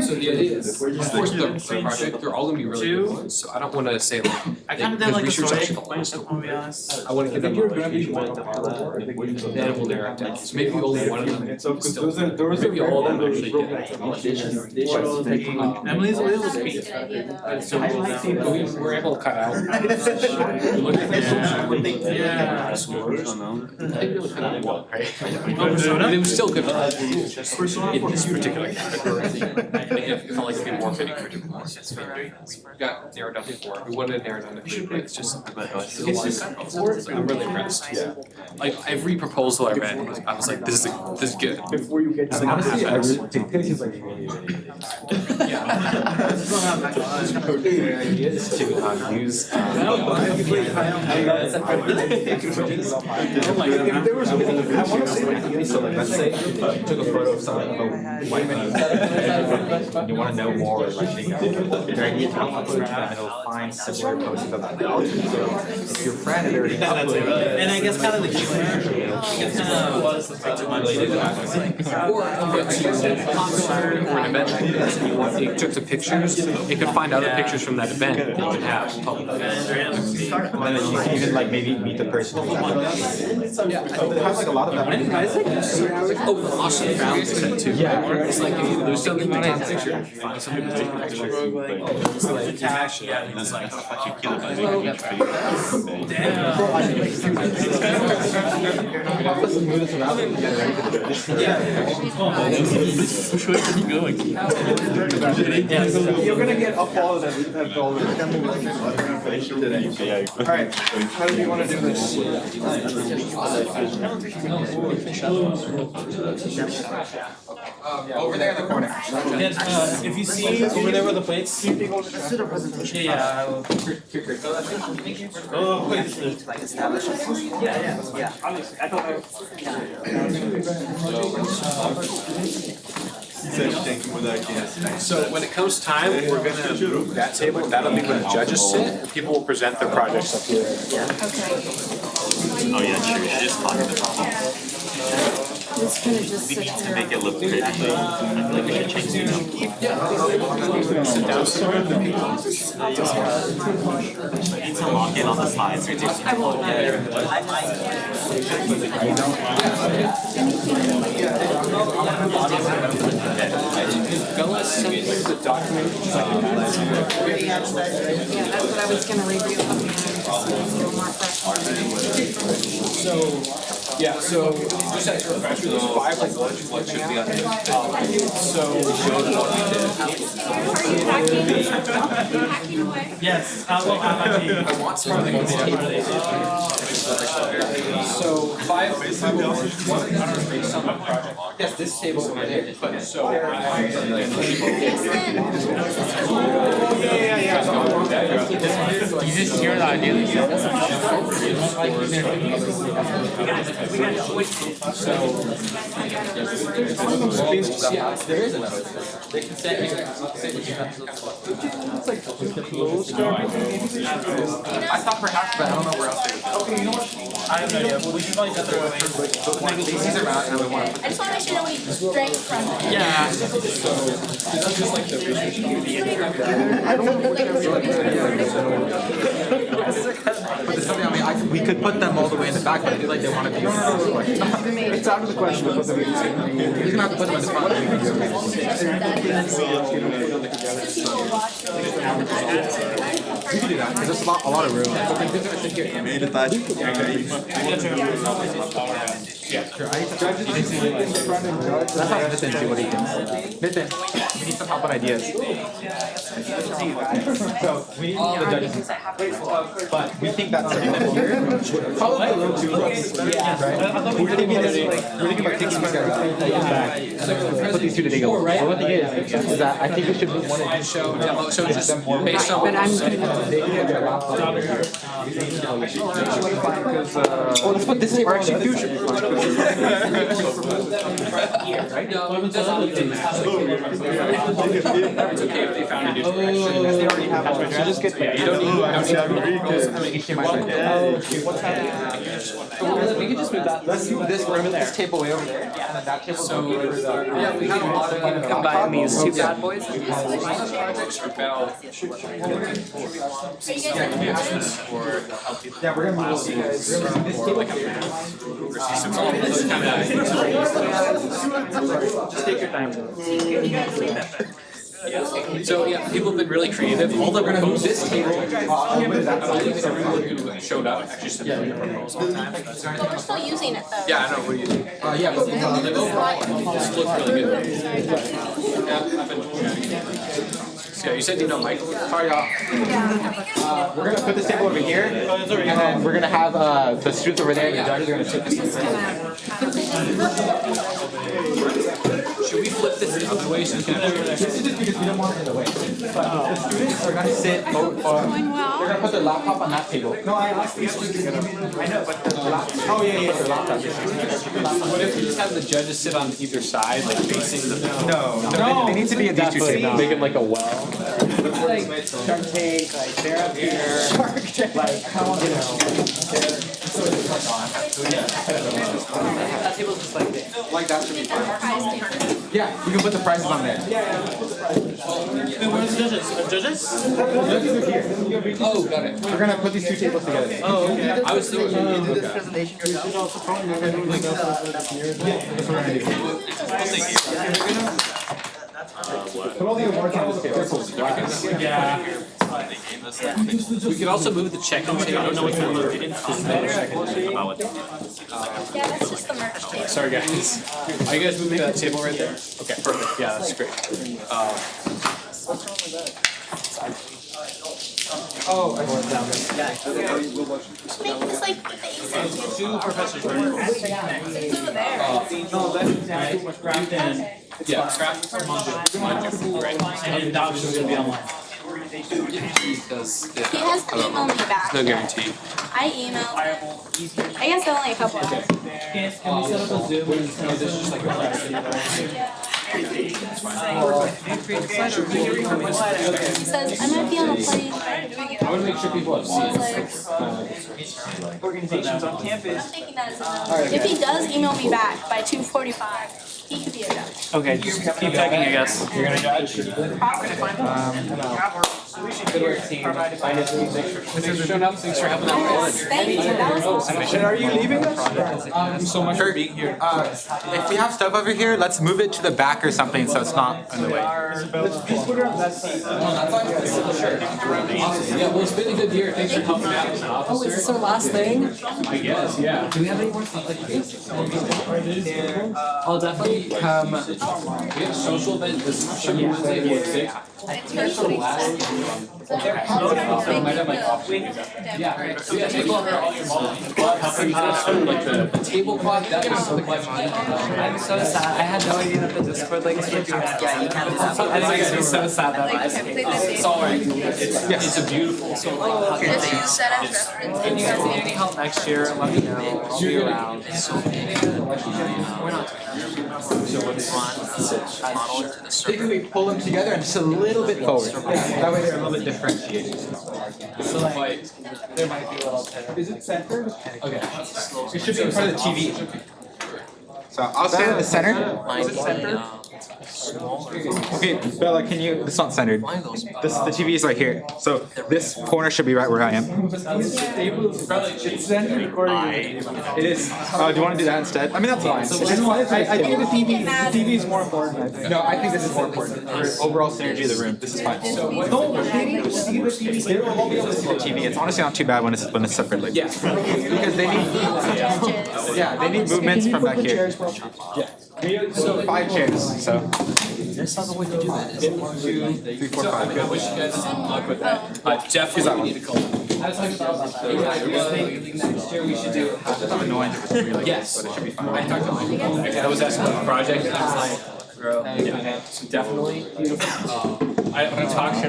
So the idea is, of course, the project, they're all gonna be really good ones, so I don't wanna say like, I kind of did like a research story, actually the whole story. I'll be honest. I wanna give them a huge one, then we'll narrow it down, so maybe only one of them still, maybe all of them actually get. Emily's a little speak. We're able to cut out. Yeah. I think we only cut out one, right? But it was still good for us. In this particular category, I think it felt like it'd be more fitting for different ones. We got narrowed down to 4. We wanted to narrow down to 2, but it's just, I'm really impressed. Yeah. Like every proposal I read, I was like, this is good. Before you get to Honestly, I really Ideas to use. if there was I want to say So like, let's say you took a photo of someone of a white man, and you want to know more, like your idea to upload to them, and it'll find similar posts of that. So if your friend had already uploaded, And I guess kind of the humor, I guess kind of was the fact or if it's popular or an event like this, and you took the pictures, it could find other pictures from that event that you could have public. and then you can even like maybe meet the person. It has like a lot of that. Oh, awesome found too. Yeah. It's like if you lose something, you take a picture picture. Some people take a picture. It's like cash, yeah, and it's like Which way are you going? You're gonna get up all of them. Alright, how do you wanna do this? Over there in the corner. If you see over there where the plates. Let's do the presentation. Yeah. Oh, wait, to like establish. Yeah. So when it comes time, we're gonna move that table, that'll be where the judges sit, people will present their projects up here. Oh yeah, sure. You just talk about It's gonna just sit to there. make it look pretty. I feel like we should change it up. Sit down. Need to lock in on the sides. I won't Bella sent you the document. Yeah, that's what I was gonna review. So, yeah, so just as a refresher, there's 5 like lunches that should be on it. Yes, I want some of the So 5 based on the project. Yes, this table over there. But so You just hear the idea. Yeah, there is another. They can say I thought perhaps, but I don't know where else they would. Okay, you know what? I have no idea. We should probably get there. These are out and we want I just wanna make sure that we strike from it. Yeah. This is just like the But there's something, I mean, we could put them all the way in the back, but I feel like they want to be. It's out of the question. You're gonna have to put them in the front. We can do that, because there's a lot of room. That's how Nathan see what he thinks. Nathan, we need some help on ideas. So, we need all the judges. But we think that's probably a little too right? We're thinking about kicking these guys back. Put these two together. So what the thing is that I think we should move one and show demo. So just based on But I'm oh, let's put this table on execution. It's okay if they found a new direction. They already have one. So just get You don't need we can just move that. Let's move this table way over there. And then that table yeah, we have a lot of Combine these two bad boys. projects are about yeah, we're gonna move this table. Just take your time. So yeah, people have been really creative. All the proposals. This table, I believe everyone who showed up actually submitted a proposal. But we're still using it though. Yeah, I know. What do you think? Yeah, but Like overall, this looks really good. Yeah, I've been. Yeah, you said you know Michael. sorry, y'all. We're gonna put this table over here, and then we're gonna have the students over there, and the judges are gonna sit this Should we flip this the other way so we can actually? This is just because we don't want it in the way. But the students are gonna sit, they're gonna put their laptop on that table. No, I asked these students. I know, but their laptop. Oh yeah. Their laptop. What if we just have the judges sit on either side, like facing the? No, they need to be in these two tables. Make it like a well. Like Shark Tank, like they're up here. Shark Tank. Like, come on, that table's just like this. Like that should be fine. Yeah, you can put the prices on there. Where's the judges? Judges? Judges are here. Oh, got it. We're gonna put these two tables together. Oh, okay. I was still. Do this presentation yourself. That's what we're gonna do. Put all the awards on this table. Yeah. We could also move the check-in table. I don't know what they're located. Yeah, that's just the merch table. Sorry, guys. Are you guys moving that table right there? Okay, perfect. Yeah, that's great. Oh, I want down Make this like the basic. Two professors right It's over there. too much craft in. Yeah, craft is Monday. Great. And the adoption is gonna be online. Because He has to email me back. no guarantee. I emailed. I guess only a couple hours. Can we set up a Zoom and this is just like a class? He says, I might be on a plane. I want to make sure people have seats. Organizations on I'm campus. taking that as a no. If he does email me back by 2:45, he could be a judge. Okay, just keep checking, I guess. You're gonna judge? Good work, team. Thanks for showing up. Thanks for having us. Thank you, that was awesome. And are you leaving us? So much for being here. If we have stuff over here, let's move it to the back or something so it's not in the way. Let's put it on that seat. Awesome. Yeah, well, it's been a good year. Thanks for helping out as an officer. Oh, is this our last thing? I guess, yeah. Do we have any more stuff like this? I'll definitely come. We have a social event this Sugar Wednesday, Ward 6. It's very cool. Might have like options. Yeah, so yeah, take over all your like the tablecloth, that is so much. I'm so sad. I had no idea that the Discord link would do that. Yeah, you can't do that. I'm so sad that It's alright. It's a beautiful. So Just use that as reference. If you guys need any help next year, let me know. I'll be around. We're not I think we pull them together and just a little bit forward. That way they're a little bit differentiated. So like, there might be a little tenor. Is it centered? Okay. It should be in front of the TV. So I'll stand in the center. Is it centered? Okay, Bella, can you? It's not centered. This the TV is right here. So this corner should be right where I am. It's then recording. It is. Do you want to do that instead? I mean that's fine. I think the TV is more important. I think. No, I think this is more important for overall synergy of the room. This is fine. No, they need to see the TV. They will be able to see the TV. It's honestly not too bad when it's separate like this. Because they need they need movements from back here. Yeah. So 5 chairs. So. There's not a way to do that. 1, 2, 3, 4, 5. I wish you guys luck with that. Definitely we need to call it. I was talking about that. Next year we should do half. Yes. But it should be fine. I talked to Mike. I was asking about the project and I was like, bro, yeah. So definitely. I talked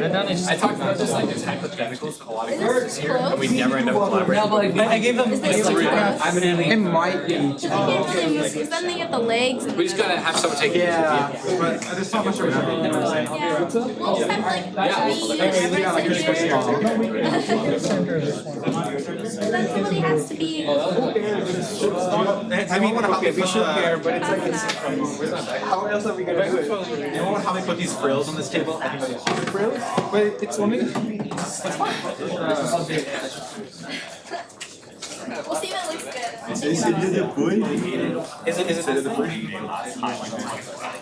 about just like this hypotheticals with a lot of girls here, and we never end up collaborating. No, but like, I gave them. I'm an alien. It might be. I can't really use because then they get the legs. We just gotta have someone take it. Yeah, but there's not much around it. You know what I'm saying? Yeah. We'll just have like me then somebody has to be. I mean, okay, we should care, but it's like how else are we gonna do it? You know how they put these frills on this table? frills, but it's only. That's fine. We'll see if it looks good. Is it the boy? Is it the boy?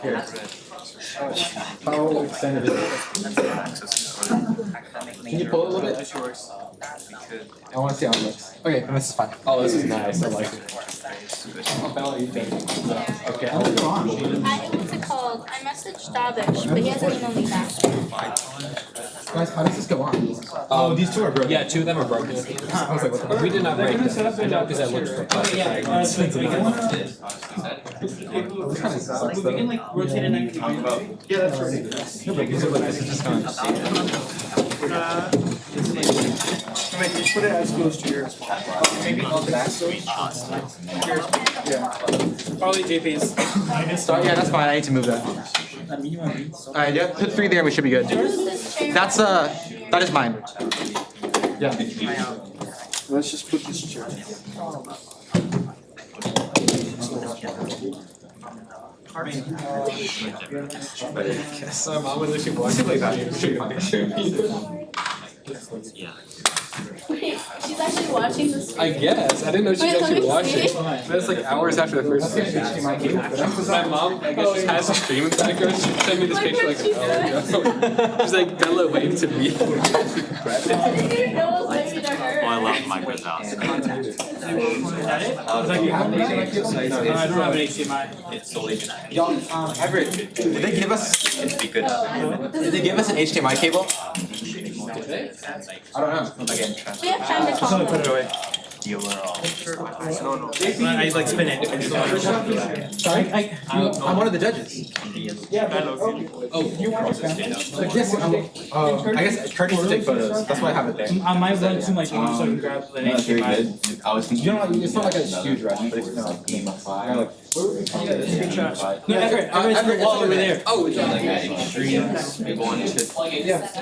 Here. How extended is it? Can you pull it a little bit? I want to see how it looks. Okay, this is fine. Oh, this is nice. I like it. Okay. What's it called? I messaged Davish, but he hasn't emailed me back. Guys, how does this go on? Oh, these 2 are broken. Yeah, 2 of them are broken. I was like, what the We did not break them. I know because I looked for plastic. We can like rotate it and talk about. Yeah, that's right. No, but these are like, this is just kind of. Just put it as close to yours. Maybe not that. Yeah. Probably JP's. Yeah, that's fine. I need to move that. Alright, yeah, put 3 there and we should be good. That's that is mine. Yeah. Let's just put this chair. I'm literally watching like that. She's actually watching this. I guess. I didn't know she was Wait, actually let me watching. see. That's like hours after the first HDMI cable. My mom, I guess, just has a stream in the background. She sent me this picture like an hour ago. She's like, Bella waved to me. I didn't even know it was maybe to her. Oh, I love Micro's house. I don't have an HDMI. It's solely genetic. Y'all, Everett, did they give us? It'd be good. Did they give us an HDMI cable? I don't know. We have time to talk. Put it away. You were all. I like spin it. Sorry? I'm one of the judges. Oh, Yes, I guess Kurt needs to take photos. That's why I have it there. I might run to my phone so I can grab the HDMI. I was thinking. You know, it's not like a huge rush, but it's kind of like game of fire. No, Everett's the wall over there. Oh, it's Like extremes, people want to.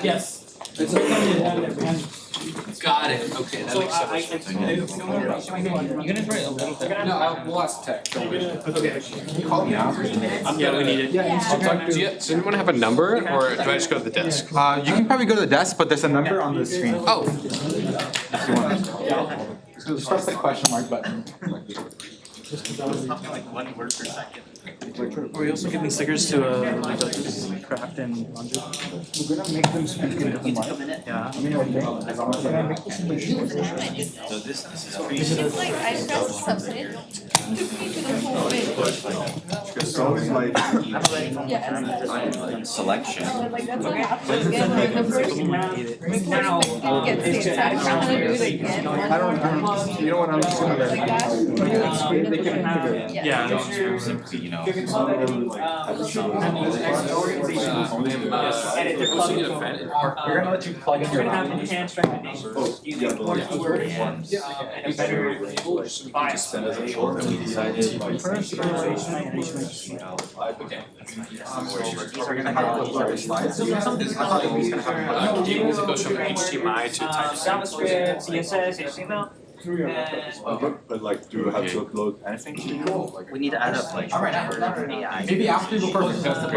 Yes. Got it. Okay, that makes sense. You gonna write a little bit? No, we'll ask tech. Can you call me now? Yeah, we need it. Does anyone have a number, or do I just go to the desk? You can probably go to the desk, but there's a number on the screen. Oh. If you want to. Just press the question mark button. Like 1 word per second. Are we also giving stickers to the judges, Craft and Laundry? We're gonna make them speak in different mic. Yeah. I mean, okay. Can I make this in the show? So this is pretty It's like I pressed submit. Took me to the whole way. It's always like Yes. selection. Like that's what happens again. Like the first recording gets saved. So I'm trying to do it again. I don't, you know what, I'm just gonna Like that. they can figure it. Yeah. You know. We're gonna let you plug in your enhanced recommendations. Using more keywords and a better bias. We're gonna have a blurry slides. It goes from HDMI to type-C. JavaScript, CSS, HTML. But like, do you have to upload anything to you? We need to add up like AI. Maybe after you go perfect, that's the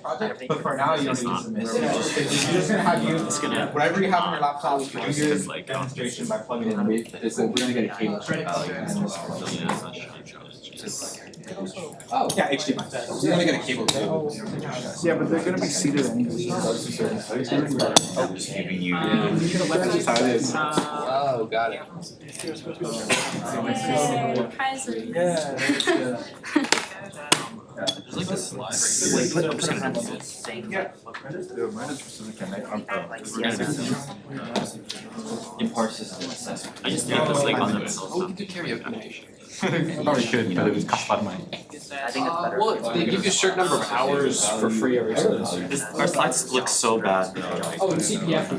project, but for now you don't need to submit. It's just gonna have you, whatever you have on your laptop, you do your demonstration by plugging it in. We're gonna get a cable. Oh, yeah, HDMI. We're gonna get a cable too. Yeah, but they're gonna be seated anyway. Giving you. That's just how it is. Oh, got it. There's like this slide right here. I'm just gonna do this. Impart system assessment. I just did this like on the. Oh, we can do karaoke night. Probably should, but it would cost a lot of money. I think it's better. Well, they give you a certain number of hours for free every semester. Our slides look so bad. Oh, and CPF.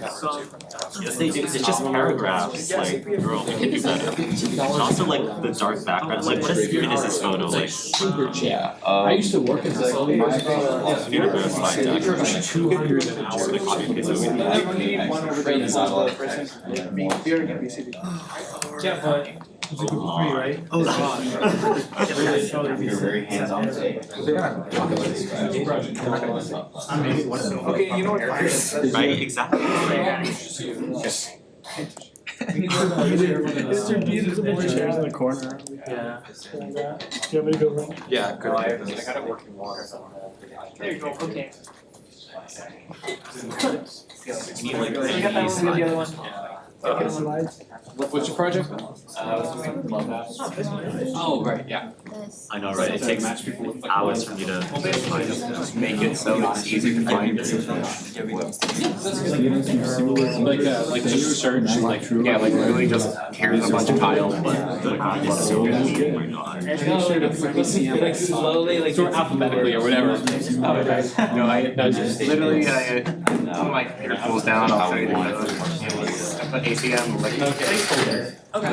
It's just paragraphs. Like, girl, we can do better. And also like the dark background. Like, what is this photo like? Super cheap. I used to work in facility. Need a better slide deck. 200 an hour to copy and paste We need one over there, that's not the person. We are gonna be seated. Yeah, but it's a group of 3, right? Oh, God. You're very hands-on today. Okay, you know what? Right, exactly. There's more chairs in the corner. Yeah. Do you want me to go run? Yeah, good. I got it working water. There you go, okay. You need like So you got that one, we got the other one. Okay. Slides. What's your project? Oh, right, yeah. I know, right? It takes hours for me to just make it so it's easy to find. Like just search, like, yeah, like really just Here's a bunch of tiles, but the code is so good. Oh my god. Like slowly, like sort of alphabetically or whatever. No, just literally, put my computer tools down, I'll show you the code. I put ACM, like, Okay. placeholder. Okay.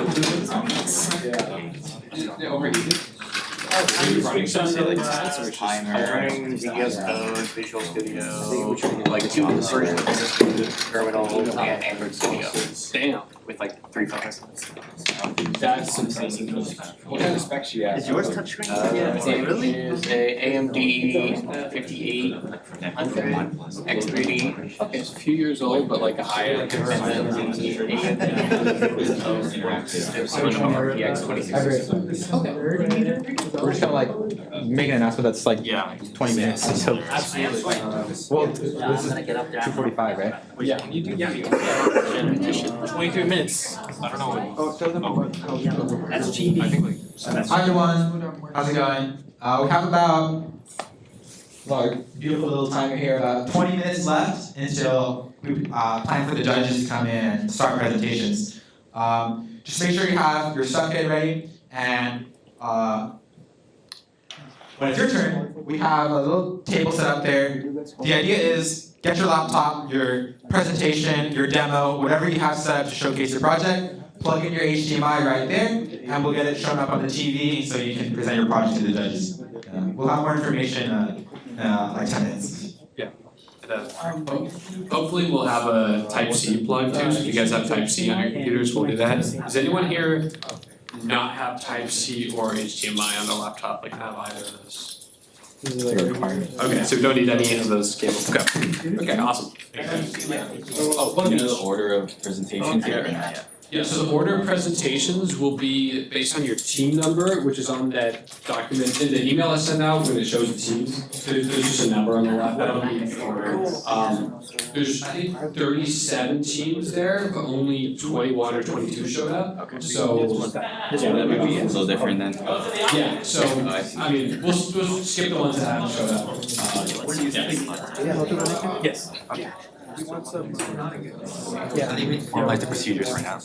Overheated? Running VS Code, Visual Studio, like two versions of this terminal and Android Studio. Damn. With like 3 files. That's insane. What kind of specs you have? Is yours touchscreen? It is a AMD 5800 X3D. Okay, it's a few years old, but like a high-end. And then RTX 26. Okay. We're just gonna like make an announcement that's like 20 minutes. So Absolutely. well, this is 2:45, right? Yeah, can you do that? 23 minutes. I don't know. Oh, tell them about how you do it. That's cheap. I think like. Hi everyone, how's it going? We have about beautiful little timer here, about 20 minutes left until we time for the judges to come in and start presentations. Just make sure you have your stuff kit ready, and when it's your turn, we have a little table set up there. The idea is get your laptop, your presentation, your demo, whatever you have set up to showcase your project, plug in your HDMI right there, and we'll get it shown up on the TV so you can present your project to the judges. We'll have more information in like 10 minutes. Yeah. Hopefully we'll have a Type-C plug too, so if you guys have Type-C on your computers, we'll do that. Does anyone here not have Type-C or HDMI on the laptop, like have either of those? Okay, so we don't need any of those cables. Okay, awesome. Oh, You know the order of presentations here? Yeah, so the order of presentations will be based on your team number, which is on that document, in the email I sent out when it shows the teams. There's just a number on the left, that'll be the order. There's, I think, 37 teams there, but only 21 or 22 showed up. Okay. So, That would be a little different then. yeah, so, I mean, we'll skip the ones that haven't showed up. Yes. Okay. Formalize the procedures right now.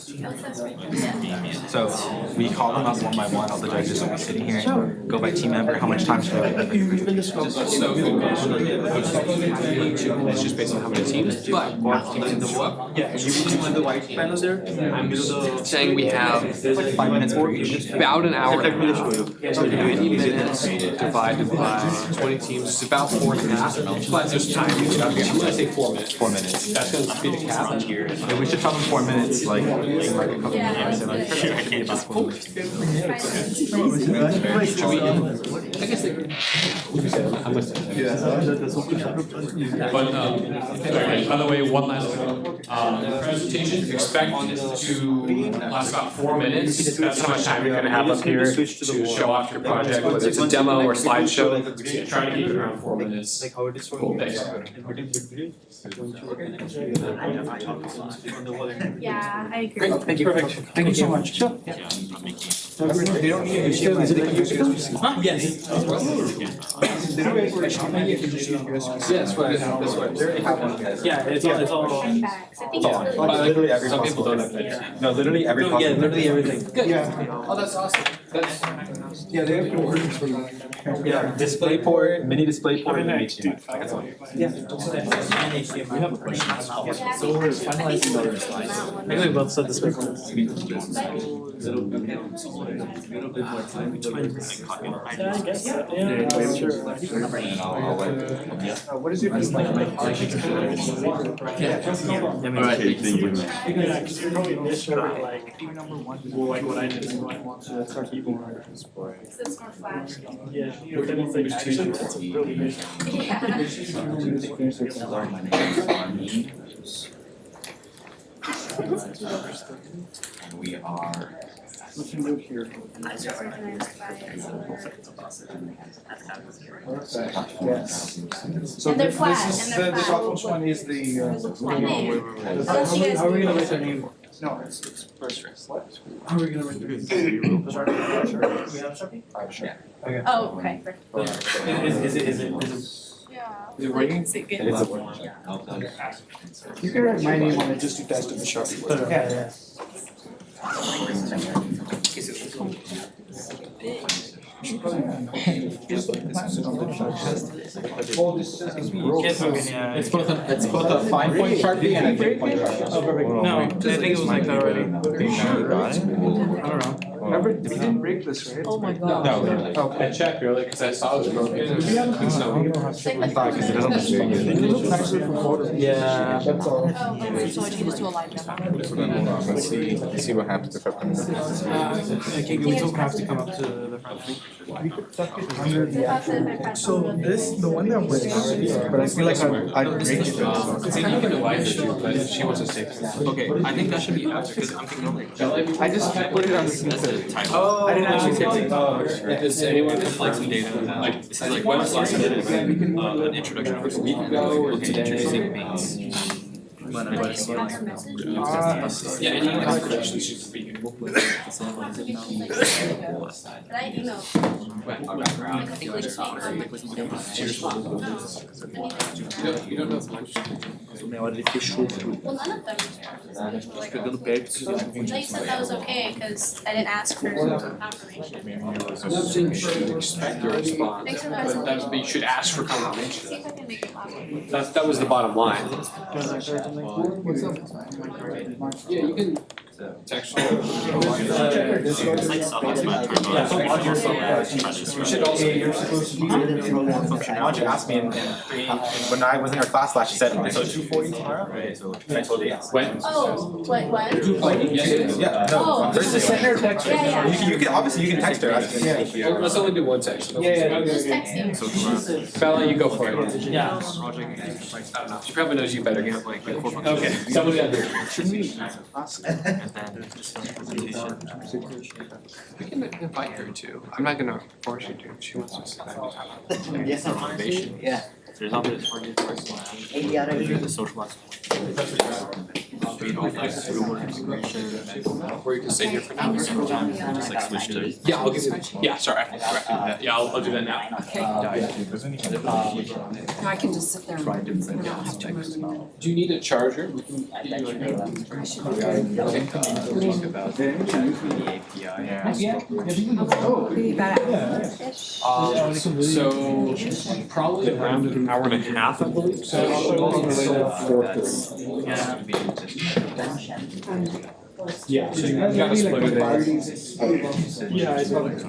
So we call them up one by one, all the judges will be sitting here, go by team member, how much time should we give? It's just based on how many teams, but saying we have 5 minutes for each. about an hour and a half. So 90 minutes divided by 20 teams, it's about 4.5. But there's time, I'm gonna say 4 minutes. 4 minutes. That's gonna be the cap. Yeah, we should tell them 4 minutes, like a couple minutes. So like, I can't about 4 minutes. Should we, I guess I'm listening. But, sorry, by the way, one last thing. Presentation, expect to last about 4 minutes. That's how much time you're gonna have up here to show off your project, whether it's a demo or slideshow. Try to keep it around 4 minutes. Cool, thanks. Yeah, I agree. Great, thank you. Perfect. Thank you so much. Sure. They don't need to use USB. Yes. They don't need to use USB. Yeah, that's what I They already have one. Yeah, it's all. Facts. I think it's Literally every Some people possible. don't have that. No, literally every possible. Yeah, literally everything. Good. Yeah. Oh, that's awesome. That's. Yeah, they have conversions for that. Yeah, display port, mini display port, and HDMI. That's all. Yeah. We have a question. So we're finalizing the other slides. I think we both said this before. I guess, yeah, sure. What is your Because you're probably initially like, well, like what I did is what I want to start keyboard. It's more flash. Yeah, but then it's like actually, it's a really big. And we are. What can do here? Yes. So And they're this flat, is, and they're the flat. topmost one is the, How are we gonna write the name? No, it's first. How are we gonna write the name? Oh, okay. Is it? Is it ringing? You can write my name on it just to test it, Michelle. Yeah. It's both a fine point Sharpie and a big point Sharpie. No, I think it was like that already. Are you sure? I don't know. Remember, we didn't break this, right? Oh my god. No. I checked earlier because I saw it was broken. I thought because it doesn't look very good. It looks nicer from photos. Yeah. That's all. So I change it to a live demo. Let's see what happens if I put it. Okay, we don't have to come up to the front. We could tuck it under the actual. So this, the one that was, but I feel like I'd break it. It's even the wife too, but she wants to save it. Okay, I think that should be after, because I'm thinking like. I just put it on the title. I didn't actually say Does anyone like some data? Like, This is like when was the last time you did an introduction for a week ago, or today? Introducing things. yeah, any introductions should be. Did I email? I think we just You don't know as much. Na hora ele fechou tudo. Well, none of them. Tô pegando perto. They said that was okay because I didn't ask for confirmation. I'm not saying you should expect a response, Thanks for but you should ask for confirmation. See if I can make it last. That was the bottom line. Yeah, you can text. You should also, you're supposed to be able to function. Why don't you ask me and when I was in her class last, she said, so 2:40 tomorrow? And I told you yes. When? Oh, what, when? Yeah, no, Oh. there's a send her text. Yeah, yeah. You can, obviously you can text her. Well, let's only do one text. Just text you. Bella, you go for it. Yeah. I don't know. She probably knows you better. Okay. Somebody else. Shouldn't we? We can invite her too. I'm not gonna force you to. If she wants to sit down. Yes, Motivation. yeah. There's not this for the social aspect. Or you can stay here for now. Just like switch to. Yeah, I'll give you. Yeah, sorry. I forgot to do that. Yeah, I'll do that now. No, I can just sit there and I don't have to move. Do you need a charger? We can get you a. I should. Talk about the API. So probably around an hour and a half, I believe. So yeah, so you gotta split it in. Yeah, I saw it.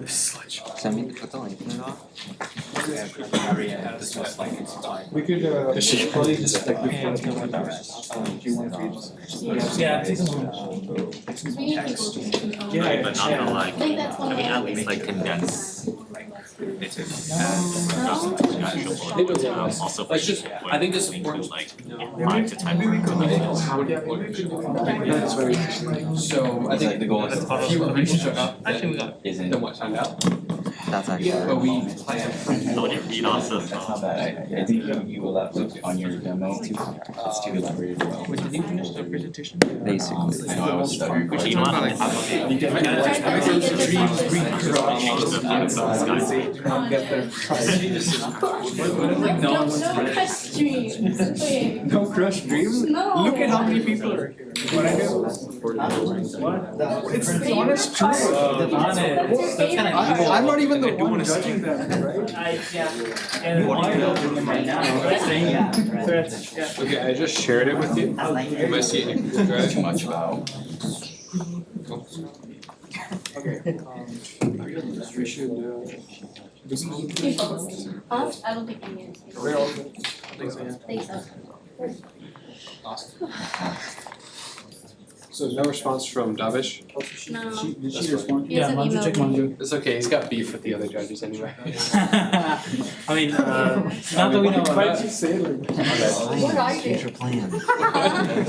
Send me the link. We could, probably just like before the Yeah, But not gonna lie. I think that's one I mean, way. at least like condense. It's also. It's just, I think it's important. Like 5 to 10. That's very interesting. So I think the goal is a few reviews showed up. Actually, we got. Then what turned out? That's actually. But we planned. No, you read off the. I think you will have to on your demo. It's too elaborated. Did you finish the presentation? Basically. I know I was stuttering. Which you know what? No crush dreams. Wait. No crush dreams? No. Look at how many people are here. What I do? It's the honest truth. I'm not even the one judging them, right? Okay, I just shared it with you. You might see it. Very much about. Okay. We should, Huh? I don't think I need it. we're all good. Think so. Awesome. So no response from Davish? No. Did she respond? He hasn't emailed me. It's okay, he's got beef with the other judges anyway. I mean, not that we know Why about. did you say it like that? What are you? Future plan.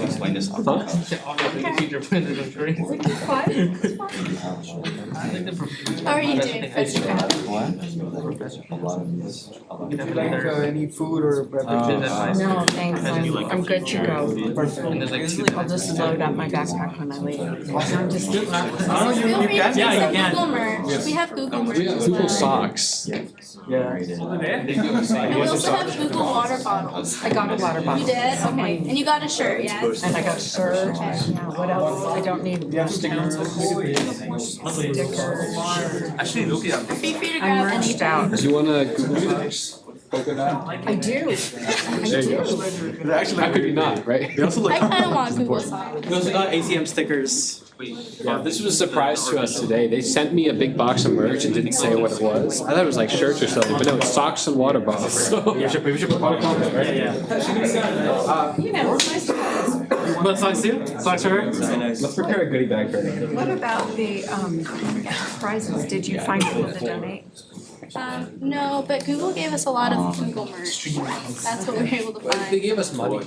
Explain this. Future plan is a dream. How are you doing? Would you like any food or beverages? No, thanks, I'm good to go. Perfect. I'll just load up my backpack when I leave. I'm just. Feel free to take some Google merch. We have Google merch. Google socks. Yeah. And we also have Google water bottles. I got a water bottle. You did? Okay. And you got a shirt, yes? And I got a shirt, and yeah, what else? I don't need stickers. Actually, look at that. Feel free to I'm grab any. merged out. Do you want a Google socks? Polka dot? I do. There you go. Actually, how could you not, right? They also look. I kind of want Google socks. We also got ATM stickers. Yeah, this was a surprise to us today. They sent me a big box of merch and didn't say what it was. I thought it was like shirts or something, but no, it's socks and water bottles. So We should put comments, right? You know, it's nice to have. what socks do? Socks for her? Let's prepare a goodie bag for her. What about the prizes? Did you find people to donate? No, but Google gave us a lot of Google merch. That's what we were able to They find. gave us money.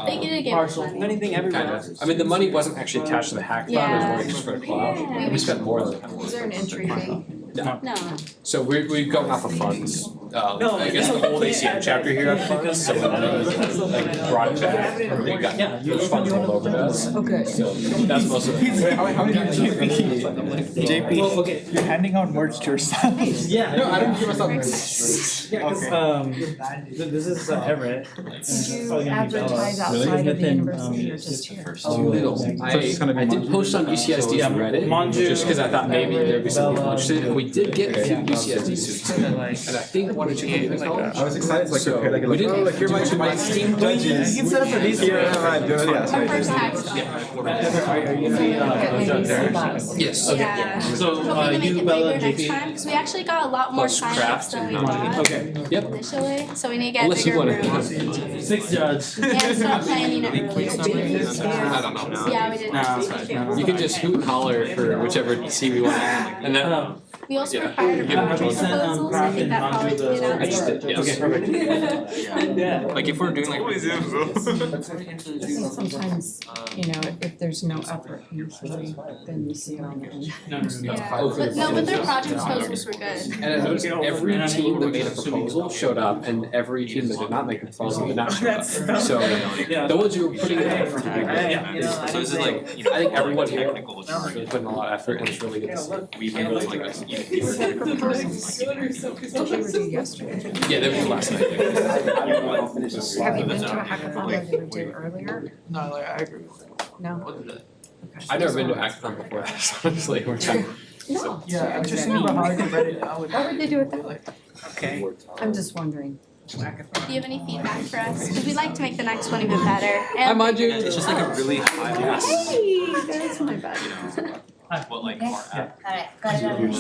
They did give us money. Anything Kind of. I mean, the money wasn't actually attached to the hackathon, it was more just for the club. And we spent more than that. Is there an entry fee? No. So we've gotten off of funds. I guess the old ACM chapter here had funds, so we like brought it back. We got those funds rolled over to us. Okay. So that's most of it. How many JP, well, okay, you're handing out merch to yourself. Yeah. No, I don't give myself. Yeah, because this is Everett. Did you advertise outside of the university or just here? I did post on UCSD's Reddit, just because I thought maybe there'd be something interested, and we did get a few UCSD suits. And I think one or two people like I was excited to like prepare like we didn't like here my esteemed judges. You can set up for these here. Our first hackathon. Yes. Yeah. So, Hoping to you, make it Bella, bigger next JP. time, because we actually got a lot more Plus signups craft than we and thought Okay. Yep. initially, so we need to get a Unless you bigger want room. to. 6 judge. Yeah, start planning it earlier. I don't know. Yeah, we did. You can just hoot and holler for whichever team you want, and then We also Yeah. required a Yeah. project proposal, so I think that probably did I just did. Yes. Okay, perfect. Yeah. Like if we're doing like. Sometimes, you know, if there's no effort usually, then you see it on the end. Yeah, but no, but their project proposals were good. And I noticed every team that made a proposal showed up, and every team that did not make a proposal did not show up. So the ones who were putting in effort to do it. So this is like, I think everyone here really put in a lot of effort, and it's really good to see. we really like this. Did you review yesterday? Yeah, that was last night. Have you been to a hackathon that they would do earlier? No, like, I agree with that. No? I've never been to a hackathon before, honestly, we're trying. No. Yeah, I'm just thinking about how I could read it out. Why would they do it that way? Okay. I'm just wondering. Do you have any feedback for us? Because we'd like to make the next one even better. Hi, Manju. It's just like a really high mass. Hey, that's my bad. What like our app. Alright, got it on.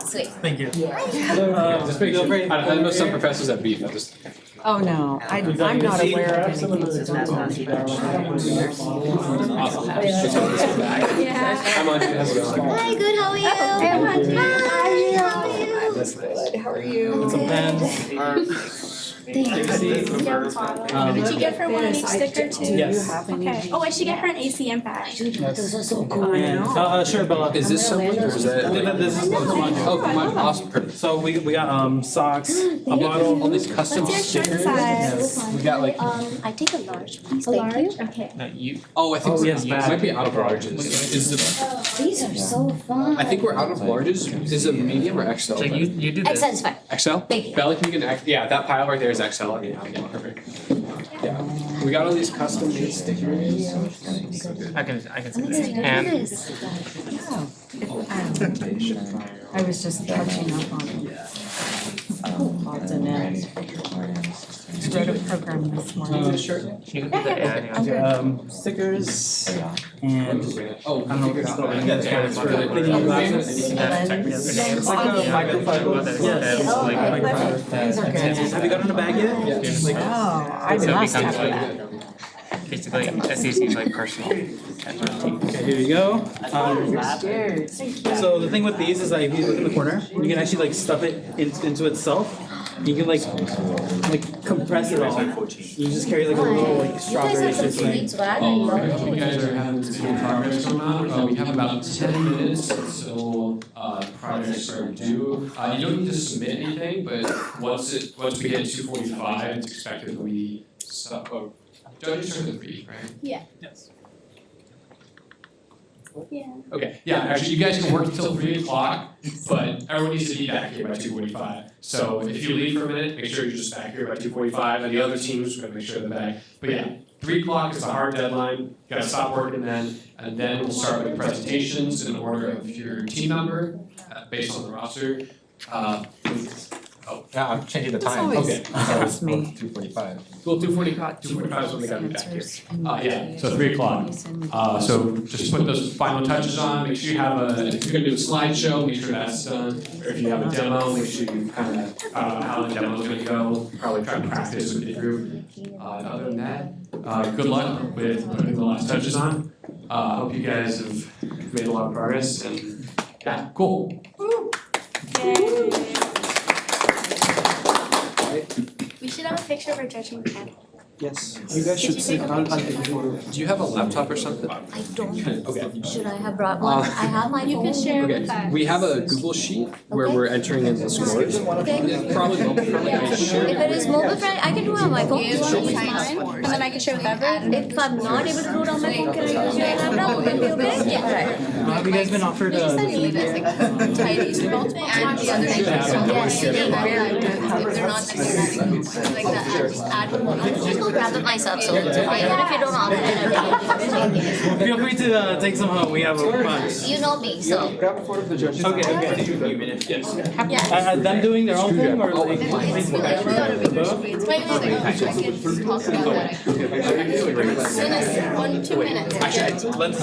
Sweet. Thank you. Just make sure, I know some professors have beef, I just. Oh, no, I'm not aware of anything, so don't tell me. Awesome. Yeah. Hi, Manju, how's it going? Hi, good, how are you? Hey, Manju. Hi, how are you? How are you? Some pens. Did you give her one unique sticker too? Yes. Okay. Oh, I should get her an ACM badge. Those are so cool. Sure, Bella. Is this someone, or is that? This is Oh, come on, awesome, perfect. So we got socks, a bottle. All these custom What's your shirt stickers. size? We got like. I take a large, please, A thank you. large? Okay. No, you. Oh, I think Oh, we yes, it bag. might be out of larges. Is the? These are so fun. I think we're out of larges. Is it medium or XL? You did XL is fine. XL? Thank you. Bella, can you get an yeah, that pile right there is XL. Okay, perfect. Yeah. We got all these custom made stickers. I can see I'm this. excited for And this. I was just catching up on odds and ends. Wrote a program this morning. you can do that, yeah. Stickers and Oh, I don't know what it's called. Yeah, For cleaning glasses. It's like a microfiber. Yes. These are good. Have you gotten a bag yet? Oh, I So it must becomes have like, that. basically, SDSU is like personal. Okay, here you go. So the thing with these is that if you look in the corner, you can actually like stuff it into itself. You can like compress it all. You just carry like a little like strawberry You guys have some thing. sweet swag, I love You it. guys are having some progress going on. We have about 10 minutes until projects are due. You don't need to submit anything, but once we hit 2:45, it's expected that we judges are the 3, right? Yeah. Yes. Yeah. Okay, yeah, actually, you guys can work until 3 o'clock, but everyone needs to be back here by 2:45. So if you leave for a minute, make sure you're just back here by 2:45, and the other teams are gonna make sure they're back. But yeah, 3 o'clock is the hard deadline, you gotta stop working then, and then we'll start with presentations in order of your team number, based on the roster. Yeah, I'm changing the That's time. always Okay. helps me. 2:45. Well, 2:45 is when they gotta be back here. Yeah, so 3 o'clock. So just put those final touches on, make sure you have if you're gonna do a slideshow, make sure that's done. Or if you have a demo, make sure you kind of, how the demo's gonna go, probably try to practice with your group. Other than that, good luck with putting the last touches on. Hope you guys have made a lot of progress and, yeah, cool. We should have a picture of our judging panel. Yes, you guys should sit, I'll take a photo. Do you have a laptop or something? I don't. Okay. Should I have brought one? I have my phone. You can share with us. Okay, we have a Google Sheet where we're entering in the scores. Okay. Probably mobile friendly. I share If it is mobile friendly, I can do it on my phone. You want to use Science mine? scores. And then I can share with everyone. If I'm not able to do it on my phone, can I use your laptop? Would that be okay? Yeah. Alright. Have you guys been offered They just send you like tidy multiple and the other thing. Yes, they they're not necessarily like the ad. Just go grab it myself, so it's fine. Even if you don't offer it, Feel free to take some home, we have a bunch. you know me, so. Grab a photo of the judges. Okay. Yes. Are them doing their own thing or like? Wait, I can talk about it. 2 minutes. Actually, let's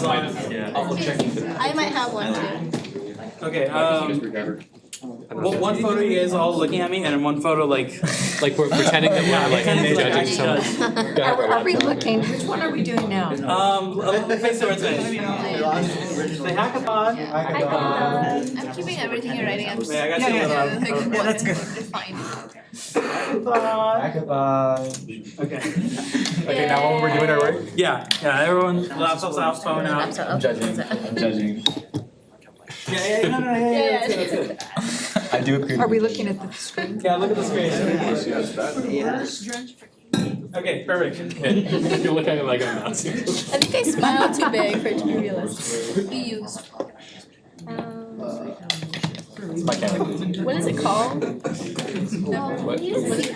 I might have one too. Okay, one photo you guys all looking at me and then one photo like we're pretending that we're like judging someone. Are we looking, which one are we doing now? face towards me. The hackathon. I'm keeping everything you're writing. I'm just Yeah, I got you. like, That's good. Fine. Hackathon. Okay. Okay, now when we're doing our work? Yeah, everyone, laptops out, phone out. I'm judging. I'm judging. Yeah. I do appreciate. Are we looking at the screen? Yeah, look at the screen. Okay, perfect. You look at it like I'm not. I think I smiled too big for it to be realistic. You used. What is it called? No, we need a secret.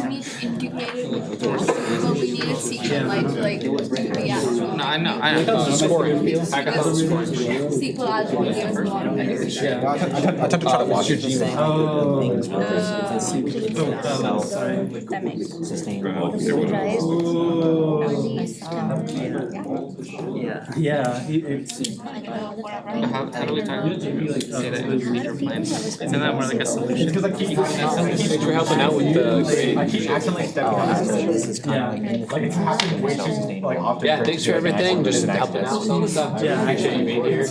We need to integrate it with the but we need a secret like yeah. No, I know. Scoring. Hackathon scoring. SQL algebra will give us a lot of information. I tend to try to watch your Gmail. That makes sense. Yeah. How do we talk say that in future plans? Isn't that more like a solution? Because I keep Thanks for helping out with the grade. I keep accidentally stepping on this. Like it's happening way too like often. Yeah, thanks for everything, just helping out with all the stuff. Yeah. Appreciate you being here.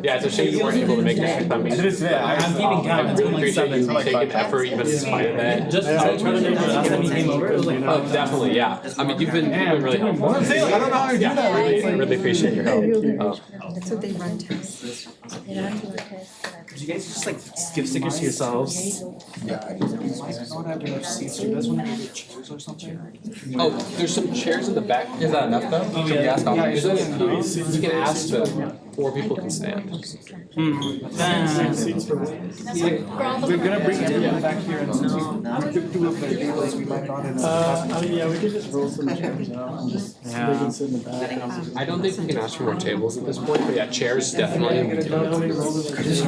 Yeah, it's a shame you weren't able to make this with me. It is, yeah. I'm keeping count, I it's been really like appreciate you 7. taking effort even in spite of that. Just trying to remember the last time you came over, it was like. Oh, definitely, yeah. I mean, you've been really helpful. What I'm saying, like, I don't know how to do Yeah, that. really appreciate your help. So they run tests. Could you guys just like give stickers to yourselves? Yeah, I don't have enough seats, you guys want to do chairs or something? Oh, there's some chairs in the back. Is that enough though? Oh, Can we yeah. ask off? You can ask, but 4 people can stand. We're gonna bring everyone back here and do a bit because we might not have. I mean, yeah, we could just roll some chairs out and just they can sit in the back. I don't think we can ask for more tables at this point, but yeah, chairs definitely. We do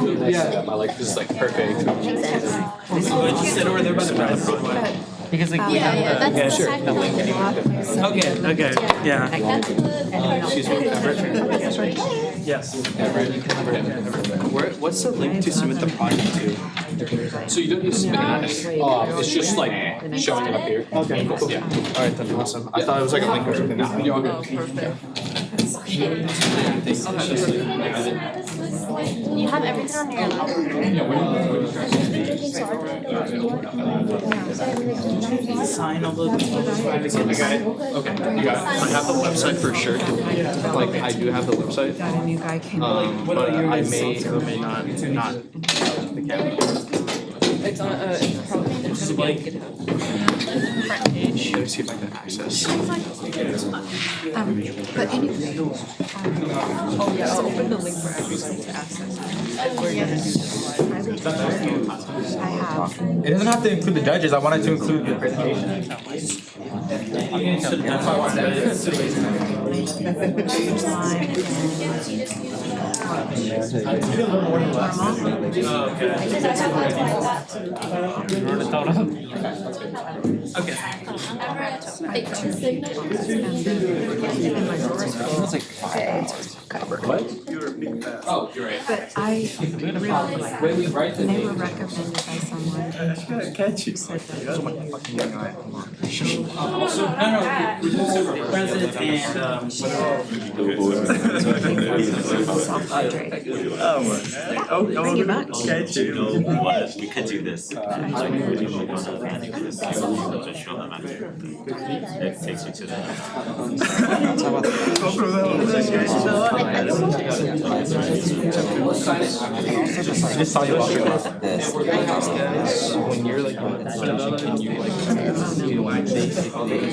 it. Nice setup. I like this is like perfect. Just sit over there by the bathroom. Because like we Yeah, have the that's sure. the The link and you Okay, yeah. That's the. Excuse me, Everett? Yes. What's the link to submit the project to? So you don't need to submit it. It's just like showing it up here. Okay, cool. Yeah. All right, then awesome. I thought it was like a link or something. No, you're all good. You have everything on your Sign all the. Okay, you got it. I have the website for sure. Like I do have the website. Got a new guy came But I may or may not the camera. It's on it's probably This is like front page. Let me see if I can access. but anyway, oh yeah, I'll open the link for everyone to access. We're gonna do this. I have. It doesn't have to include the judges. I wanted to include the presentation. Oh, you're right. But I really like, they were recommended by someone who said that. President Bring you back. We could do this. It takes you to the. I just saw you walking about this. When you're like in installation, can you like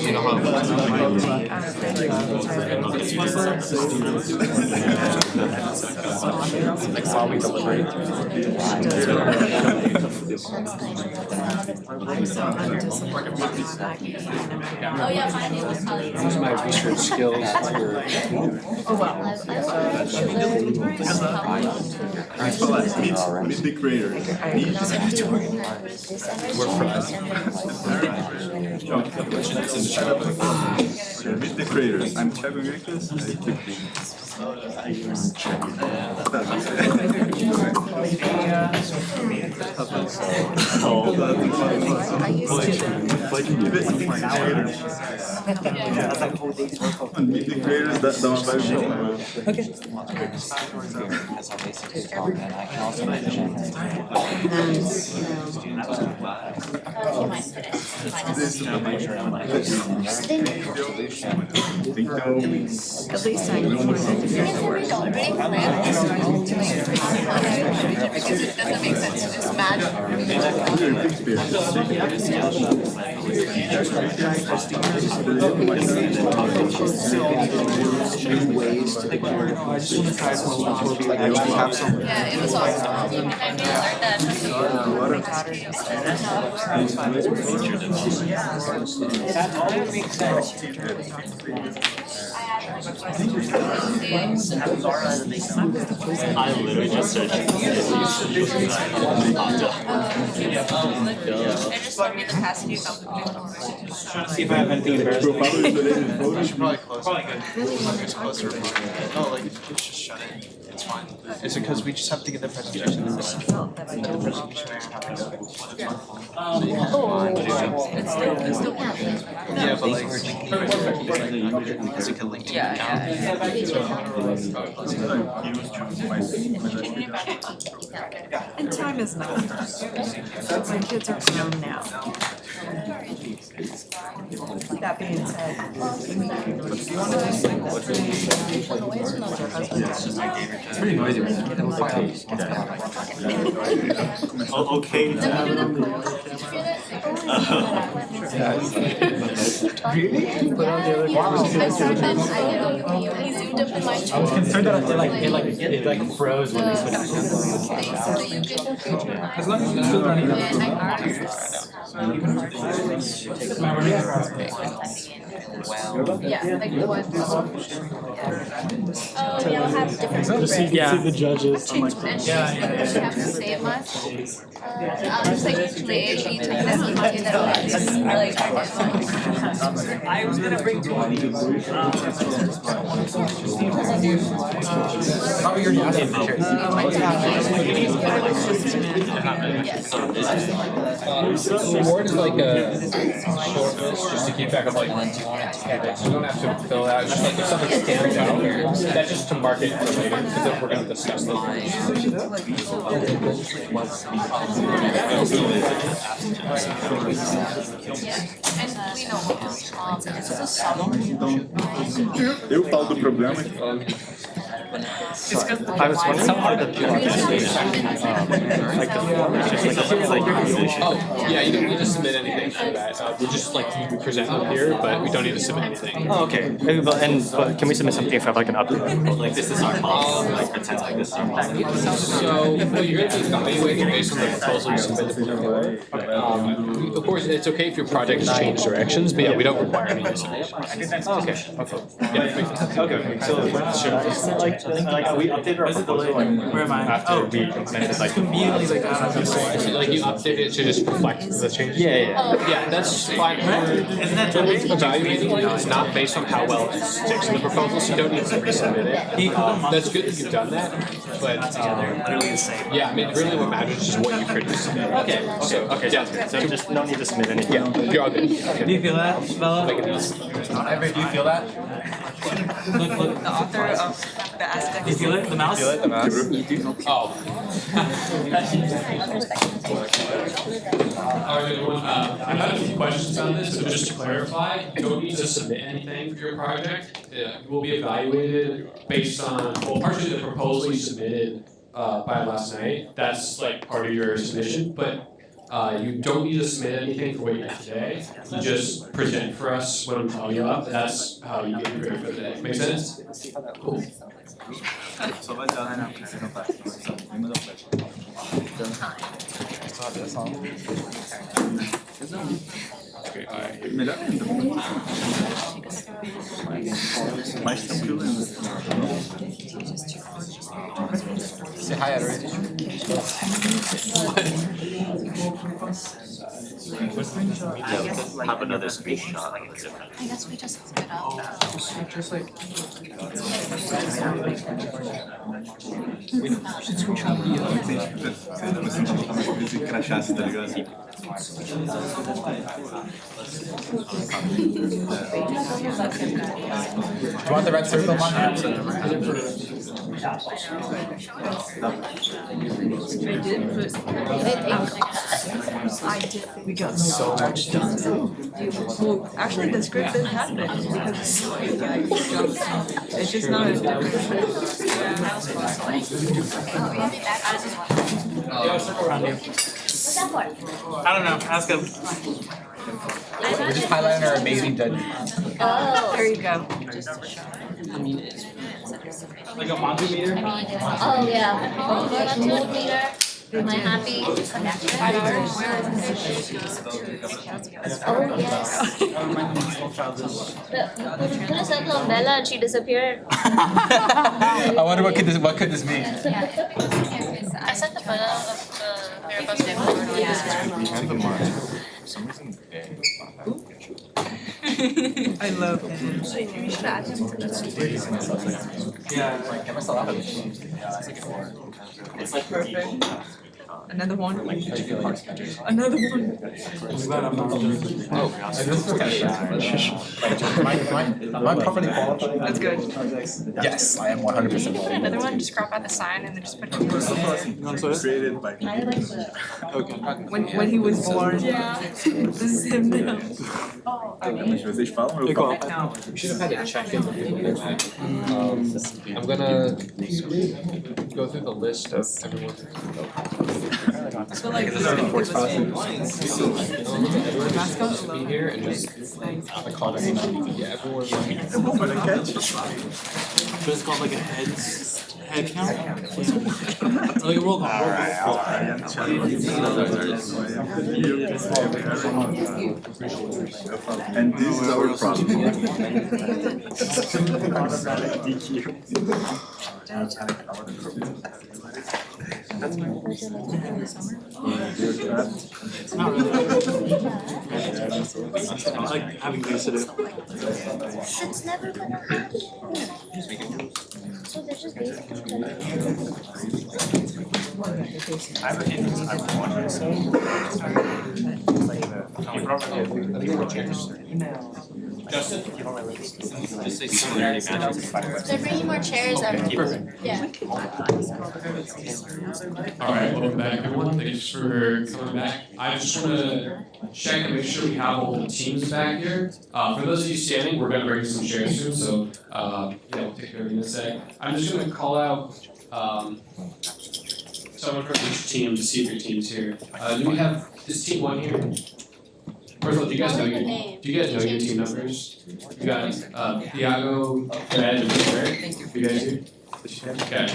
you know how like saw we deliberate. I'm so undisciplined. Oh yeah, mine is. Use my research skills for. Oh well. Meet the creator. Work for us. Meet the creators. I'm Thiago Enriquez. I used to. Meet the creators, dá uma vibe At least I wanted to hear the word. Because it doesn't make sense to just match. Yeah, it was awesome. And I really learned that. I literally just searched. I just want me to pass you something. Trying to see if I have anything embarrassing. I should probably close it. It's closer. No, like it's just shut it. It's fine. Is it because we just have to get the presentation? It's still Yeah, but like, because it can link to your account. And time is nothing. My kids are grown now. That being said. It's pretty noisy. Okay. Really? Put on the other I was concerned that it like froze when they switched. As long as it's still running. Yeah, like one. Oh, yeah, I'll have different. See the judges. I don't have to say much. I'll just like play a beat like this and say that I like I was gonna bring two of these. Probably your dad in pictures. The award is like a short list just to keep track of like so you don't have to fill it out. It's just like if something stands out, that's just to mark it for later because then we're going to discuss those. Eu falo do problema que It's because I was wondering how the like the form is just like Oh, yeah, you don't need to submit anything for that. We'll just like present them here, but we don't need to submit anything. Oh, okay. But can we submit something if I have like an update? Like this is our policy, like pretend like this is our policy. So, well, you're gonna be evaluated based on the proposal you submitted before. Of course, it's okay if your project has changed directions, but yeah, we don't require any submissions. Okay. Okay, so like we updated our proposal like where am I? After we implemented like Conveniently like Like you update it to just reflect the changes? Yeah, that's fine. Isn't that Evaluating is not based on how well it sticks in the proposal, so you don't need to resubmit it. That's good that you've done that, but literally the same. yeah, I mean, really what matters is just what you produce. Okay. Yeah. So just no need to submit anything. Yeah, you're all good. Do you feel that, Bella? Ever, do you feel that? Look, the author of the aspect. You feel it? The mouse? Feel it, the mouse? Oh. Alright, everyone, I had a few questions on this, so just to clarify, you don't need to submit anything for your project. You will be evaluated based on, well, partially the proposal you submitted by last night, that's like part of your submission, but you don't need to submit anything for what you did today. You just present for us when we call you up, that's how you get your grade for the day. Make sense? Cool. mais tranquilo ainda. Say hi, already. Have another screenshot. I guess we just hook it up. Just like Você não tá mais com esse crachaço, tá ligado? Do you want the red circle on here? We got so much done. Well, actually the script didn't happen because it's just not as dumb. What's that for? I don't know, ask him. We're just highlighting our amazing judges. Oh. There you go. Like a Monty meter? Oh, yeah. Oh, that's good meter. Am I happy? Oh, yes. Put a circle on Bella and she disappeared. I wonder what could this mean? I sent the photo of the Miracles I love him. You should add him to this. Yeah. Get myself out of it. It's like perfect. Another one. Another one. Oh, this is my properly qualified. That's good. Yes, I am 100%. Another one, just crop out the sign and then just put it Created by when he was born. Yeah. This is him now. Mas vocês falam, eu falo. We should have had a check-in. I'm gonna go through the list of everyone. I feel like this Everyone be here and just call it. Yeah, everyone. Just called like a head count? Like a roll call. And this is our problem. It's not really. I like having things to do. It's never gonna happen. So they're just basically I have a hint. I'm wondering. Justin? They're bringing more chairs out. Perfect. Yeah. Alright, welcome back everyone, thanks for coming back. I just wanna check and make sure we have all the teams back here. For those of you standing, we're gonna bring some chairs soon, so we'll take care of it in a sec. I'm just gonna call out someone from each team to see if your team's here. Do we have, is team 1 here? First of all, do you guys know your team numbers? You got Thiago, Fred, and Eric. You guys here? Okay.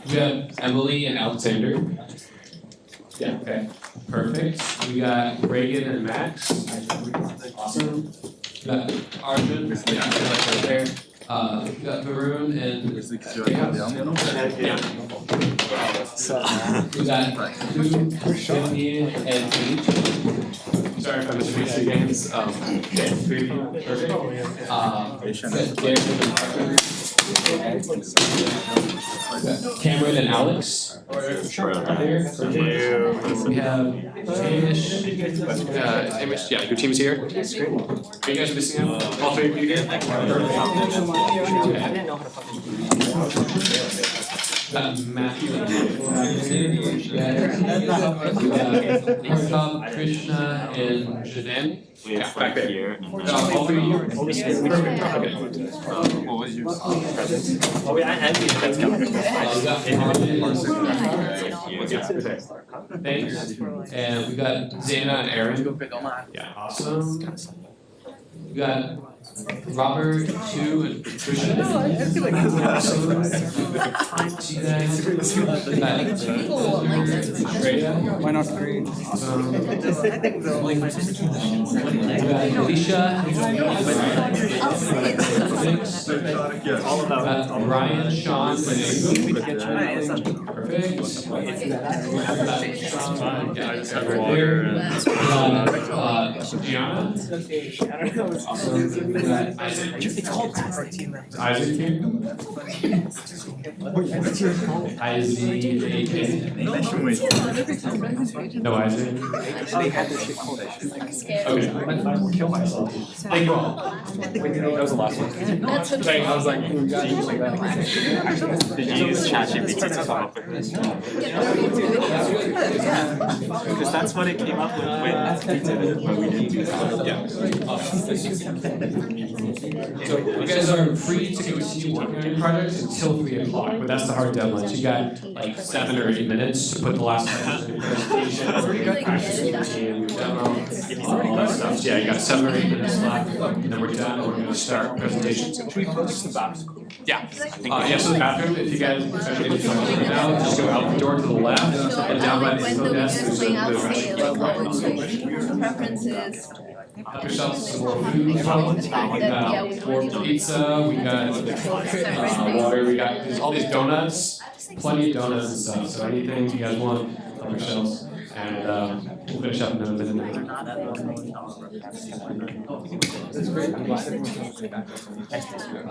We have Emily and Alexander. Yeah. Okay. Perfect. We got Reagan and Max. Awesome. We got Arjun. Yeah, right there. We got Varun and yeah. We got Lou, Shani, and Pete. Sorry if I mispronounced your names. Three people. Perfect. Cameron and Alex. Here. We have Amish. Yeah, your team's here. Are you guys missing out? All three of you here? Matthew. Harshab, Krishna, and Jaden. Yeah, back there. All three of you? Perfect. What was your present? Oh, I had you. That's coming. Thanks. And we got Zana and Aaron. Yeah, awesome. We got Robert, Sue, and Christian. Why not three? We got Alicia. All about Ryan, Sean, and Aiden. Perfect. I just have water and Gianna. It's called Isaac. Isaac here. No Isaac. They had this shit called Okay. I will kill myself. Thank you all. That was the last one. That's what I was like, Did you use ChatGPT to come up with this? Because that's what it came up with when we did it, but we didn't do that. Yeah. So you guys are free to continue working on your projects until 3 o'clock, but that's the hard deadline. So you got like 7 or 8 minutes to put the last one in your presentation, and your demo, all that stuff. So yeah, you got 7 or 8 minutes left, and then we're done, and we're gonna start presentations. Should we close the bathroom? Yeah. Yeah, so the bathroom, if you guys, especially if you're right now, just go out the door to the left, and down by the info desk, there's the preferences. Help yourselves some more food. We got more pizza, we got water, we got all these donuts, plenty of donuts and stuff. So anything you guys want, help yourselves. And we'll finish up in a minute. That's great. I'm glad everyone's back. I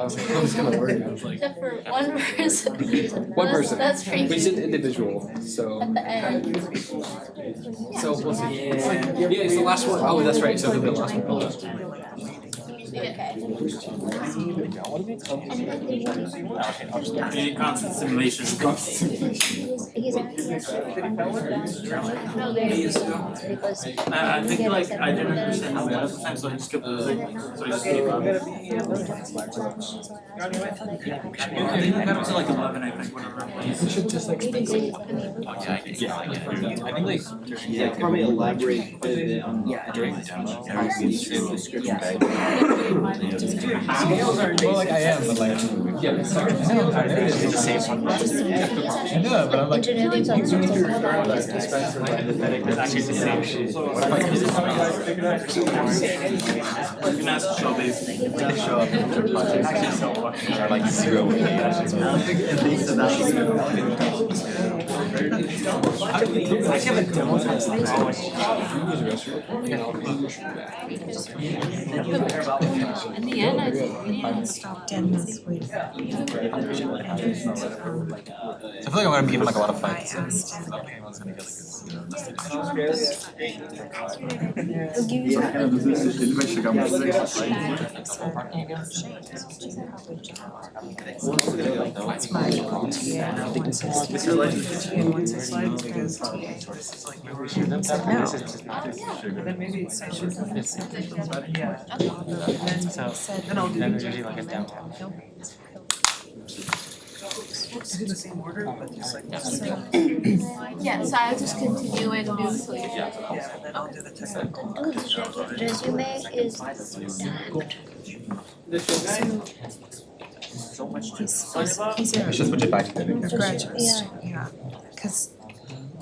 was like, oh, it's gonna work. I was like, Except for one person. one person. That's pretty. We did individual, so. At the end. So we'll see. It's like, yeah, it's the last one. Oh, that's right. So it'll be the last one. Any constant simulation. I think like I didn't understand how that time, so I just kept so I just gave up. I think we got up to like 11, I think, whenever. We should just like. I think like probably elaborate a bit on during the demo. Well, like I am, but like, yeah, sorry. I know, it's the same one. I know, but I'm like, even if you're starting like dispenser, like it's actually the same shit. You can ask Shelby to show up in their projects. Actually, so fucking are like 0 I don't think at least of that. I have a demo test. In the end, I stopped in this week. I feel like I'm gonna be given like a lot of fights. So anyone's gonna get like That's my TA 160 and 165 because TA is like no. Then maybe it's then I'll do do the same order, but just like Yeah, so I'll just continue and do the solution. yeah, and then I'll do the technical. Resume is So much to. It's just switch it back to graduates, yeah, because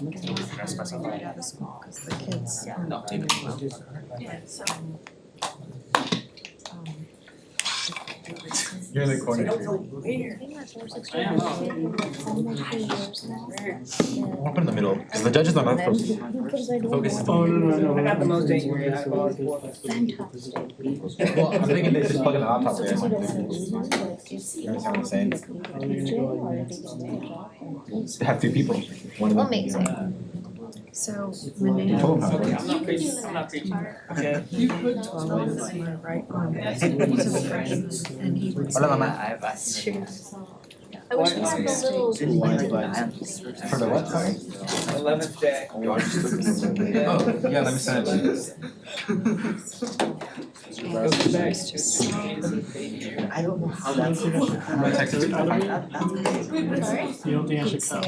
right out of school, because the kids are not doing well. You're in the corner. I I'll put in the middle, because the judges are not supposed to focus. Oh, I got the most angry. Well, I'm thinking they just plug in the laptop there. You understand what I'm saying? They have 2 people. One of them. Amazing. So when they Told them how it okay, you put 12 right on it. He's a freshman and he was. Hola, mamá. I wish we had the little. For the what, sorry? 11th day. Oh, yeah, let me send it to you. I don't know how that's. I'm gonna text it to you. Sorry? You don't think I should cut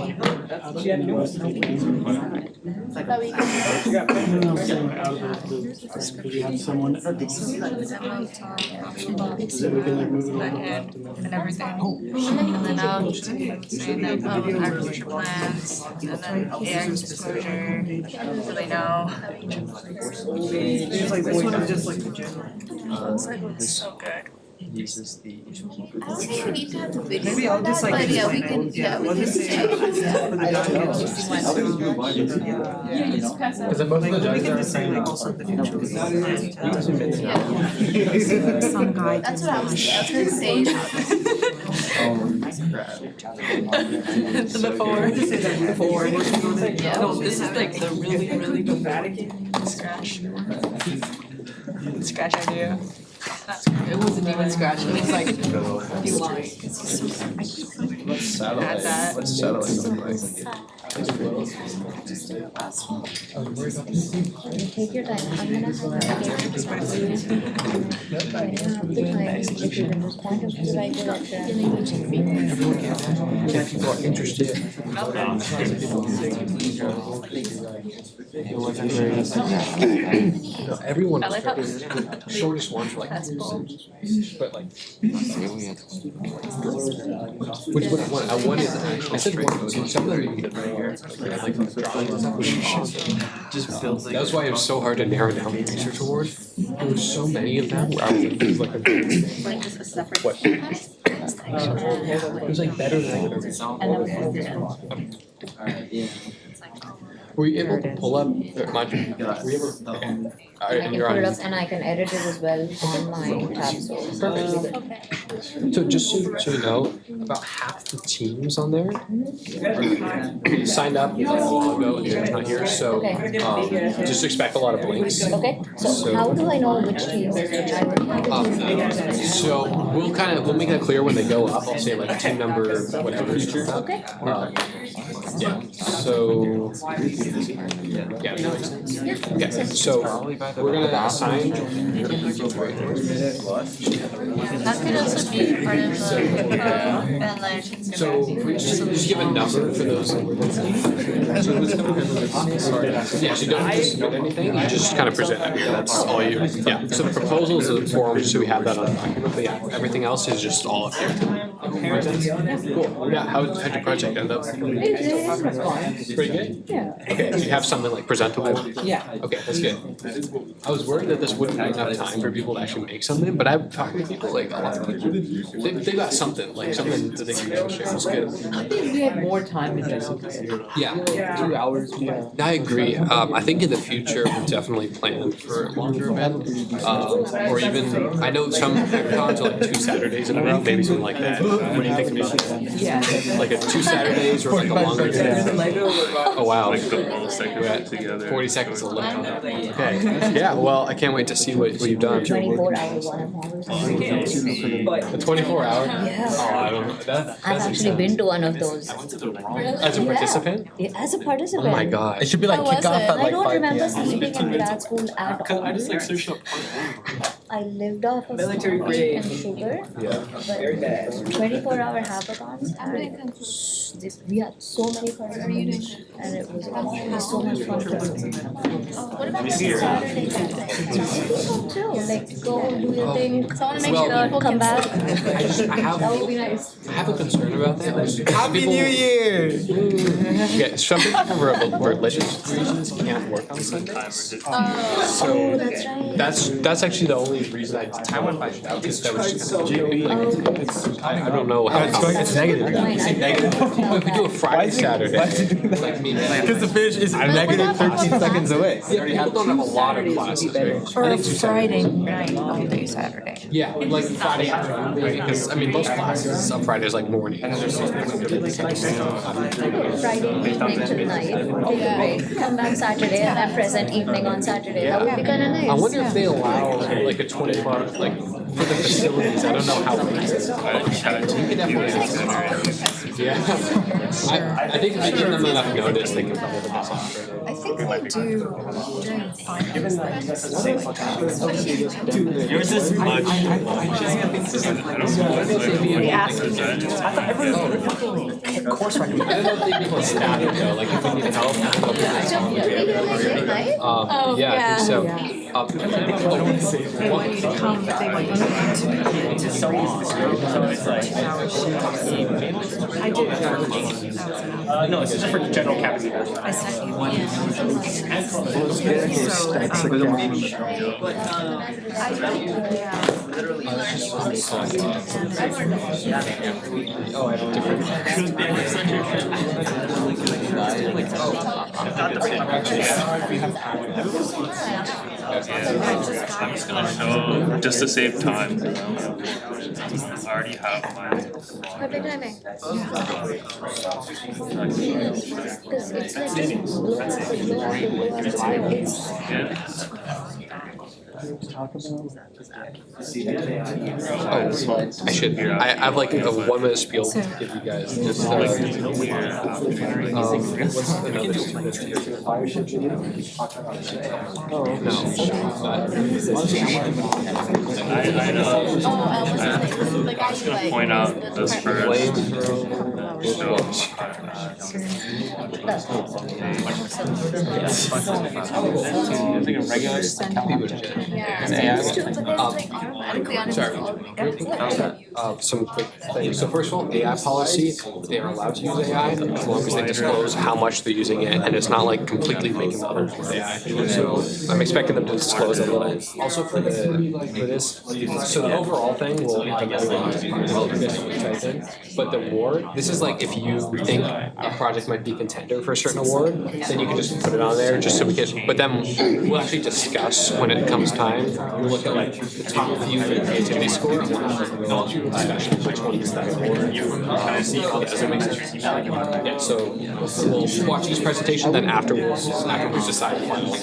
like That we can. no, I'm saying like out of the could you have someone so we can like move it over And everything. And then I'll say that agriculture plans, and then AI disclosure, so they know. It's like this one is just like the general. It's so good. uses the. I don't think we need to have the video Maybe for I'll just that, like. but yeah, we can, yeah, we can say. Because then both of the judges are saying also the future. Some guy. That's what I was gonna say. The four. Yeah, no, this is like the really good scratch. Scratch idea. It wasn't even scratch, it was like you lying. Let's settle Add it. that. Let's settle it. Take your time, I'm gonna have a I don't have the time if you can respond to the right direction. Yeah, people are interested. It wasn't very. No, everyone I like how- shortest ones were like, but like. Which one? I wanted. I said one. Some of them you could like drawings and stuff. Just build. That was why it was so hard to narrow down the research award. There were so many of them where I was like, Like just a separate. what? It was like better than I could have. Were you able to pull up? Mind you, were you able? Okay. And I can You're put it on. up and I can edit it as well on my tab, so. So just so you know, about half the teams on there signed up a while ago and they're not here, so just expect a lot of blinks. Okay, so how do I know which teams I would have? So we'll make that clear when they go up. I'll say like team number whatever. Okay. Yeah. So yeah, that makes sense. Okay, so we're gonna assign. That could also be part of the Van Lerton's. So we just give a number for those. Yeah, so you don't submit anything, you just kind of present it. That's all you, yeah. So the proposals are the forms, so we have that on the document, but yeah, everything else is just all up here. Cool. Yeah, how'd your project end up? Pretty good? Yeah. Okay, do you have something like presentable? Yeah. Okay, that's good. I was worried that this wouldn't be enough time for people to actually make something, but I've talked to people, like a lot of people, they got something, like something that they can share, it's good. I think we had more time in Jessica. Yeah. 2 hours. Yeah. I agree. I think in the future we'll definitely plan for a longer event, or even I know some hackathons are like 2 Saturdays in a row, maybe something like that. What do you think about that? Yeah. Like a 2 Saturdays or like a longer day? Oh wow. Like the whole segment together. 40 seconds of left. Okay. Yeah. Well, I can't wait to see what you've done. 24-hour one. A 24-hour? Yeah. Oh, I don't know. I've actually been to one of those. As a participant? Yeah, as a participant. Oh my god. It should be like kick off at I like don't 5 remember p.m. sleeping in grad school at all. I lived off of coffee and sugar. Yeah. But 24-hour hackathons, and we had so many participants, and it was so much fun to do. What about the Saturday Too, like go do your thing, So I wanna make Well, sure people come can back. That would be nice. I have a concern about that. Happy New Year! Yeah, some people for religious reasons can't work on Sundays. So that's right. that's actually the only reason I went by that because that was just I don't know how It's negative now. if we do a Friday Saturday. Because the finish is negative 13 seconds away. Yeah, people don't have a lot of classes. Right? Or Friday night, all day Saturday. Yeah, like Friday afternoon, maybe, because I mean most classes on Friday is like morning. Friday evening to night, come back Saturday and then present evening on Saturday. That would be kind of nice. I wonder if they allow like a 24 like for the facilities. I don't know how. You could definitely. Yeah. I think if they give them enough notice, they can probably pass off. I think they do during finals. Yours is much. They asked me. I thought everyone course recommendation. I don't know if they'd be like static though, like if we need help. Yeah, I think so. They want you to come, but they want you to It's so long. So it's like 2 hours. I did. That was No, it's just for general campus. I sent you one. Oh, I have different. I'm just gonna show just to save time. I already have my. Perfect timing. Because it's I should. I have like a 1-minute spiel to give you guys. Just what's I know. I was gonna point out this first. Some quick things. So first of all, AI policy, they are allowed to use AI as long as they disclose how much they're using it, and it's not like completely making the others with AI. So I'm expecting them to disclose a little. Also for this, so the overall thing will but the award, this is like if you think a project might be a contender for a certain award, then you can just put it on there just so we can, but then we'll actually discuss when it comes time. We'll look at like the top few for the creativity score and we'll have like a discussion which one gets that award. Does it make sense? Yeah, so we'll watch each presentation, then afterwards decide the final. And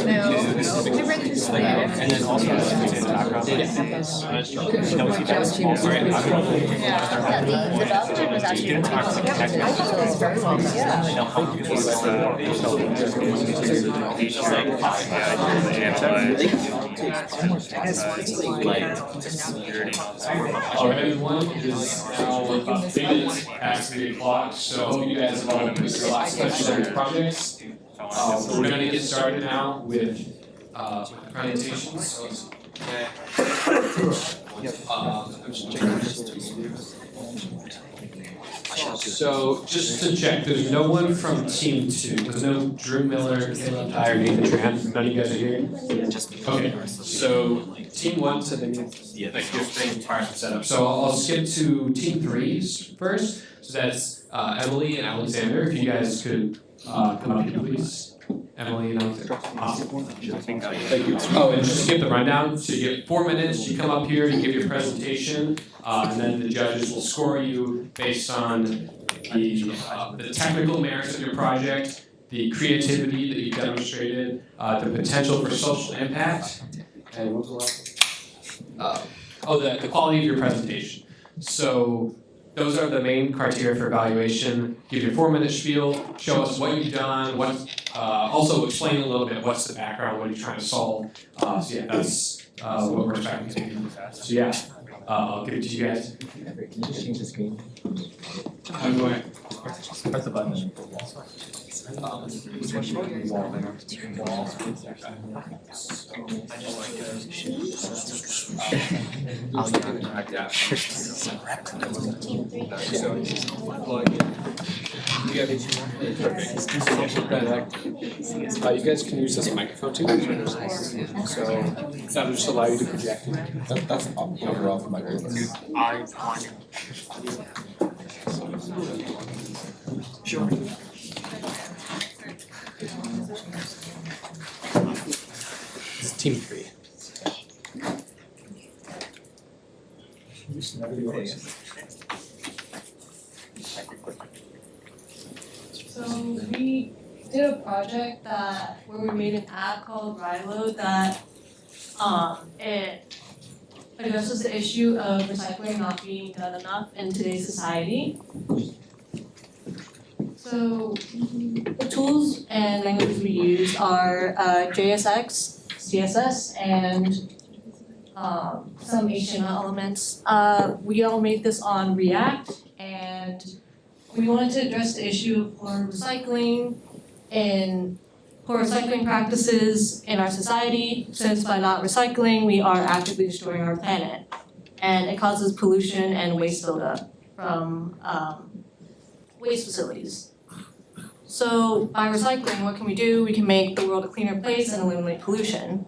then also the doctor was actually I thought it was very well Alright, everyone, it is now about 3 minutes past the clock, so you guys have all missed your last session of projects. We're gonna get started now with presentations. I'm just checking. So just to check, there's no one from team 2. There's no Drew Miller, Caleb Dyer, Nathan Tran. None of you guys are here. Okay. So team 1 said they need like your thing prior to setup. So I'll skip to team 3's first. So that's Emily and Alexander. If you guys could come up here, please. Emily and Alexander. Awesome. Thank you. Oh, and just skip the rundown. So you get 4 minutes. You come up here. You give your presentation. And then the judges will score you based on the technical merits of your project, the creativity that you demonstrated, the potential for social impact, and what was the last one? The quality of your presentation. So those are the main criteria for evaluation. Give your 4-minute spiel, show us what you've done, also explain a little bit what's the background, what are you trying to solve. So yeah, that's what we're expecting. So yeah. I'll give it to you guys. Can you just change the screen? How do I? Press the button. You guys can use this microphone too. So that'll just allow you to project. That's overall for my grades. Sure. It's team 3. So we did a project where we made an app called Rilo that it addresses the issue of recycling not being done enough in today's society. So the tools and languages we use are JSX, CSS, and some HTML elements. We all made this on React, and we wanted to address the issue of poor recycling practices in our society, since by not recycling, we are actively destroying our planet. And it causes pollution and waste buildup from waste facilities. So by recycling, what can we do? We can make the world a cleaner place and eliminate pollution.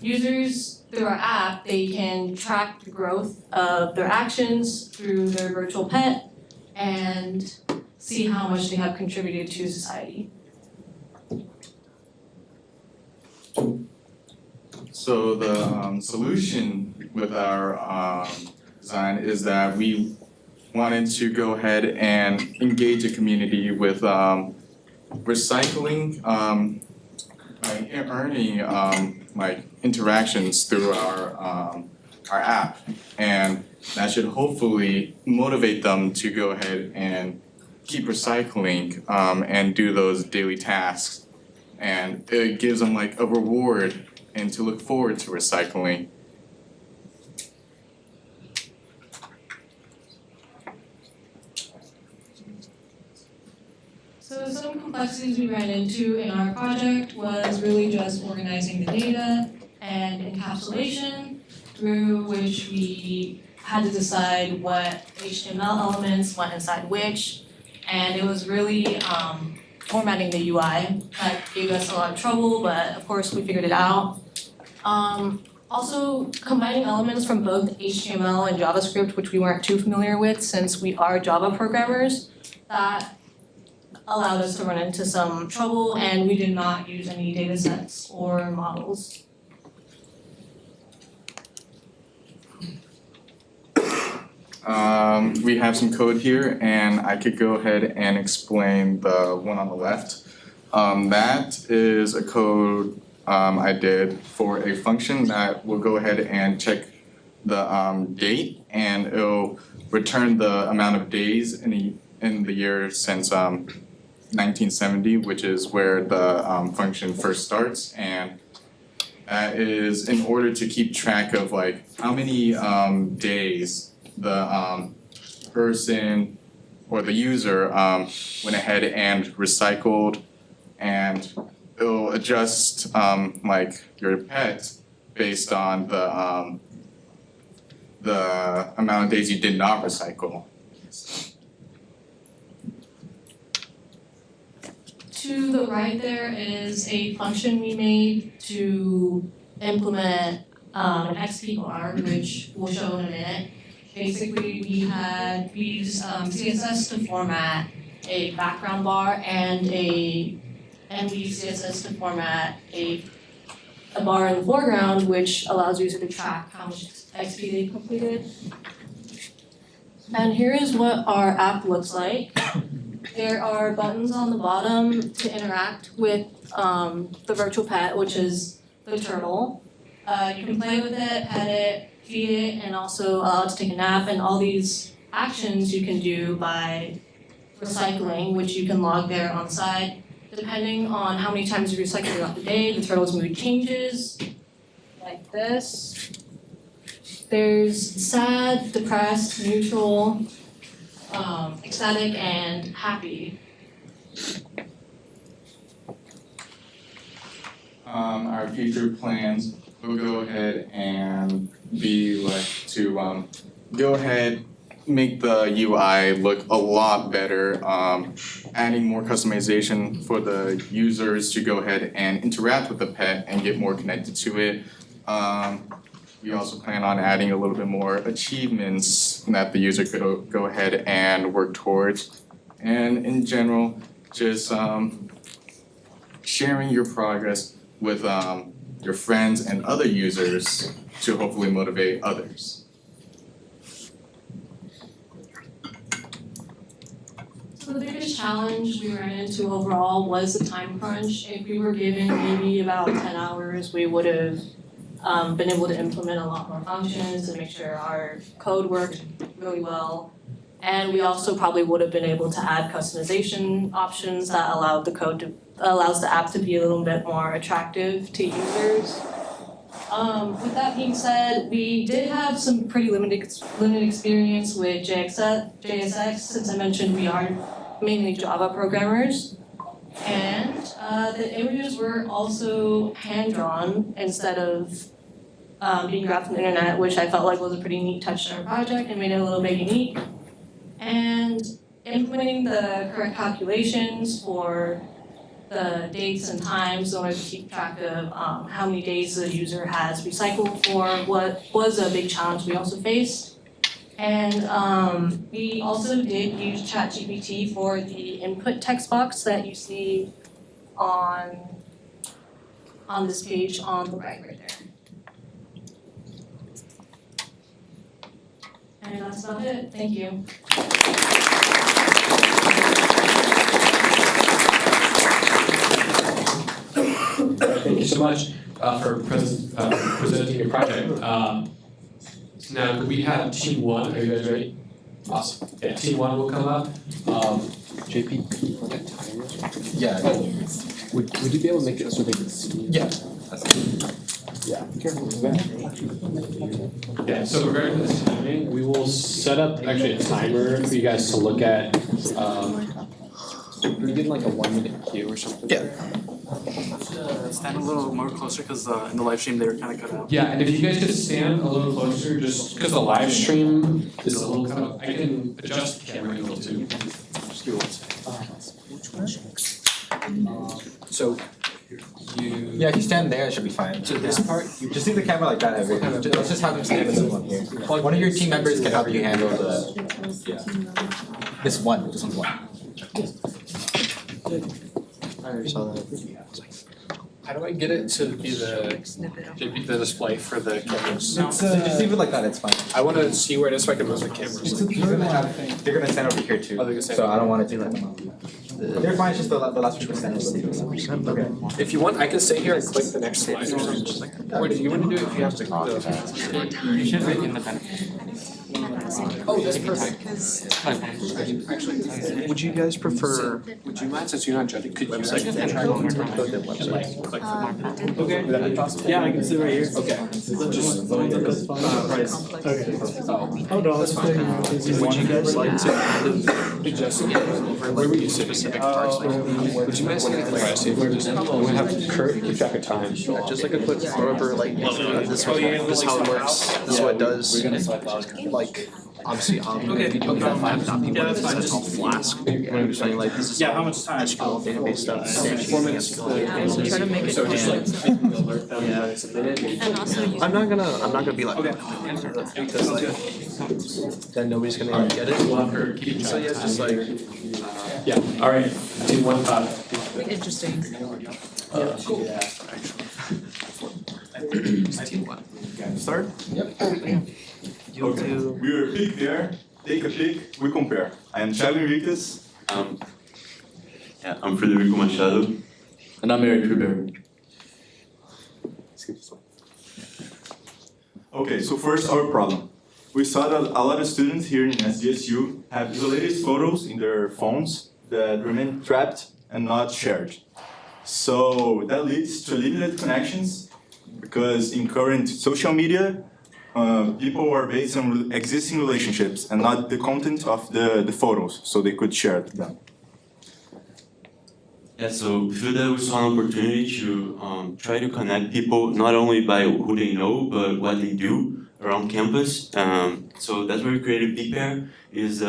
Users, through our app, they can track the growth of their actions through their virtual pet and see how much they have contributed to society. So the solution with our design is that we wanted to go ahead and engage a community with recycling, like earning like interactions through our app, and that should hopefully motivate them to go ahead and keep recycling and do those daily tasks, and it gives them like a reward and to look forward to recycling. So some complexities we ran into in our project was really just organizing the data and encapsulation, through which we had to decide what HTML elements went inside which, and it was really formatting the UI that gave us a lot of trouble, but of course we figured it out. Also combining elements from both HTML and JavaScript, which we weren't too familiar with since we are Java programmers, that allowed us to run into some trouble, and we did not use any data sets or models. We have some code here, and I could go ahead and explain the one on the left. That is a code I did for a function that will go ahead and check the date, and it'll return the amount of days in the year since 1970, which is where the function first starts, and that is in order to keep track of like how many days the person or the user went ahead and recycled, and it'll adjust like your pet based on the amount of days you did not recycle. to the right there is a function we made to implement an XPR, which we'll show in a minute. Basically, we used CSS to format a background bar and we used CSS to format a bar in the foreground, which allows users to track how much XP they completed. And here is what our app looks like. There are buttons on the bottom to interact with the virtual pet, which is the turtle. You can play with it, pet it, feed it, and also allow it to take a nap. And all these actions you can do by recycling, which you can log there on the side. Depending on how many times you recycle throughout the day, the turtle's mood changes, like this. There's sad, depressed, neutral, ecstatic, and happy. Our future plans will go ahead and be like to go ahead, make the UI look a lot better, adding more customization for the users to go ahead and interact with the pet and get more connected to it. We also plan on adding a little bit more achievements that the user could go ahead and work towards. And in general, just sharing your progress with your friends and other users to hopefully motivate others. So the biggest challenge we ran into overall was the time crunch. If we were given maybe about 10 hours, we would have been able to implement a lot more functions and make sure our code worked really well. And we also probably would have been able to add customization options that allows the app to be a little bit more attractive to users. With that being said, we did have some pretty limited experience with JSX, since I mentioned we are mainly Java programmers. And the images were also hand-drawn instead of being grabbed from the internet, which I felt like was a pretty neat touch to our project and made it a little bit unique. And implementing the correct calculations for the dates and times in order to keep track of how many days the user has recycled for what was a big challenge we also faced. And we also did use ChatGPT for the input text box that you see on this page on the right there. And that's about it. Thank you. Thank you so much for presenting your project. So now we have Team 1. Are you guys ready? Awesome. Yeah, Team 1 will come up. JP, for that timer? Yeah. Would you be able to make it so they can see? Yeah. Yeah. Yeah, so regarding this timing, we will set up actually a timer for you guys to look at. We did like a 1 minute cue or something. Yeah. Stand a little more closer because in the live stream they were kind of cut out. Yeah, and if you guys could stand a little closer, just because the live stream is a little cut off, I can adjust the camera angle too. Just give it one second. So yeah, if you stand there, it should be fine. So this part, you just leave the camera like that. Let's just have them stand in the one here. One of your team members can help you handle this one's one. I already saw that. How do I get it to be the display for the cameras? Just leave it like that, it's fine. I want to see where it is so I can move the cameras. They're gonna stand over here too. So I don't want to do that. They're fine, it's just the last one stand over there. Okay. If you want, I can stay here and click the next slide or something. Or do you want to do it if you have to click the... You should write in the benefit. Oh, that's perfect. Actually, would you guys prefer? Would you mind, since you're not judging, could you Website. try one more time? Okay. Yeah, I can sit right here. Okay. Just Oh no, that's fine. Would you guys like to kind of adjust where were you sitting? specific parts? Would you mind saying it like see if we're just we have Kurt keep track of time. Just like a quick run over, like this is how it works. This is what it does. Like obviously, we have 5 people, it's called Flask. When we're saying like, this is Yeah, how much time? SQL database stuff. 4 minutes. Try to make it. So just like, yeah, And also you. I'm not gonna be like, because like, then nobody's gonna get it. So yeah, it's just like, Yeah, all right, 215. Interesting. Start? Yep. Okay. We are pick there, take a pick, we compare. I am Thiago Enriquez. Yeah, I'm Federico Machado. And I'm Eric Ribeiro. Okay, so first our problem. We saw that a lot of students here in Sdsu have isolated photos in their phones that remain trapped and not shared. So that leads to limited connections because in current social media, people are based on existing relationships and not the content of the photos, so they could share them. Yeah, so we feel that we saw an opportunity to try to connect people not only by who they know, but what they do around campus. So that's why we created BPair, is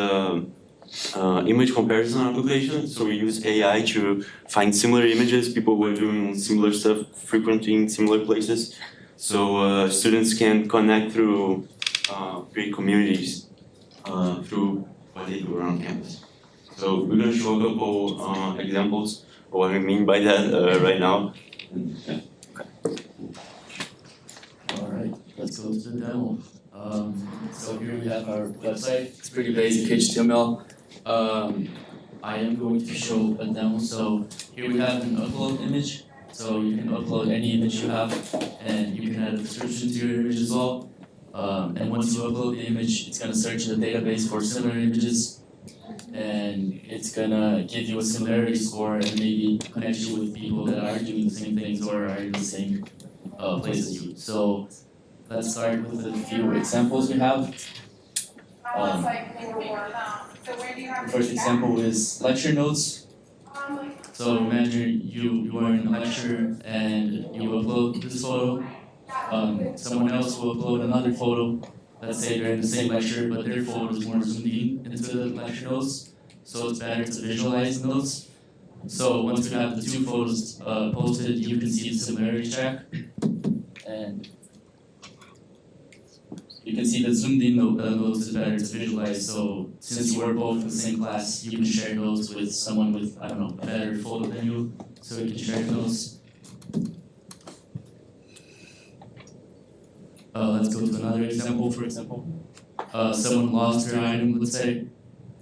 image comparison application. So we use AI to find similar images, people who are doing similar stuff, frequenting similar places. So students can connect through create communities through what they do around campus. So we're going to show a couple examples of what I mean by that right now. Yeah. Alright, let's go to the demo. So here we have our website. It's pretty basic HTML. I am going to show a demo. So here we have an upload image. So you can upload any image you have, and you can add a description to your image as well. And once you upload the image, it's gonna search the database for similar images, and it's gonna give you a similarity score and maybe connect you with people that are doing the same things or are in the same place as you. So let's start with a few examples we have. The first example is lecture notes. So imagine you are in a lecture and you upload this photo. Someone else will upload another photo. Let's say they're in the same lecture, but their photo is more zoomed in into the lecture notes. So it's better to visualize notes. So once you have the two photos posted, you can see the similarity track. And you can see the zoomed in notes is better to visualize. So since you were both in the same class, you can share notes with someone with, I don't know, a better photo than you. So you can share notes. Let's go to another example. For example, someone lost their item, let's say.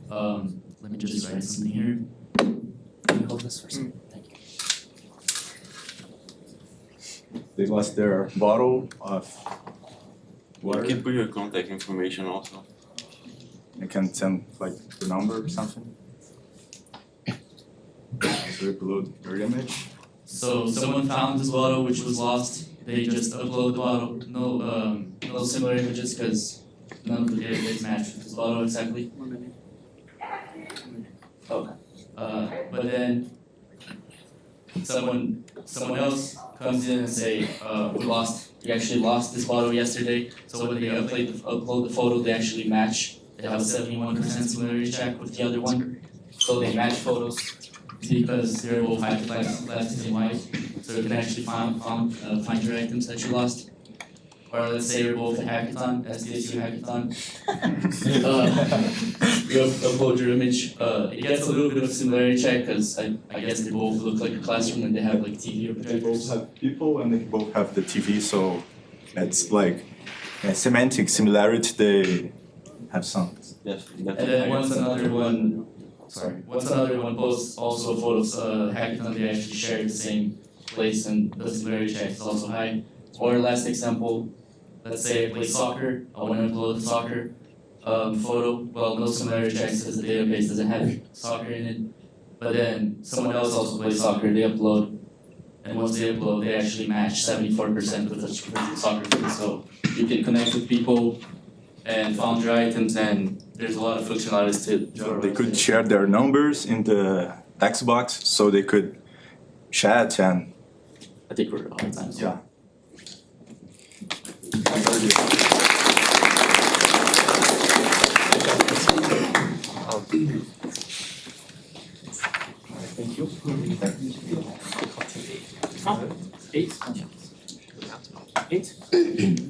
Let me just write something here. Can you hold this for a second? Thank you. They lost their bottle of water. You can put your contact information also. You can send like the number or something. So upload your image. So someone found this bottle which was lost. They just upload the bottle. No similar images because none of the database match with this bottle exactly. Okay. But then someone else comes in and say, we actually lost this bottle yesterday. So when they upload the photo, they actually match. They have a 71% similarity check with the other one. So they match photos because they're both high classes in white. So you can actually find your items that you lost. Or let's say you're both a hackathon, Sdsu hackathon. You upload your image. It gets a little bit of similarity check because I guess they both look like a classroom and they have like TV or They projectors. both have people and they both have the TV, so it's like a semantic similarity. They have some. Yes. And then once another one posts also photos hackathon, they actually share the same place and the similarity check is also high. Or last example, let's say I play soccer, I want to upload the soccer photo. Well, no similarity checks because the database doesn't have soccer in it. But then someone else also plays soccer, they upload. And once they upload, they actually match 74% with the soccer field. So you can connect with people and found your items, and there's a lot of functionalities to They could share their numbers in the text box, so they could chat and. I think we're all the time. So. Yeah.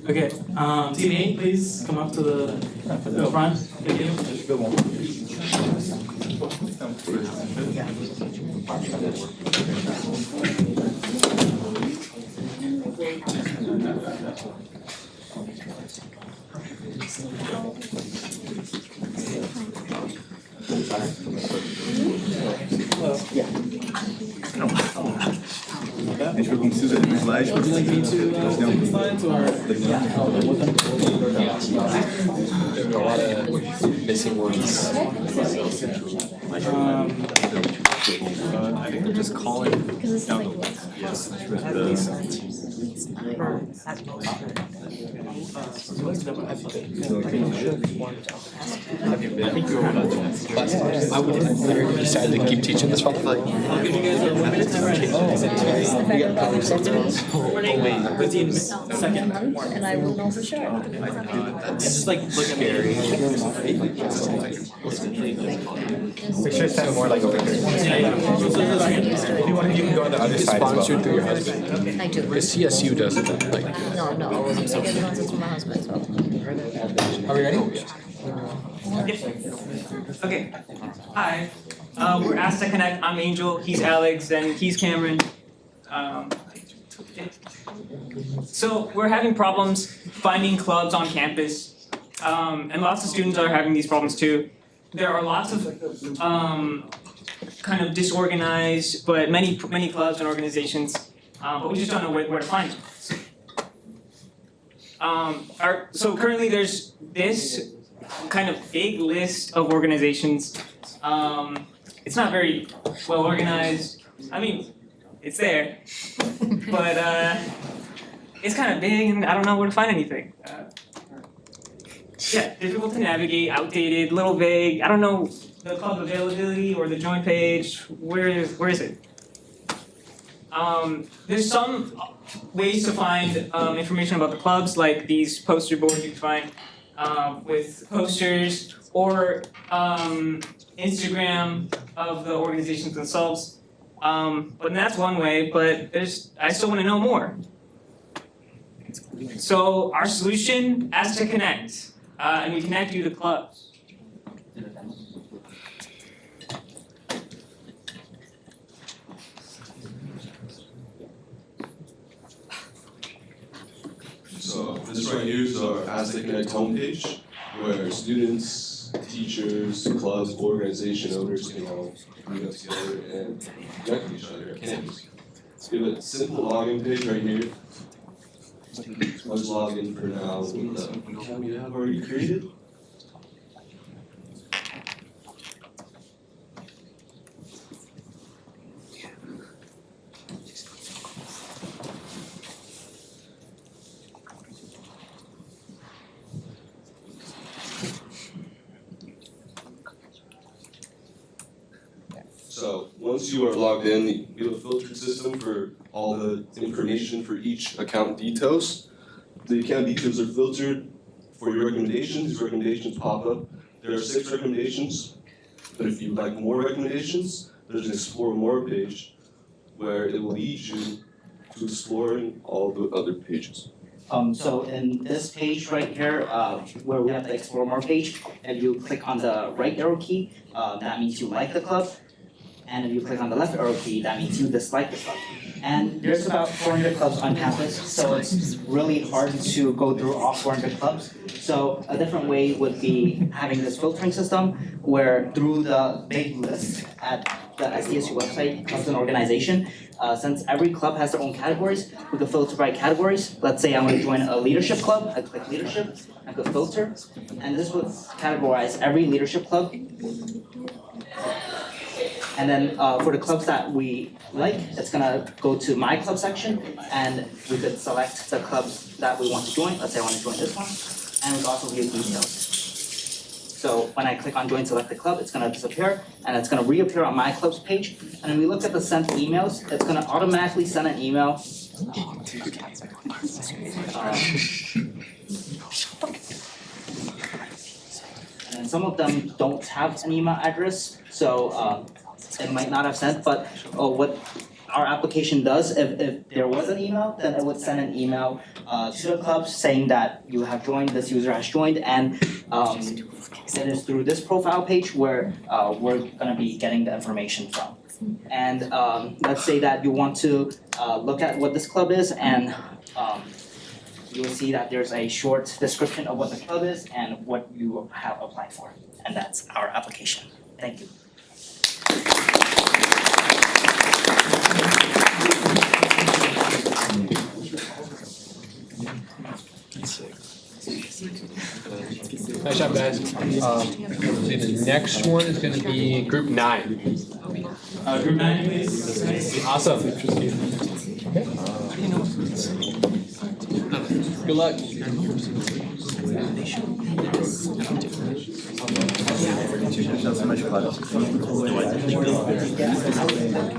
Okay, team 8, please come up to the front. Thank you. A gente foi com Susan no slide. Would you like me to the slides or? There are a lot of missing words. I think they're just calling down the I would decide to keep teaching this one. Like, I'll give you guys a 1 minute timer. Second. And I will know for sure. Just like look at me. Make sure it's set more like over here. Maybe one of you can go on the other side as well. Sponsored through your husband. I do. Because CSU does it. Like, No, I wasn't gonna get sponsors from my husband as well. Are we ready? Okay. Hi. We're asked to connect. I'm Angel. He's Alex, and he's Cameron. So we're having problems finding clubs on campus, and lots of students are having these problems too. There are lots of kind of disorganized, but many clubs and organizations, but we just don't know where to find them. So currently there's this kind of big list of organizations. It's not very well organized. I mean, it's there, but it's kind of big and I don't know where to find anything. Yeah, difficult to navigate, outdated, little vague. I don't know the club availability or the join page. Where is it? There's some ways to find information about the clubs, like these poster boards you can find with posters, or Instagram of the organizations themselves. But that's one way, but I still want to know more. So our solution is to connect, and we connect you to clubs. So this right here is our As They Connect homepage, where students, teachers, clubs, organization owners can all meet up together and connect with each other at campus. We have a simple login page right here. Let's log in for now with the account you have already created. So once you are logged in, we have a filtered system for all the information for each account details. The account details are filtered for your recommendations. These recommendations pop up. There are 6 recommendations, but if you'd like more recommendations, there's an Explore More page where it will lead you to exploring all the other pages. So in this page right here, where we have the Explore More page, if you click on the right arrow key, that means you like the club. And if you click on the left arrow key, that means you dislike the club. And there's about 400 clubs on campus, so it's really hard to go through all 400 clubs. So a different way would be having this filtering system where through the big list at the Sdsu website, clubs and organization, since every club has their own categories, we could filter by categories. Let's say I want to join a leadership club, I click leadership, I could filter, and this would categorize every leadership club. And then for the clubs that we like, it's gonna go to my club section, and we could select the clubs that we want to join. Let's say I want to join this one, and we can also view details. So when I click on join selected club, it's gonna disappear, and it's gonna reappear on my club's page. And when we look at the sent emails, it's gonna automatically send an email. And some of them don't have an email address, so it might not have sent, but what our application does, if there was an email, then it would send an email to the club saying that you have joined, this user has joined, and it is through this profile page where we're gonna be getting the information from. And let's say that you want to look at what this club is, and you will see that there's a short description of what the club is and what you have applied for. And that's our application. Thank you. Nice job, guys. See, the next one is going to be group 9. Group 9, please. Awesome. Good luck.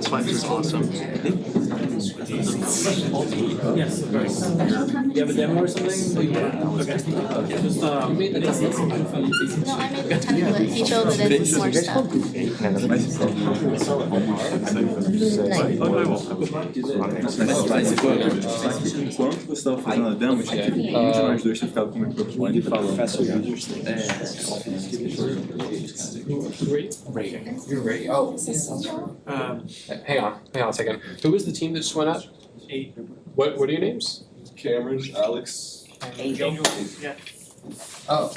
Sponge is awesome. Yes, of course. You have a demo or something? Okay. Just, No, I made the template. He showed it as more stuff. Quando você estava fazendo a demo, tinha que um de nós dois tinha ficado com o microfone falando. You're ready. Oh. Hang on a second. Who was the team that just went up? 8. What are your names? Cameron, Alex. Angel. Yeah. Oh.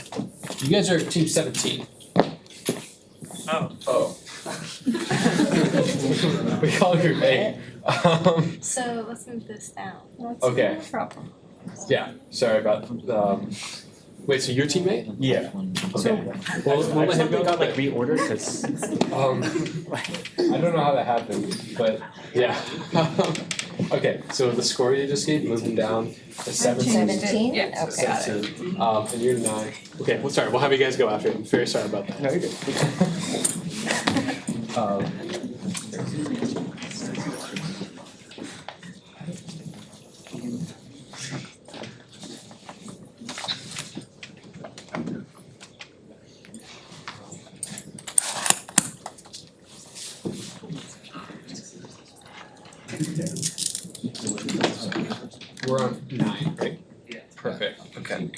You guys are team 17. Oh. We call group 8. So let's move this down. Okay. Yeah, sorry about wait, so your teammate? Yeah. Okay. Well, we'll let him go. got like reordered because I don't know how that happened, but yeah. Okay, so the score you just gave, moving down to 17. 17? Yeah. Okay. And you're 9. Okay, well, sorry, we'll have you guys go after it. I'm very sorry about that. No, you're good. We're on 9, right? Yeah. Perfect. Okay.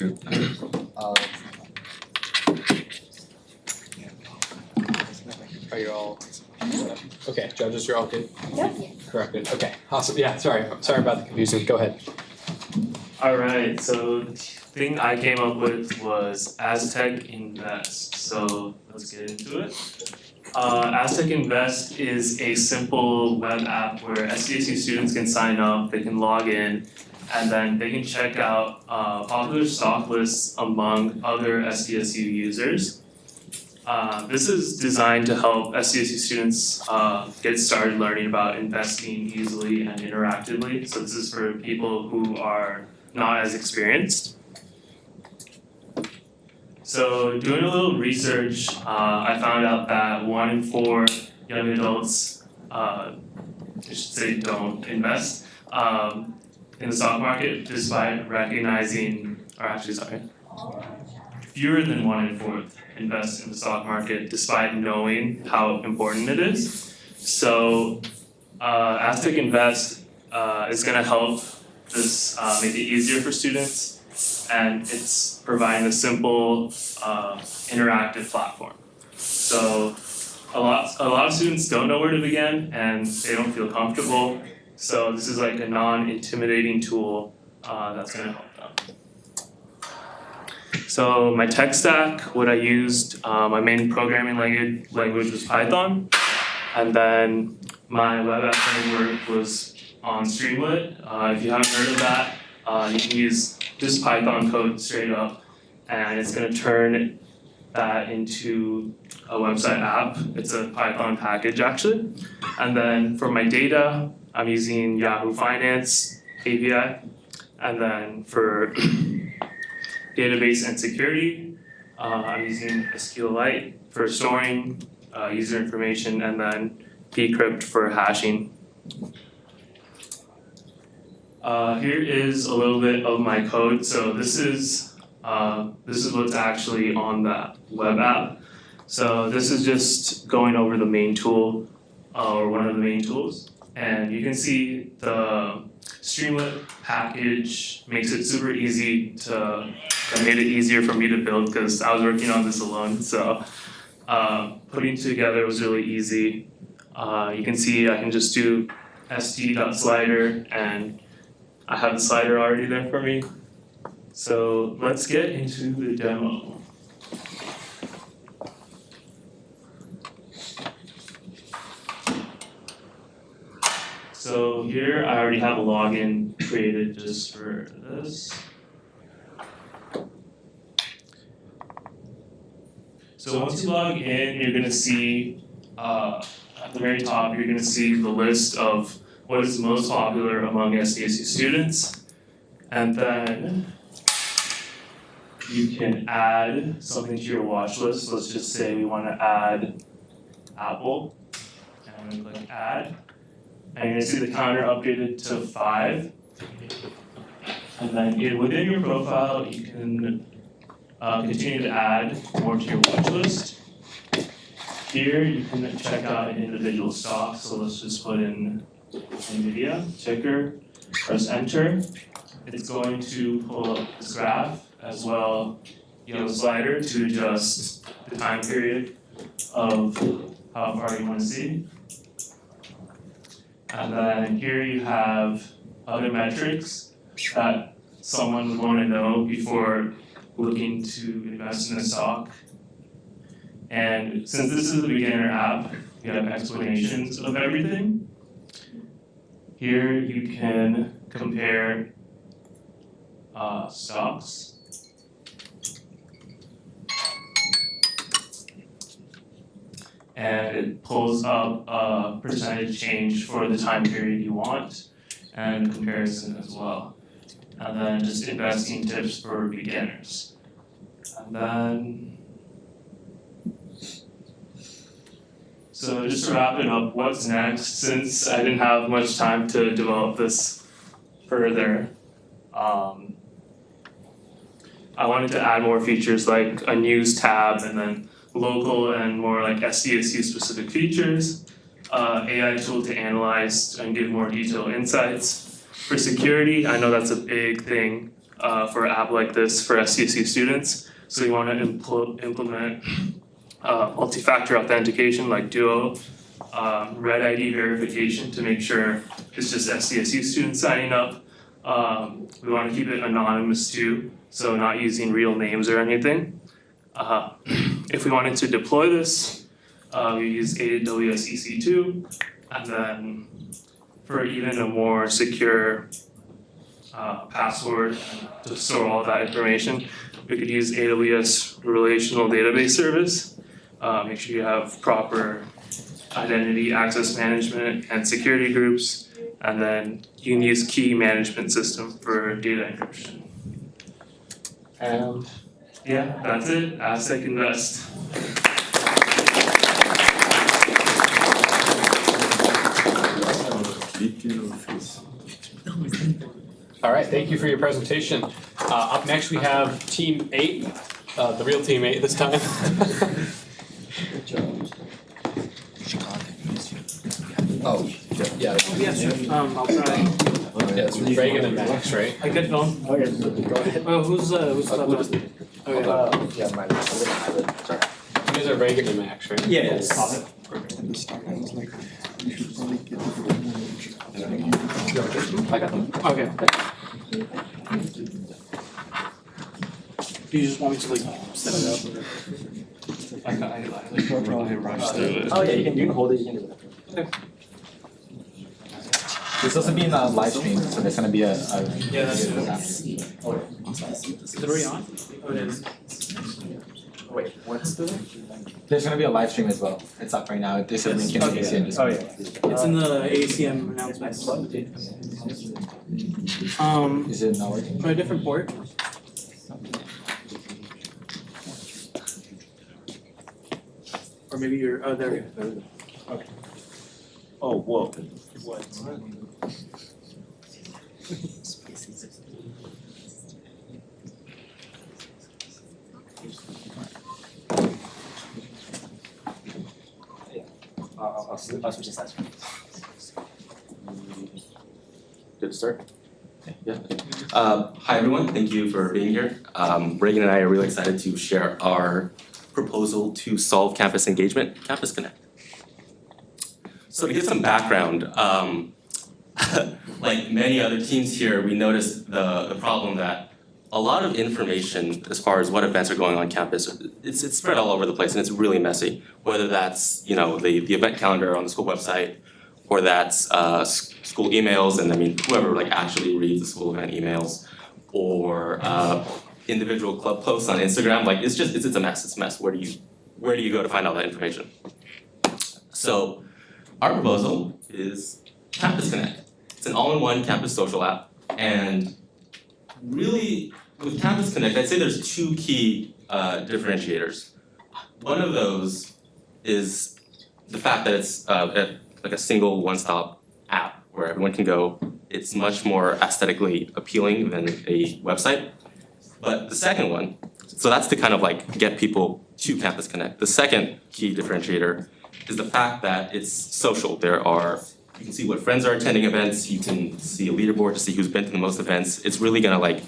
Are you all set up? Okay, judges, you're all good? Yep. Corrected. Okay, awesome. Yeah, sorry about the confusion. Go ahead. Alright, so the thing I came up with was Aztec Invest. So let's get into it. Aztec Invest is a simple web app where Sdsu students can sign up, they can log in, and then they can check out popular stock lists among other Sdsu users. This is designed to help Sdsu students get started learning about investing easily and interactively. So this is for people who are not as experienced. So doing a little research, I found out that 1 in 4 young adults, I should say, don't invest in the stock market despite recognizing, or actually sorry, fewer than 1 in 4 invest in the stock market despite knowing how important it is. So Aztec Invest is going to help this make it easier for students, and it's providing a simple interactive platform. So a lot of students don't know where to begin and they don't feel comfortable. So this is like a non-intimidating tool that's going to help them. So my tech stack, what I used, my main programming language was Python, and then my web app framework was on Streamlit. If you haven't heard of that, you can use just Python code straight up, and it's going to turn that into a website app. It's a Python package actually. And then for my data, I'm using Yahoo Finance API. And then for database and security, I'm using SQLite for storing user information, and then pcrypt for hashing. Here is a little bit of my code. So this is what's actually on that web app. So this is just going over the main tool, or one of the main tools. And you can see the Streamlit package makes it super easy to, it made it easier for me to build because I was working on this alone. So putting together was really easy. You can see I can just do st.slider and I have the slider already there for me. So let's get into the demo. So here I already have a login created just for this. So once you log in, you're gonna see at the very top, you're gonna see the list of what is most popular among SDSU students. And then you can add something to your watch list. Let's just say we wanna add Apple. And I'm gonna click add. And you're gonna see the counter updated to 5. And then within your profile, you can continue to add more to your watch list. Here, you can check out an individual stock. So let's just put in NVIDIA, ticker, press enter. It's going to pull up this graph as well, a slider to adjust the time period of how far you want to see. And then here you have other metrics that someone would want to know before looking to invest in a stock. And since this is a beginner app, you have explanations of everything. Here you can compare stocks. And it pulls up a percentage change for the time period you want and comparison as well. And then just investing tips for beginners. And then, so just to wrap it up, what's next? Since I didn't have much time to develop this further, I wanted to add more features like a news tab and then local and more like SDSU specific features, AI tool to analyze and give more detailed insights. For security, I know that's a big thing for an app like this for SDSU students. So you want to implement multi-factor authentication like Duo, Red ID verification to make sure it's just SDSU students signing up. We want to keep it anonymous too, so not using real names or anything. If we wanted to deploy this, we use AWS EC2, and then for even a more secure password to store all that information, we could use AWS Relational Database Service. Make sure you have proper identity access management and security groups, and then you can use key management system for data encryption. And yeah, that's it. Aztec Invest. All right, thank you for your presentation. Up next we have Team 8, the real Team 8 this time. Oh, yeah. Yeah, sure. I'll try. Yeah, it's Reagan and Max, right? A good phone. Okay, go ahead. Oh, who's Okay. Yeah, mine. Sorry. You guys are Reagan and Max, right? Yes. I got them. Okay. Do you just want me to like set it up? I rushed through it. Oh yeah, you can hold it. You can do it. Okay. This also being a live stream, so there's gonna be a Yeah, that's it. Is it already on? Oh, it is. Wait, what's the? There's gonna be a live stream as well. It's up right now. There's a link in the ACM Discord. Oh yeah. It's in the ACM announcements. Is it not working? Try a different port. Or maybe you're, oh, there we go. There we go. Okay. Oh, whoa. What? I'll switch the size. good to start? Yeah. Hi everyone, thank you for being here. Reagan and I are really excited to share our proposal to solve campus engagement, Campus Connect. So to give some background, like many other teams here, we noticed the problem that a lot of information as far as what events are going on campus, it's spread all over the place and it's really messy. Whether that's the event calendar on the school website, or that's school emails, and I mean whoever like actually reads the school event emails, or individual club posts on Instagram, like it's a mess. It's a mess. Where do you go to find all that information? So our proposal is Campus Connect. It's an all-in-one campus social app, and really with Campus Connect, I'd say there's two key differentiators. One of those is the fact that it's like a single one-stop app where everyone can go. It's much more aesthetically appealing than a website. But the second one, so that's to kind of like get people to Campus Connect. The second key differentiator is the fact that it's social. You can see what friends are attending events, you can see a leaderboard to see who's been to the most events. It's really gonna like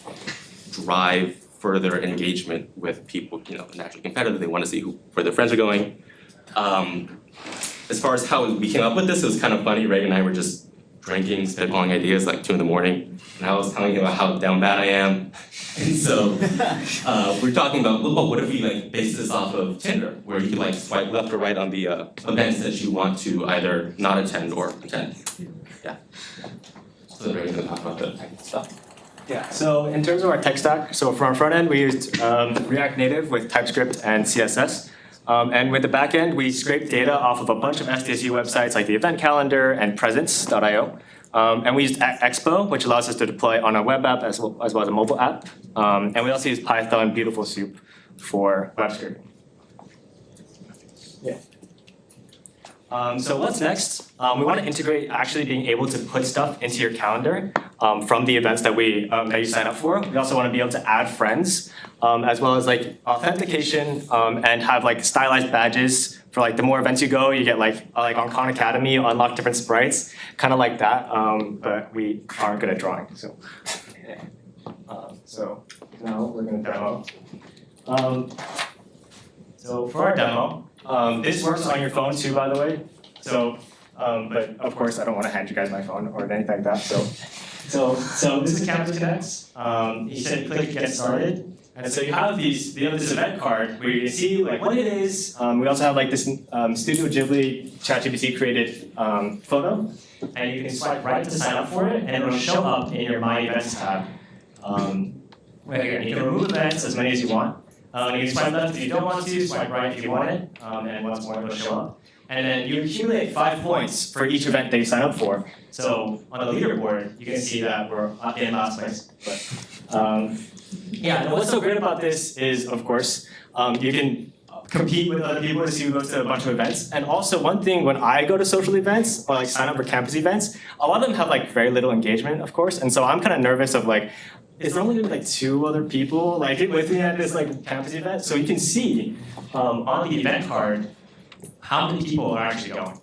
drive further engagement with people, naturally competitive, they wanna see where their friends are going. As far as how we came up with this, it was kind of funny. Reagan and I were just drinking, spitballing ideas like 2 in the morning, and I was telling him about how down bad I am. And so we're talking about, well, what if we like base this off of Tinder, where you can like swipe left or right on the events that you want to either not attend or attend. Yeah. So Reagan's gonna talk about the technical stuff. Yeah, so in terms of our tech stack, so for our front end, we used React Native with TypeScript and CSS. And with the back end, we scraped data off of a bunch of SDSU websites like the event calendar and presence.io. And we used Expo, which allows us to deploy on a web app as well as a mobile app. And we also used Python Beautiful Soup for web scraping. Yeah. So what's next? We want to integrate actually being able to put stuff into your calendar from the events that you sign up for. We also want to be able to add friends, as well as like authentication and have like stylized badges for like the more events you go, you get like on Khan Academy, you unlock different sprites, kind of like that. But we aren't good at drawing, so yeah. So now we're going to demo. So for our demo. This works on your phone too, by the way. So, but of course, I don't want to hand you guys my phone or anything like that. So this is Campus Connect. You said click get started, and so you have this event card where you can see like what it is. We also have like this Studio Ghibli ChatGPT created photo, and you can swipe right to sign up for it, and it'll show up in your My Events tab. You can remove events as many as you want. You can swipe left if you don't want to, swipe right if you want it, and once more it'll show up. And then you accumulate 5 points for each event that you sign up for. So on the leaderboard, you can see that we're in last place. But yeah, and what's so great about this is, of course, you can compete with other people to see who goes to a bunch of events. And also one thing, when I go to social events or like sign up for campus events, a lot of them have like very little engagement, of course. And so I'm kind of nervous of like, is there only gonna be like 2 other people like with me at this like campus event? So you can see on the event card how many people are actually going.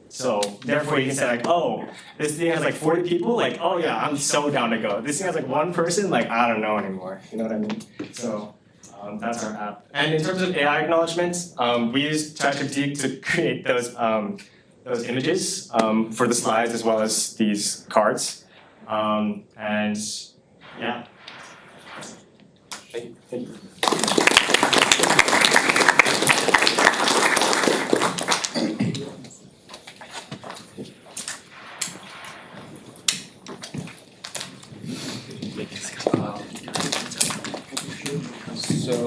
So therefore you can say like, oh, this thing has like 40 people, like, oh yeah, I'm so down to go. This thing has like 1 person, like I don't know anymore. You know what I mean? So that's our app. And in terms of AI acknowledgements, we use ChatGPT to create those images for the slides as well as these cards. And yeah. Thank you. So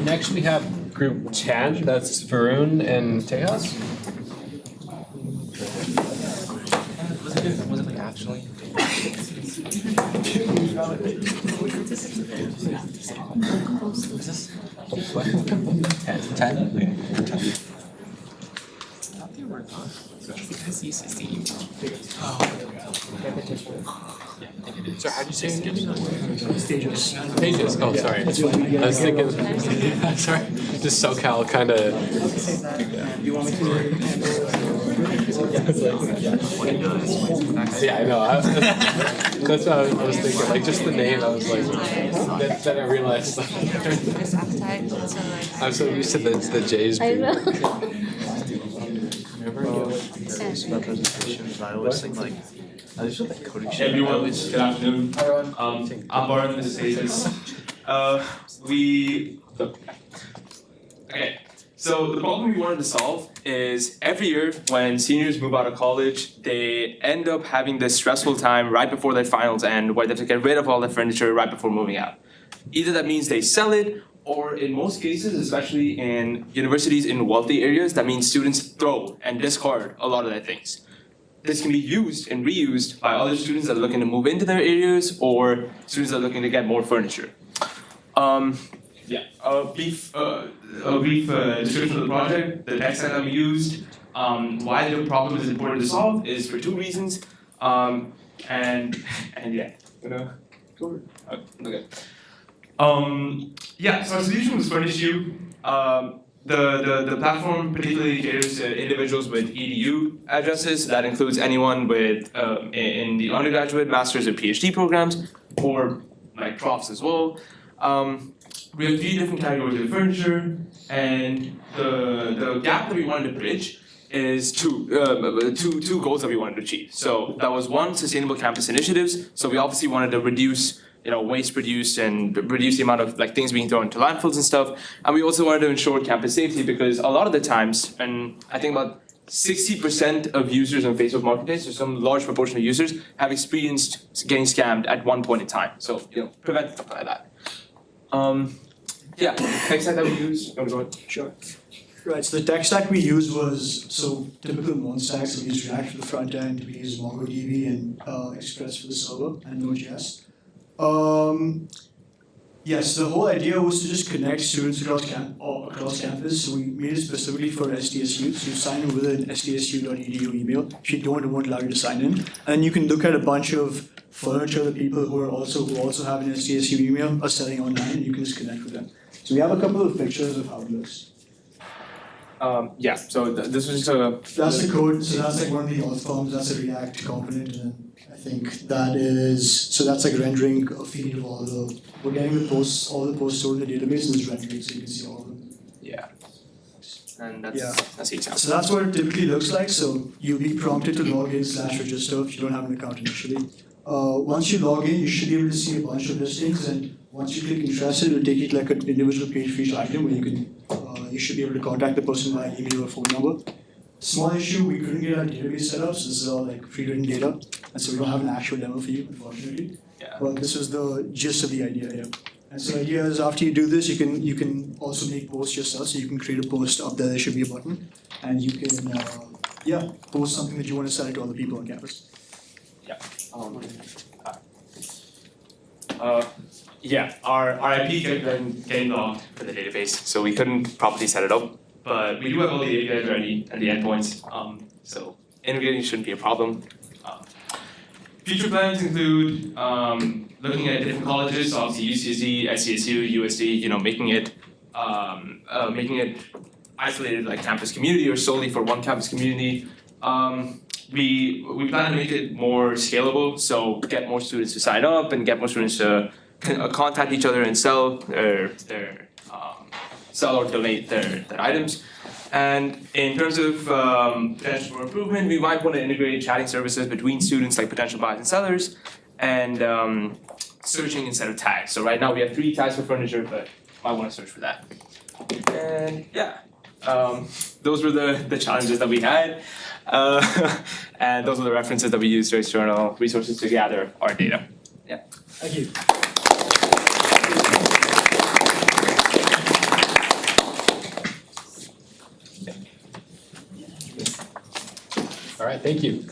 next we have group 10, that's Varun and Tejas. Was it like actually? What? 10? So how do you say it again? Stages. Oh, sorry. I was thinking, sorry, just SoCal kind of. You want me to? Yeah, I know. That's what I was thinking. Like just the name, I was like, then I realized like, I'm so used to the J's. I know. My presentations, I always think like, I just feel like coding Hey shit. everyone, good afternoon. I'm Baran, this is Aces. Okay, so the problem we wanted to solve is every year when seniors move out of college, they end up having this stressful time right before their finals end where they have to get rid of all their furniture right before moving out. Either that means they sell it, or in most cases, especially in universities in wealthy areas, that means students throw and discard a lot of their things. This can be used and reused by other students that are looking to move into their areas or students that are looking to get more furniture. A brief description of the project, the tech stack that we used, why the problem is important to solve is for two reasons. So our solution was furnished you. The platform particularly caters to individuals with EDU addresses. That includes anyone with in the undergraduate, master's, or PhD programs, or like profs as well. We have 3 different categories of furniture, and the gap that we wanted to bridge is two goals that we wanted to achieve. So that was one, sustainable campus initiatives. So we obviously wanted to reduce waste produced and reduce the amount of like things being thrown into landfills and stuff. And we also wanted to ensure campus safety because a lot of the times, and I think about 60% of users on Facebook Marketplace, or some large proportion of users, have experienced getting scammed at one point in time. So prevent stuff like that. Tech stack that we use. Sure. Right, so the tech stack we used was, typical Mon stack, so we used React for the front end, we used MongoDB and Express for the server, and Node.js. Yes, the whole idea was to just connect students across campus, so we made it specifically for Sdsu, so you sign in with an sdsu.edu email if you won't allow you to sign in, and you can look at a bunch of furniture that people who also have an Sdsu email are selling online, and you can just connect with them. So we have a couple of pictures of how it looks. This was That's the code, so that's like one of the auth forms, that's a React component, and then I think that is, so that's like rendering a feed of we're getting all the posts stored in the database and it's rendering so you can see all of them. Yeah. And that's the example. So that's what it typically looks like, so you'll be prompted to log in /register if you don't have an account initially. Once you log in, you should be able to see a bunch of listings, and once you click interested, it'll take you to like an individual page for each item where you should be able to contact the person by email or phone number. Small issue, we couldn't get our database set up, so this is all like pre-written data, and so we don't have an actual demo for you, unfortunately. Yeah. But this was the gist of the idea here. And so the idea is after you do this, you can also make posts yourself, so you can create a post up there should be a button, and you can post something that you want to sell to other people on campus. Our IP kept getting locked for the database, so we couldn't properly set it up. But we do have all the APIs ready and the endpoints, so integrating shouldn't be a problem. Future plans include looking at different colleges, obviously UCSD, Sdsu, USD, making it isolated like campus community or solely for one campus community. We plan to make it more scalable, so get more students to sign up and get more students to contact each other and sell sell or donate their items. And in terms of potential for improvement, we might want to integrate chatting services between students like potential buyers and sellers, and searching instead of tags. So right now we have 3 tags for furniture, but I want to search for that. And those were the challenges that we had. And those are the references that we used to external resources to gather our data. Yeah. Thank you. All right, thank you.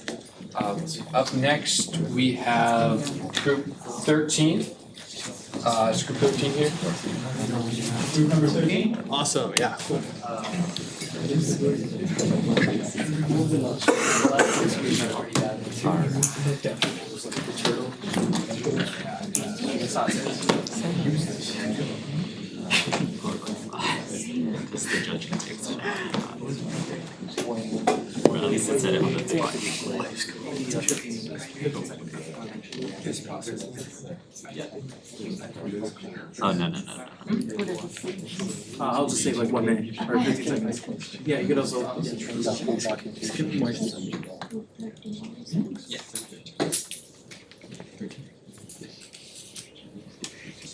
Up next, we have group 13. Is group 13 here? Group number 13? Awesome, yeah. Cool. Because the judge can take some. Or at least it said it on the spot. Oh, no. I'll just say like 1 minute or 50 seconds. Yeah, you could also.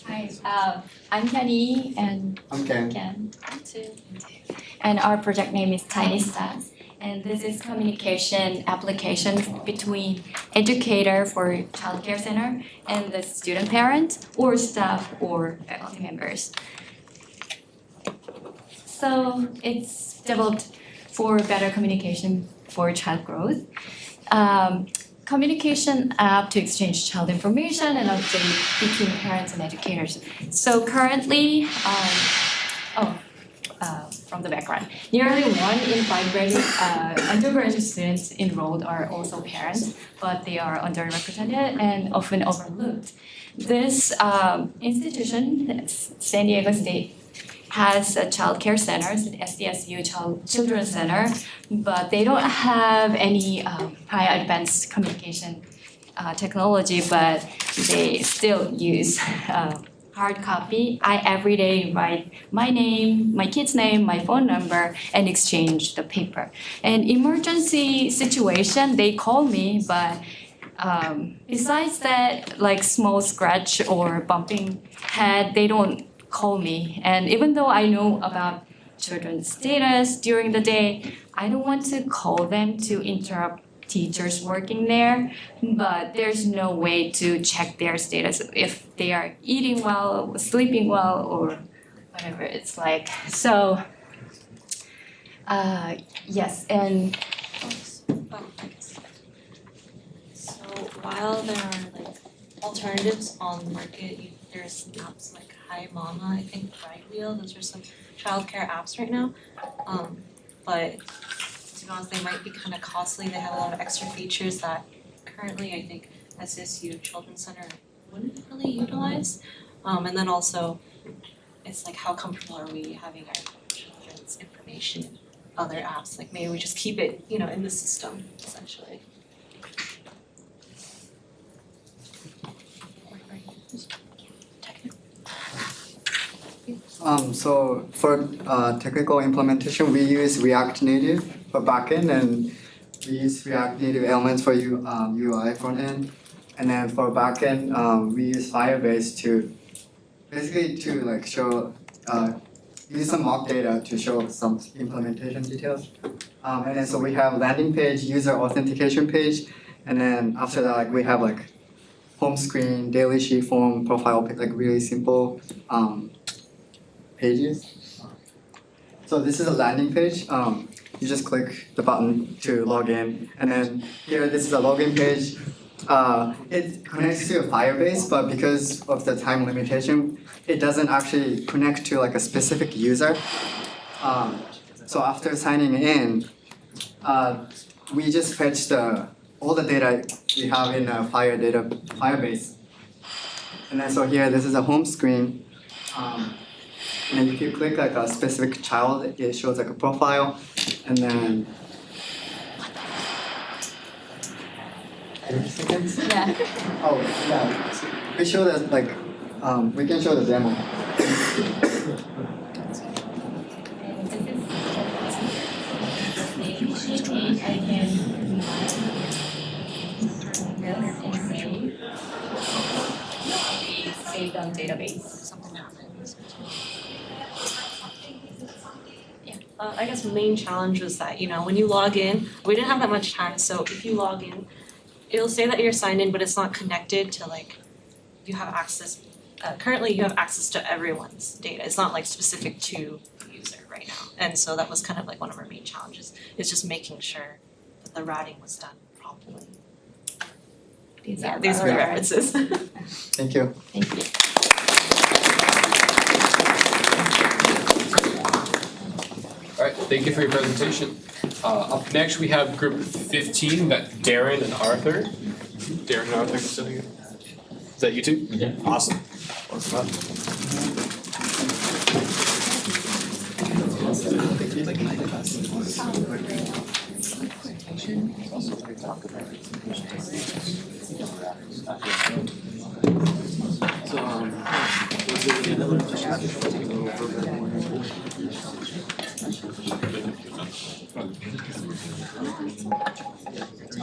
Hi, I'm Kenny and I'm Ken. Ken. Too. And our project name is Tiny Steps. And this is communication application between educator for childcare center and the student parent or staff or faculty members. So it's developed for better communication for child growth. Communication app to exchange child information and update between parents and educators. So currently, from the background, nearly 1 in 5 undergraduate students enrolled are also parents, but they are underrepresented and often overlooked. This institution, San Diego State, has a child care center, Sdsu Children's Center, but they don't have any high advanced communication technology, but they still use hard copy. I every day write my name, my kid's name, my phone number, and exchange the paper. And emergency situation, they call me, but besides that, like small scratch or bumping head, they don't call me. And even though I know about children's status during the day, I don't want to call them to interrupt teachers working there, but there's no way to check their status if they are eating well, sleeping well, or whatever it's like. So, yes, and so while there are like alternatives on the market, there's apps like Hi Mama, I think Right Wheel, those are some childcare apps right now. But to be honest, they might be kind of costly. They have a lot of extra features that currently I think Sdsu Children's Center wouldn't really utilize. And then also, it's like how comfortable are we having our children's information in other apps? Like maybe we just keep it, in the system essentially. So for technical implementation, we use React Native for backend, and we use React Native elements for UI front end. And then for backend, we use Firebase to basically to show use some mock data to show some implementation details. And then so we have landing page, user authentication page, and then after that we have home screen, daily sheet form, profile pic, really simple pages. So this is a landing page. You just click the button to log in, and then here this is a login page. It connects to a Firebase, but because of the time limitation, it doesn't actually connect to a specific user. So after signing in, we just fetch all the data we have in Firebase. And then so here, this is a home screen. And if you click a specific child, it shows a profile, and then 30 seconds? Yeah. Oh, yeah. We show that we can show the demo. Saved on database. Something happens. I guess the main challenge was that, when you log in, we didn't have that much time, so if you log in, it'll say that you're signed in, but it's not connected to you have access, currently you have access to everyone's data, it's not specific to the user right now. And so that was kind of one of our main challenges, is just making sure that the routing was done properly. These are the references. Thank you. Thank you. All right, thank you for your presentation. Up next, we have group 15, that's Darren and Arthur. Darren and Arthur, sitting here. Is that you two? Yeah. Awesome. Welcome up. Tell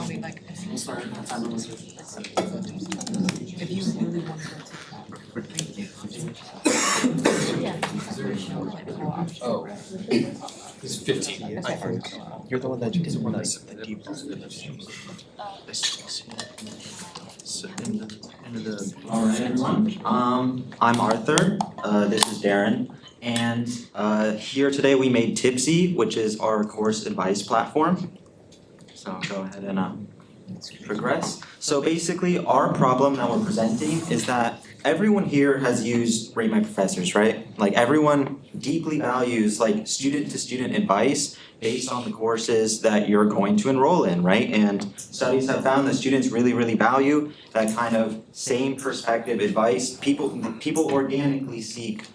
me like we'll start a time limit. If you really want to Oh. It's 15. You're the one that is one that's the deep. Alright everyone, I'm Arthur, this is Darren, and here today we made Tipsy, which is our course advice platform. So go ahead and progress. So basically our problem that we're presenting is that everyone here has used Rate My Professors, right? Like everyone deeply values like student to student advice based on the courses that you're going to enroll in, right? And studies have found that students really value that kind of same perspective advice. People organically seek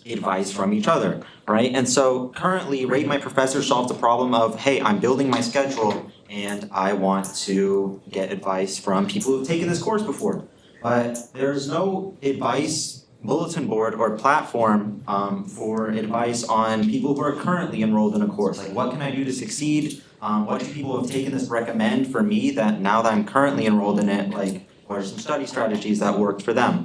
advice from each other, right? And so currently Rate My Professor solves the problem of, hey, I'm building my schedule and I want to get advice from people who've taken this course before. But there's no advice bulletin board or platform for advice on people who are currently enrolled in a course. Like what can I do to succeed? What do people who have taken this recommend for me that now that I'm currently enrolled in it, like what are some study strategies that worked for them?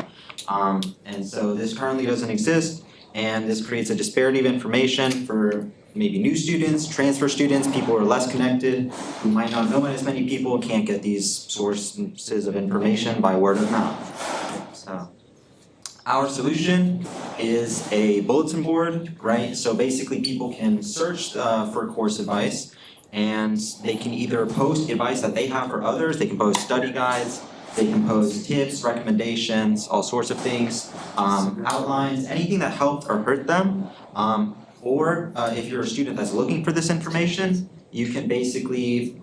And so this currently doesn't exist, and this creates a disparity of information for maybe new students, transfer students, people who are less connected, who might not know as many people, can't get these sources of information by word of mouth. So our solution is a bulletin board, right? So basically people can search for course advice, and they can either post advice that they have for others, they can post study guides, they can post tips, recommendations, all sorts of things, outlines, anything that helped or hurt them. Or if you're a student that's looking for this information, you can basically,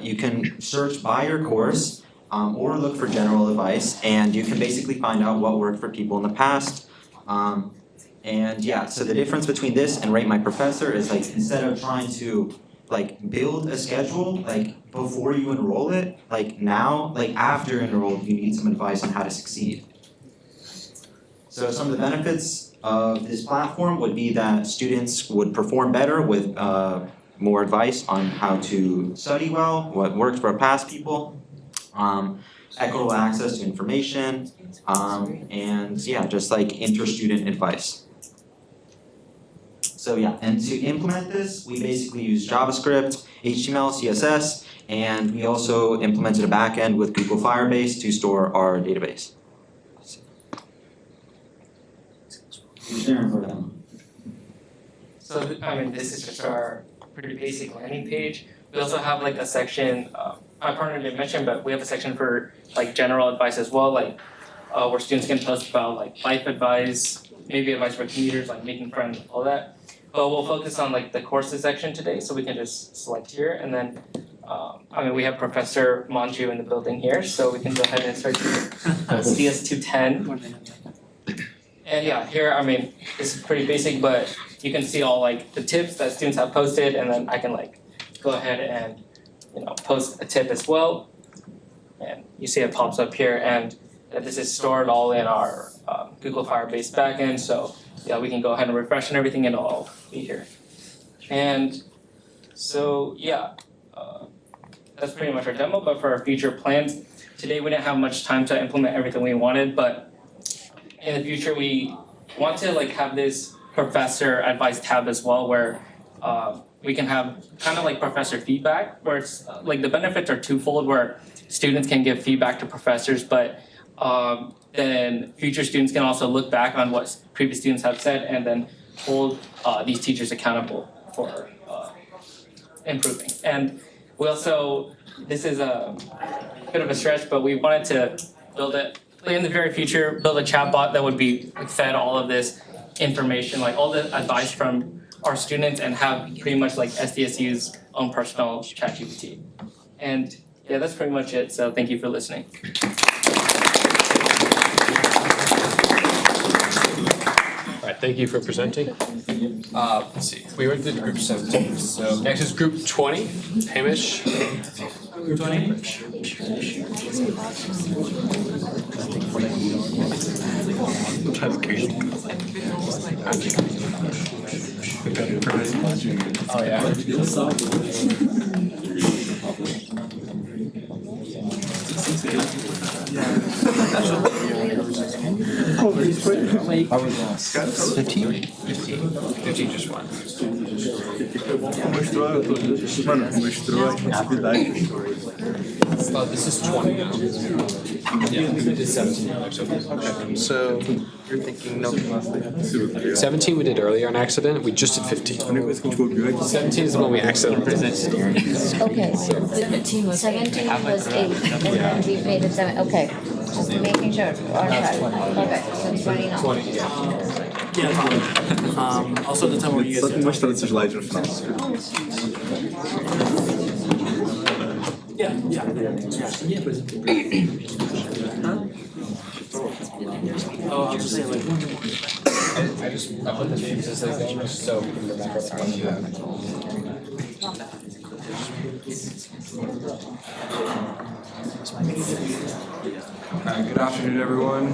you can search by your course or look for general advice, and you can basically find out what worked for people in the past. And yeah, so the difference between this and Rate My Professor is like instead of trying to like build a schedule like before you enroll it, like now, like after you're enrolled, you need some advice on how to succeed. So some of the benefits of this platform would be that students would perform better with more advice on how to study well, what works for past people, equitable access to information, and yeah, just like inter-student advice. So yeah, and to implement this, we basically use JavaScript, HTML, CSS, and we also implemented a backend with Google Firebase to store our database. So I mean, this is just our pretty basic landing page. We also have like a section, my partner didn't mention, but we have a section for like general advice as well, like where students can post about like life advice, maybe advice for commuters, like making friends, all that. But we'll focus on like the courses section today, so we can just select here, and then I mean, we have Professor Manju in the building here, so we can go ahead and start Sdsu 10. And yeah, here, I mean, this is pretty basic, but you can see all like the tips that students have posted, and then I can like go ahead and, you know, post a tip as well. And you see it pops up here, and this is stored all in our Google Firebase backend, so yeah, we can go ahead and refresh and everything, and it'll all be here. And so yeah, that's pretty much our demo, but for our future plans, today we didn't have much time to implement everything we wanted, but in the future we want to like have this professor advice tab as well, where we can have kind of like professor feedback, where it's like the benefits are twofold, where students can give feedback to professors, but then future students can also look back on what previous students have said and then hold these teachers accountable for improving. And we also, this is a bit of a stretch, but we wanted to build it, in the very future, build a chatbot that would be fed all of this information, like all the advice from our students, and have pretty much like SDSU's own personal ChatGPT. And yeah, that's pretty much it, so thank you for listening. Right. thank you for presenting. Let's see, we went to group 17, so next is group 20, Hamish. Group 20? That's crazy. Oh yeah. Oh, he's quite. I was lost. 15? 15 just one. This is 20 now. Yeah, we did 17 earlier. Okay, so you're thinking no. 17 we did earlier on accident. We just did 15. 17 is the one we accidentally presented. Okay, 17 was 8, and then we made it 7, okay. Just making sure, on track. Okay, so 20 now. 20, yeah. Also the time where you guys. Mostrando esses slides no final. Oh, I was just saying like. I put the names as they go, so we can remember the Good afternoon, everyone.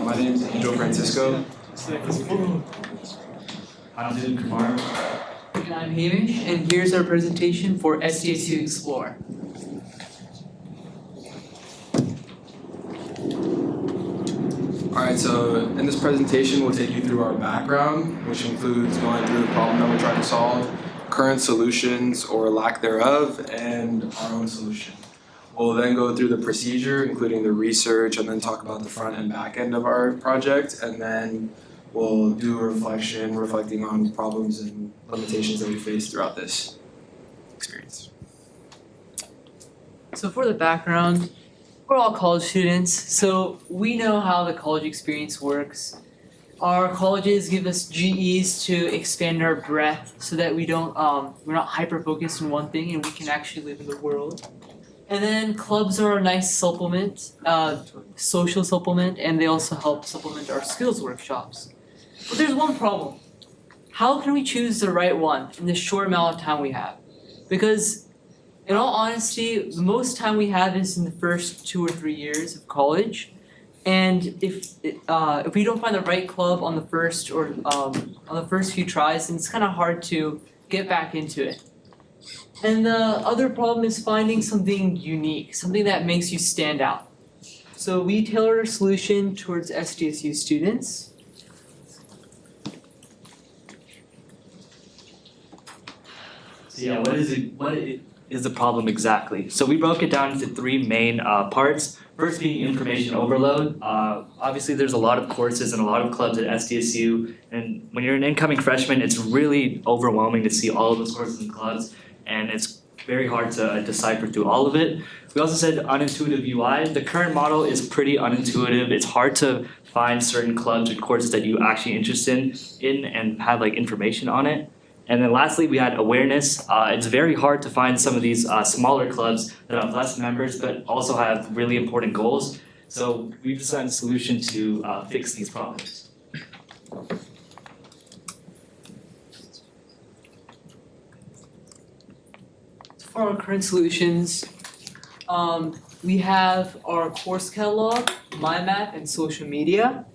My name is Angel Francisco. I'm Kumar. And I'm Hamish, and here's our presentation for Sdsu Explore. Alright, so in this presentation, we'll take you through our background, which includes going through the problem that we're trying to solve, current solutions or lack thereof, and our own solution. We'll then go through the procedure, including the research, and then talk about the front and back end of our project, and then we'll do a reflection, reflecting on problems and limitations that we face throughout this experience. So for the background, we're all college students, so we know how the college experience works. Our colleges give us GEs to expand our breadth so that we're not hyper focused on one thing and we can actually live in the world. And then clubs are a nice supplement, social supplement, and they also help supplement our skills workshops. But there's one problem. How can we choose the right one in the short amount of time we have? Because in all honesty, the most time we have is in the first 2 or 3 years of college. And if we don't find the right club on the first few tries, then it's kind of hard to get back into it. And the other problem is finding something unique, something that makes you stand out. So we tailored our solution towards Sdsu students. So yeah, what is the problem exactly? So we broke it down into 3 main parts. First being information overload. Obviously there's a lot of courses and a lot of clubs at Sdsu, and when you're an incoming freshman, it's really overwhelming to see all of those courses and clubs, and it's very hard to decipher through all of it. We also said unintuitive UI. The current model is pretty unintuitive. It's hard to find certain clubs and courses that you're actually interested in and have like information on it. And then lastly, we had awareness. It's very hard to find some of these smaller clubs that have less members but also have really important goals. So we've designed a solution to fix these problems. For our current solutions, we have our course catalog, My Map, and social media.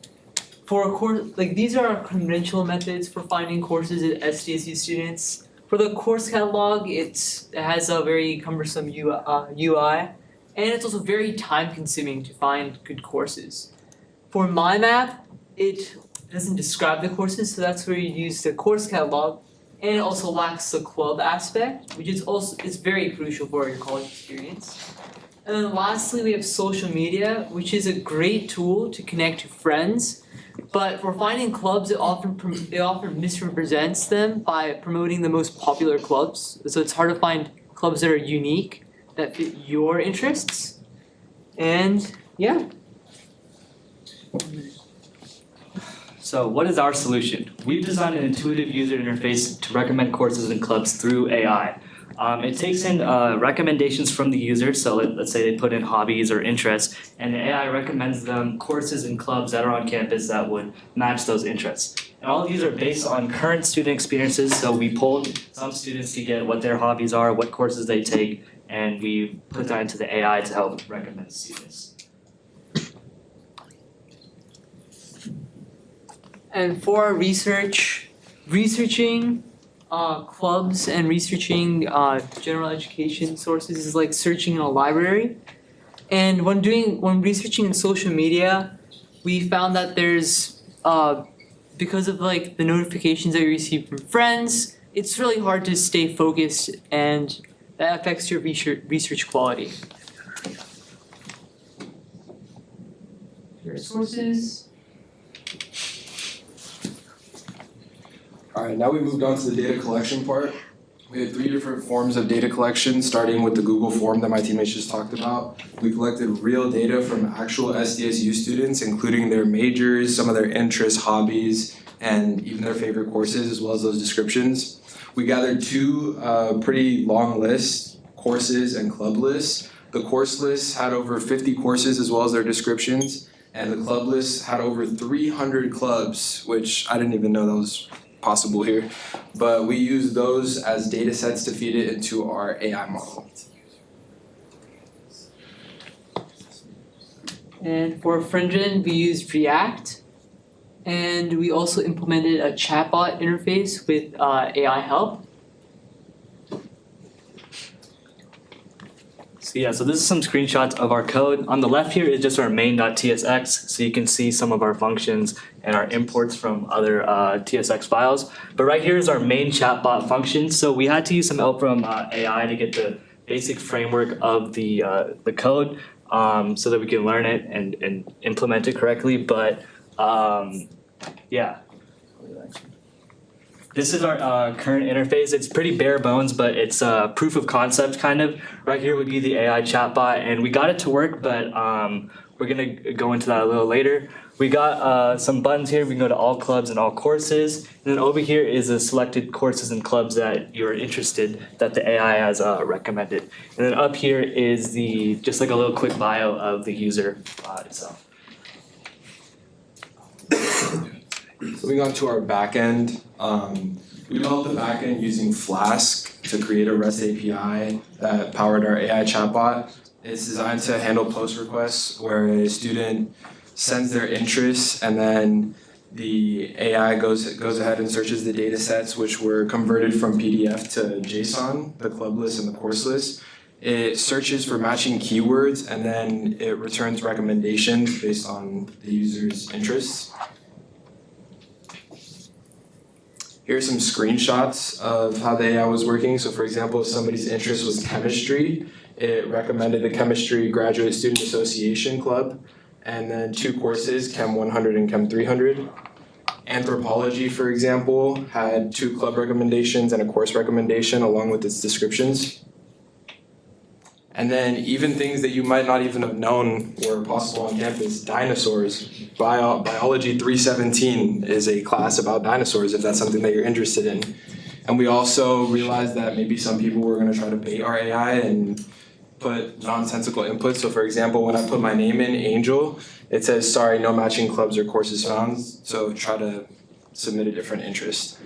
For a course, these are our conventional methods for finding courses at Sdsu students. For the course catalog, it has a very cumbersome UI, and it's also very time-consuming to find good courses. For My Map, it doesn't describe the courses, so that's where you use the course catalog, and it also lacks the club aspect, which is very crucial for your college experience. And then lastly, we have social media, which is a great tool to connect to friends. But for finding clubs, it often misrepresents them by promoting the most popular clubs. So it's hard to find clubs that are unique, that fit your interests. And yeah. So what is our solution? We've designed an intuitive user interface to recommend courses and clubs through AI. It takes in recommendations from the user, so let's say they put in hobbies or interests, and the AI recommends them courses and clubs that are on campus that would match those interests. And all of these are based on current student experiences, so we polled some students to get what their hobbies are, what courses they take, and we put that into the AI to help recommend students. And for our researching clubs and researching general education sources is like searching in a library. And when researching in social media, we found that there's because of like the notifications that you receive from friends, it's really hard to stay focused, and that affects your research quality. Your sources. All right, now we moved on to the data collection part. We had 3 different forms of data collection, starting with the Google form that my teammates just talked about. We collected real data from actual SDSU students, including their majors, some of their interests, hobbies, and even their favorite courses, as well as those descriptions. We gathered 2 pretty long lists, courses and club lists. The course list had over 50 courses as well as their descriptions, and the club list had over 300 clubs, which I didn't even know that was possible here, but we use those as data sets to feed it into our AI model. And for FriendGen, we used React, and we also implemented a chatbot interface with AI help. So this is some screenshots of our code. On the left here is just our main.tsx, so you can see some of our functions and our imports from other TSX files. But right here is our main chatbot function. So we had to use some help from AI to get the basic framework of the code so that we can learn it and implement it correctly. But yeah. This is our current interface. It's pretty bare bones, but it's a proof of concept kind of. Right here would be the AI chatbot, and we got it to work, but we're gonna go into that a little later. We got some buttons here. We can go to all clubs and all courses. And then over here is the selected courses and clubs that you're interested that the AI has recommended. And then up here is just like a little quick bio of the user itself. Moving on to our backend, we developed the backend using Flask to create a REST API that powered our AI chatbot. It's designed to handle post requests where a student sends their interests and then the AI goes ahead and searches the data sets, which were converted from PDF to JSON, the club list and the course list. It searches for matching keywords and then it returns recommendations based on the user's interests. Here's some screenshots of how the AI was working. So for example, if somebody's interest was chemistry, it recommended the Chemistry Graduate Student Association Club, and then 2 courses, Chem 100 and Chem 300. Anthropology, for example, had 2 club recommendations and a course recommendation along with its descriptions. And then even things that you might not even have known were possible on campus, dinosaurs. Biology 317 is a class about dinosaurs if that's something that you're interested in. And we also realized that maybe some people were gonna try to bait our AI and put nonsensical inputs. So for example, when I put my name in, Angel, it says, sorry, no matching clubs or courses found. So try to submit a different interest.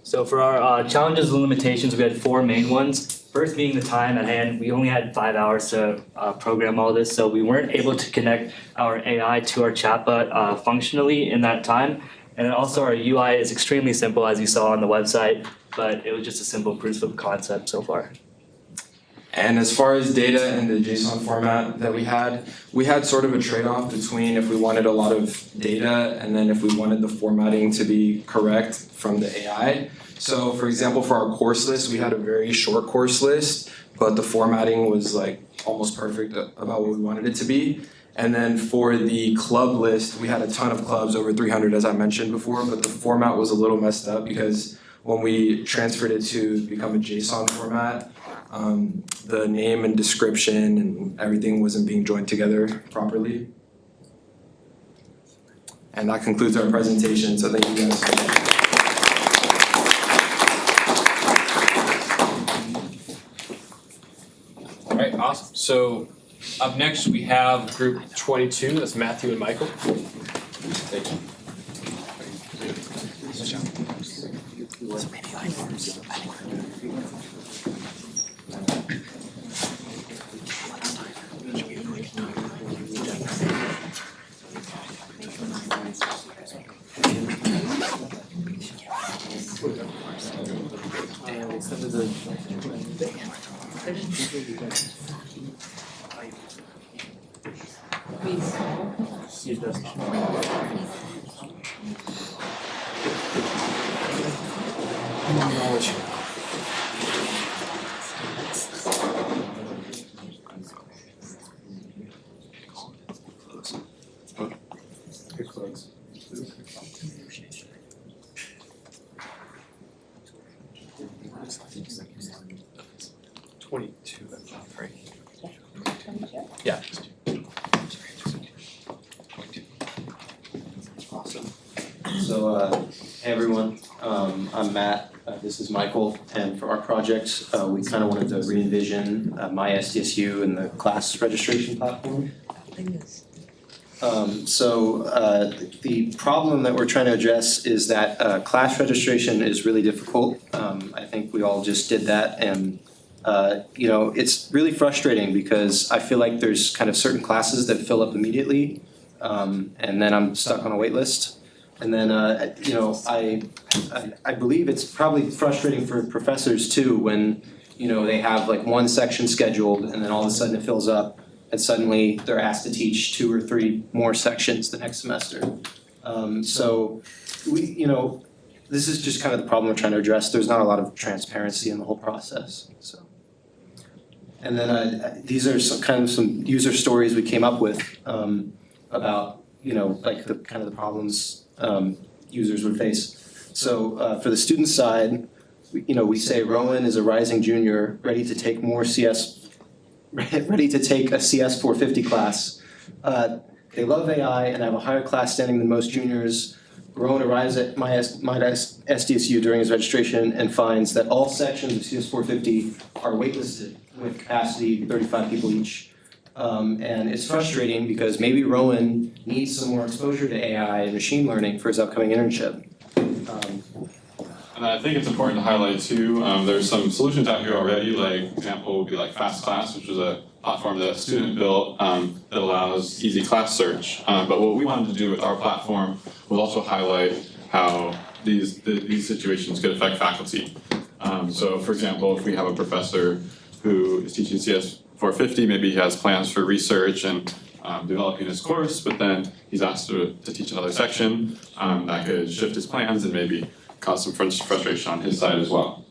So for our challenges and limitations, we had 4 main ones. First being the time at hand. We only had 5 hours to program all this, so we weren't able to connect our AI to our chatbot functionally in that time. And then also our UI is extremely simple, as you saw on the website, but it was just a simple proof of concept so far. And as far as data and the JSON format that we had sort of a trade-off between if we wanted a lot of data and then if we wanted the formatting to be correct from the AI. So for example, for our course list, we had a very short course list, but the formatting was like almost perfect about what we wanted it to be. And then for the club list, we had a ton of clubs, over 300 as I mentioned before, but the format was a little messed up because when we transferred it to become a JSON format, the name and description and everything wasn't being joined together properly. And that concludes our presentation, so thank you guys so much. Awesome. So up next we have group 22. That's Matthew and Michael. Thank you. Yeah. So, hey everyone, I'm Matt, this is Michael, and for our project, we kind of wanted to re-envision my Sdsu and the class registration platform. The problem that we're trying to address is that class registration is really difficult. I think we all just did that, and it's really frustrating because I feel like there's kind of certain classes that fill up immediately, and then I'm stuck on a wait list. And then, I believe it's probably frustrating for professors too when, they have like one section scheduled and then all of a sudden it fills up and suddenly they're asked to teach 2 or 3 more sections the next semester. This is just kind of the problem we're trying to address. There's not a lot of transparency in the whole process, so. And then these are some user stories we came up with about, like the kind of the problems users would face. So for the student side, we say Rowan is a rising junior ready to take a CS 450 class. They love AI and have a higher class standing than most juniors. Rowan arrives at my Sdsu during his registration and finds that all sections of CS 450 are waitlisted with capacity 35 people each. And it's frustrating because maybe Rowan needs some more exposure to AI and machine learning for his upcoming internship. And I think it's important to highlight too, there's some solutions out here already, like example would be like Fast Class, which is a platform that a student built that allows easy class search. But what we wanted to do with our platform was also highlight how these situations could affect faculty. So for example, if we have a professor who is teaching CS 450, maybe he has plans for research and developing his course, but then he's asked to teach another section, that could shift his plans and maybe cause some frustration on his side as well.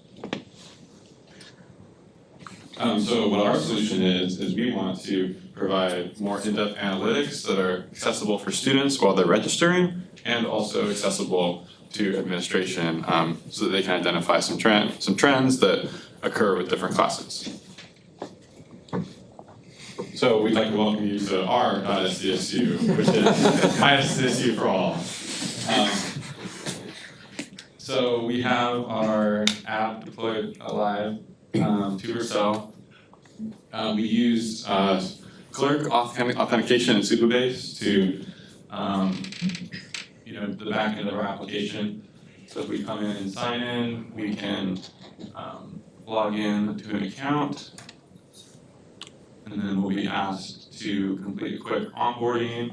So what our solution is we want to provide more in-depth analytics that are accessible for students while they're registering and also accessible to administration so that they can identify some trends that occur with different classes. So we'd like to welcome you to our Sdsu, which is my Sdsu for all. So we have our app deployed live to Vercel. We use clerk authentication and Supabase to the back end of our application. So if we come in and sign in, we can log in to an account. And then we'll be asked to complete a quick onboarding.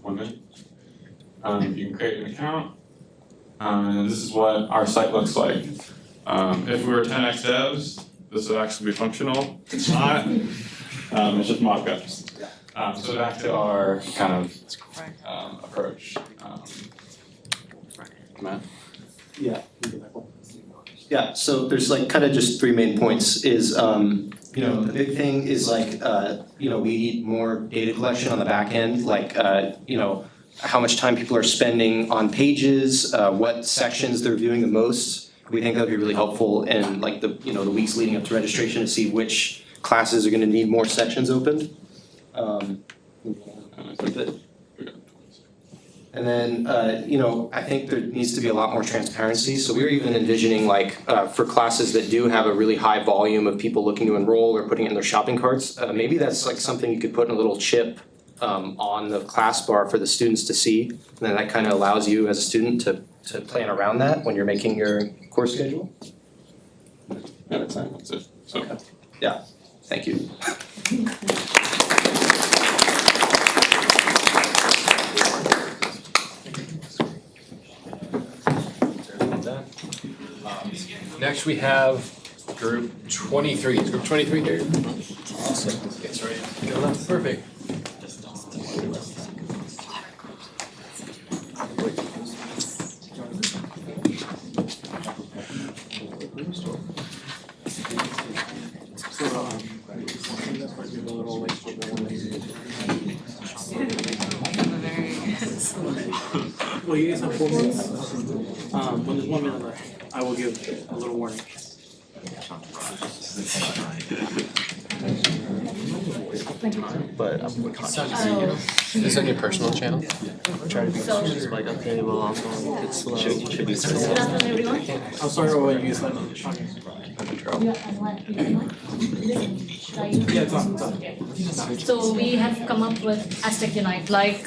1 minute. You can create an account. And this is what our site looks like. If we were 10x devs, this would actually be functional. It's not. It's just mock-ups. So back to our kind of approach. Matt? Yeah. Yeah, so there's like kind of just 3 main points is, the big thing is like, we need more data collection on the back end, like, how much time people are spending on pages, what sections they're viewing the most. We think that would be really helpful in like the weeks leading up to registration to see which classes are gonna need more sections opened. And then, I think there needs to be a lot more transparency. So we were even envisioning for classes that do have a really high volume of people looking to enroll or putting it in their shopping carts, maybe that's like something you could put in a little chip on the class bar for the students to see. And then that kind of allows you as a student to plan around that when you're making your course schedule. Yeah, that's it. So. Okay. Yeah, thank you. Next we have group 23. Is group 23 here? Awesome. Gets ready to go. Perfect. Well, you guys have 4 minutes. When there's 1 minute left, I will give a little warning. But Is this on your personal channel? try to be just like okay, well also it's slow. Should be slow. Good afternoon, everyone. I'm sorry, I'll let you guys let me. Yeah, it's on. So we have come up with Aztec Unite. Like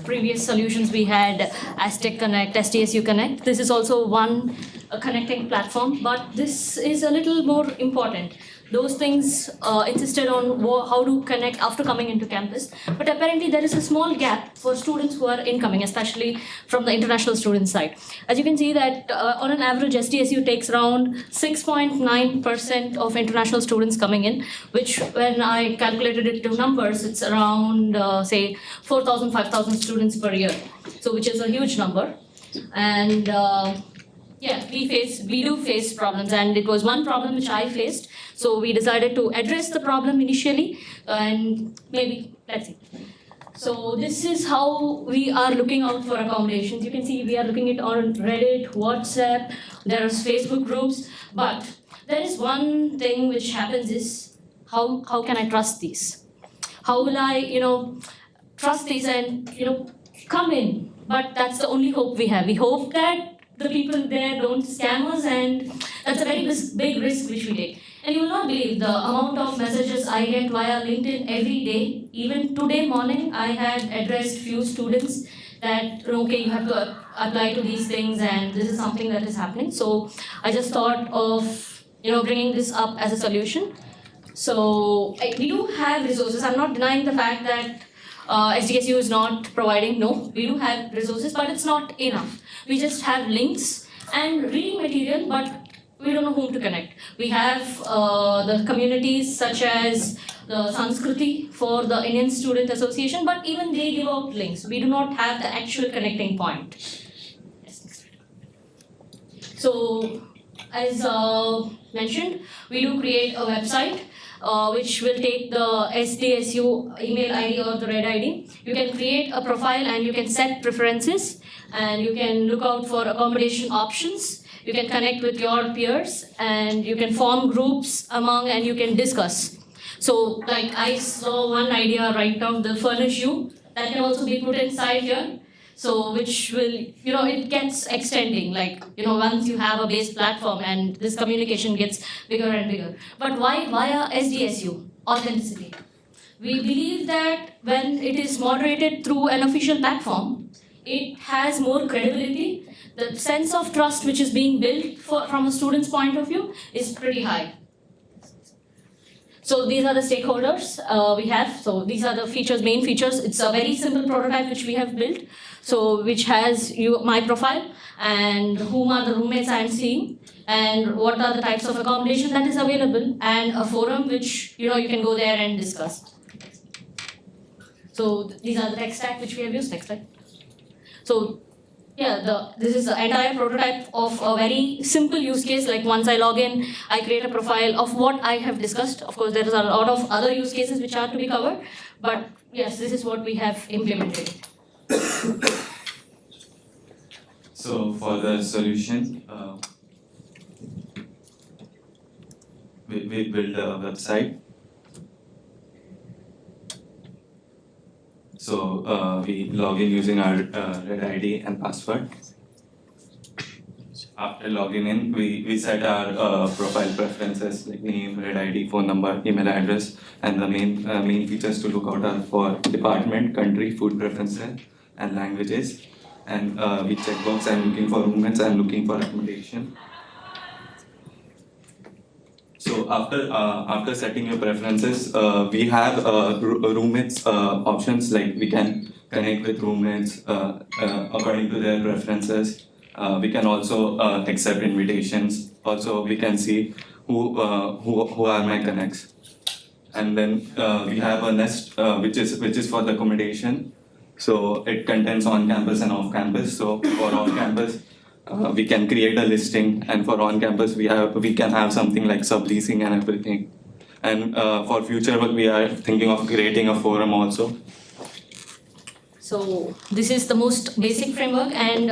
previous solutions, we had Aztec Connect, Sdsu Connect. This is also one connecting platform, but this is a little more important. Those things insisted on how to connect after coming into campus, but apparently there is a small gap for students who are incoming, especially from the international student side. As you can see that on an average, Sdsu takes around 6.9% of international students coming in, which when I calculated it to numbers, it's around say 4,000, 5,000 students per year. So which is a huge number. And yeah, we do face problems, and it was one problem which I faced. So we decided to address the problem initially, and maybe, let's see. So this is how we are looking out for accommodations. You can see we are looking at on Reddit, WhatsApp, there are Facebook groups, but there is one thing which happens is, how can I trust these? How will I, trust these and, come in? But that's the only hope we have. We hope that the people there don't scam us, and that's a very big risk which we take. And you will not believe the amount of messages I get via LinkedIn every day. Even today morning, I had addressed few students that, okay, you have to apply to these things, and this is something that is happening. So I just thought of, bringing this up as a solution. So we do have resources. I'm not denying the fact that Sdsu is not providing. No, we do have resources, but it's not enough. We just have links and reading material, but we don't know whom to connect. We have the communities such as the Sanskriti for the Indian Student Association, but even they give out links. We do not have the actual connecting point. So, as mentioned, we do create a website which will take the Sdsu email ID or the red ID. You can create a profile and you can set preferences, and you can look out for accommodation options. You can connect with your peers, and you can form groups among, and you can discuss. So like I saw one idea right now, the furnish you, that can also be put inside here. So which will, it gets extending, like, once you have a base platform and this communication gets bigger and bigger. But why via Sdsu? Authenticity. We believe that when it is moderated through an official platform, it has more credibility. The sense of trust which is being built from a student's point of view is pretty high. So these are the stakeholders we have. So these are the features, main features. It's a very simple prototype which we have built. So which has my profile and whom are the roommates I am seeing and what are the types of accommodation that is available, and a forum which you can go there and discuss. So these are the tech stack which we have used. Next slide. So yeah, this is the entire prototype of a very simple use case. Like once I log in, I create a profile of what I have discussed. Of course, there is a lot of other use cases which are to be covered, but yes, this is what we have implemented. So for the solution, we build a website. we log in using our Red ID and password. After logging in, we set our profile preferences like name, Red ID, phone number, email address, and the main features to look out are for department, country, food preferences, and languages. And we checkbox I'm looking for roommates, I'm looking for accommodation. So after setting your preferences, we have roommates options, like we can connect with roommates according to their preferences. We can also accept invitations. Also, we can see who are my connects. And then we have a nest which is for the accommodation. So it contains on-campus and off-campus. So for off-campus, we can create a listing, and for on-campus, we can have something like subleasing and everything. And for future work, we are thinking of creating a forum also. So this is the most basic framework, and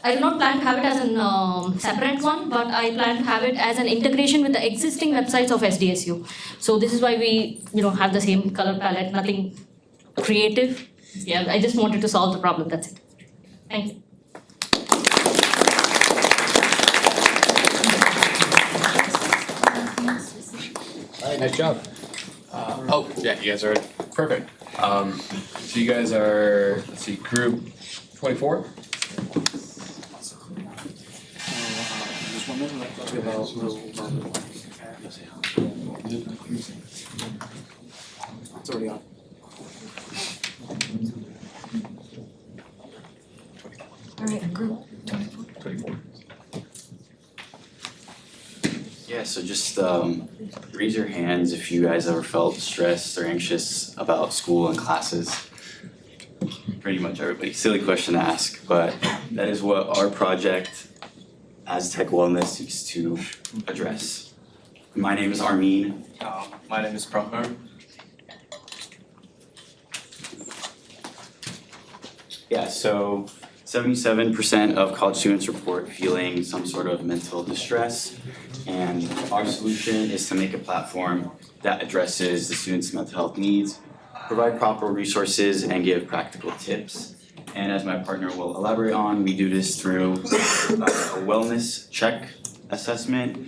I do not plan to have it as a separate one, but I plan to have it as an integration with the existing websites of Sdsu. So this is why we have the same color palette, nothing creative. Yeah, I just wanted to solve the problem, that's it. Thank you. Alright, nice job. Oh, yeah, you guys are perfect. So you guys are, let's see, group 24? It's already on. Alright, group 24. Yeah, so just raise your hands if you guys ever felt stressed or anxious about school and classes. Pretty much everybody. Silly question to ask, but that is what our project Aztec Wellness seeks to address. My name is Armin. My name is Prahar. Yeah, so 77% of college students report feeling some sort of mental distress, and our solution is to make a platform that addresses the students' mental health needs, provide proper resources, and give practical tips. And as my partner will elaborate on, we do this through a wellness check assessment,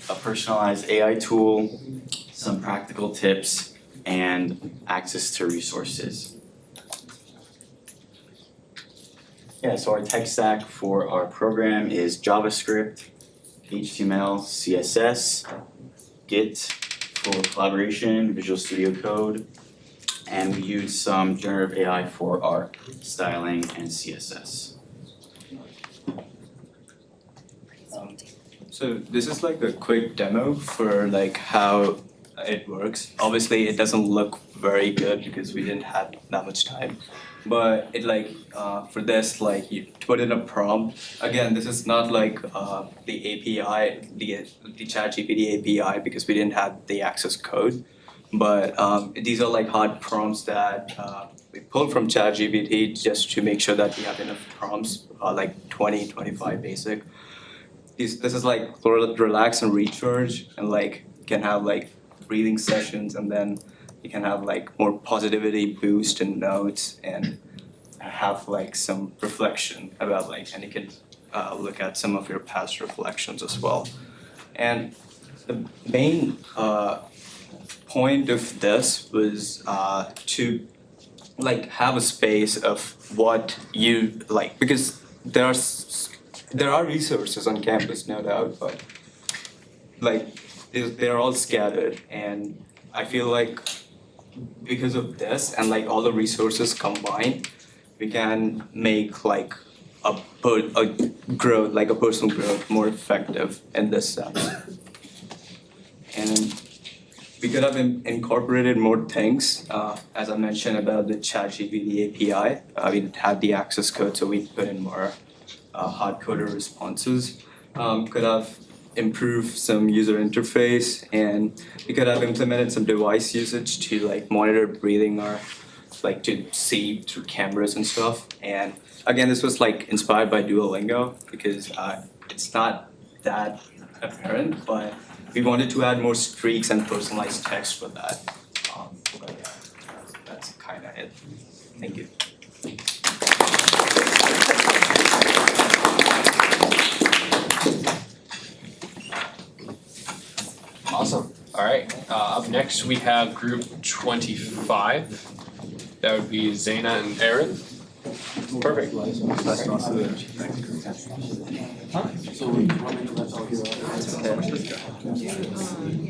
a personalized AI tool, some practical tips, and access to resources. Yeah, so our tech stack for our program is JavaScript, HTML, CSS, Git for collaboration, Visual Studio Code, and we use some generative AI for our styling and CSS. So this is like a quick demo for like how it works. Obviously, it doesn't look very good because we didn't have that much time. But it for this, you put in a prompt. Again, this is not like the API, the ChatGPT API, because we didn't have the access code. But these are hard prompts that we pulled from ChatGPT just to make sure that we have enough prompts, 20, 25 basic. This is relax and recharge, and can have breathing sessions, and then you can have more positivity boost and notes, and have some reflection about and you can look at some of your past reflections as well. And the main point of this was to have a space of what you like, because there are resources on campus, no doubt, but they're all scattered, and I feel because of this and all the resources combined, we can make a growth, a personal growth, more effective in this sense. And we could have incorporated more things, as I mentioned about the ChatGPT API. We didn't have the access code, so we put in more hard-coded responses. Could have improved some user interface, and we could have implemented some device usage to monitor breathing or to see through cameras and stuff. And again, this was inspired by Duolingo, because it's not that apparent, but we wanted to add more streaks and personalized text for that. But yeah, that's kind of it. Thank you. Awesome. All right. Up next, we have group 25. That would be Zaina and Aaron. Perfect.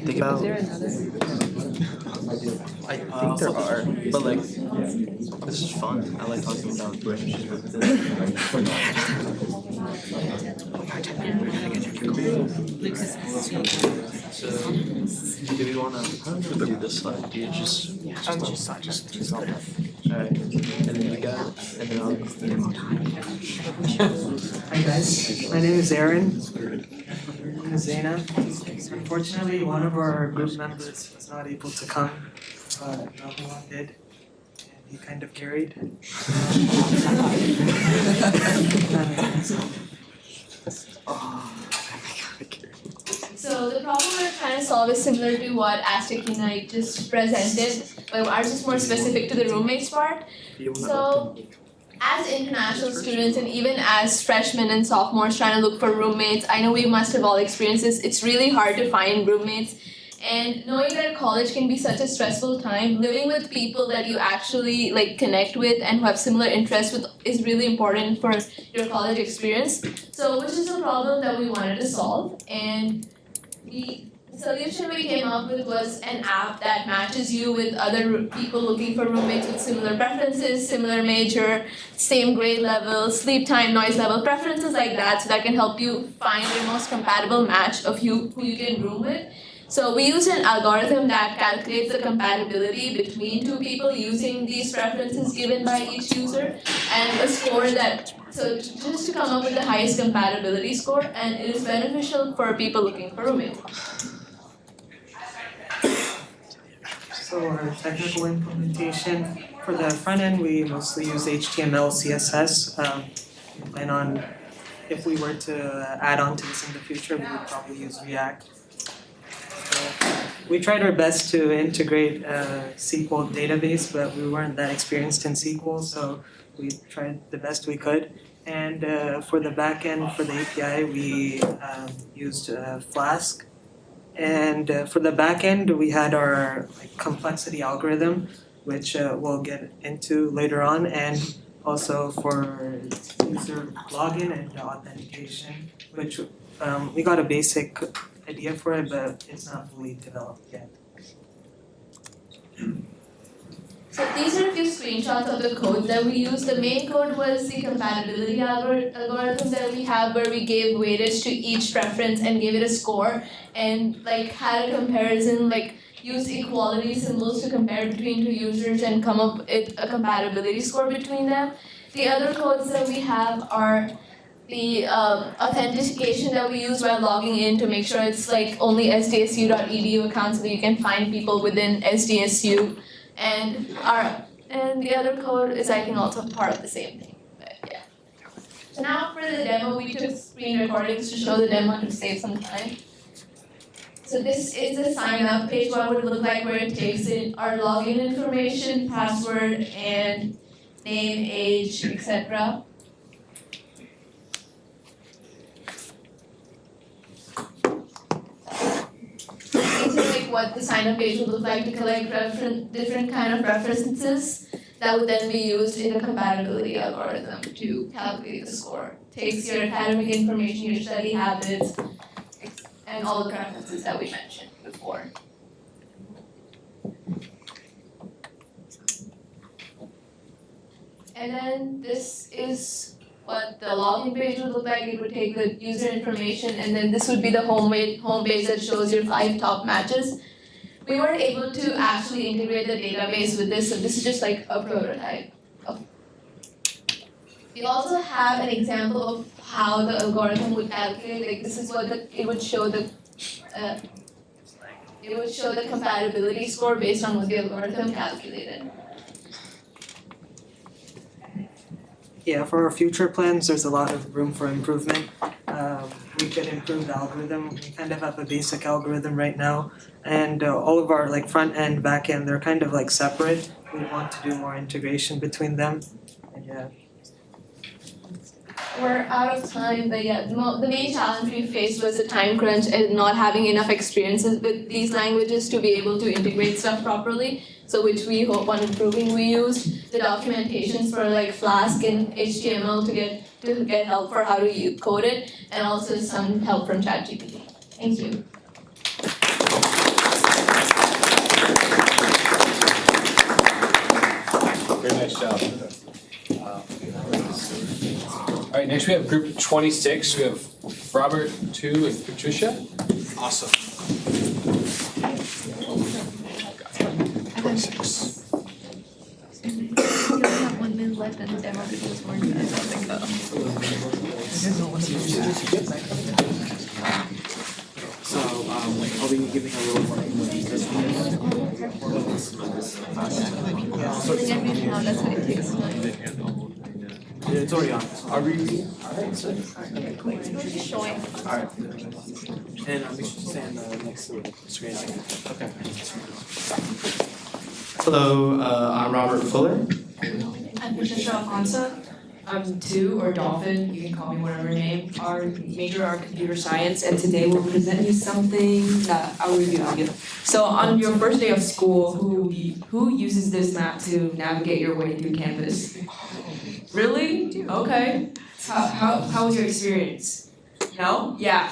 Think about. I think there are, but like, this is fun. I like talking about relationships with So, do we wanna do this slide? Do you just? Alright, and then you got it, and then I'll. Hi guys, my name is Aaron. My name is Zaina. Unfortunately, one of our group members was not able to come, but another one did. And he kind of carried. So the problem we're trying to solve is similar to what Aztec Unite just presented, but ours is more specific to the roommates part. So as international students and even as freshmen and sophomores trying to look for roommates, I know we must have all experienced this, it's really hard to find roommates. And knowing that college can be such a stressful time, living with people that you actually like connect with and who have similar interests with is really important for your college experience. So which is a problem that we wanted to solve, and the solution we came up with was an app that matches you with other people looking for roommates with similar preferences, similar major, same grade level, sleep time, noise level, preferences like that, so that can help you find your most compatible match of who you can room with. So we use an algorithm that calculates the compatibility between two people using these preferences given by each user, and a score that, so just to come up with the highest compatibility score, and it is beneficial for people looking for roommates. So our technical implementation, for the front end, we mostly use HTML, CSS. We plan on, if we were to add on to this in the future, we would probably use React. We tried our best to integrate a SQL database, but we weren't that experienced in SQL, so we tried the best we could. And for the backend, for the API, we used Flask. And for the backend, we had our complexity algorithm, which we'll get into later on, and also for user login and authentication, which we got a basic idea for it, but it's not fully developed yet. So these are a few screenshots of the code that we used. The main code was the compatibility algorithm that we have, where we gave weightage to each preference and gave it a score, and like had a comparison, like used equality symbols to compare between two users and come up with a compatibility score between them. The other codes that we have are the authentication that we use while logging in to make sure it's like only sdsu.edu account so that you can find people within SDSU. And the other code is I think also part of the same thing. But yeah. So now for the demo, we took screen recordings to show the demo to save some time. So this is the sign up page, what would it look like, where it takes in our login information, password, and name, age, etc. These are like what the sign-up page would look like to collect different kind of references that would then be used in the compatibility algorithm to calculate the score. Takes your academic information, your study habits, and all the preferences that we mentioned before. And then this is what the login page would look like. It would take the user information, and then this would be the home page that shows your 5 top matches. We weren't able to actually integrate the database with this, so this is just like a prototype. We also have an example of how the algorithm would calculate. Like this is what it would show the compatibility score based on what the algorithm calculated. Yeah, for our future plans, there's a lot of room for improvement. We could improve the algorithm. We kind of have a basic algorithm right now, and all of our like front end, back end, they're kind of like separate. we want to do more integration between them. And yeah. We're out of time, but yeah, the main challenge we faced was the time crunch and not having enough experiences with these languages to be able to integrate stuff properly. So which we hope on improving. We used the documentations for like Flask and HTML to get help for how to code it, and also some help from ChatGPT. Thank you. Very nice job. All right, next we have group 26. We have Robert, 2, and Patricia. Awesome. 26. We only have 1 minute left and the demo videos weren't good, so I think So I'll be giving a little more details. that's what it takes time. Yeah, it's already on. Are we? It's just showing. Alright. And make sure to stand next to the screen. Okay. Hello, I'm Robert Fuller. I'm Patricia Alfonso. I'm 2, or Dolphin, you can call me whatever name. Our major are computer science, and today we'll present you something that I'll review again. So on your first day of school, who uses this map to navigate your way through campus? Really? Okay. How was your experience? No? Yeah.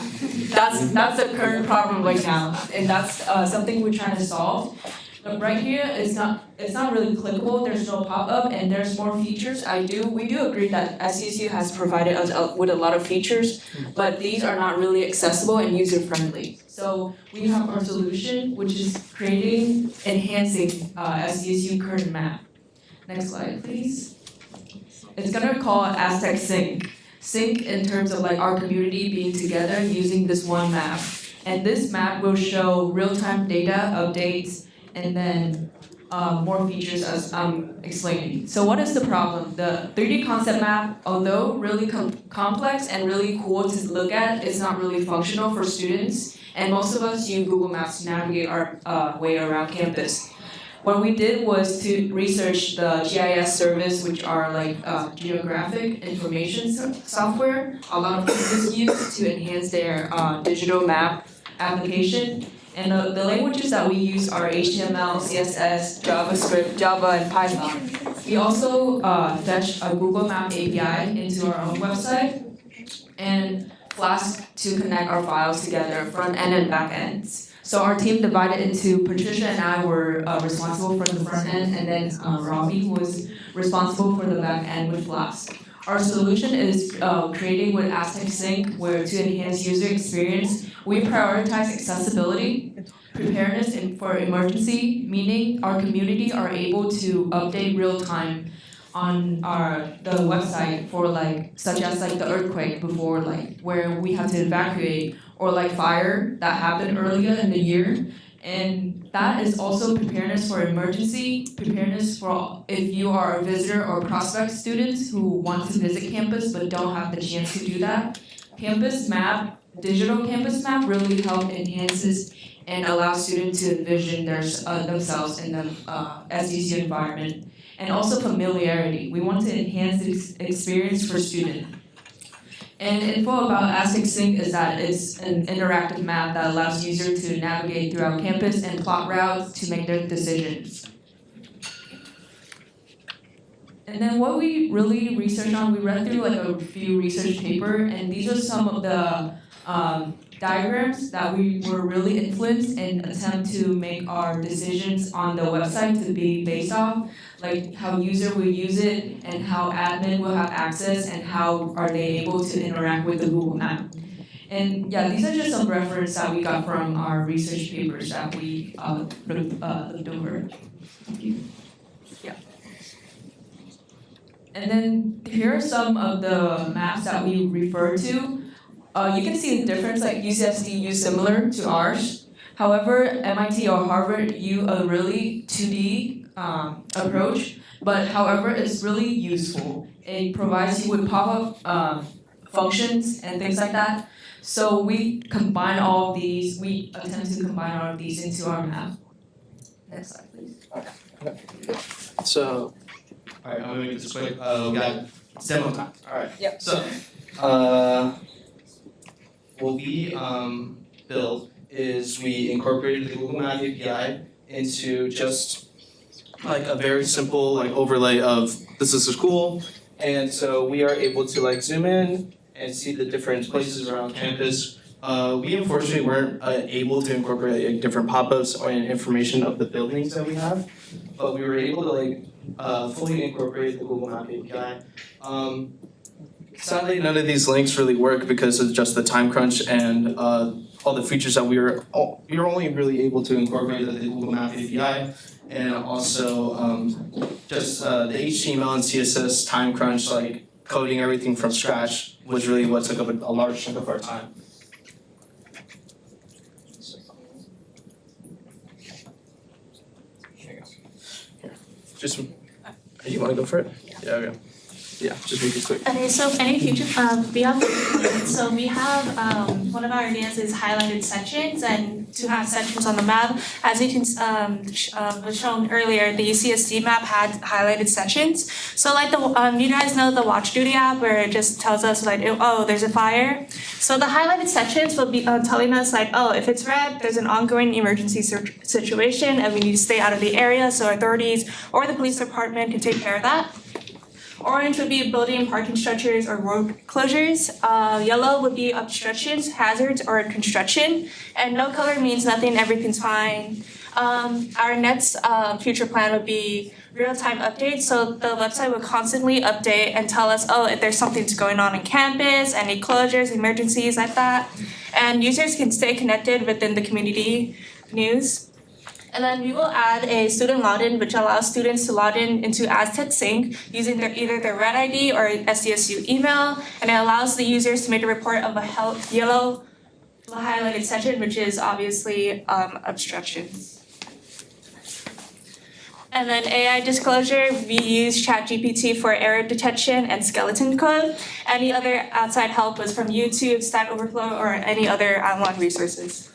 That's the current problem right now, and that's something we're trying to solve. But right here, it's not really clickable. There's no pop-up, and there's more features. We do agree that Sdsu has provided us with a lot of features, but these are not really accessible and user-friendly. So we have our solution, which is enhancing Sdsu current map. Next slide, please. It's gonna call Aztec Sync. Sync in terms of like our community being together using this one map. And this map will show real-time data updates and then more features as I'm explaining. So what is the problem? The 3D concept map, although really complex and really cool to look at, is not really functional for students. And most of us use Google Maps to navigate our way around campus. What we did was to research the GIS service, which are like geographic information software a lot of students use to enhance their digital map application. And the languages that we use are HTML, CSS, JavaScript, Java, and Python. We also fetch a Google Map API into our own website and Flask to connect our files together, front end and back ends. So our team divided into Patricia and I were responsible for the front end, and then Robbie was responsible for the back end with Flask. Our solution is creating with Aztec Sync, where to enhance user experience, we prioritize accessibility, preparedness for emergency, meaning our community are able to update real time on the website for such as the earthquake before where we have to evacuate, or fire that happened earlier in the year. And that is also preparedness for emergency, preparedness for if you are a visitor or prospect students who want to visit campus but don't have the chance to do that. Campus map, digital campus map really enhances and allows students to envision themselves in the Sdsu environment. And also familiarity. We want to enhance the experience for students. And info about Aztec Sync is that it's an interactive map that allows users to navigate throughout campus and plot routes to make their decisions. And then what we really researched on, we read through a few research papers, and these are some of the diagrams that we were really influenced and attempt to make our decisions on the website to be based off, like how user will use it and how admin will have access and how are they able to interact with the Google Map. And yeah, these are just some reference that we got from our research papers that we looked over. Thank you. Yeah. And then here are some of the maps that we refer to. You can see the difference, like UCSD use similar to ours. However, MIT or Harvard use a really 2D approach, but however, it's really useful. It provides you with pop-up functions and things like that. So we combine all of these, we attempt to combine all of these into our map. Next slide, please. So, alright, I'm gonna make this quick. We got it's demo time. Alright. Yep. So, what we built is we incorporated the Google Maps API into just like a very simple like overlay of this is a school, and so we are able to like zoom in and see the different places around campus. We unfortunately weren't able to incorporate like, different pop-ups or information of the buildings that we have, but we were able to like fully incorporate the Google Map API. Sadly, none of these links really work because of just the time crunch and all the features that we were only really able to incorporate the Google Map API, and also just the HTML and CSS time crunch, like coding everything from scratch, was really what took up a large chunk of our time. Just, you want to go for it? Yeah, okay. Yeah, just make it quick. Okay, so any future, we have one of our ideas is highlighted sections, and to have sections on the map. As you can, was shown earlier, the UCSD map had highlighted sections. So like you guys know the Watch Duty app where it just tells us like, oh, there's a fire. So the highlighted sections will be telling us like, oh, if it's red, there's an ongoing emergency situation and we need to stay out of the area, so authorities or the police department can take care of that. Orange would be building parking structures or road closures. Yellow would be obstructions, hazards, or construction. And no color means nothing, everything's fine. Our next future plan would be real-time updates. So the website would constantly update and tell us, oh, if there's something going on in campus, any closures, emergencies like that. And users can stay connected within the community news. And then we will add a student login, which allows students to log in into Aztec Sync using either their Red ID or SDSU email, and it allows the users to make a report of a yellow highlighted section, which is obviously obstructions. And then AI disclosure, we use ChatGPT for error detection and skeleton code. Any other outside help was from YouTube, Stack Overflow, or any other online resources.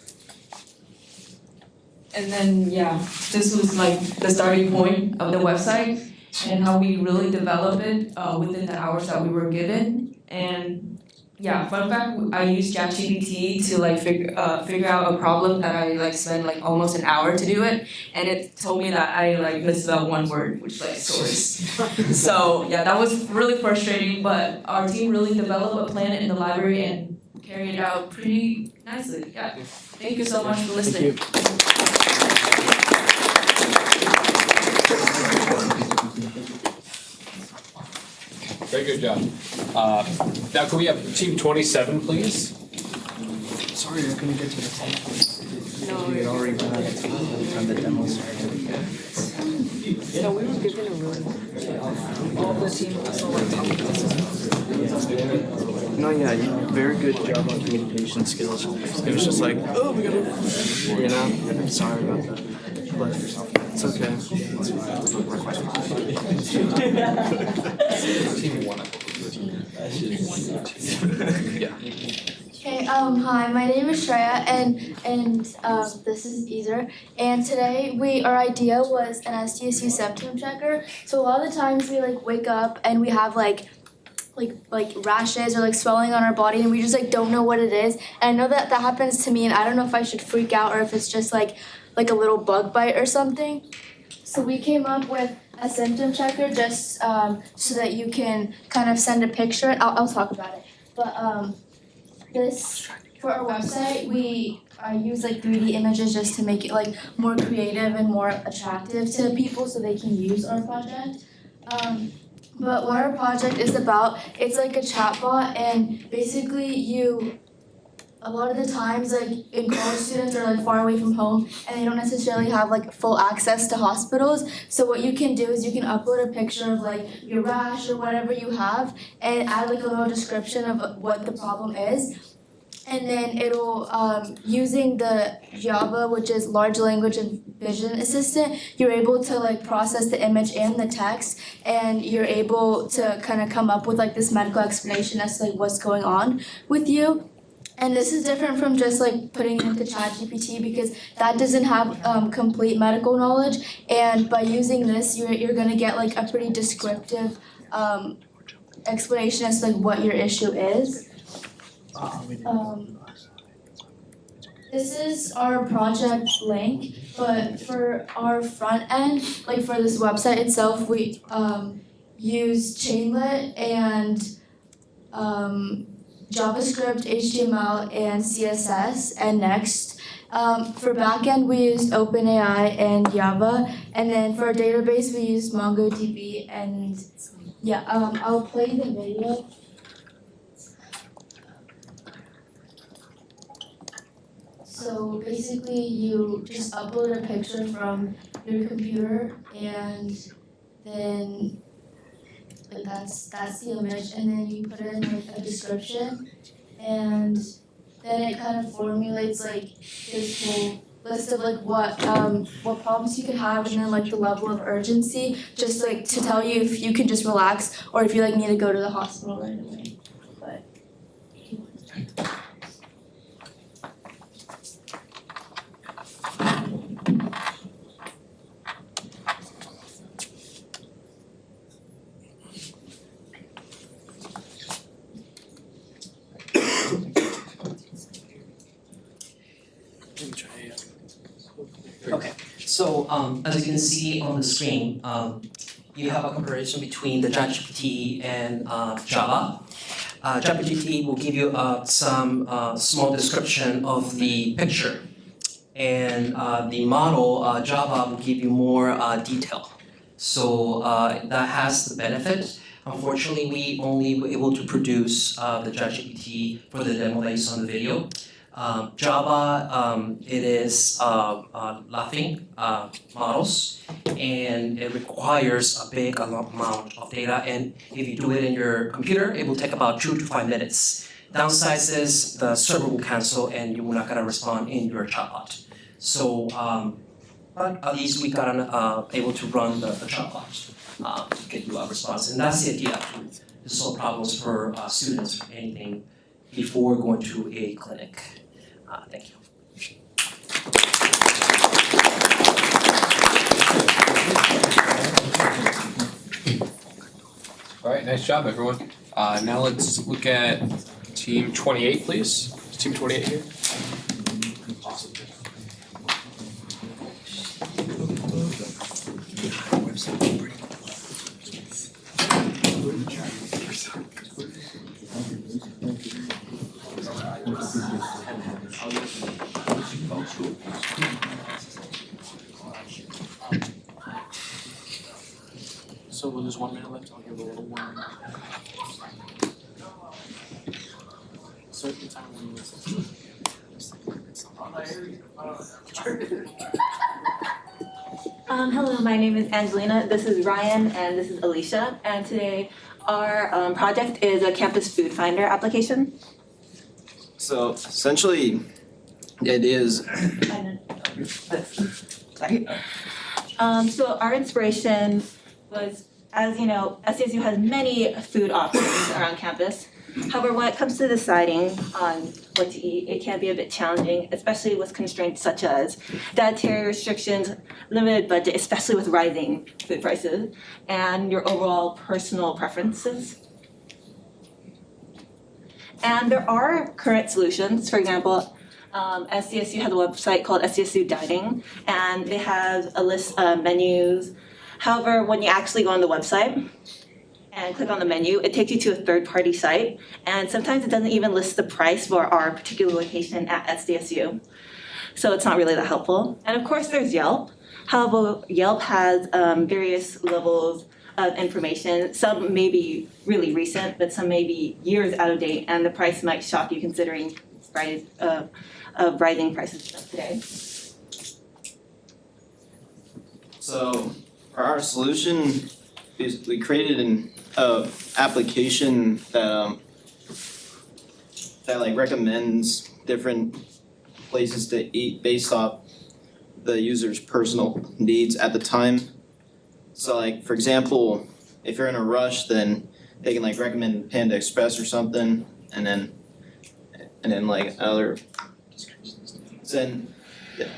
And then, yeah, this was like the starting point of the website and how we really developed it within the hours that we were given. And yeah, fun fact, I used ChatGPT to like figure out a problem that I like spent like almost an hour to do it, and it told me that I like misspelled one word, which like source. So yeah, that was really frustrating, but our team really developed a plan in the library and carried it out pretty nicely. Yeah. Thank you so much for listening. Very good job. Now can we have team 27, please? Sorry, I couldn't get to the phone. No, We had already run out of time the demo started. So we were given a really all the team also like talking to us. No, yeah, you very good job on communication skills. It was just like, oh, we gotta, you know, sorry about that. But it's okay. Okay, hi, my name is Shreya and this is Ezer. And today our idea was an SDSU symptom checker. So a lot of the times we like wake up and we have like rashes or like swelling on our body and we just like don't know what it is. And I know that happens to me and I don't know if I should freak out or if it's just like a little bug bite or something. So we came up with a symptom checker just so that you can kind of send a picture. I'll talk about it. But this for our website we use like 3D images just to make it like more creative and more attractive to people so they can use our project. But what our project is about, it's like a chatbot, and basically a lot of the times like in college students are like far away from home and they don't necessarily have like full access to hospitals. So what you can do is you can upload a picture of like your rash or whatever you have and add like a little description of what the problem is. And then it'll, using the Java, which is large language and vision assistant, you're able to like process the image and the text, and you're able to kind of come up with like this medical explanation as to like what's going on with you. And this is different from just like putting into ChatGPT because that doesn't have complete medical knowledge. And by using this, you're gonna get like a pretty descriptive explanation as to like what your issue is. This is our project link, but for our front end, like for this website itself, we use Chainlit and JavaScript, HTML, and CSS, and Next. For backend, we used OpenAI and Java, and then for our database, we used MongoDB, and yeah, I'll play the video. So basically, you just upload a picture from your computer, and then like that's the image, and then you put in like a description, and then it kind of formulates like this whole list of like what problems you could have, and then like the level of urgency, just like to tell you if you can just relax or if you like need to go to the hospital right away. But Okay, so as you can see on the screen, you have a comparison between the ChatGPT and Java. ChatGPT will give you some small description of the picture, and the model Java will give you more detail. So that has the benefit. Unfortunately, we only were able to produce the ChatGPT for the demo that you saw in the video. Java, it is laughing models, and it requires a big amount of data, and if you do it in your computer, it will take about 2 to 5 minutes. Downside is the server will cancel and you will not gonna respond in your chatbot. So, but at least we got able to run the chatbot to get you a response, and that's the idea to solve problems for students or anything before going to a clinic. Thank you. All right, nice job, everyone. Now let's look at team 28, please. Is team 28 here? Awesome. So there's 1 minute left, I'll give a little one. Certain time when you listen Hello, my name is Angelina, this is Ryan, and this is Alicia, and today our project is a campus food finder application. So essentially, the idea is. Sorry. So our inspiration was, as you know, Sdsu has many food options around campus. However, when it comes to deciding on what to eat, it can be a bit challenging, especially with constraints such as dietary restrictions, limited budget, especially with rising food prices, and your overall personal preferences. And there are current solutions. For example, Sdsu has a website called Sdsu Dining, and they have a list of menus. However, when you actually go on the website and click on the menu, it takes you to a third-party site, and sometimes it doesn't even list the price for our particular location at Sdsu. So it's not really that helpful. And of course, there's Yelp. However, Yelp has various levels of information. Some may be really recent, but some may be years out of date, and the price might shock you considering rising prices today. So for our solution, we created an application that like recommends different places to eat based off the user's personal needs at the time. So like, for example, if you're in a rush, then they can like recommend Panda Express or something, and then and then like other. Then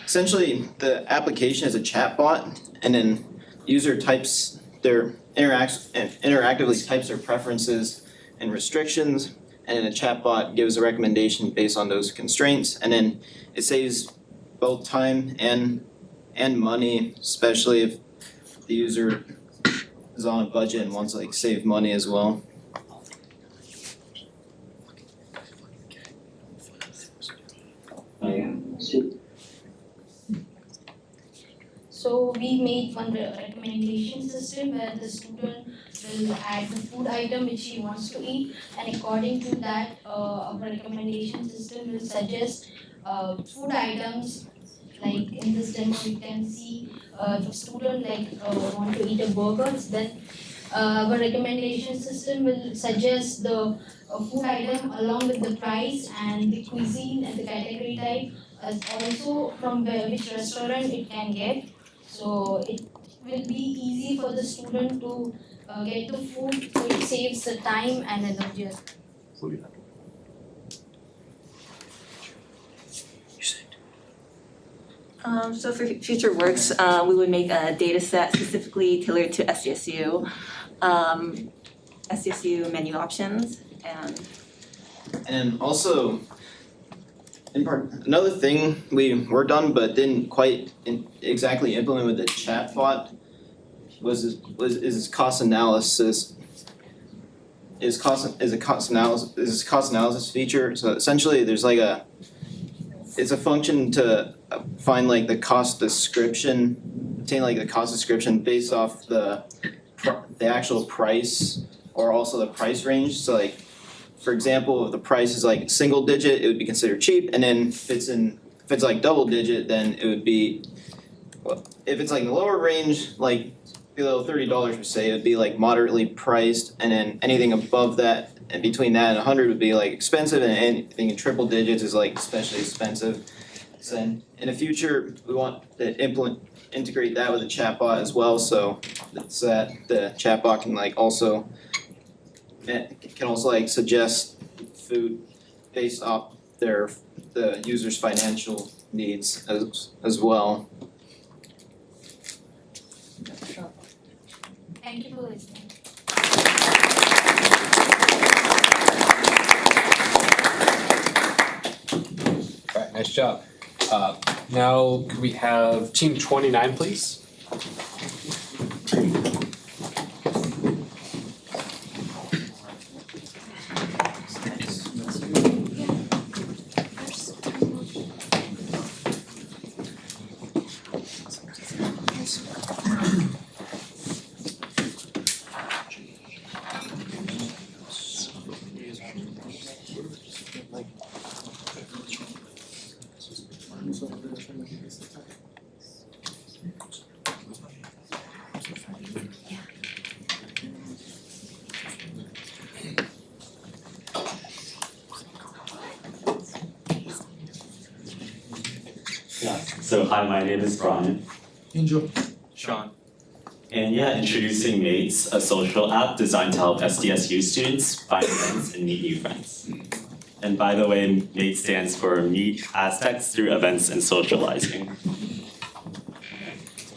essentially the application is a chat bot, and then user types their interactively types their preferences and restrictions, and then the chatbot gives a recommendation based on those constraints, and then it saves both time and money, especially if the user is on a budget and wants to like save money as well. So we made one recommendation system where the student will add the food item which he wants to eat, and according to that, our recommendation system will suggest food items. Like in this demo, you can see the student want to eat a burger. Then our recommendation system will suggest the food item along with the price and the cuisine and the category type, as also from which restaurant it can get. So it will be easy for the student to get the food, so it saves the time and energy. So for future works, we would make a data set specifically tailored to SDSU, SDSU menu options, and also, in part, another thing we worked on but didn't quite exactly implement with the chatbot is cost analysis. Is a cost analysis feature. So essentially, there's like it's a function to find like the cost description, obtain like the cost description based off the actual price or also the price range. So like, for example, if the price is like single digit, it would be considered cheap, and then if it's like double digit, then it would be, well, if it's like the lower range, like below $30 per se, it would be like moderately priced, and then anything above that and between that and 100 would be like expensive, and anything in triple digits is like especially expensive. So then in the future, we want to integrate that with a chatbot as well, so that the chatbot can like also like suggest food based off the user's financial needs as well. Thank you for listening. Alright, nice job. Now could we have team 29, please? So hi, my name is Brian. Angel. Sean. And yeah, introducing Mates, a social app designed to help SDSU students find friends and meet new friends. And by the way, Mates stands for Meet Aztecs Through Events and Socializing.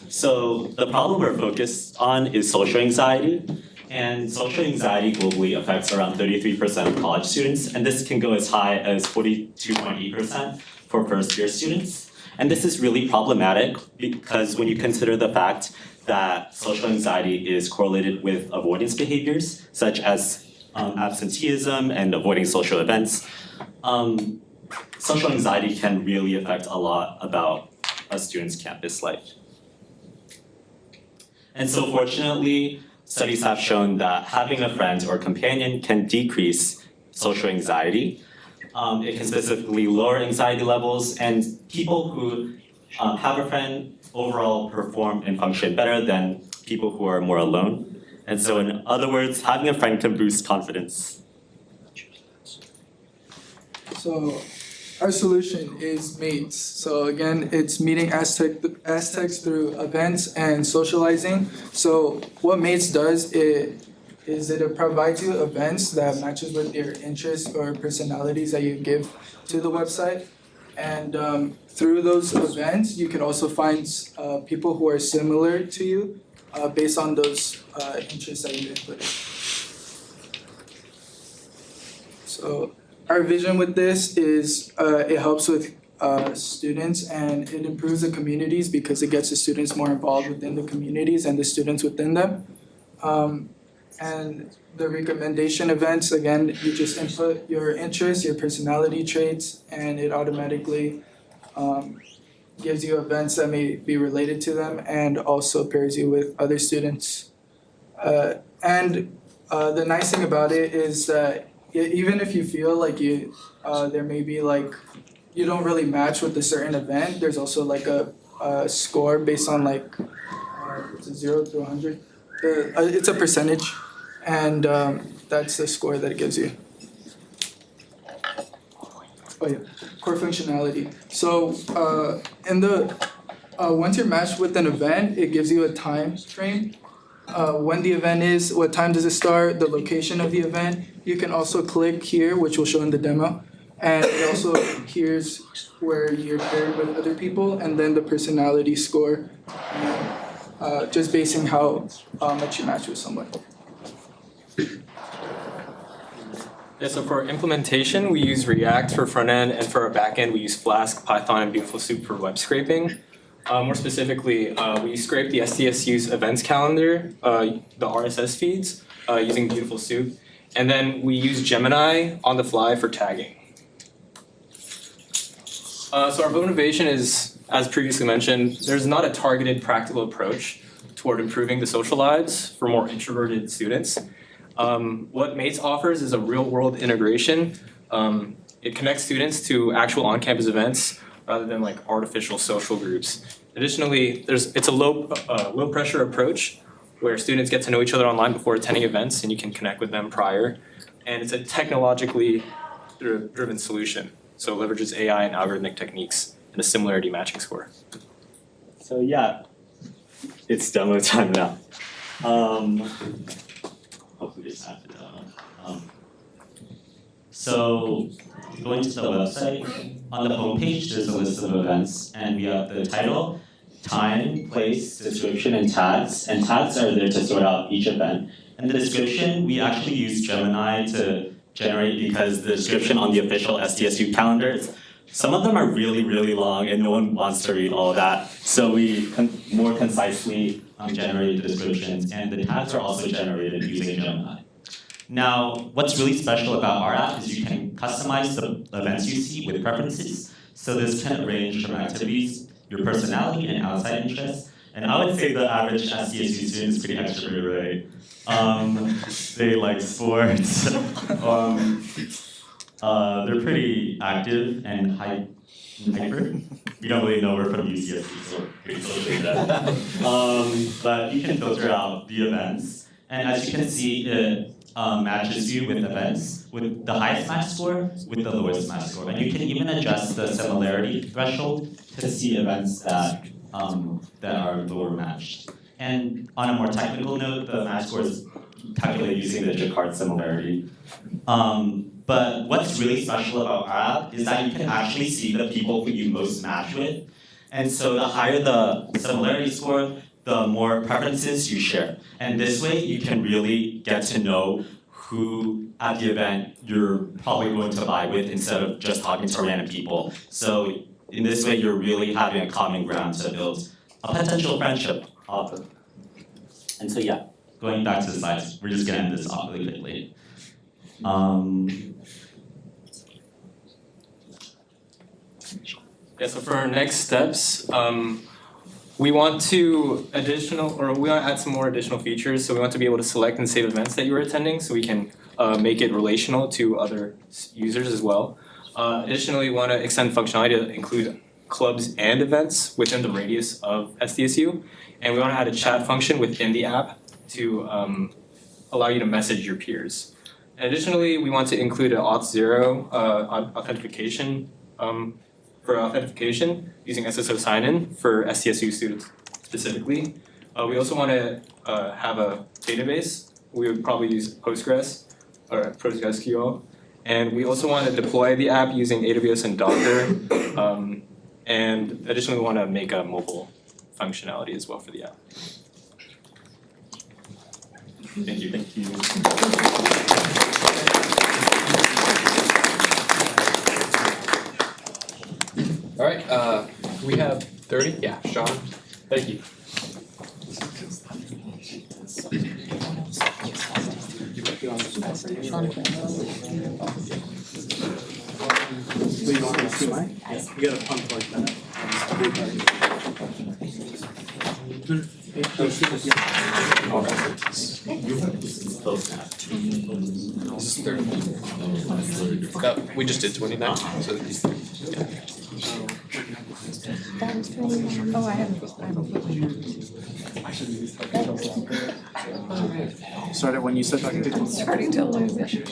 So the problem we're focused on is social anxiety. And social anxiety globally affects around 33% of college students, and this can go as high as 42.8% for first-year students. And this is really problematic because when you consider the fact that social anxiety is correlated with avoidance behaviors, such as absenteeism and avoiding social events, social anxiety can really affect a lot about a student's campus life. And so fortunately, studies have shown that having a friend or companion can decrease social anxiety. It can specifically lower anxiety levels, and people who have a friend overall perform and function better than people who are more alone. And so in other words, having a friend can boost confidence. So our solution is Mates. So again, it's meeting Aztecs through events and socializing. So what Mates does, it is it provides you events that matches with your interests or personalities that you give to the website. And through those events, you can also find people who are similar to you based on those interests that you inputted. So our vision with this is it helps with students and it improves the communities because it gets the students more involved within the communities and the students within them. And the recommendation events, again, you just input your interests, your personality traits, and it automatically gives you events that may be related to them and also pairs you with other students. And the nice thing about it is that even if you feel like there may be like, you don't really match with a certain event, there's also like a score based on like 0 to 100. It's a percentage, and that's the score that it gives you. Oh yeah, core functionality. So once you're matched with an event, it gives you a time frame. When the event is, what time does it start, the location of the event. You can also click here, which will show in the demo. And it also here's where you're paired with other people, and then the personality score, just basing how much you match with someone. Yeah, so for implementation, we use React for front end, and for our back end, we use Flask, Python, and Beautiful Soup for web scraping. More specifically, we scrape the SDSU's events calendar, the RSS feeds, using Beautiful Soup, and then we use Gemini on the fly for tagging. So our motivation is, as previously mentioned, there's not a targeted practical approach toward improving the social lives for more introverted students. What Mates offers is a real-world integration. It connects students to actual on-campus events rather than like artificial social groups. Additionally, it's a low-pressure approach where students get to know each other online before attending events and you can connect with them prior. And it's a technologically driven solution. So it leverages AI and algorithmic techniques and a similarity matching score. So yeah, it's demo time now. Hopefully this has it done. So going to the website, on the homepage there's a list of events and we have the title, time, place, description, and tags. And tags are there to sort out each event. And the description, we actually use Gemini to generate because the description on the official SDSU calendars, some of them are really, really long and no one wants to read all of that. So we more concisely generate the descriptions, and the tags are also generated using Gemini. Now, what's really special about our app is you can customize the events you see with preferences. So this can range from activities, your personality, and outside interests. And I would say the average SDSU student is pretty extroverted, right? They like sports. They're pretty active and hyper. We don't really know we're from UCSD, so we're pretty socially there. But you can filter out the events. And as you can see, it matches you with events with the highest match score with the lowest match score. And you can even adjust the similarity threshold to see events that are lower matched. And on a more technical note, the match score is calculated using the Jacquard similarity. But what's really special about our app is that you can actually see the people who you most match with. And so the higher the similarity score, the more preferences you share. And this way you can really get to know who at the event you're probably going to vibe with instead of just talking to random people. So in this way you're really having a common ground to build a potential friendship off of. And so yeah, going back to the slides, we're just gonna end this off really quickly. Yeah, so for our next steps, we want to add some more additional features. So we want to be able to select and save events that you are attending so we can make it relational to other users as well. Additionally, we want to extend functionality to include clubs and events within the radius of SDSU. And we want to add a chat function within the app to allow you to message your peers. And additionally, we want to include an auth0 authentication for authentication using SSO sign-in for SDSU students specifically. We also want to have a database we would probably use Postgres or PostgreSQL. And we also want to deploy the app using AWS and Docker. And additionally, we want to make a mobile functionality as well for the app. Thank you. Thank you. All right, we have 30, yeah, Sean, thank you. You want to see mine? You gotta unplug that. This is 30. We just did 29, so yeah. Oh, I haven't. Started when you said talking to I'm starting to lose it.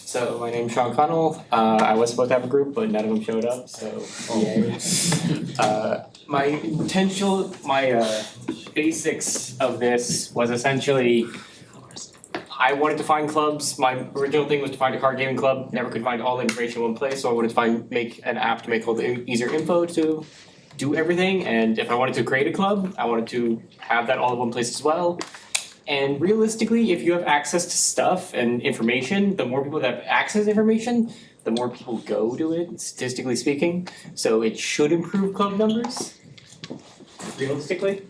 So my name's Sean Connell. I was supposed to have a group, but none of them showed up, so yay. My basics of this was essentially I wanted to find clubs. My original thing was to find a card gaming club. Never could find all the information in one place, so I wanted to make an app to make all the easier info to do everything. And if I wanted to create a club, I wanted to have that all in one place as well. And realistically, if you have access to stuff and information, the more people that have access to information, the more people go to it, statistically speaking. So it should improve club numbers, realistically.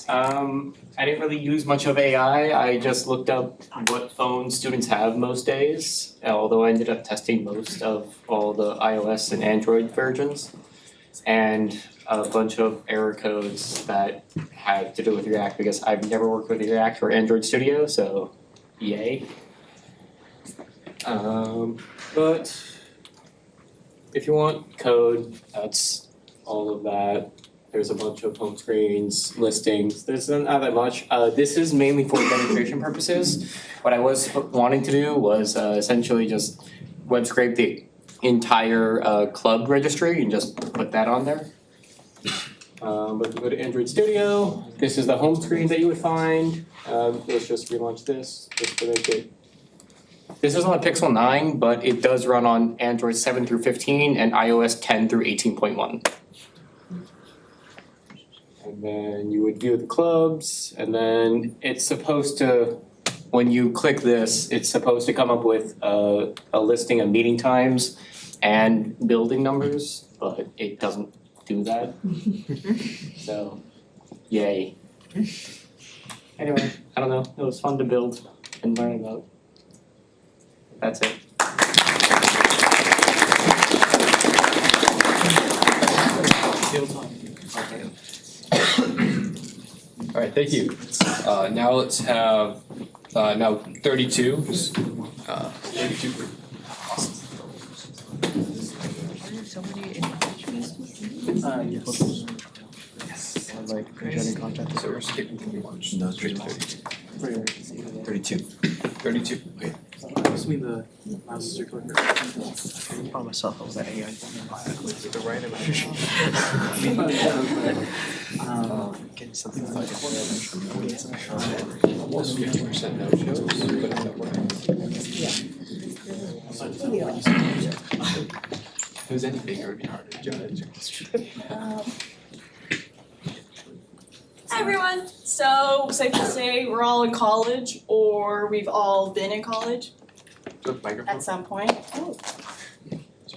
I didn't really use much of AI. I just looked up what phones students have most days, although I ended up testing most of all the iOS and Android versions, and a bunch of error codes that had to do with React because I've never worked with React or Android Studio, so yay. But if you want code, that's all of that. There's a bunch of home screens, listings. There's not that much. This is mainly for demonstration purposes. What I was wanting to do was essentially just web scrape the entire club registry and just put that on there. But if you go to Android Studio, this is the home screen that you would find. Let's just relaunch this just to make it. This is on a Pixel 9, but it does run on Android 7 through 15 and iOS 10 through 18.1. And then you would view the clubs, and then it's supposed to, when you click this, it's supposed to come up with a listing of meeting times and building numbers, but it doesn't do that. So, yay. Anyway, I don't know, it was fun to build and learn about. That's it. All right, thank you. Now let's have, now 32. 32. Yes. Like presenting content. So we're skipping 31. No, straight to 32. 32. 32. Okay. Between the mouse circular. I found myself, I was at AI. The right Getting something like almost 50% no shows, but it's not If it was any bigger, it would be hard to judge. Hi everyone. So safe to say we're all in college, or we've all been in college at some point. Oh.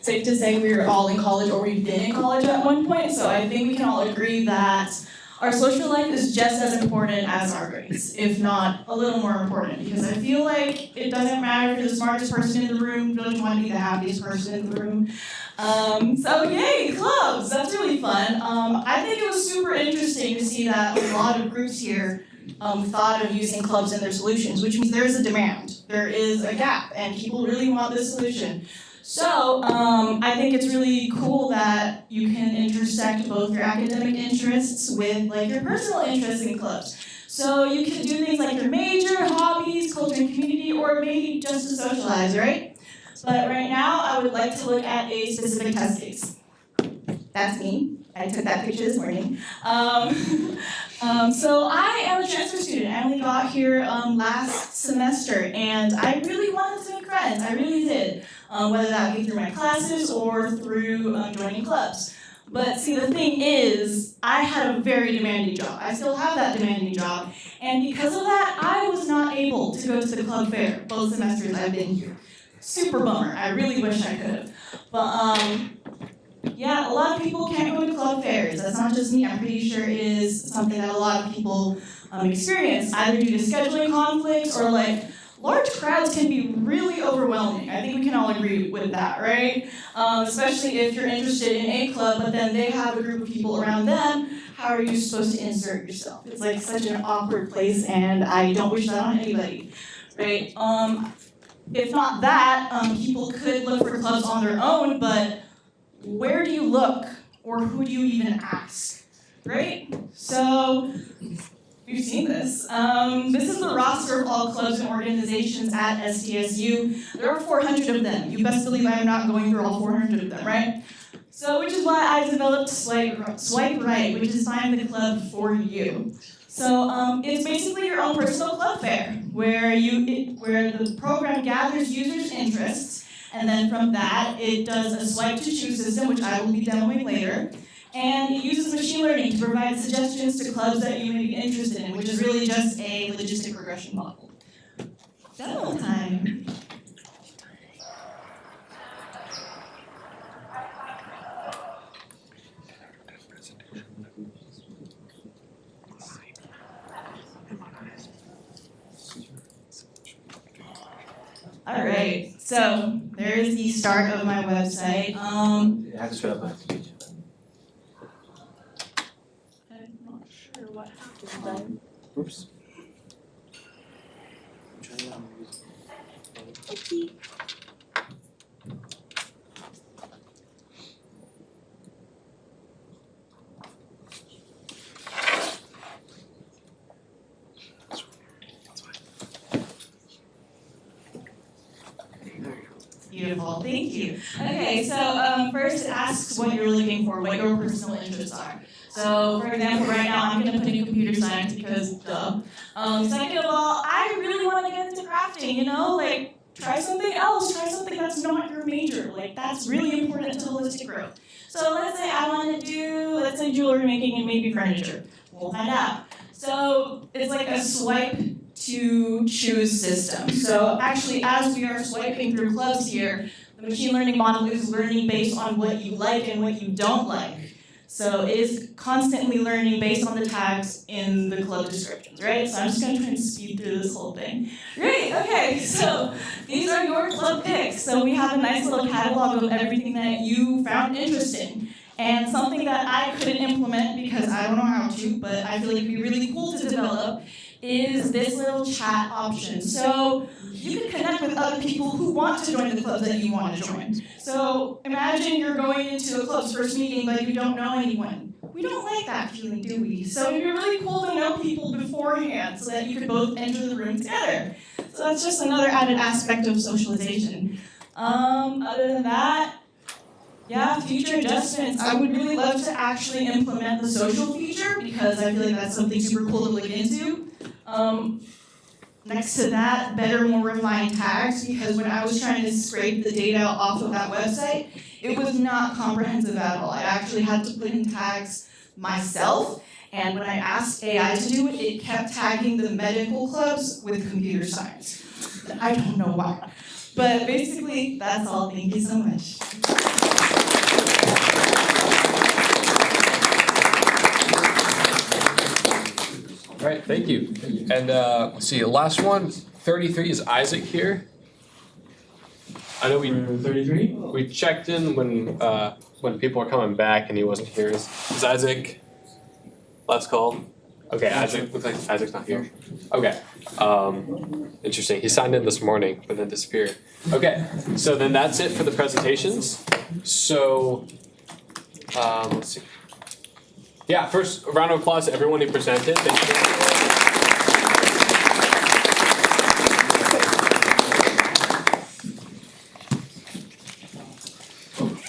Safe to say we're all in college, or we've been in college at one point. So I think we can all agree that our social life is just as important as our grades, if not a little more important. Because I feel like it doesn't matter if you're the smartest person in the room, don't you want to be the happiest person in the room. So yay, clubs, that's really fun. I think it was super interesting to see that a lot of groups here thought of using clubs in their solutions, which means there is a demand, there is a gap, and people really want this solution. So I think it's really cool that you can intersect both your academic interests with like your personal interests in clubs. So you can do things like your major, hobbies, culture and community, or maybe just to socialize, right? But right now, I would like to look at a specific test case. That's me. I took that picture this morning. So I am a transfer student. I only got here last semester, and I really wanted to make friends. I really did, whether that be through my classes or through joining clubs. But see, the thing is, I had a very demanding job. I still have that demanding job, and because of that, I was not able to go to the club fair both semesters I've been here. Super bummer. I really wish I could have. But yeah, a lot of people can't go to club fairs. That's not just me. I'm pretty sure it is something that a lot of people experience, either due to scheduling conflicts or like large crowds can be really overwhelming. I think we can all agree with that, right? Especially if you're interested in a club, but then they have a group of people around them. How are you supposed to insert yourself? It's like such an awkward place, and I don't wish that on anybody, right? If not that, people could look for clubs on their own, but where do you look, or who do you even ask, right? So, we've seen this. This is the roster of all clubs and organizations at SDSU. There are 400 of them. You best believe I'm not going through all 400 of them, right? So, which is why I developed Swipe Right, which is find the club for you. So it's basically your own personal club fair, where the program gathers users' interests, and then from that it does a swipe to choose system, which I will be demoing later, and it uses machine learning to provide suggestions to clubs that you may be interested in, which is really just a logistic regression model. Demo time. All right, so there's the start of my website. It has to show up on the page. I'm not sure what happened then. Oops. Beautiful, thank you. Okay, so first it asks what you're looking for, what your personal interests are. So for example, right now I'm gonna put in computer science because duh. Second of all, I really wanna get into crafting, you know, like try something else, try something that's not your major. Like that's really important to holistic growth. So let's say I wanna do, let's say jewelry making and maybe furniture. We'll find out. So it's like a swipe to choose system. So actually, as we are swiping through clubs here, the machine learning model is learning based on what you like and what you don't like. So it is constantly learning based on the tags in the club descriptions, right? So I'm just gonna try and speed through this whole thing. Great, okay, so these are your club picks. So we have a nice little catalog of everything that you found interesting. And something that I couldn't implement because I don't know how to, but I feel like it'd be really cool to develop is this little chat option. So you can connect with other people who want to join the clubs that you want to join. So imagine you're going into a club's first meeting but you don't know anyone. We don't like that feeling, do we? So it'd be really cool to know people beforehand so that you could both enter the room together. So that's just another added aspect of socialization. Other than that, yeah, future adjustments. I would really love to actually implement the social feature because I feel like that's something super cool to look into. Next to that, better, more refined tags, because when I was trying to scrape the data off of that website, it was not comprehensive at all. I actually had to put in tags myself, and when I asked AI to do it, it kept tagging the medical clubs with computer science. I don't know why. But basically, that's all. Thank you so much. All right, thank you. And let's see, last one, 33 is Isaac here. I know we 33. We checked in when people were coming back and he wasn't here. Is Isaac last call? Okay, Isaac looks like Isaac's not here. Okay. Interesting. He signed in this morning but then disappeared. Okay, so then that's it for the presentations. So let's see. Yeah, first a round of applause to everyone who presented. Thank you.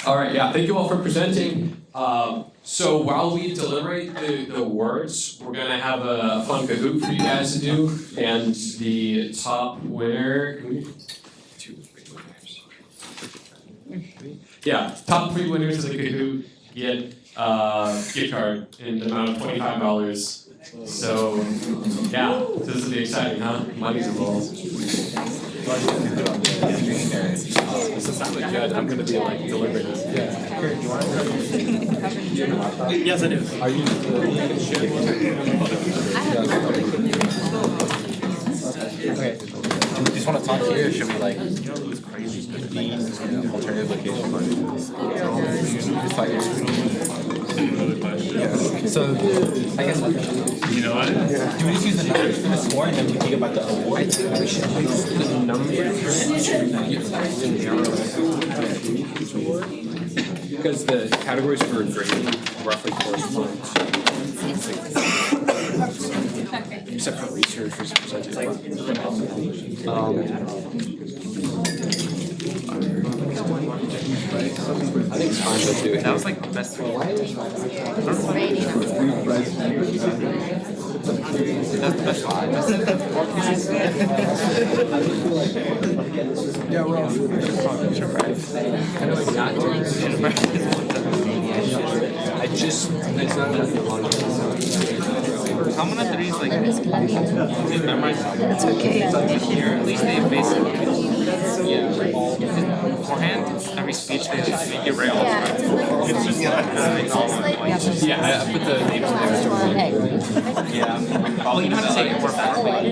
All right, yeah, thank you all for presenting. So while we deliberate the words, we're gonna have a fun Kahoot for you guys to do, and the top winner. Yeah, top 3 winners of the Kahoot get a gift card in the amount of $25. So, yeah, this will be exciting, huh? Money's involved. This is not the judge. I'm gonna be like deliberating. Yes, I do. Are you? Okay. Do we just want to talk here, or should we like the alternative location? So I guess you know what? Do we just use the numbers for the score and then we think about the award? I think we should use the numbers because the categories for grading roughly correspond. Except for research or percentage. I think it's fine to do it. That was like the best one. That's the best one. Yeah, we're all. I know like not doing I just, it's not enough to launch. How many of these like memorize? It's okay. At least they basically beforehand every speech they just make it right off. It's just Yeah, I put the names in there. yeah. Well, you don't have to take it more formally.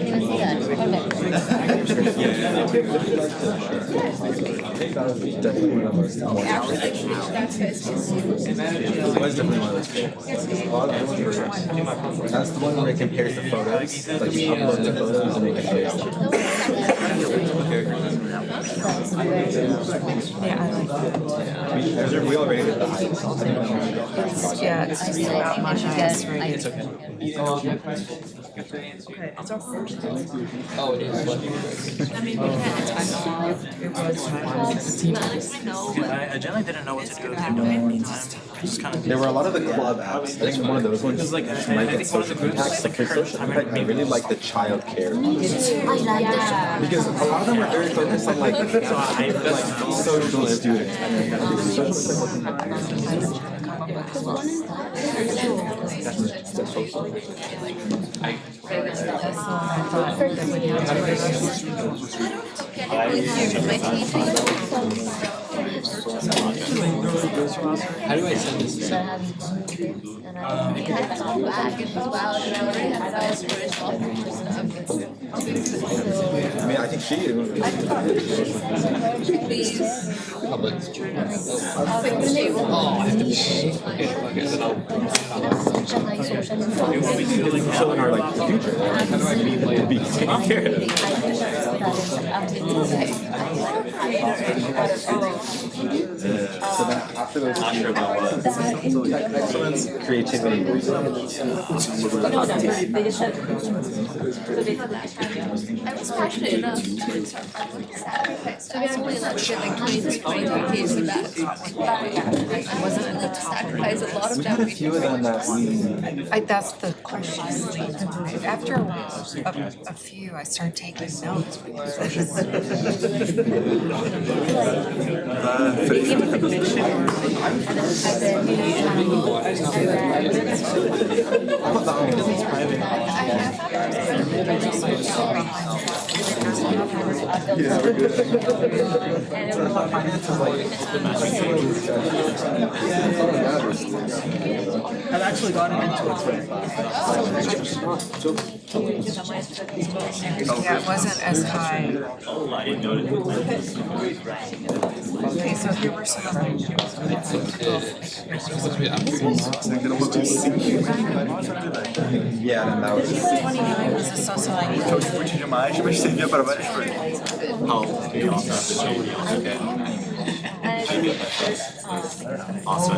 Was definitely one of those favorites. That's the one where it compares the photos. Like you upload the photos and it compares them. Yeah, I like that. We all rated the highest. Yeah, it's just about my highest rating. It's okay. Okay, it's our first. Oh, it is. I mean, we had time off. It was 17. I generally didn't know what to do with their domain time. Just kind of. There were a lot of the club apps. I think one of those ones just might get social impacts. Like for social impact, I really like the child care. Because a lot of them are very focused on like social students. That's social. How do I send this? I mean, I think she Public. Oh, I have to be. Okay, then I'll. showing our like future. How do I be taken care of? So that after those excellence, creativity. I was passionate enough to sacrifice. So we only allowed to get like 23 Ks for that. I wasn't enough to sacrifice a lot of that. A few of them that we. That's the question. After a few, I started taking notes. I've actually gotten into it. Yeah, it wasn't as high. Okay, so here were some of them. Yeah, and that was. 29 was a social ID. Então, tipo, demais, mas servia para várias coisas. Also,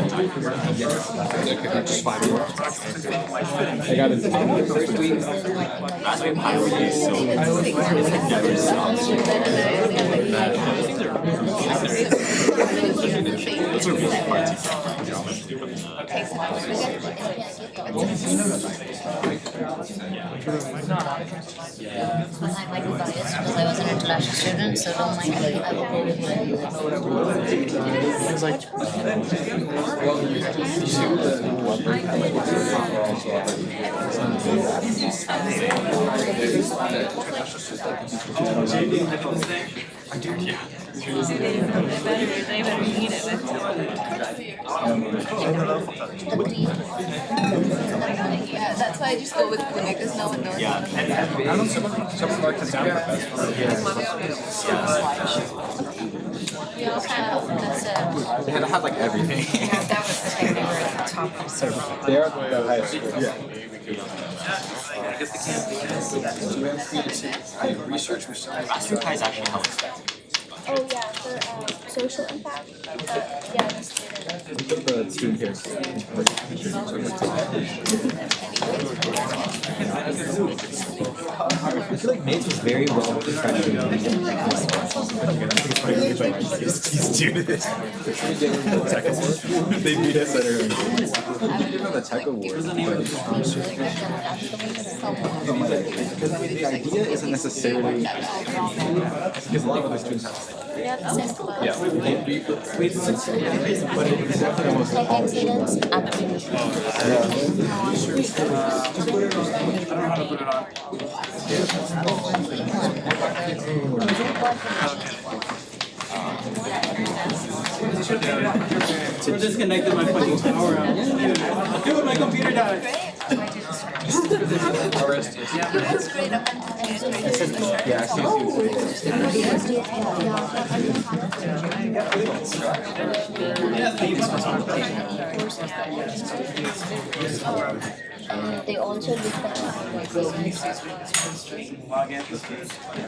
Just 5 more. I got it. Raspberry Pi would be so never stops. I might be biased because I was an international student, so don't mind me. I will go with They better eat it with Yeah, that's why I just go with Pune because no one knows. We also have this. They had like everything. Yeah, that was the thing, they were at the top of the They are the highest score. Yeah. Masterclass actually helps. Oh yeah, for social impact. Yeah, the student. We put the student here. I feel like Nate's was very well professional. They beat us at her. Give them the tech award. Because the idea isn't necessarily because a lot of other students have. Yeah, the same class. Yeah, but it's definitely the most We're disconnected my fucking power out. Dude, my computer died. That's great up They also look at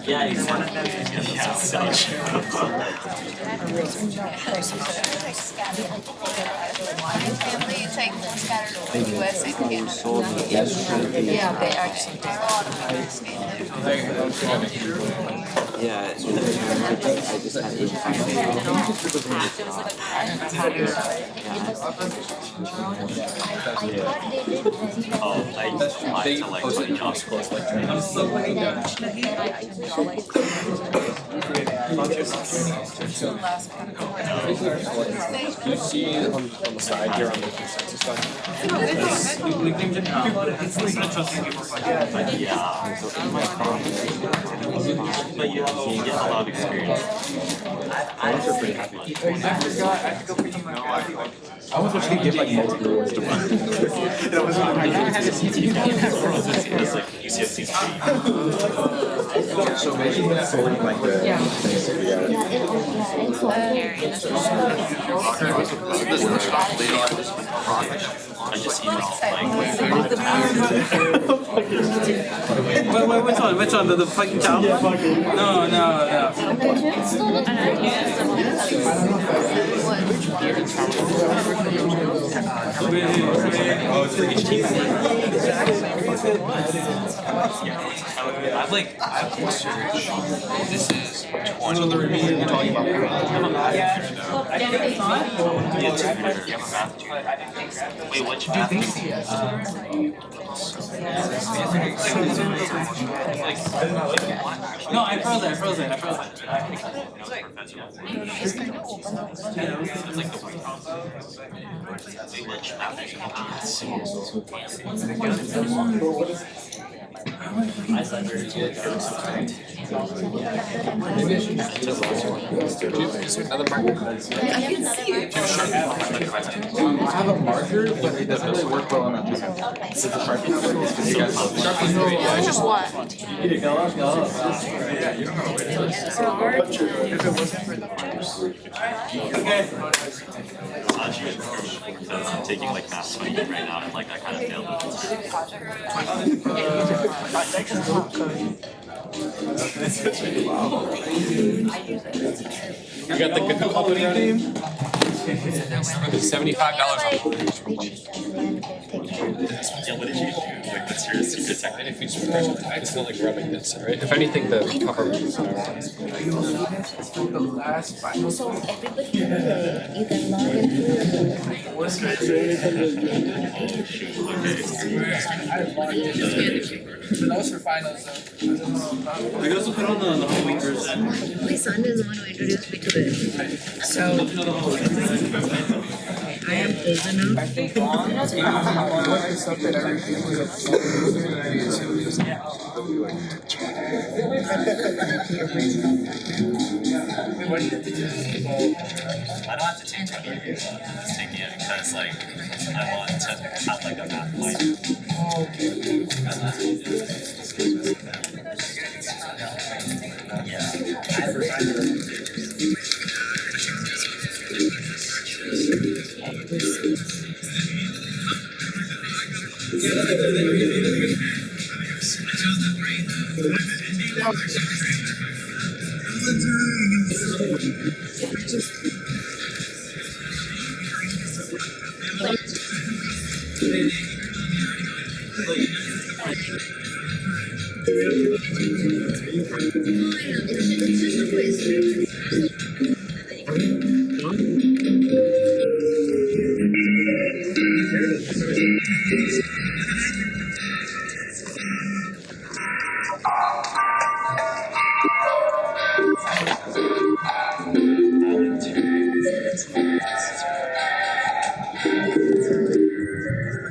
Yeah, exactly. Yeah, so family, it's like scattered over the US and Canada. Yeah, they actually do. Yeah, I just had oh, I to like the job scores like You see on the side here on the consensus side. But you get a lot of experience. I was pretty happy. I was actually give like multiple awards to one. It was like UCSC's free. So maybe that's sorting like the things I just emailed Wait, which one? The fucking town? No. I've researched. This is 20. You're talking about yeah, wait, what's math? No, I froze it. Is there another marker? I can see it. I have a marker, but it doesn't really work well on a pen. It's a Sharpie number. You guys Yeah, just what? I'm taking like math right now and like I kind of failed You got the Kahoot opening theme? $75 off. what did you do? Like, what's your secret technique? It's not like rubbing this, right? If anything, the carbon. So everybody you can log into That was for finals though. I could also put on the whole week version. my son is the one who introduced me to it. So I am frozen now. I think one is something everything was I don't have to take 20 reviews on this taking it because like I want to have like a math life.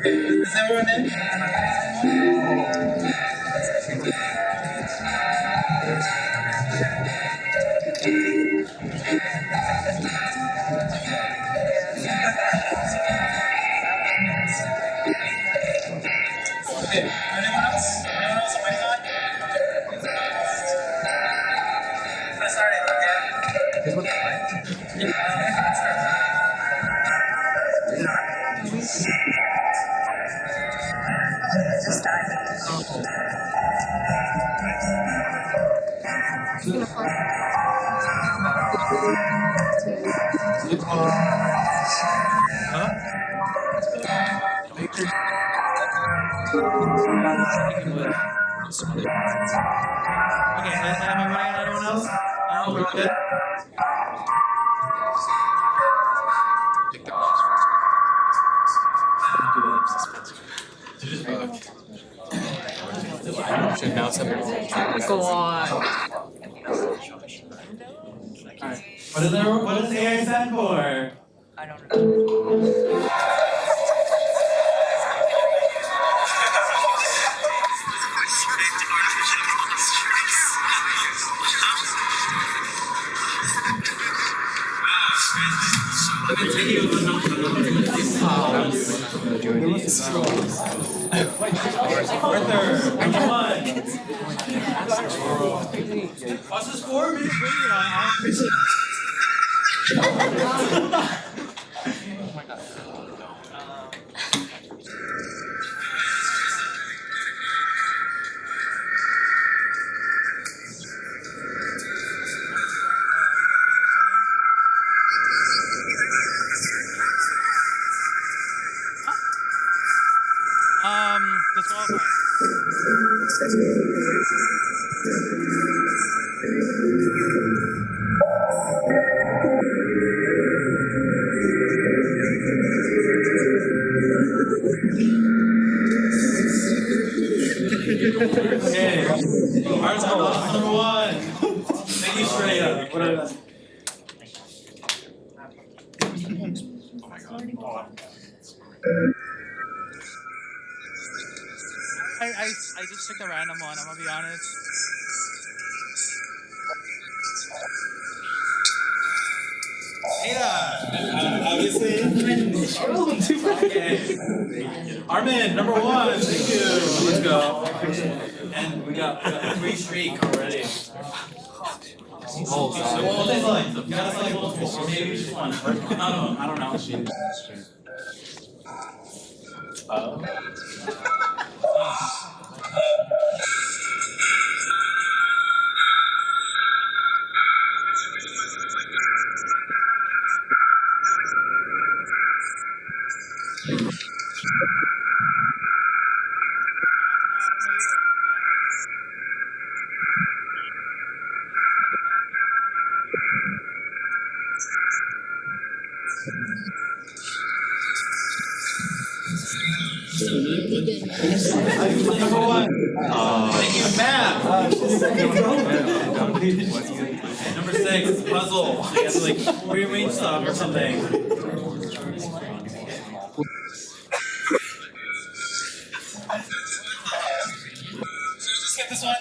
Is everyone in? Okay, anyone else? Anyone else waiting on? I started, Okay, am I running on anyone else? No, we're good. Should announce everyone. Go on. What does AI stand for? I don't know. Arthur, come on. What's the score? Disqualified. Okay. Arsenal lost number one. Thank you, straight up. What are those? Oh my god. I just took the random one, I'm gonna be honest. Ada, obviously. Okay. Armin, number one. Thank you. Let's go. And we got a free streak already. Oh, So what they like? You gotta select multiple, or maybe just one. I don't know. Number 6, puzzle. You have to like rearrange stuff or something. Just get this one.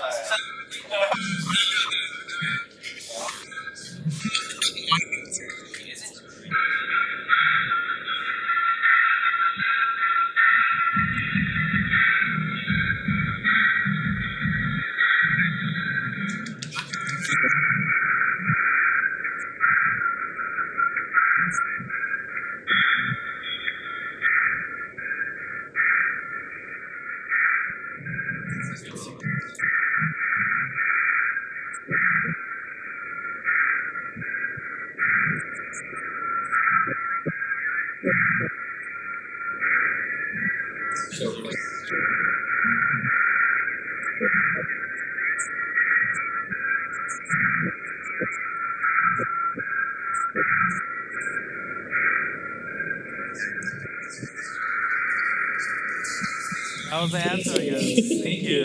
That was the answer, I guess. Thank you.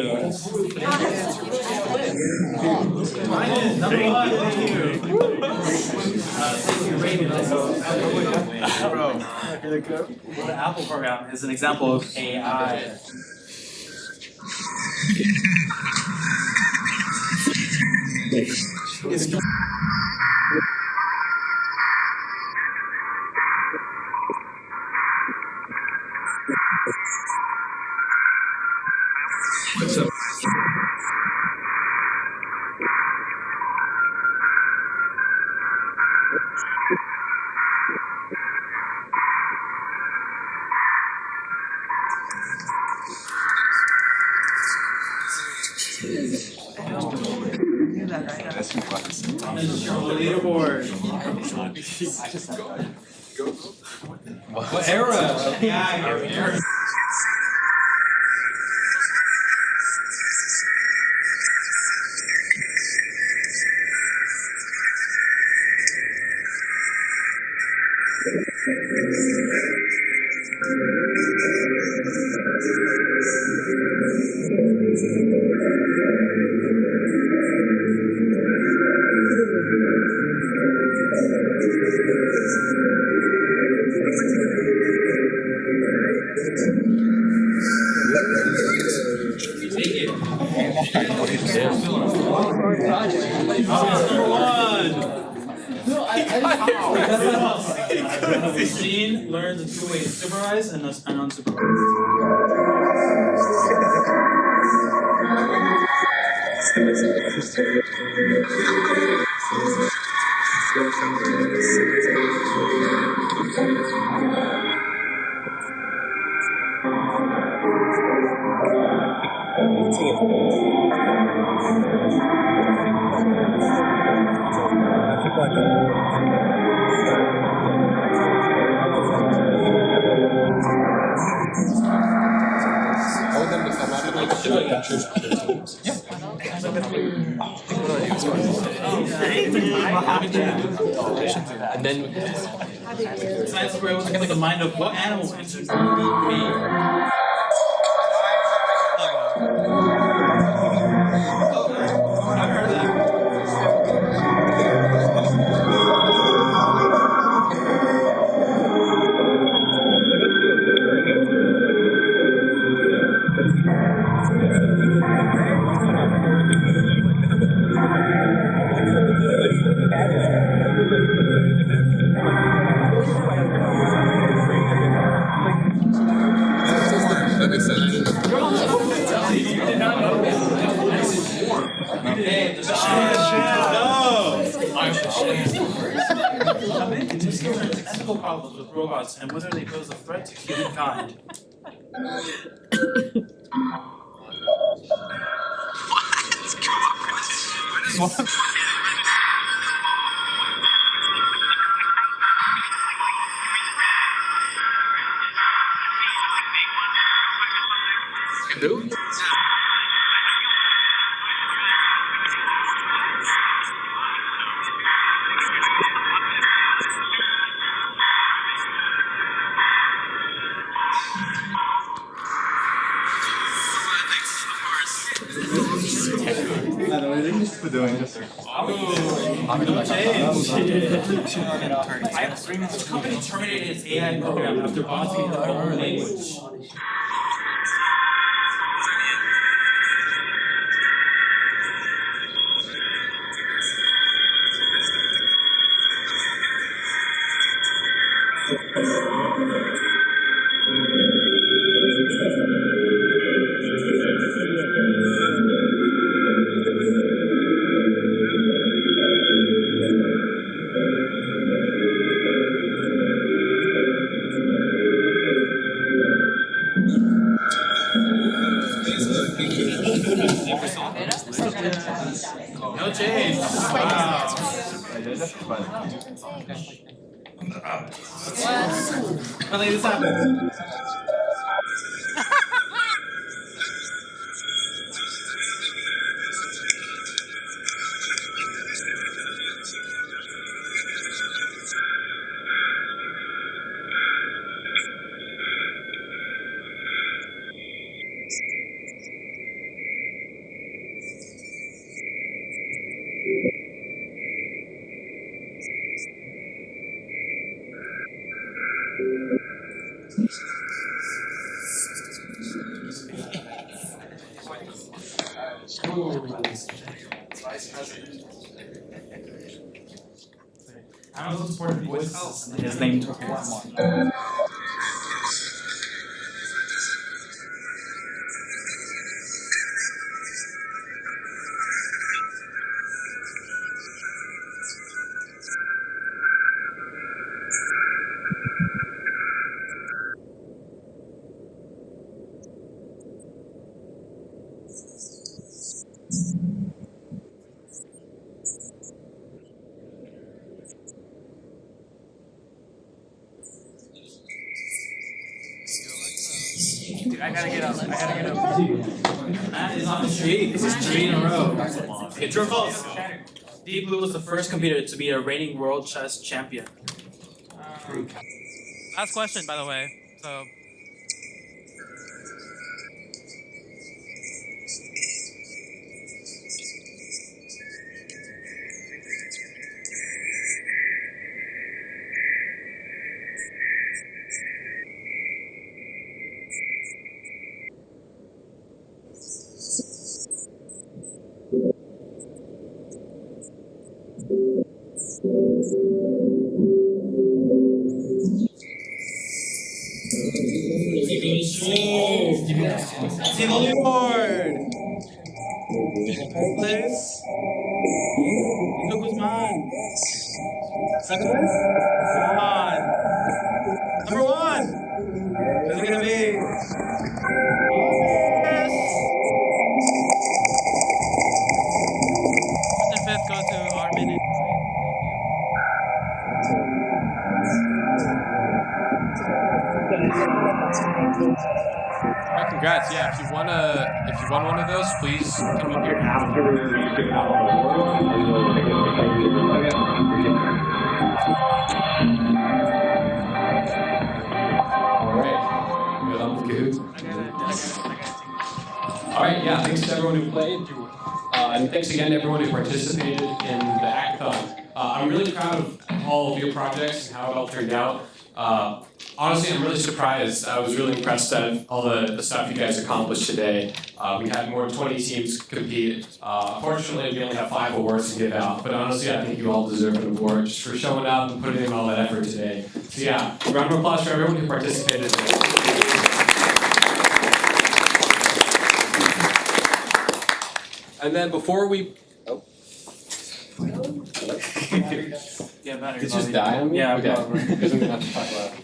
Number 1, thank you. Thank you, Raymond. The Apple program is an example of AI. Leaderboard. What era? Yeah, Gene learns in 2 ways: supervised and unsupervised. And then Science where I was like the mind of what animal answers me. Ethical problems with robots and whether they pose a threat to humankind. Who? doing this. No change. The company terminated its AI program after bots speaking their own language. No change. Wow. When did this happen? I don't know what's important voice. His name took one. Dude, I gotta get up. Matt is on the street. This is 3 in a row. Okay, true or false? Deep Blue was the first computer to be a reigning world chess champion. Last question, by the way. So. See the leaderboard! First place. Ito Guzman. Second place? Juan. Number 1! Who's it gonna be? Yes! Fourth and fifth go to Armin and Alright, congrats. Yeah, if you won one of those, please come up here after you give out all the awards, and we'll take it. Alright. Good on good. Alright, yeah, thanks to everyone who played. And thanks again to everyone who participated in the hackathon. I'm really proud of all of your projects and how it all turned out. Honestly, I'm really surprised. I was really impressed at all the stuff you guys accomplished today. We had more than 20 teams compete. Fortunately, we only have 5 awards to give out, but honestly, I think you all deserve an award just for showing up and putting in all that effort today. So yeah, round of applause for everyone who participated today. And then before we... Oh. Yeah, battery. Did it just die on me? Yeah, okay. Because I'm gonna have to talk about it.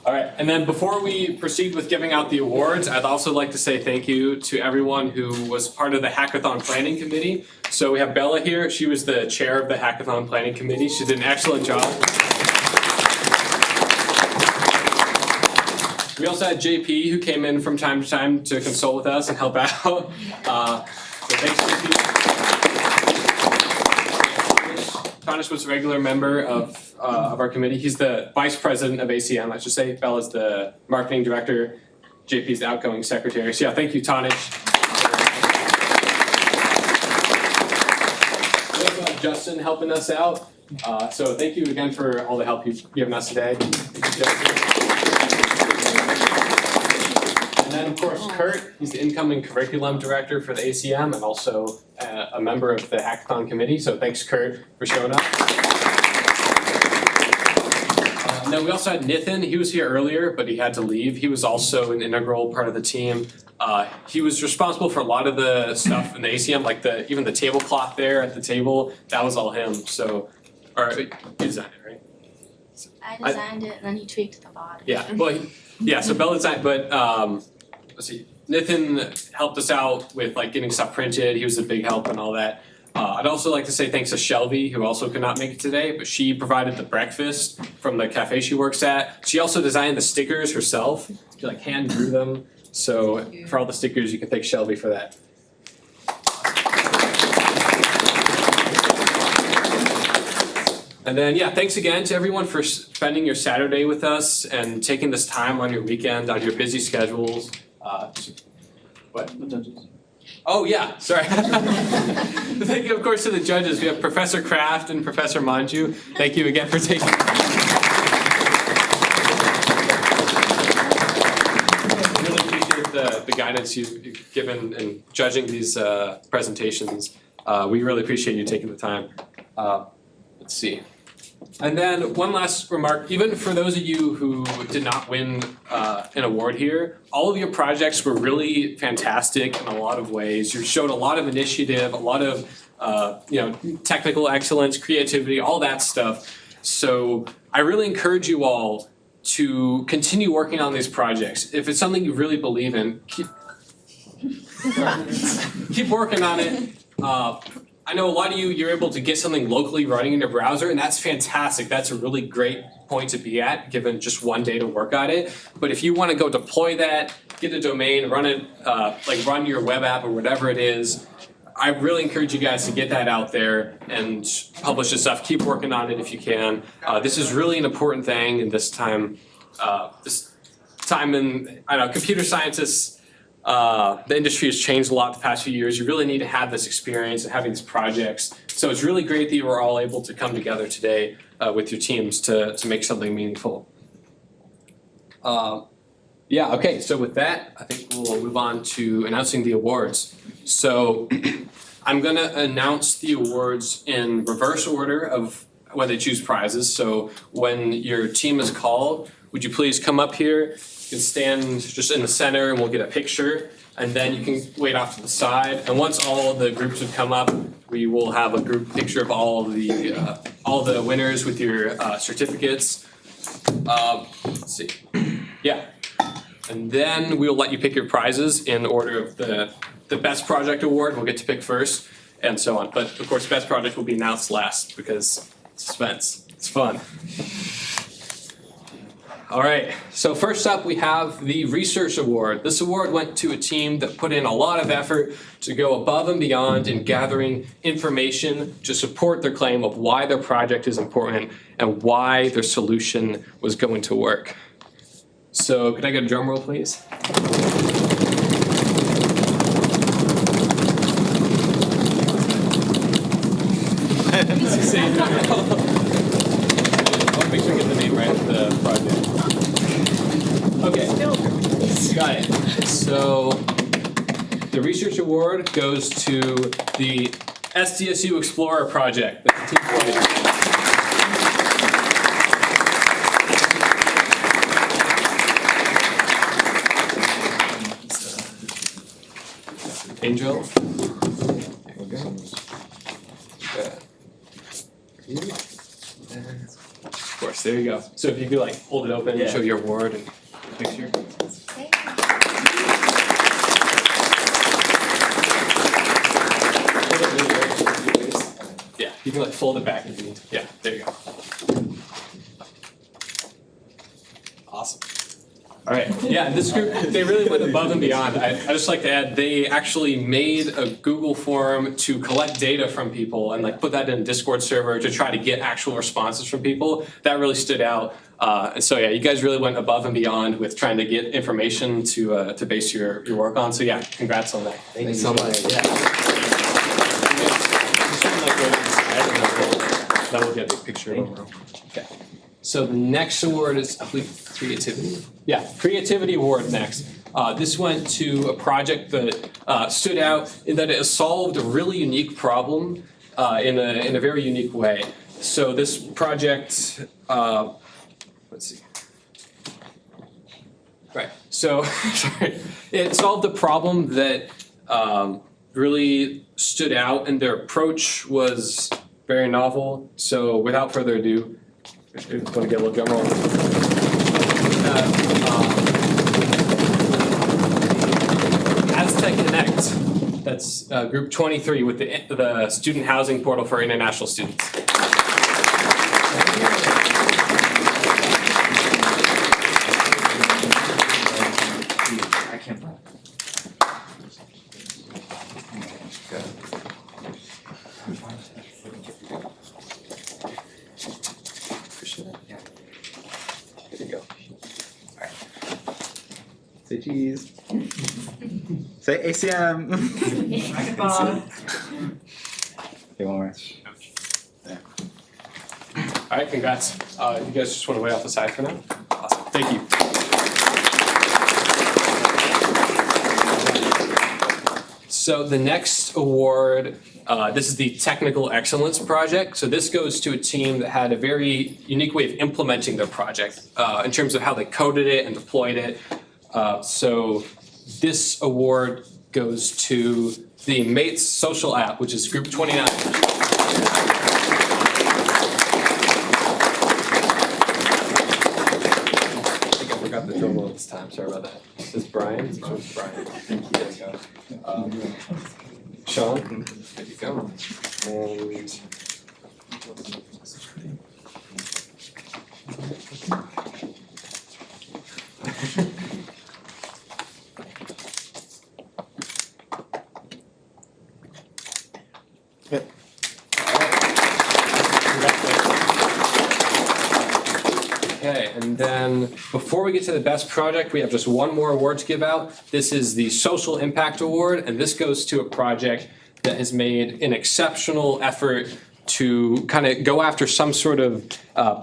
All right, and then before we proceed with giving out the awards, I'd also like to say thank you to everyone who was part of the Hackathon Planning Committee. So we have Bella here. She was the chair of the Hackathon Planning Committee. She did an excellent job. We also had JP, who came in from time to time to consult with us and help out. So thanks, JP. Tanish was a regular member of our committee. He's the vice president of ACM, let's just say. Bella's the marketing director. JP's the outgoing secretary. So yeah, thank you, Tanish. Justin helping us out. So thank you again for all the help you've given us today. Thank you, Justin. And then of course Kurt, he's the incoming curriculum director for the ACM and also a member of the Hackathon committee. So thanks Kurt for showing up. And then we also had Nithin, he was here earlier, but he had to leave. He was also an integral part of the team. He was responsible for a lot of the stuff in the ACM, like even the tablecloth there at the table, that was all him. So, or you designed it, right? I designed it and then he tweaked the body. Yeah, well, so Bella designed, but let's see, Nithin helped us out with like getting stuff printed. He was a big help and all that. I'd also like to say thanks to Shelby, who also could not make it today, but she provided the breakfast from the cafe she works at. She also designed the stickers herself. She like hand drew them. So for all the stickers, you can thank Shelby for that. And then, yeah, thanks again to everyone for spending your Saturday with us and taking this time on your weekend, on your busy schedules. What? The judges. Oh, yeah, sorry. Thank you, of course, to the judges. We have Professor Kraft and Professor Manju. Thank you again for taking. Really appreciate the guidance you've given in judging these presentations. We really appreciate you taking the time. Let's see. And then one last remark, even for those of you who did not win an award here, all of your projects were really fantastic in a lot of ways. You showed a lot of initiative, a lot of technical excellence, creativity, all that stuff. So I really encourage you all to continue working on these projects. If it's something you really believe in, keep working on it. I know a lot of you're able to get something locally running in your browser, and that's fantastic. That's a really great point to be at, given just one day to work on it. But if you want to go deploy that, get a domain, run it, run your web app or whatever it is, I really encourage you guys to get that out there and publish this stuff. Keep working on it if you can. This is really an important thing in this time. In, computer scientists. The industry has changed a lot the past few years. You really need to have this experience and having these projects. So it's really great that you were all able to come together today with your teams to make something meaningful. Okay, so with that, I think we'll move on to announcing the awards. So I'm gonna announce the awards in reverse order of when they choose prizes. So when your team is called, would you please come up here? You can stand just in the center and we'll get a picture, and then you can wait off to the side. And once all the groups have come up, we will have a group picture of all the winners with your certificates. Let's see. Yeah. And then we'll let you pick your prizes in order of the best project award. We'll get to pick first, and so on. But of course, best project will be announced last because suspense. It's fun. All right, so first up we have the Research Award. This award went to a team that put in a lot of effort to go above and beyond in gathering information to support their claim of why their project is important and why their solution was going to work. So could I get a drum roll, please? I'll make sure I get the name right of the project. Okay, got it. So the Research Award goes to the Sdsu Explorer project. That's Team 20. Angel. Of course, there you go. So if you could hold it open and show your award and picture. Yeah, you can fold it back if you need to. Yeah, there you go. Awesome. All right, yeah, this group, they really went above and beyond. I just like to add, they actually made a Google form to collect data from people and put that in a Discord server to try to get actual responses from people. That really stood out. And so yeah, you guys really went above and beyond with trying to get information to base your work on. So yeah, congrats on that. Thank you so much. Yeah. then we'll get a picture overall. Okay. So the next award is, I believe, creativity. Yeah, creativity award next. This went to a project that stood out in that it solved a really unique problem in a very unique way. So this project, let's see. Right. So sorry, it solved a problem that really stood out, and their approach was very novel. So without further ado, I want to get a little drum roll. Aztec Connect. That's group 23 with the student housing portal for international students. I can't. There you go. Alright. Say cheese. Say ACM. Hackathon. Say one more. Alright, congrats. You guys just want to wait off the side for now? Awesome. Thank you. So the next award, this is the Technical Excellence Project. So this goes to a team that had a very unique way of implementing their project in terms of how they coded it and deployed it. So this award goes to the Mates social app, which is group 29. The drum roll this time. Sorry about that. This is Brian. This one's Brian. Thank you. There you go. Sean. There you go. And okay, and then before we get to the best project, we have just one more award to give out. This is the Social Impact Award, and this goes to a project that has made an exceptional effort to kind of go after some sort of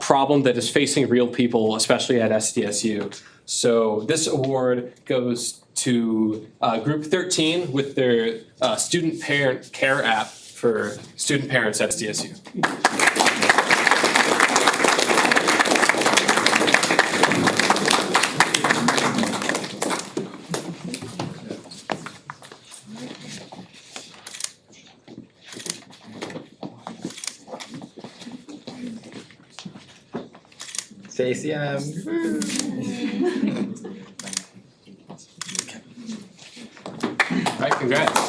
problem that is facing real people, especially at SDSU. So this award goes to Group 13 with their Student Parent Care app for student parents at SDSU. Say ACM. All right, congrats.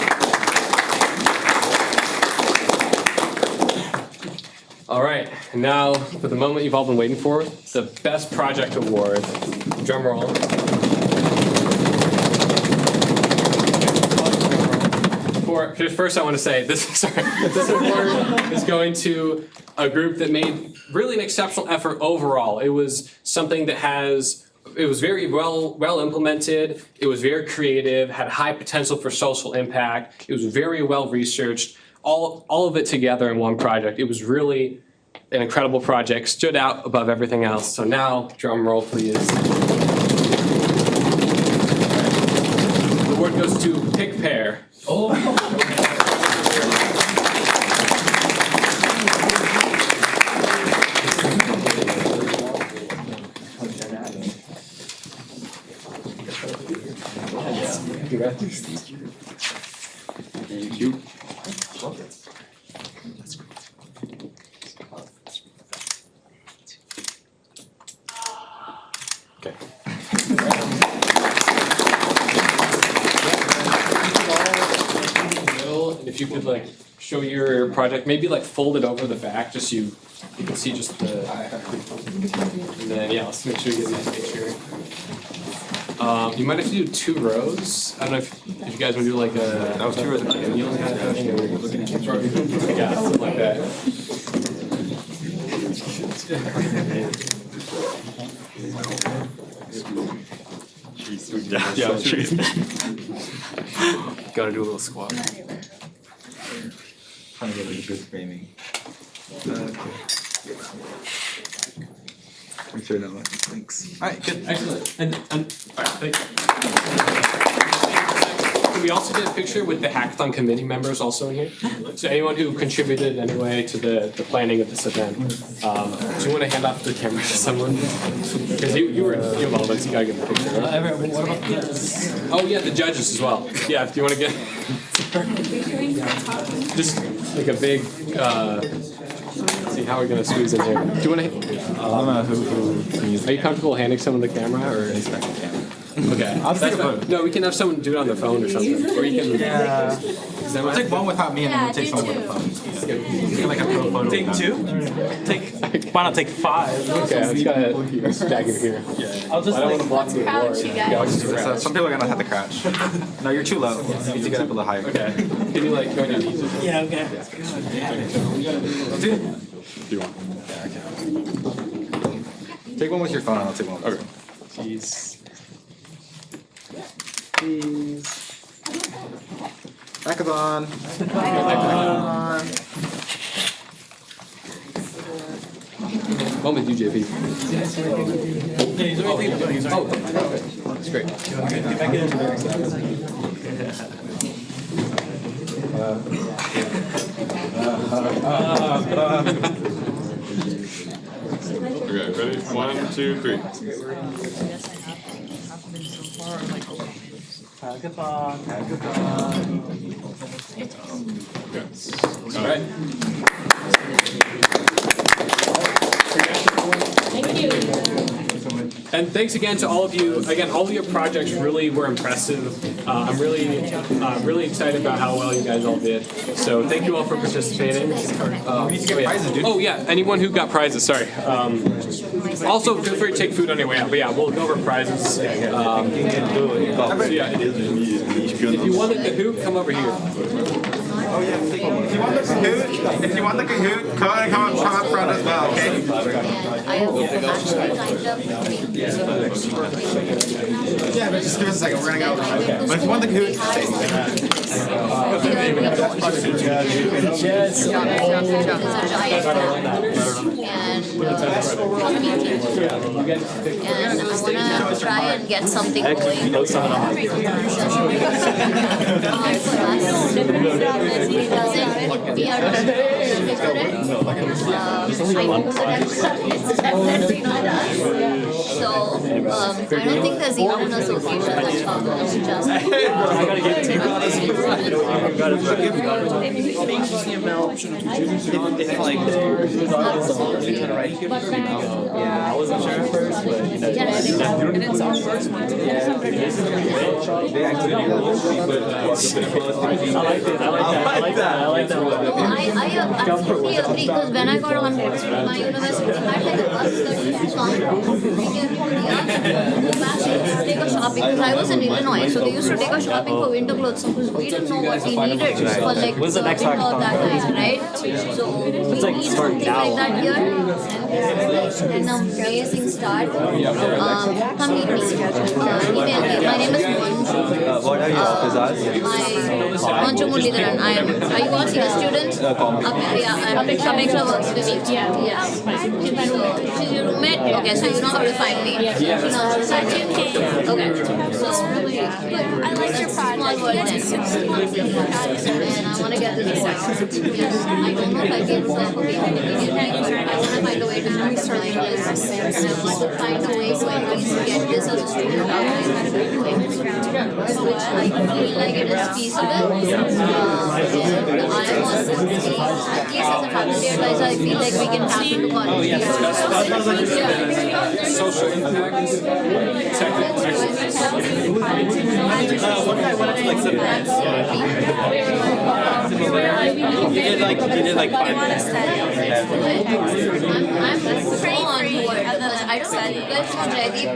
All right, and now for the moment you've all been waiting for, the Best Project Award. Drum roll. First I want to say, this award is going to a group that made really an exceptional effort overall. It was something that it was very well implemented, it was very creative, had high potential for social impact, it was very well researched, all of it together in one project. It was really an incredible project, stood out above everything else. So now, drum roll please. The award goes to Pick Pair. Oh. Thank you. Okay. And if you could like show your project, maybe like fold it over the back, just so you can see just the. And then yeah, let's make sure you get a nice picture. You might have to do 2 rows. I don't know if you guys want to do like a. That was 2 rows. Like a kneeling kind of thing, or yeah, something like that. Yeah, gotta do a little squat. Trying to get a good framing. sure no one. Thanks. Alright, good. Excellent. And alright, thank you. Can we also get a picture with the hackathon committee members also in here? So anyone who contributed in any way to the planning of this event. Do you want to hand off the camera to someone? Because you have all those, you gotta get a picture. Oh yeah, the judges as well. Yeah, do you want to get just like a big let's see how we're gonna squeeze in here. Do you want to? I don't know who can use. Are you comfortable handing someone the camera or is that the camera? Okay. I'll take a photo. No, we can have someone do it on their phone or something. Or you can. Yeah. We'll take one without me and then we'll take someone with a phone. Get like a pro photo. Take two? Why not take 5? Okay, I just gotta stagger here. Yeah. I'll just I don't want to block the award. So some people are gonna have to crouch. No, you're too low. You need to get up a little higher. Okay. Can you like go down easy? Yeah, okay. Do you want? Yeah, okay. Take one with your phone and I'll take one with Jeez. Please. Hackathon. One with you, JP. Oh, that's great. Okay, ready? 1, 2, 3. Hackathon. All right. Thank you. And thanks again to all of you. Again, all of your projects really were impressive. I'm really excited about how well you guys all did. So thank you all for participating. We need to get prizes, dude. Oh yeah, anyone who got prizes, sorry. Also, feel free to take food on your way out. But yeah, we'll go over prizes. If you wanted the hoop, come over here. Oh yeah, if you want the Kahoot, come up front as well, okay? Yeah, but just give us a second, we're gonna go. But if you want the Kahoot, And I wanna try and get something going. He doesn't, we are not figure it. I know that it's not us. So, I don't think there's even an association that's found on just. I gotta get two. If like yeah, I wasn't sure at first, but you know. And it's our first one. I like that. No, I completely agree because when I got on my university, I had like a bus that used to come take a shopping because I was in Illinois, so they used to take us shopping for winter clothes because we didn't know what we needed for like When's the next winter hackathon? that time, right? So we It's like need starting something now. like that here, and it's like an amazing start. Completely. Anyway, my name is Manju. What are your pizzas? Manju Muralidharan. Are you also a student? Okay, yeah, Apeksha works with me. Yeah. So, she's your roommate? Okay, so you know how to find me. Okay. So, I like your project. Small world then. And I want to get this right. Yes. I don't know if I can self I want to find a way to start this. And I want to find a way so I can get this as a student out there. Which I feel like it is feasible. And I am on this team. At least as a faculty advisor, I feel like we can tap into contribute. Social impact. One guy went up to like some you did like 5 minutes. I'm so on board because I don't know if you guys know Jaideep.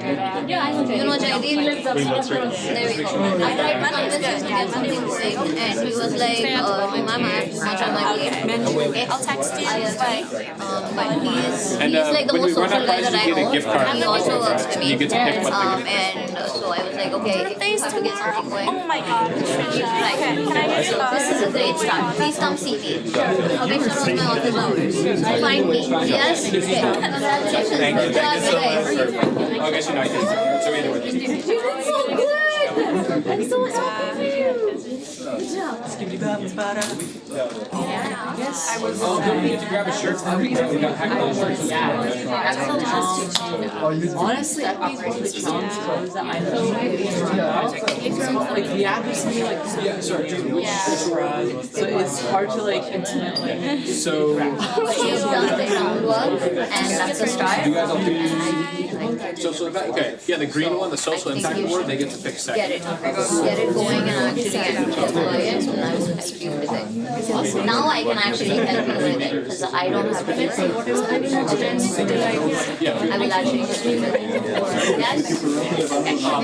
You know Jaideep? There we go. I tried to convince him to get something going and he was like, Mom, I have too much on my plate. Okay, I'll text you. But he's like the most social guy that I know. And he also works with me. And so I was like, okay, if you have to get something going. Oh my god. This is a great start. Please come see me. Apeksha knows my office hours. Find me. Yes? Okay. Congratulations. Good job. I guess you're not kidding. So either way. You did so good! I'm so happy for you! Good job. Yes. We need to grab a shirt for me. We got Hackathon shirts. Honestly, I think one of the challenges was that I know like the app is something like so it's hard to like implement like So you've done the groundwork and that's the start. you guys all do social impact? Okay, yeah, the green one, the social impact award, they get to pick second. Get it going and actually deploy it, so now I will help you with it. Now I can actually help you with it, because I don't have to do it. I will actually help you with it. Yes? Good job.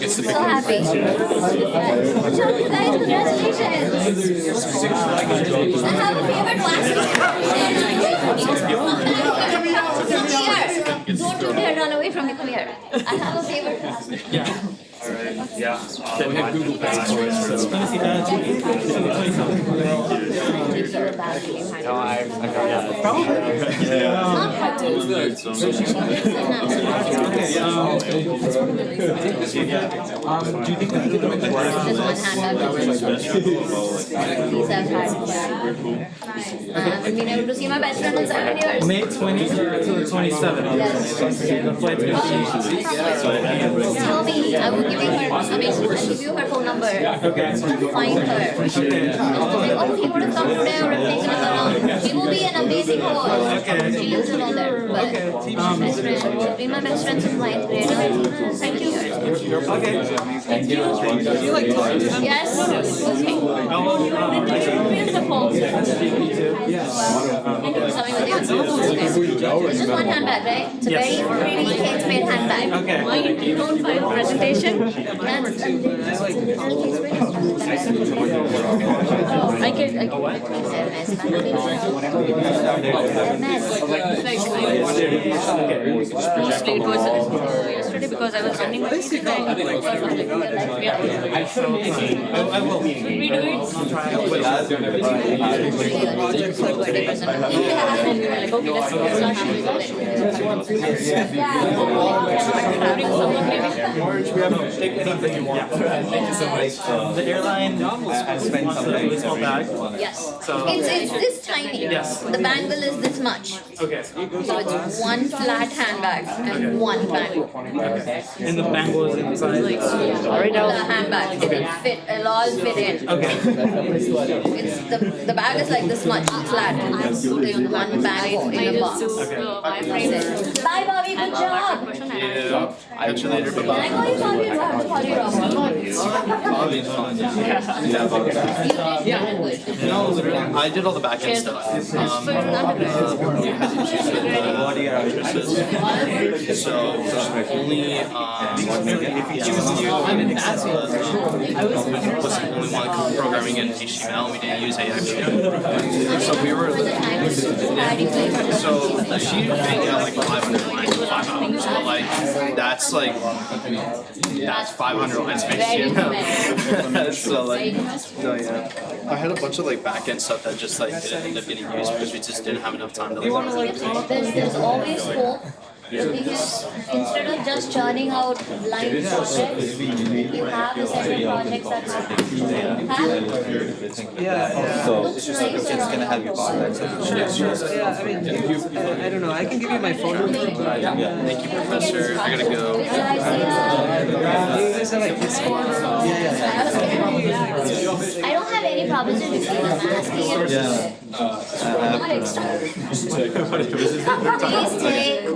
So happy. Good job, you guys, congratulations. I have a favorite one. Don't you dare run away from me, come here. I have a favorite classmate. Yeah. Then we have Google Docs for it. No, I got Do you think we could do it I've been able to see my best friend in 7 years. May 20th to the 27th. Yes. The flight's Tell me, I will give you her, I'll give you her phone number. Okay. Find her. Oh, he would have come today, I would have taken him along. She will be an amazing host. She lives alone there, but best friend, she'll be my best friend since 9th grade. Thank you. Okay. Thank you. Do you like talking to them? Yes. Beautiful. Thank you for coming with you. This is one handbag, right? It's a very pretty Kate Spade handbag. Okay. You don't find presentation? I can. Yesterday because I was running my meeting. I will. We do it. Anything you want. Thank you so much. The airline wants a really small bag. Yes. So It's this tiny. Yes. The bangle is this much. Okay. So it's one flat handbag and one bangle. Okay. And the bangle is inside. The handbag. It'll all fit in. Okay. It's the bag is like this much flat. There's one bangle in the box. Okay. Bye, Bobby. Good job. Yeah. Catch you later. Can I call you Bobby or do I have to call you Robert? Bobby's fine. Yeah, Bobby. No, literally. I did all the back end stuff. Had issues with body addresses. So only was the only one programming in HTML. We didn't use AX. So we were. So she made out like 500 lines in 5 hours. So like that's 500 lines of HTML. So like, no, yeah. I had a bunch of like back end stuff that just like didn't end up getting used because we just didn't have enough time to. There's always hope. Because instead of just churning out blind projects, you have the separate projects that have. So it's just like it's gonna have your contact. Yeah, I mean, I don't know. I can give you my phone number. Thank you, Professor. I gotta go. You guys have like Discord? I don't have any problems with receiving asking. Please take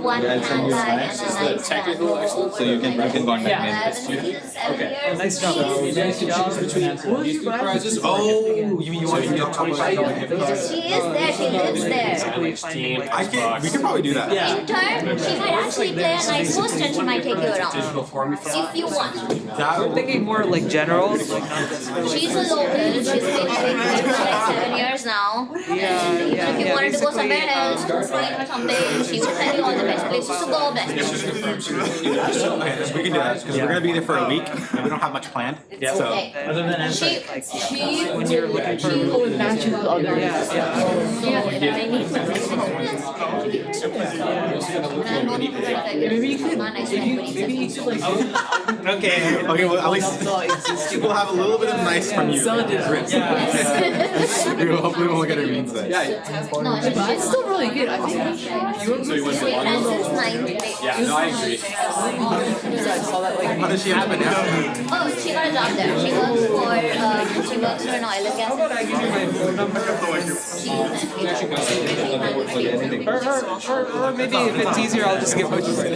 one handbag and a nice bag. So you can contact me. Nice job. Oh, you mean you want to get 25? She is there, she lives there. We can probably do that. In turn, she might actually play a nice host and she might take you around. If you want. I'm thinking more like general. She's a local, she's been here for like 7 years now. If you wanted to go somewhere else, to Spain or something, she will tell you all the best places to go, best places to go. Okay, we can do that because we're gonna be there for a week and we don't have much planned. Yeah. So Other than when you're looking for would match with others. Yeah. I need Maybe you could. Okay, well, at least we'll have a little bit of nice from you. Hopefully we'll get a means then. No, it's still really good. I think. So you went to Francis 9. Yeah, no, I agree. How does she happen now? Oh, she got a job there. She works for an oil and gas. Or maybe if it's easier, I'll just give what you said.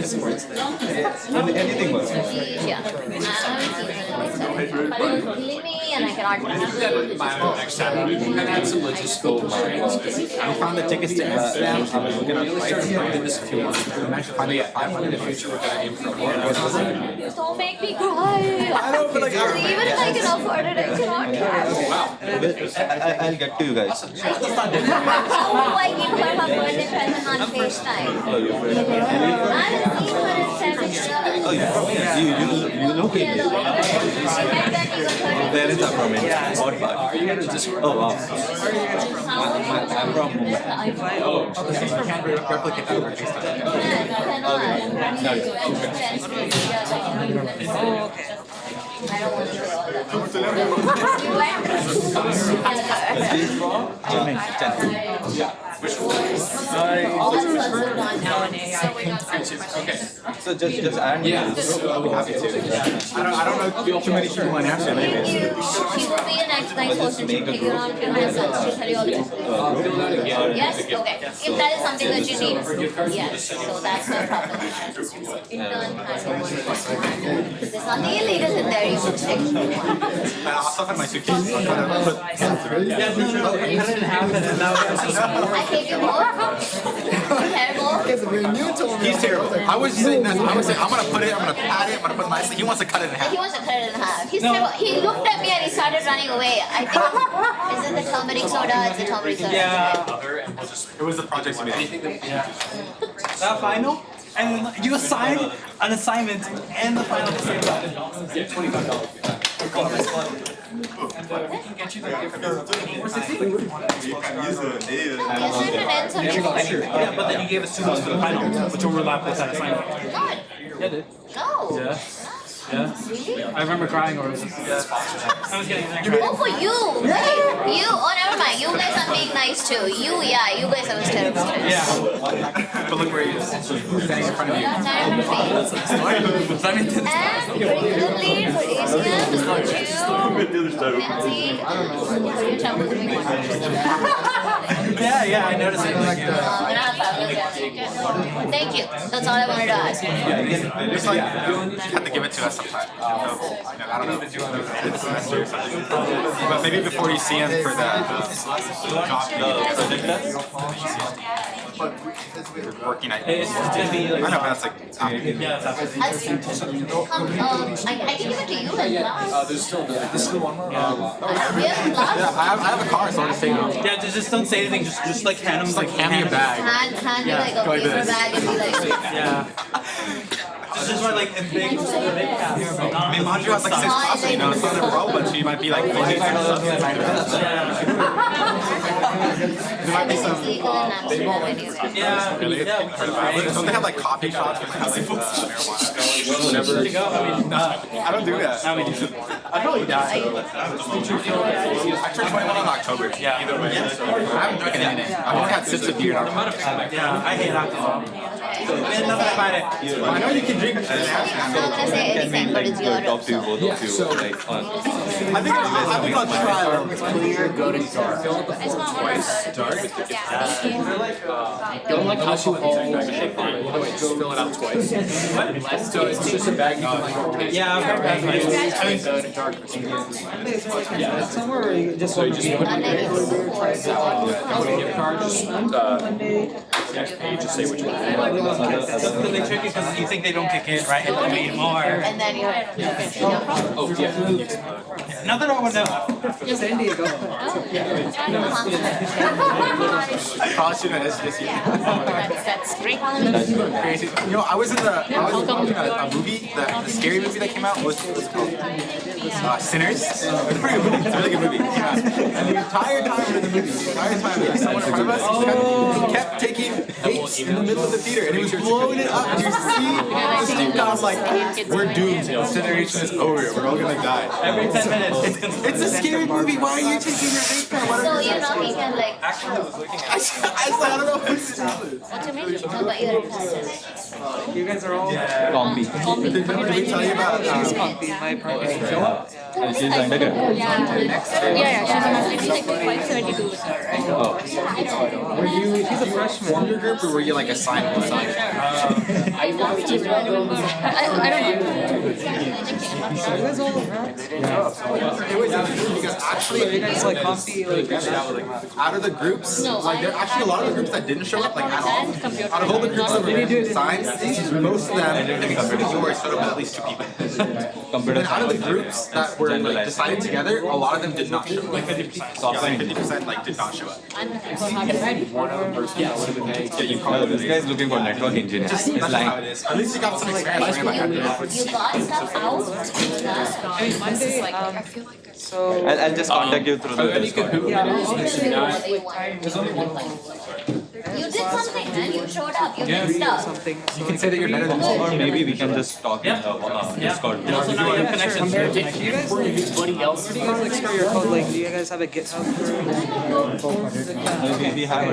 Anything works. Yeah. Leave me and I can argue. Next time, we can add some logistical lines. I found the tickets to Amsterdam. I was looking at flights. I did this a few months ago. I'm actually finding it 500 in the future. We're gonna aim for more. Don't make me cry. I don't feel like Even if I can afford it, I cannot cry. I'll get to you guys. Oh, I gave her her birthday present on FaceTime. Oh, you're I haven't seen her in 7 years. Oh, yeah. You locate me. Where is that from? Are you gonna just? Oh, wow. I'm from Mumbai. Oh, okay. You can't replicate that over FaceTime. I don't want to do all that. All of us are gone nowadays. Okay. So just add me. Yeah. I'll be happy to. I don't know too many people in Amsterdam anyways. She will be an next nice person. She'll take you around to my son. She'll tell you all the best. Yes? Okay. If that is something that you need, yes. So that's no problem. There's nothing illegal in there. You should check. I'll stuff in my suitcase. I'll try to put pen through it. Yeah, no, cut it in half and then that I hate you more. Terrible. He's terrible. I was saying that. I was saying I'm gonna put it. I'm gonna pat it. I'm gonna put my. He wants to cut it in half. He wants to cut it in half. He's terrible. He looked at me and he started running away. I think is it the turmeric soda? It's the turmeric soda. Yeah. It was the project we made. Yeah. That final? And you assign an assignment and the final at the same time. Yeah, $25. Yeah, but then you gave us 2 months for the final, which overlapped with that assignment. God. Yeah, it did. No. Yeah. Yeah. Really? I remember crying over this. Yeah. I was getting angry. Oh, for you, right? You. Oh, never mind. You guys are being nice too. You guys are terrible. Yeah. But look where he is. Standing in front of you. And particularly for ACM, Fancy, for your trouble doing one. Yeah, I noticed it. Thank you. That's all I wanted to ask. It's like you have to give it to us sometime. I don't know. But maybe before you see him for the working night. I know, but that's like after. I can give it to you in class. There's still this is the one more. We have class. Yeah, I have a car, so I'll just take it. Yeah, just don't say anything. Just like hand him, Just like hand me a bag. Hand me like a Go like paper this. bag and be like, Yeah. This is why, like, in big caps. I mean, Manju has like 6 classes, you know, it's not in a row, but she might be like focusing on something. There might be some. legal in Amsterdam anyway. Yeah. Really? Don't they have like coffee shops where they have like marijuana? Whenever. I mean, I don't do that. now we do. I'd probably die. I turned 21 in October. Yeah. Either way. I haven't drank anything. I've only had sips of beer. Yeah, I hate alcohol. There's nothing about it. I know you can drink. I'm not gonna say anything, but it's your room. So. I think I'll try. Clear, go to dark. It's not worth it. Dark? Yeah. Don't like alcohol. Fill it up twice. So it's just a bag you can like. Yeah, I've heard that. I mean, Go to dark. Yeah. Somewhere where you just So you just put And then you gift card, just next page, just say which one. they trick you because you think they don't kick in, right? And then you need more. And then you have. Oh, yeah. Not that I would know. San Diego. College student at Sdsu. That's great. Crazy. You know, I was watching a movie, the scary movie that came out. What's it called? Sinners. It's a pretty good movie. It's a really good movie. Yeah. And the entire time in the movie, there was someone in front of us who kept taking dates in the middle of the theater, and he was blowing it up. You see, the student was like, "We're doomed. This generation is over. We're all gonna die." Every 10 minutes. It's a scary movie. Why are you taking your date pen? So you know he can like. Actually, I was looking at it. I don't know what to do. What's your major? No, but you're interested. You guys are all Combi. Did we tell you about Combi, my program? She's undergrad. Yeah, she's like 572 with her, right? Oh. Were you a freshman? Formed your group, or were you like assigned? I don't know. You guys all It was interesting because actually, you guys like Combi, out of the groups, like there are actually a lot of the groups that didn't show up, like at all. Out of all the groups that were assigned, most of them, including yours, showed up at least 2 people. And out of the groups that were like decided together, a lot of them did not show up. Like 50%. Yeah, like 50% like did not show up. This guy is looking for network engineer. That's how it is. At least you got some experience. You got stuff out. I mean, Monday, I feel like so. I'll just contact you through the Discord. You did something, man. You showed up. You did stuff. You can say that you're better than me, or maybe we can just talk in the Discord. Also now you have connections to You guys like everybody else. where do you guys like store your code? Like, do you guys have a GitHub? We have a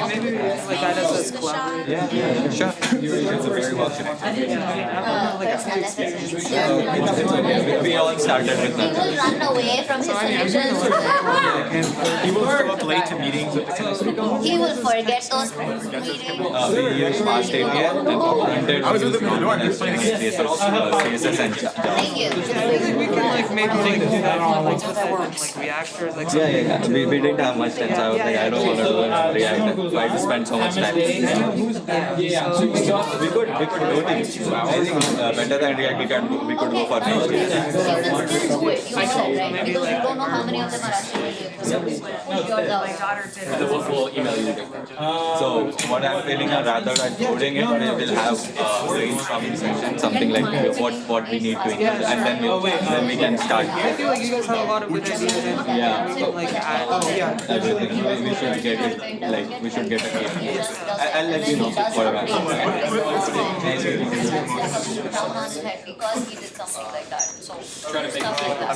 Maybe like that as a collaborator. Yeah, sure. It's a very well connected. We all started with He will run away from his solutions. He will show up late to meetings with the community. He will forget those meetings. We use fast API and I was with him in the door and he was playing against CSS and Java. Thank you. We can like maybe like do that on like React or like something. Yeah. We didn't have much time, so I was like, I don't want to do it on React and try to spend so much time. We could go to YouTube. I think better than React, we could go for You can still do it. You know that, right? Because you don't know how many of them are actually yours out. We'll email you. So what I'm feeling is rather than coding it, we will have brainstorming session, something like what we need to include, and then we can start. I feel like you guys have a lot of good ideas and we can like add Everything. We should get it, like we should get a game. I'll let you know whatever. Because he did something like that. So Try to make stuff like that.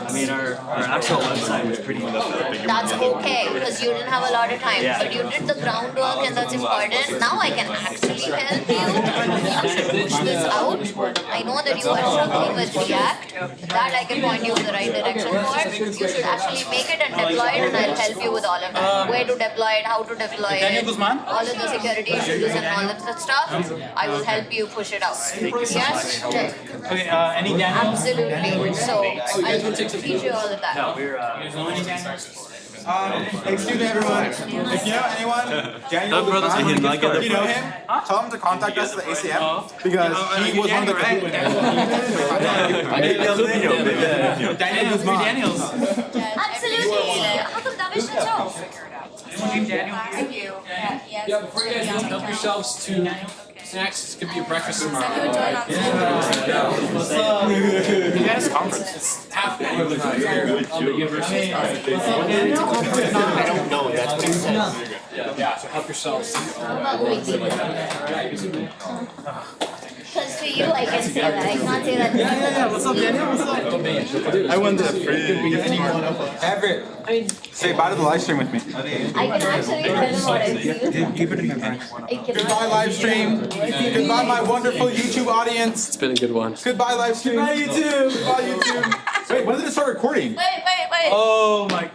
I mean, our actual website was pretty. That's okay because you didn't have a lot of time, but you did the groundwork and that's important. Now I can actually help you. You should push this out. I know that you are struggling with React. That I can point you in the right direction for. You should actually make it and deploy it, and I'll help you with all of that. Where to deploy it, how to deploy it, all of the security issues and all of that stuff. I will help you push it out. Yes? Okay, any Daniel? Absolutely. So I'll teach you all of that. Excuse me, everyone. If you know anyone, Daniel Guzman, if you know him, tell him to contact us at the ACM because he was one of the Daniel Guzman. Absolutely. How come that is the job? Yeah, before you guys go, help yourselves to snacks. This could be a breakfast tomorrow. What's up? You guys conference. It's half the university. I don't know, that's what he said. Yeah, so help yourselves. Because to you, I can say that. I can't say that. Yeah. What's up, Daniel? What's up? I won the free. Everett, say bye to the live stream with me. I can actually tell him what I feel. Keep it in your mind. Goodbye, live stream. Goodbye, my wonderful YouTube audience. It's been a good one. Goodbye, live stream. Goodbye, YouTube. Goodbye, YouTube. Wait, when did it start recording? Wait. Oh my